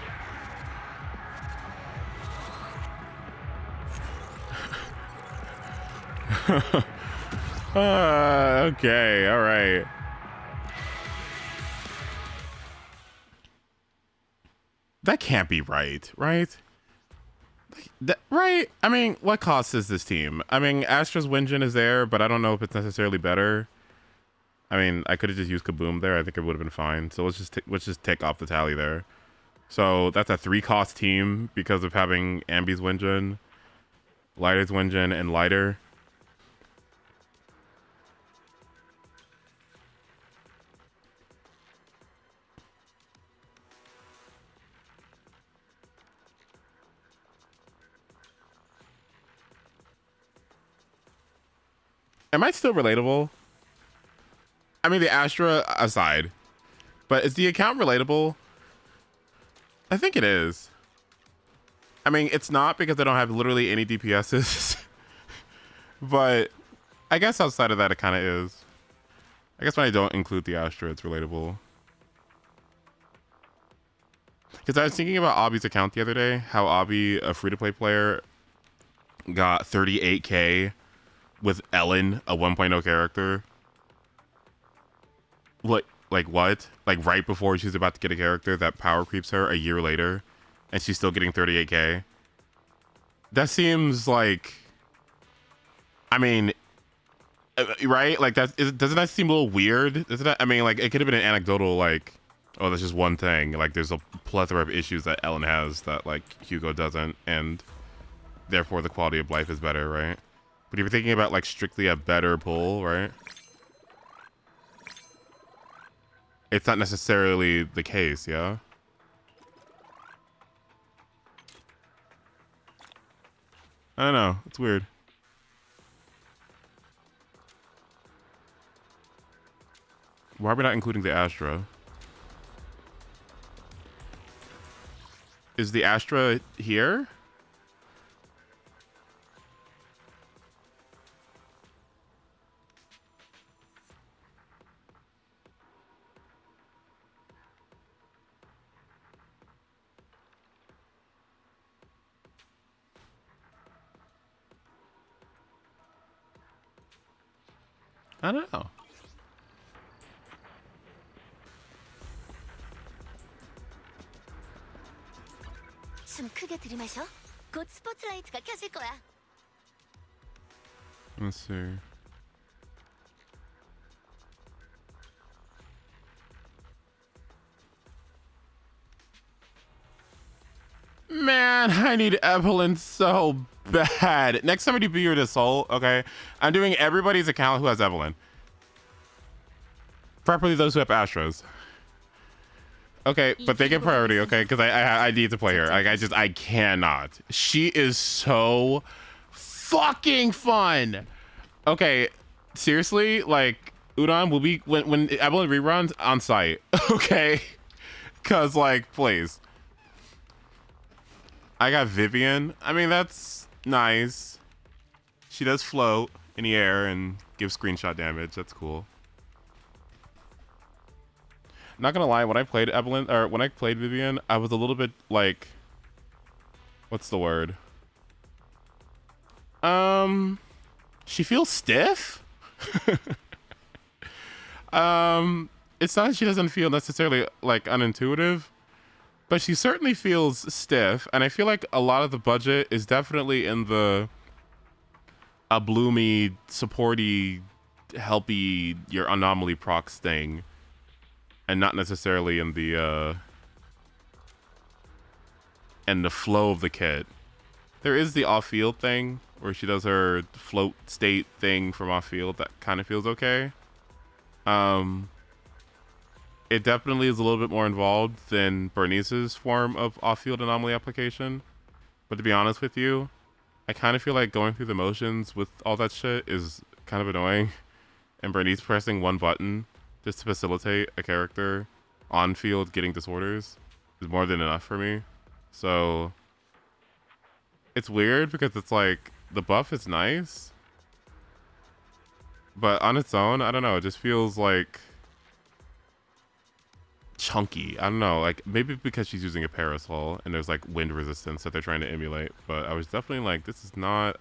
Okay, all right. That can't be right, right? Right? I mean, what cost is this team? I mean, Astra's Winjin is there, but I don't know if it's necessarily better. I mean, I could have just used Kaboom there. I think it would have been fine. So let's just take off the tally there. So that's a 3-cost team because of having Ambi's Winjin, Lighter's Winjin, and Lighter. Am I still relatable? I mean, the Astra aside, but is the account relatable? I think it is. I mean, it's not because I don't have literally any DPSs, but I guess outside of that, it kind of is. I guess when I don't include the Astra, it's relatable. Because I was thinking about Obby's account the other day, how Obby, a free-to-play player, got 38K with Ellen, a 1.0 character. What? Like what? Like right before she's about to get a character that power creeps her a year later, and she's still getting 38K. That seems like, I mean, right? Like doesn't that seem a little weird? Isn't that? I mean, like it could have been an anecdotal, like, oh, that's just one thing. Like there's a plethora of issues that Ellen has that like Hugo doesn't, and therefore the quality of life is better, right? But if you're thinking about like strictly a better pull, right? It's not necessarily the case, yeah? I don't know. It's weird. Why are we not including the Astra? Is the Astra here? I don't know. 숨 크게 들이마셔. 곧 스포트라이트가 켜질 거야. Let's see. Man, I need Evelyn so bad. Next time I do Be Your Soul, okay? I'm doing everybody's account who has Evelyn. Preferably those who have Astros. Okay, but they get priority, okay? Because I need to play her. Like, I cannot. She is so fucking fun. Okay, seriously, like, Udon will be when Evelyn reruns on site, okay? Cause like, please. I got Vivian. I mean, that's nice. She does float in the air and give screenshot damage. That's cool. Not gonna lie, when I played Evelyn, or when I played Vivian, I was a little bit like, what's the word? She feels stiff. It's not that she doesn't feel necessarily like unintuitive, but she certainly feels stiff, and I feel like a lot of the budget is definitely in the a bloomy, supporty, helpy your anomaly procs thing, and not necessarily in the flow of the kit. There is the off-field thing where she does her float state thing from off-field that kind of feels okay. It definitely is a little bit more involved than Bernice's form of off-field anomaly application. But to be honest with you, I kind of feel like going through the motions with all that shit is kind of annoying. And Bernice pressing one button just to facilitate a character on-field getting disorders is more than enough for me. So it's weird because it's like the buff is nice, but on its own, I don't know, it just feels like chunky. I don't know, like maybe because she's using a parasol and there's like wind resistance that they're trying to emulate, but I was definitely like, this is not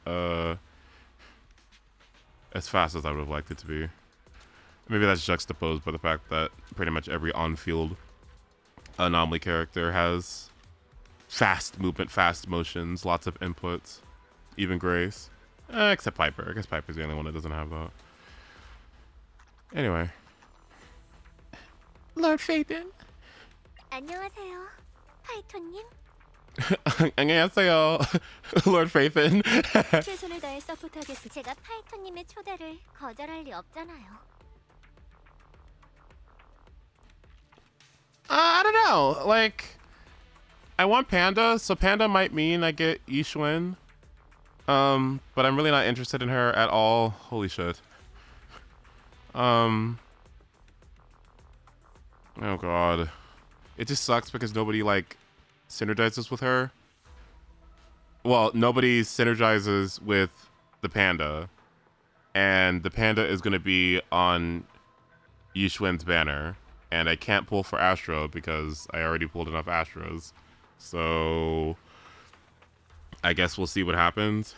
as fast as I would have liked it to be. Maybe that's juxtaposed by the fact that pretty much every on-field anomaly character has fast movement, fast motions, lots of inputs, even Grace, except Piper. I guess Piper's the only one that doesn't have that. Anyway, Lord Phaethon. 안녕하세요, 파이톤님. 안녕하세요, Lord Phaethon. 최선을 다해 서포트하겠습니다. 제가 파이톤님의 초대를 거절할 리 없잖아요. I don't know. Like, I want Panda, so Panda might mean I get Yixuan. But I'm really not interested in her at all. Holy shit. Oh god. It just sucks because nobody like synergizes with her. Well, nobody synergizes with the Panda. And the Panda is going to be on Yixuan's banner. And I can't pull for Astro because I already pulled enough Astros. So I guess we'll see what happens.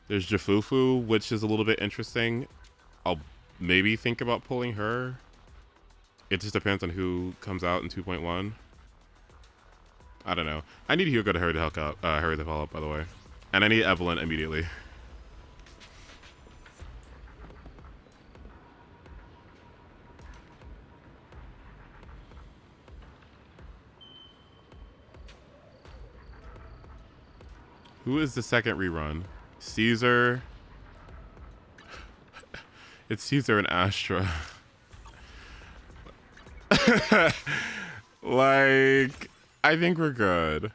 There's Jafufu, which is a little bit interesting. I'll maybe think about pulling her. It just depends on who comes out in 2.1. I don't know. I need Hugo to hurry the hell up, by the way. And I need Evelyn immediately. Who is the second rerun? Caesar. It's Caesar and Astra. Like, I think we're good.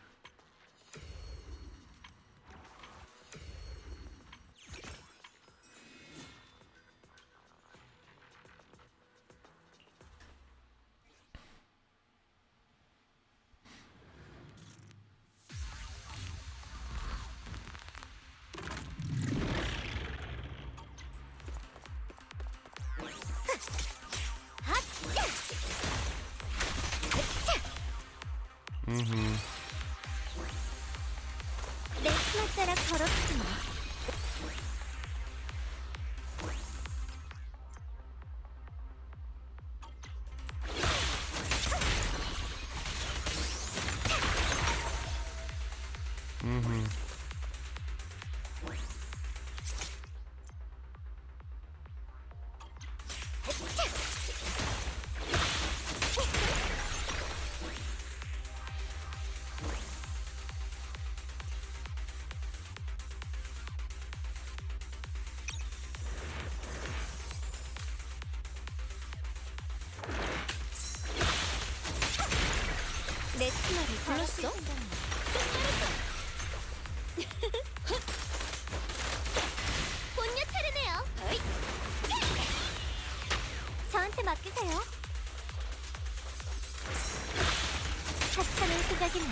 내 손가락 더럽지 마. 내 치마를 불렀어? 본녀 차례네요. 저한테 맡기세요. 합창의 시작이네.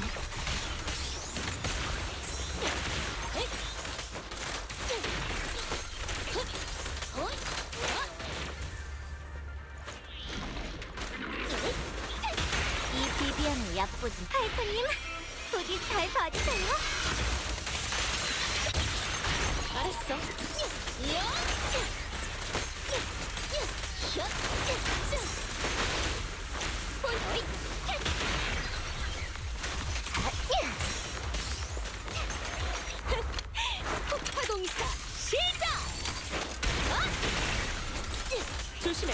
이 비비안을 얕보진 파이터님, 부디 잘 봐주세요. 알았어. 폭파공사 시작! 조심해.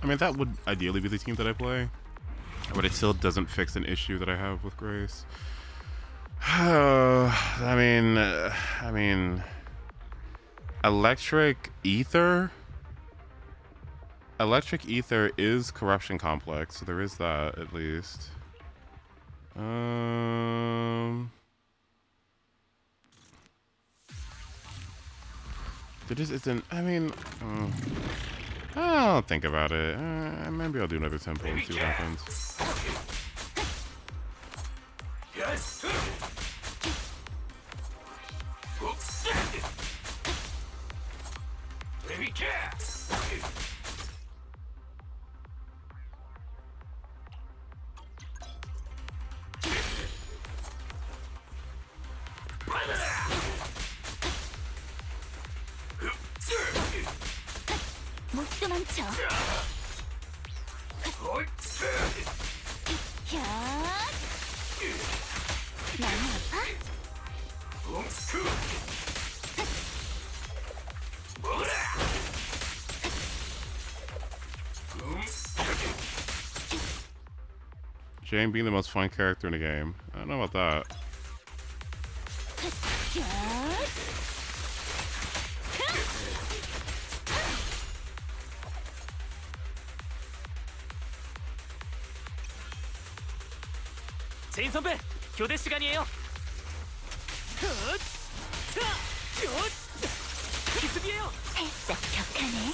I mean, that would ideally be the team that I play, but it still doesn't fix an issue that I have with Grace. I mean, Electric Ether? Electric Ether is Corruption Complex, so there is that at least. There just isn't, I mean, I'll think about it. Maybe I'll do another tempo and see what happens. Yes. Baby cat. 못 도망쳐. 많이 아파? Jane being the most fun character in the game. I don't know about that. 제인 선배, 교대 시간이에요. 기습이에요. 살짝 격하네.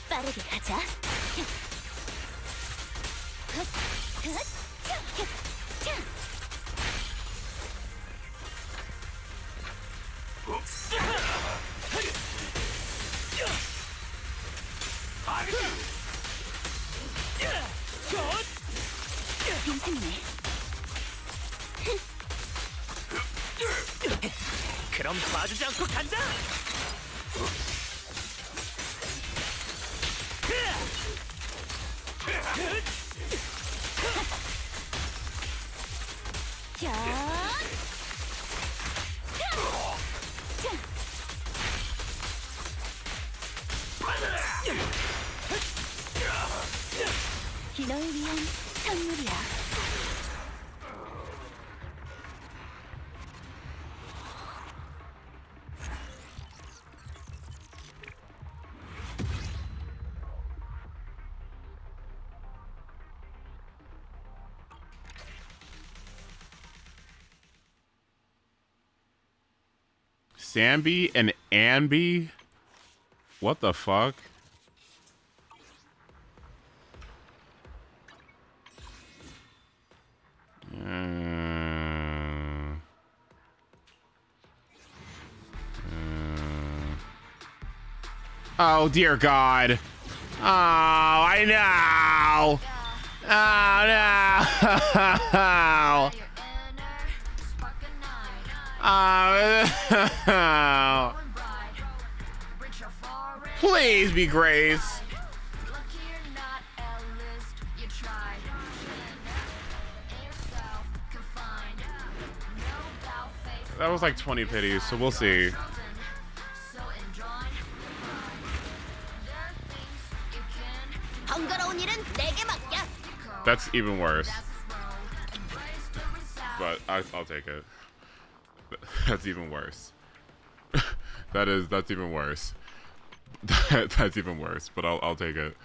빠르게 가자. 괜찮네. 그럼 봐주지 않고 간다. 널 위한 선물이야. Sambi and Anby? What the fuck? Oh, dear God. Oh, I know. Oh, no. Oh. Please be Grace. That was like 20 pities, so we'll see. That's even worse. But I'll take it. That's even worse. That's even worse. That's even worse, but I'll take it.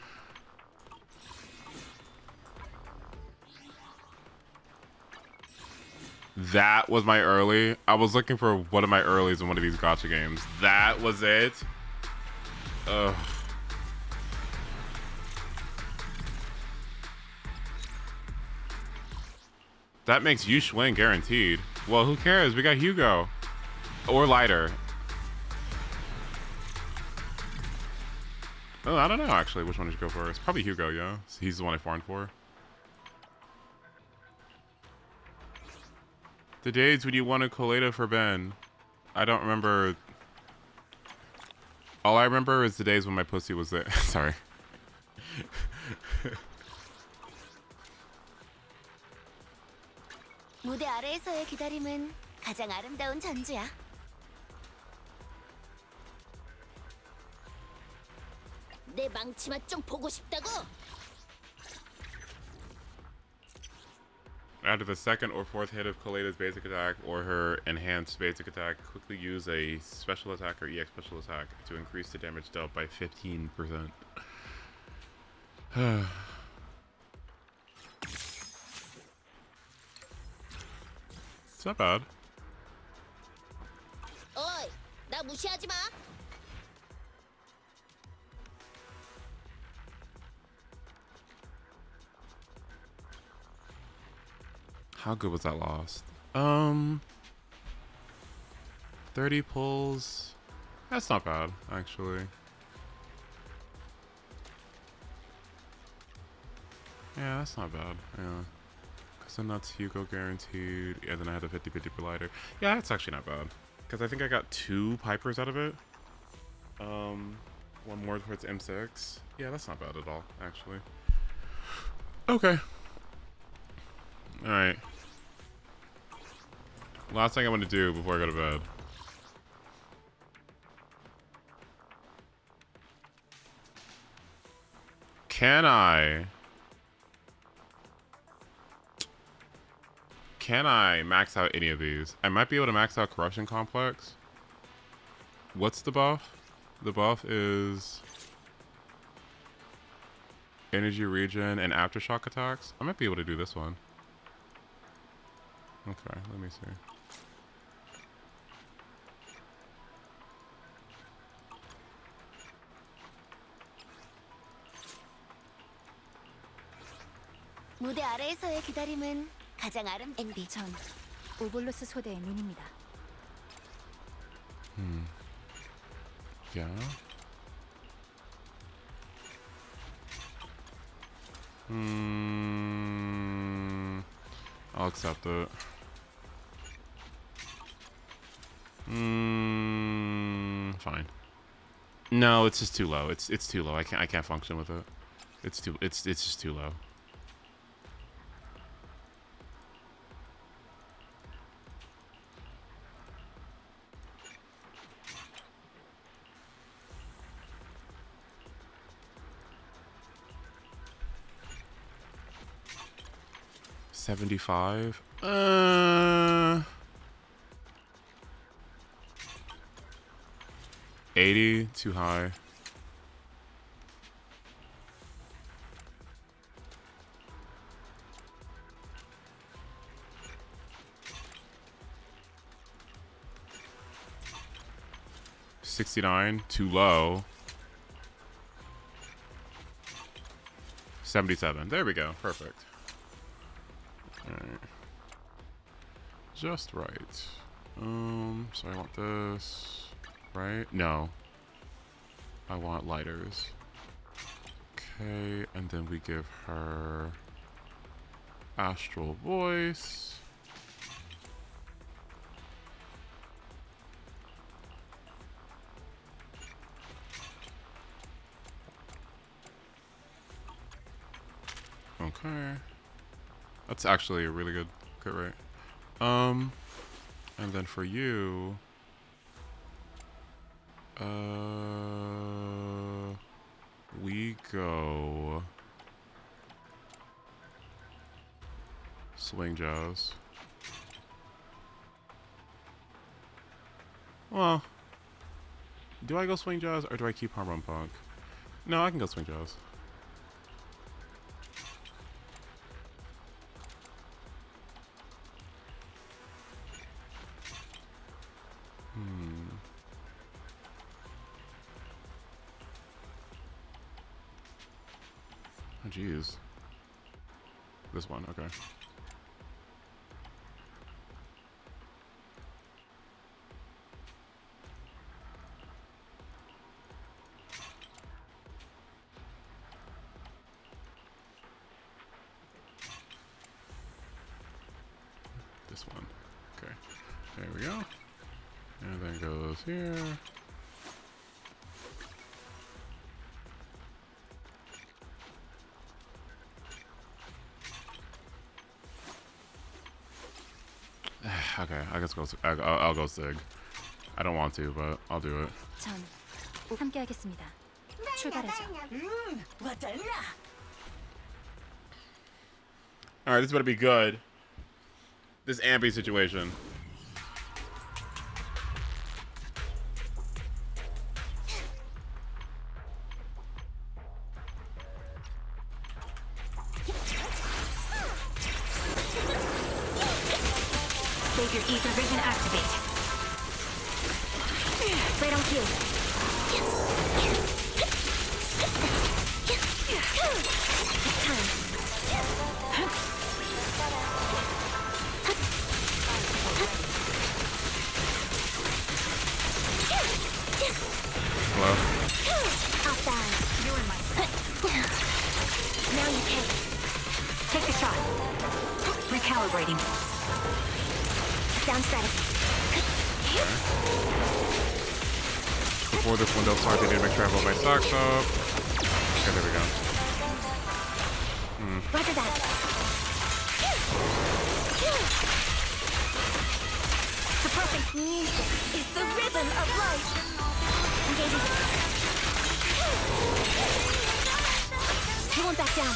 That was my early. I was looking for one of my earlies in one of these gacha games. That was it. Ugh. That makes you Schwing guaranteed. Well, who cares? We got Hugo. Or Lighter. Oh, I don't know, actually, which one did you go for? It's probably Hugo, yeah. He's the one I farmed for. The days when you wanted Colada for Ben. I don't remember. All I remember is the days when my pussy was there. Sorry. 무대 아래에서의 기다림은 가장 아름다운 전주야. 내 망치맛 좀 보고 싶다고? After the second or fourth hit of Colada's basic attack or her enhanced basic attack, quickly use a special attack or EX special attack to increase the damage dealt by 15%. It's not bad. 어이, 나 무시하지 마. How good was that lost? 30 pulls. That's not bad, actually. Yeah, that's not bad. Yeah. Because then that's Hugo guaranteed. Yeah, then I had a 50-50 per lighter. Yeah, that's actually not bad. Because I think I got 2 Pipers out of it. One more towards M6. Yeah, that's not bad at all, actually. Okay. Alright. Last thing I want to do before I go to bed. Can I max out any of these? I might be able to max out Corruption Complex. What's the buff? The buff is energy regen and aftershock attacks. I might be able to do this one. Okay, let me see. 무대 아래에서의 기다림은 가장 NB 전 오볼로스 소대의 민입니다. Yeah. I'll accept it. Fine. No, it's just too low. It's too low. I can't function with it. It's just too low. $75. 80, too high. $69, too low. 77. There we go. Perfect. Alright. Just right. So I want this, right? No. I want lighters. Okay, and then we give her Astral Voice. Okay. That's actually a really good rate. And then for you, we go swing jaws. Well, do I go swing jaws or do I keep hormone punk? No, I can go swing jaws. Oh, jeez. This one, okay. This one. Okay. There we go. And then goes here. Okay, I guess I'll go Sig. I don't want to, but I'll do it. 전 함께하겠습니다. 출발하죠. Alright, this better be good. This Ampy situation. Save your ether vision activate. Right on cue. Hello? Outside. You're in my sight. Now you can. Take the shot. Recalibrating. Down strategy. Before this window starts, I need to make sure I have all my stocks up. Okay, there we go. Roger that. The perfect music is the rhythm of life. Engaging. You won't back down.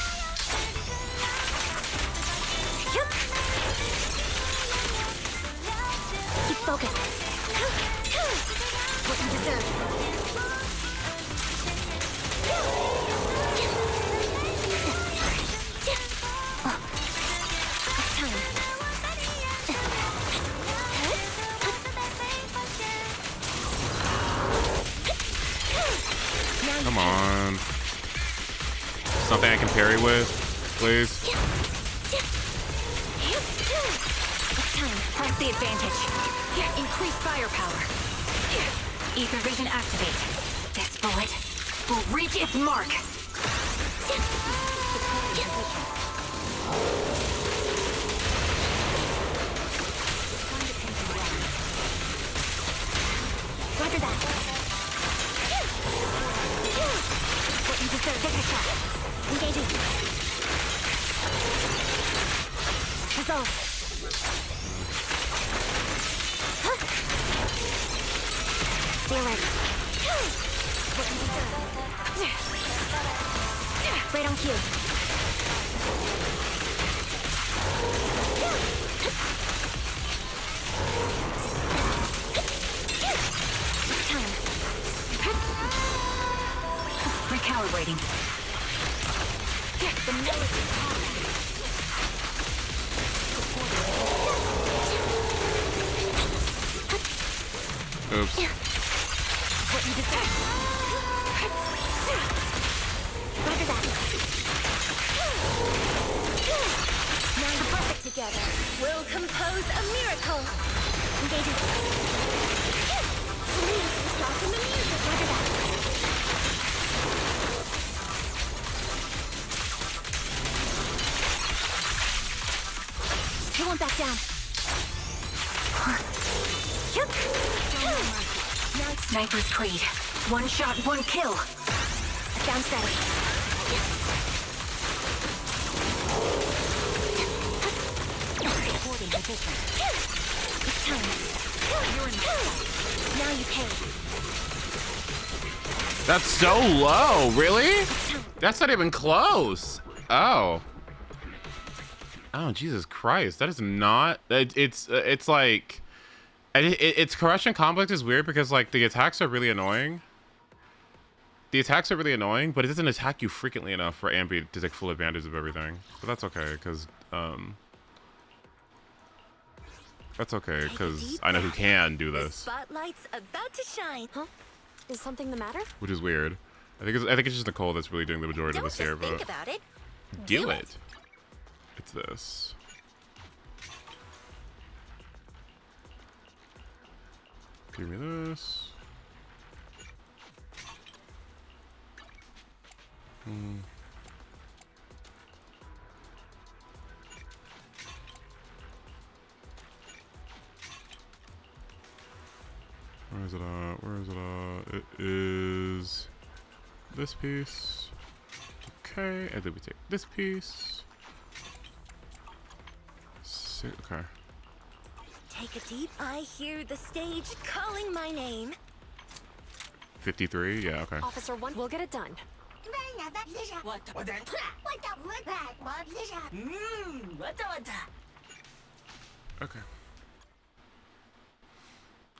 Keep focused. What you deserve. Come on. Something I can parry with, please. Press the advantage. Increase firepower. Ether vision activate. This bullet will reach its mark. Roger that. What you deserve. Take a shot. Engaging. Resolve. Stay ready. What you deserve. Right on cue. Time. Recalibrating. The melody. Oops. What you deserve. Roger that. Now the perfect together. We'll compose a miracle. Engaging. Please soften the music. Roger that. You won't back down. Sniper's Creed. One shot, one kill. Down steady. competition. It's time. You're in my sight. Now you pay. That's so low, really? That's not even close. Oh. Oh, Jesus Christ. That is not, it's like, its corruption complex is weird because like the attacks are really annoying. The attacks are really annoying, but it doesn't attack you frequently enough for Ambi to take full advantage of everything. But that's okay, because, I know who can do this. Spotlight's about to shine. Huh? Is something the matter? Which is weird. I think it's just Nicole that's really doing the majority of this here, but Think about it. do it. It's this. Give me this. Where is it at? Where is it at? It is this piece. Okay, and then we take this piece. Okay. Take a deep. I hear the stage calling my name. 53? Yeah, okay. Officer 1, we'll get it done. Okay.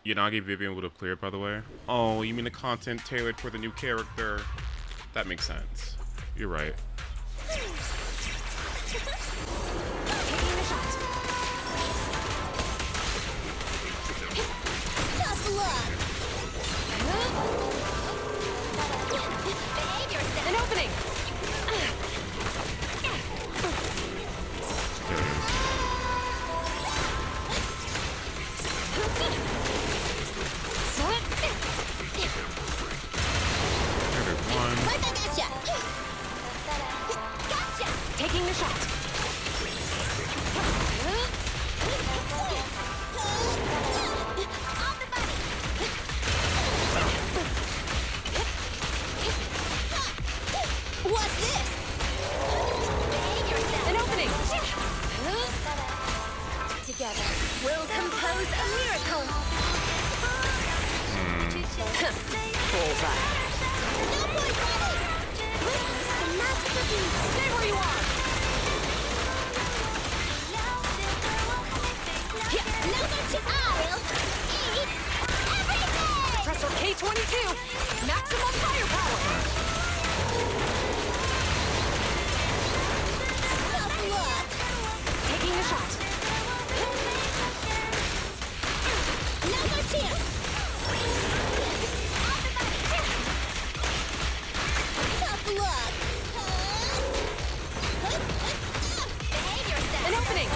Yanagi Vivian would have cleared, by the way. Oh, you mean the content tailored for the new character? That makes sense. You're right. Tough luck. An opening! Right back at ya. Gotcha! Taking the shot. What's this? An opening! Together, we'll compose a miracle. Bullseye. Stay where you are! I'll eat everything! Pressor K-22! Maximum firepower! Tough luck. Taking the shot. Now's our chance. Tough luck. An opening!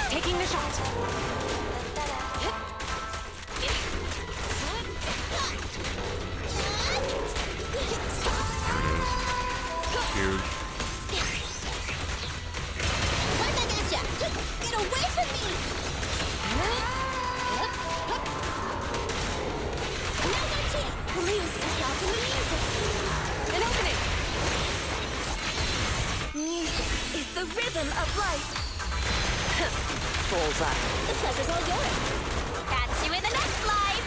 Taking the shot. Huge. Right back at ya. Get away from me. Now's our chance. Lose yourself in the music. An opening! Music is the rhythm of life. Bullseye. The pleasure's all yours. Catch you in the next life.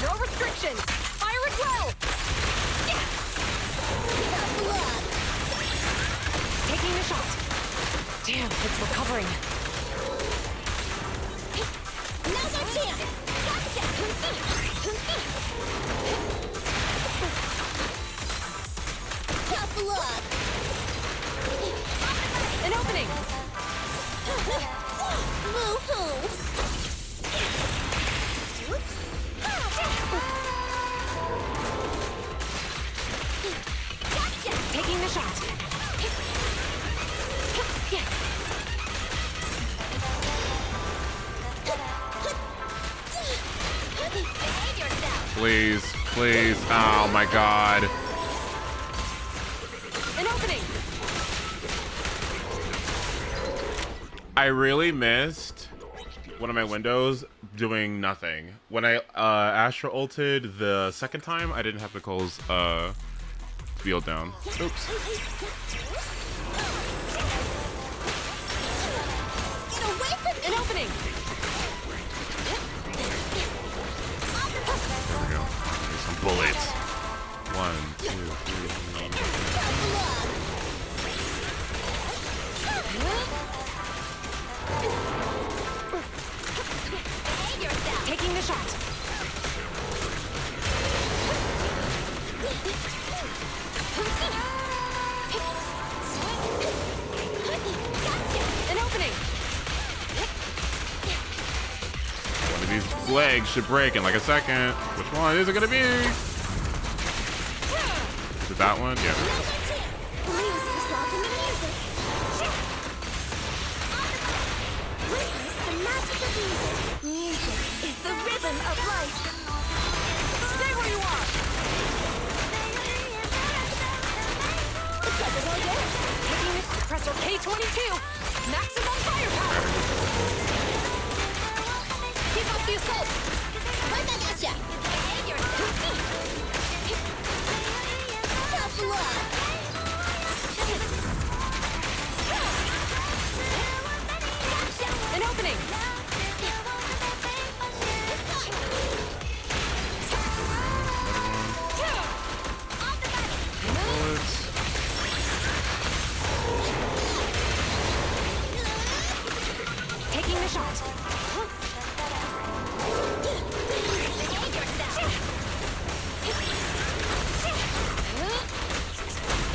No restrictions! Fire it well! Tough luck. Taking the shot. Damn, it's recovering. Now's our chance. Gotcha. Tough luck. An opening! Woo-hoo. Taking the shot. Please, please. Oh my god. An opening! I really missed one of my windows doing nothing. When I Astra ulted the second time, I didn't have Nicole's field down. Oops. Get away from an opening. There we go. Here's some bullets. 1, 2, 3. Taking the shot. An opening. One of these legs should break in like a second. Which one is it gonna be? Is it that one? Yeah. Music is the rhythm of life. Stay where you are. The pressure's all yours. Taking it, pressure K22. Maximum firepower. Keep up the assault. Right back at ya. Tough luck. An opening. Taking the shot.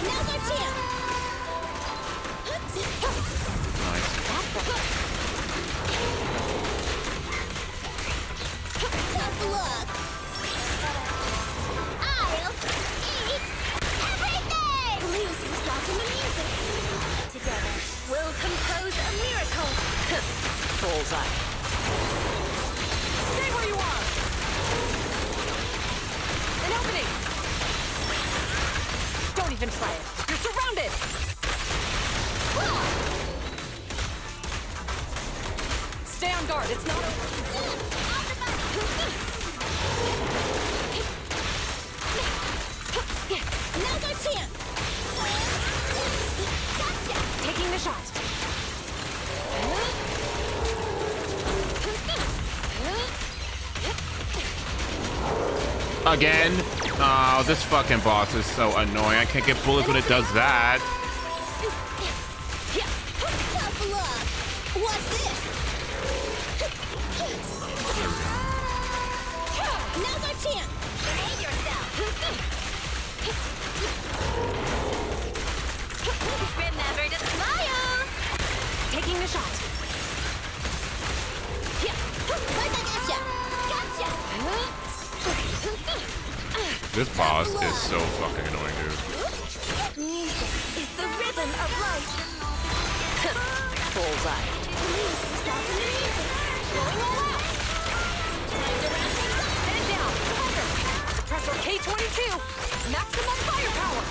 Now's our chance. Tough luck. I'll eat everything. Lose yourself in the music. Together, we'll compose a miracle. Bullseye. Stay where you are. An opening. Don't even try it. You're surrounded. Stay on guard. It's not over. Now's our chance. Gotcha. Taking the shot. Again? Oh, this fucking boss is so annoying. I can't get bullets when it does that. Tough luck. What's this? Now's our chance. Behave yourself. Remember to smile. Taking the shot. Right back at ya. Gotcha. This boss is so fucking annoying, dude. Music is the rhythm of life. Bullseye. Going all out. Head down. Pressure K22. Maximum firepower.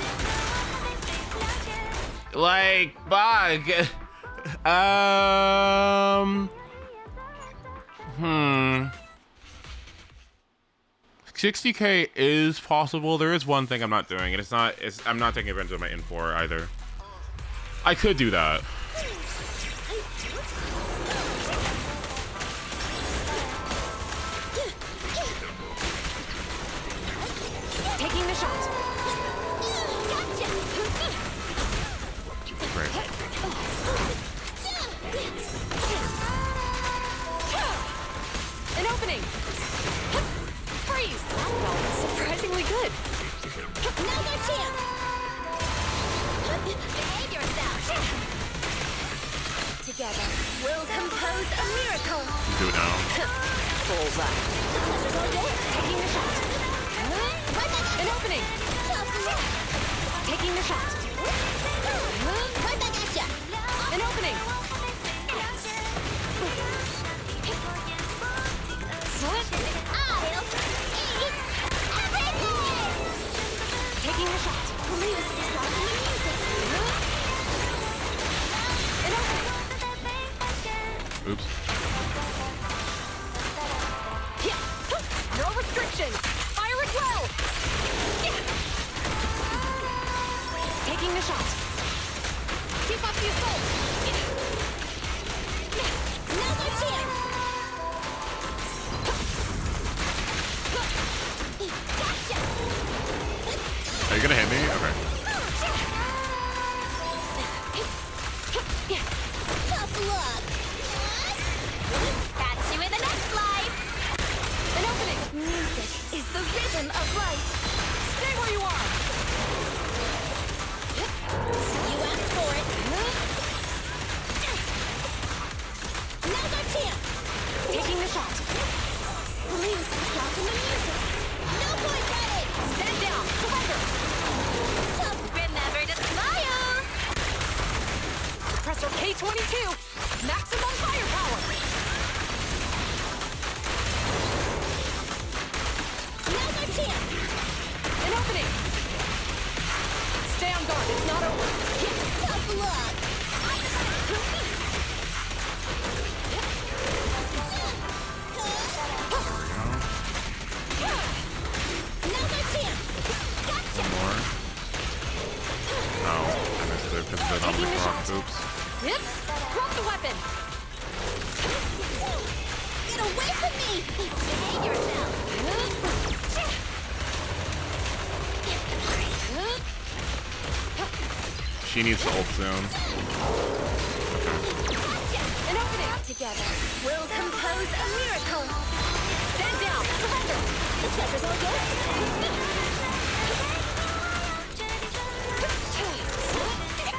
Like, bug. 60k is possible. There is one thing I'm not doing, and I'm not taking advantage of my N4 either. I could do that. Taking the shot. Gotcha. Great. An opening. Freeze. That felt surprisingly good. Now's our chance. Behave yourself. Together, we'll compose a miracle. Do it now. Bullseye. Taking the shot. An opening. Taking the shot. Right back at ya. An opening. I'll eat everything. Taking the shot. An opening. Oops. a shot. Keep up the assault. Now's our chance. Gotcha. Are you gonna hit me? Okay. Tough luck. Catch you in the next life. An opening. Music is the rhythm of life. Stay where you are. You asked for it. Now's our chance. Taking the shot. Lose yourself in the music. No point running. Stand down. Surrender. Tough. Remember to smile. Suppressor K-22. Maximum firepower. Now's our chance. An opening. Stay on guard. It's not over. Tough luck. Now's our chance. Gotcha. One more. No, I missed it because the number rock. Oops. Yep. Drop the weapon. Get away from me. Behave yourself. She needs to ult soon. An opening. Together, we'll compose a miracle. Stand down. Surrender. The treasure's all yours.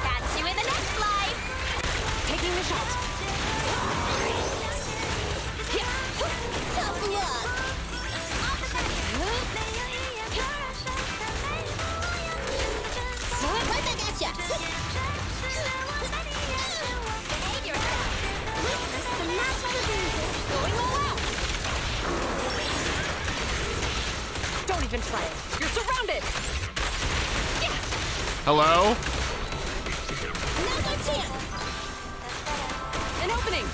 Catch you in the next life. Taking the shot. Tough luck. Right back at ya. Behave yourself. Witness the natural diseases going all out. Don't even try it. You're surrounded. Hello? Now's our chance. An opening.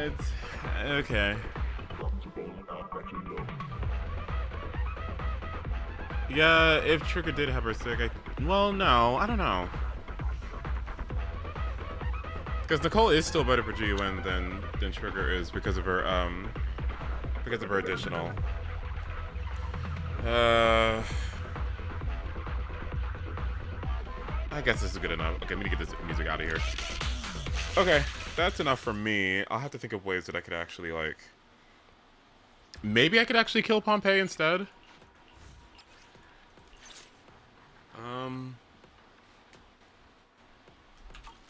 It's okay. Yeah, if Trigger did have her sick, well, no, I don't know. Because Nicole is still better for GUN than Trigger is because of her additional. I guess this is good enough. Okay, I'm gonna get this music out of here. Okay, that's enough for me. I'll have to think of ways that I could actually, like... Maybe I could actually kill Pompeii instead?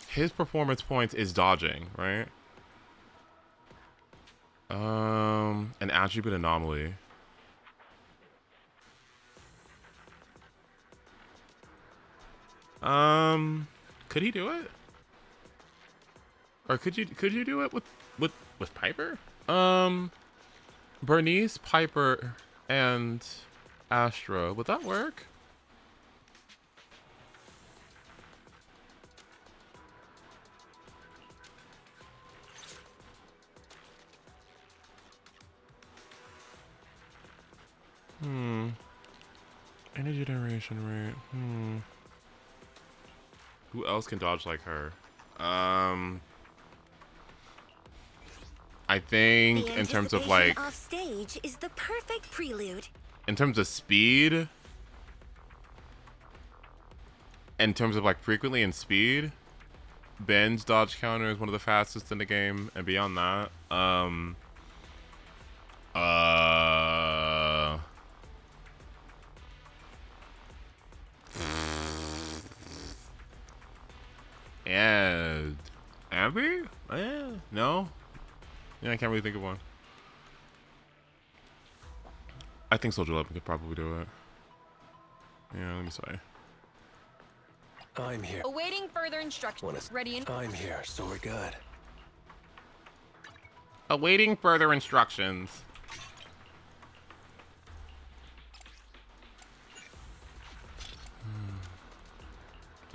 His performance points is dodging, right? An attribute anomaly. Could he do it? Or could you do it with Piper? Bernice, Piper, and Astra. Would that work? Energy generation rate. Who else can dodge like her? I think in terms of like off stage is the perfect prelude. In terms of speed, in terms of like frequently and speed, Ben's dodge counter is one of the fastest in the game, and beyond that, yeah, Abby? Yeah, no. Yeah, I can't really think of one. I think Soldier 11 could probably do it. Yeah, let me see. I'm here. Awaiting further instructions. Ready and I'm here, so we're good. Awaiting further instructions.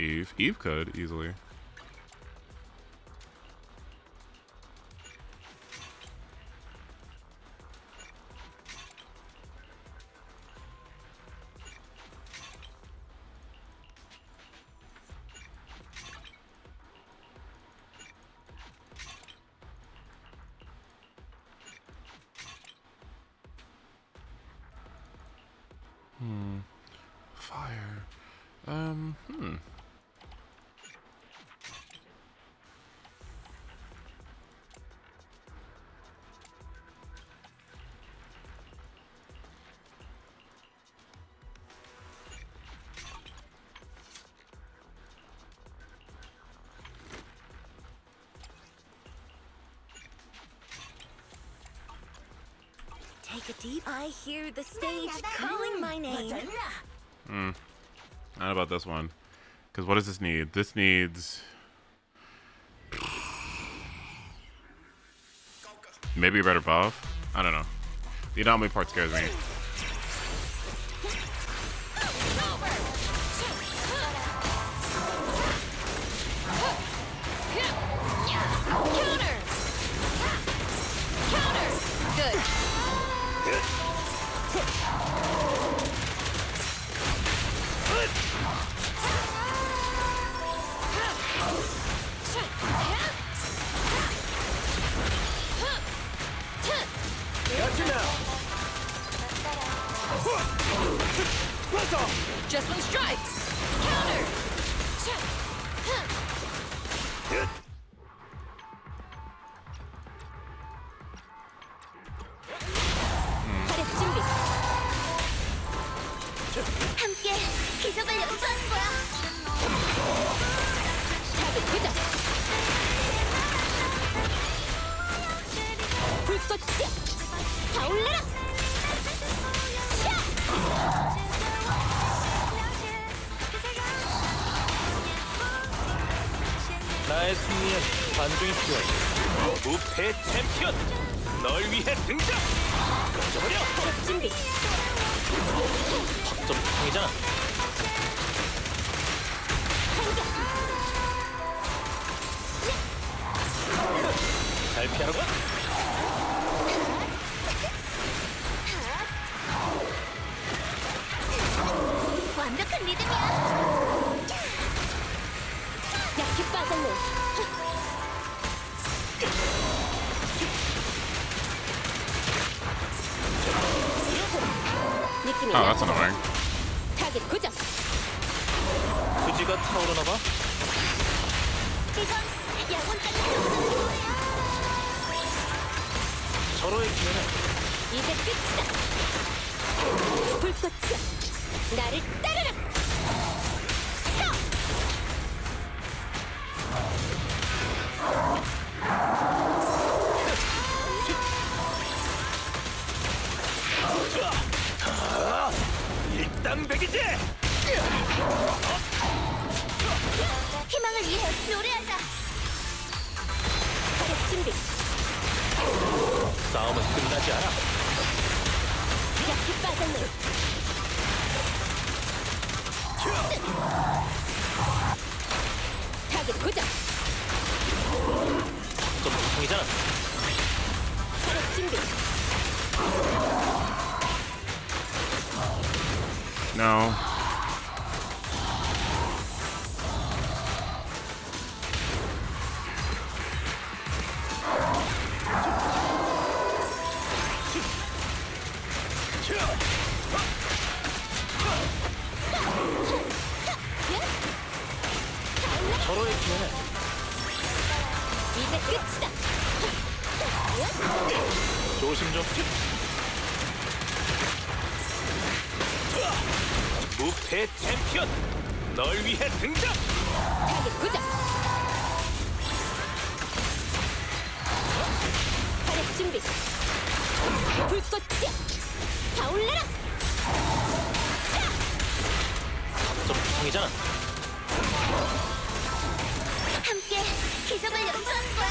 Eve. Eve could easily. Fire. Take a deep. I hear the stage calling my name. Not about this one. Because what does this need? This needs... maybe a better buff? I don't know. The anomaly part scares me. Just one strike. Counter. 발의 준비. 함께 기적을 연주하는 거야. 타겟 고정. 불꽃이야. 타올라라. 나의 승리에 반중이 필요해. 무패 챔피언, 널 위해 등장. 꺼져버려. 준비. 점 통이잖아. 잘 피하라고. 완벽한 리듬이야. 약해 빠졌네. 느낌이 Oh, that's annoying. 타겟 고정. 수지가 타오르나 봐. 이건 야구장에 들어오는 거야. 서로의 기회는 이제 끝이다. 불꽃이야. 나를 따르라. 일당백이지. 희망을 위해 노래하자. 타겟 준비. 싸움은 끝나지 않아. 약해 빠졌네. 타겟 고정. 점 통이잖아. 타겟 준비. No. 서로의 기회는 이제 끝이다. 조심 좀. 무패 챔피언, 널 위해 등장. 타겟 고정. 타겟 준비. 불꽃이야. 타올라라. 점 통이잖아. 함께 기적을 연주하는 거야.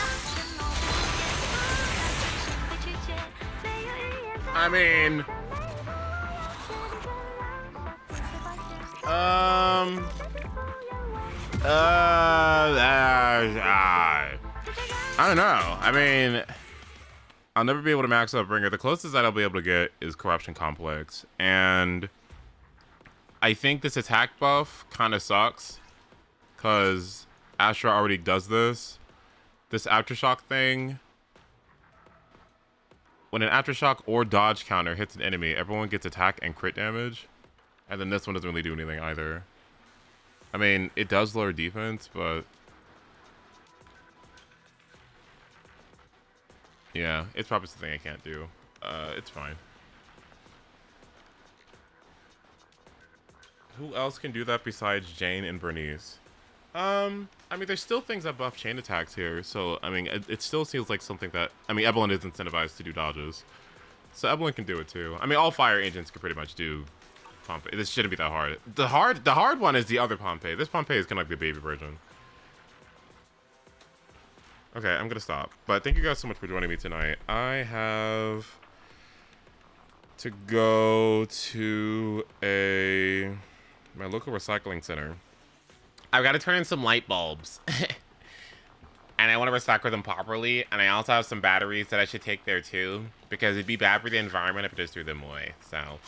I mean... I don't know. I mean, I'll never be able to max out Bringer. The closest that I'll be able to get is Corruption Complex. And I think this attack buff kind of sucks because Astra already does this. This Aftershock thing. When an Aftershock or dodge counter hits an enemy, everyone gets attack and crit damage. And then this one doesn't really do anything either. I mean, it does lower defense, but... yeah, it's probably something I can't do. It's fine. Who else can do that besides Jane and Bernice? I mean, there's still things that buff chain attacks here, so, I mean, it still seems like something that... I mean, Evelyn is incentivized to do dodges. So Evelyn can do it too. I mean, all fire agents can pretty much do Pompeii. This shouldn't be that hard. The hard one is the other Pompeii. This Pompeii is kind of like the baby version. Okay, I'm gonna stop. But thank you guys so much for joining me tonight. I have to go to my local recycling center. I've got to turn in some light bulbs. And I want to recycle them properly. And I also have some batteries that I should take there too. Because it'd be bad for the environment if I just threw them away. So,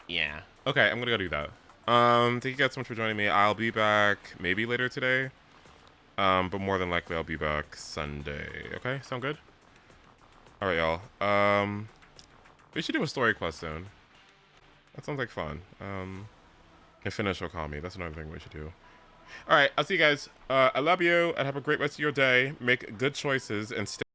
yeah. Okay, I'm gonna go do that. Thank you guys so much for joining me. I'll be back maybe later today. But more than likely I'll be back Sunday. Okay, sound good? Alright, y'all. We should do a story quest soon. That sounds like fun. If Finish will call me. That's another thing we should do. Alright, I'll see you guys. I love you and have a great rest of your day. Make good choices and stay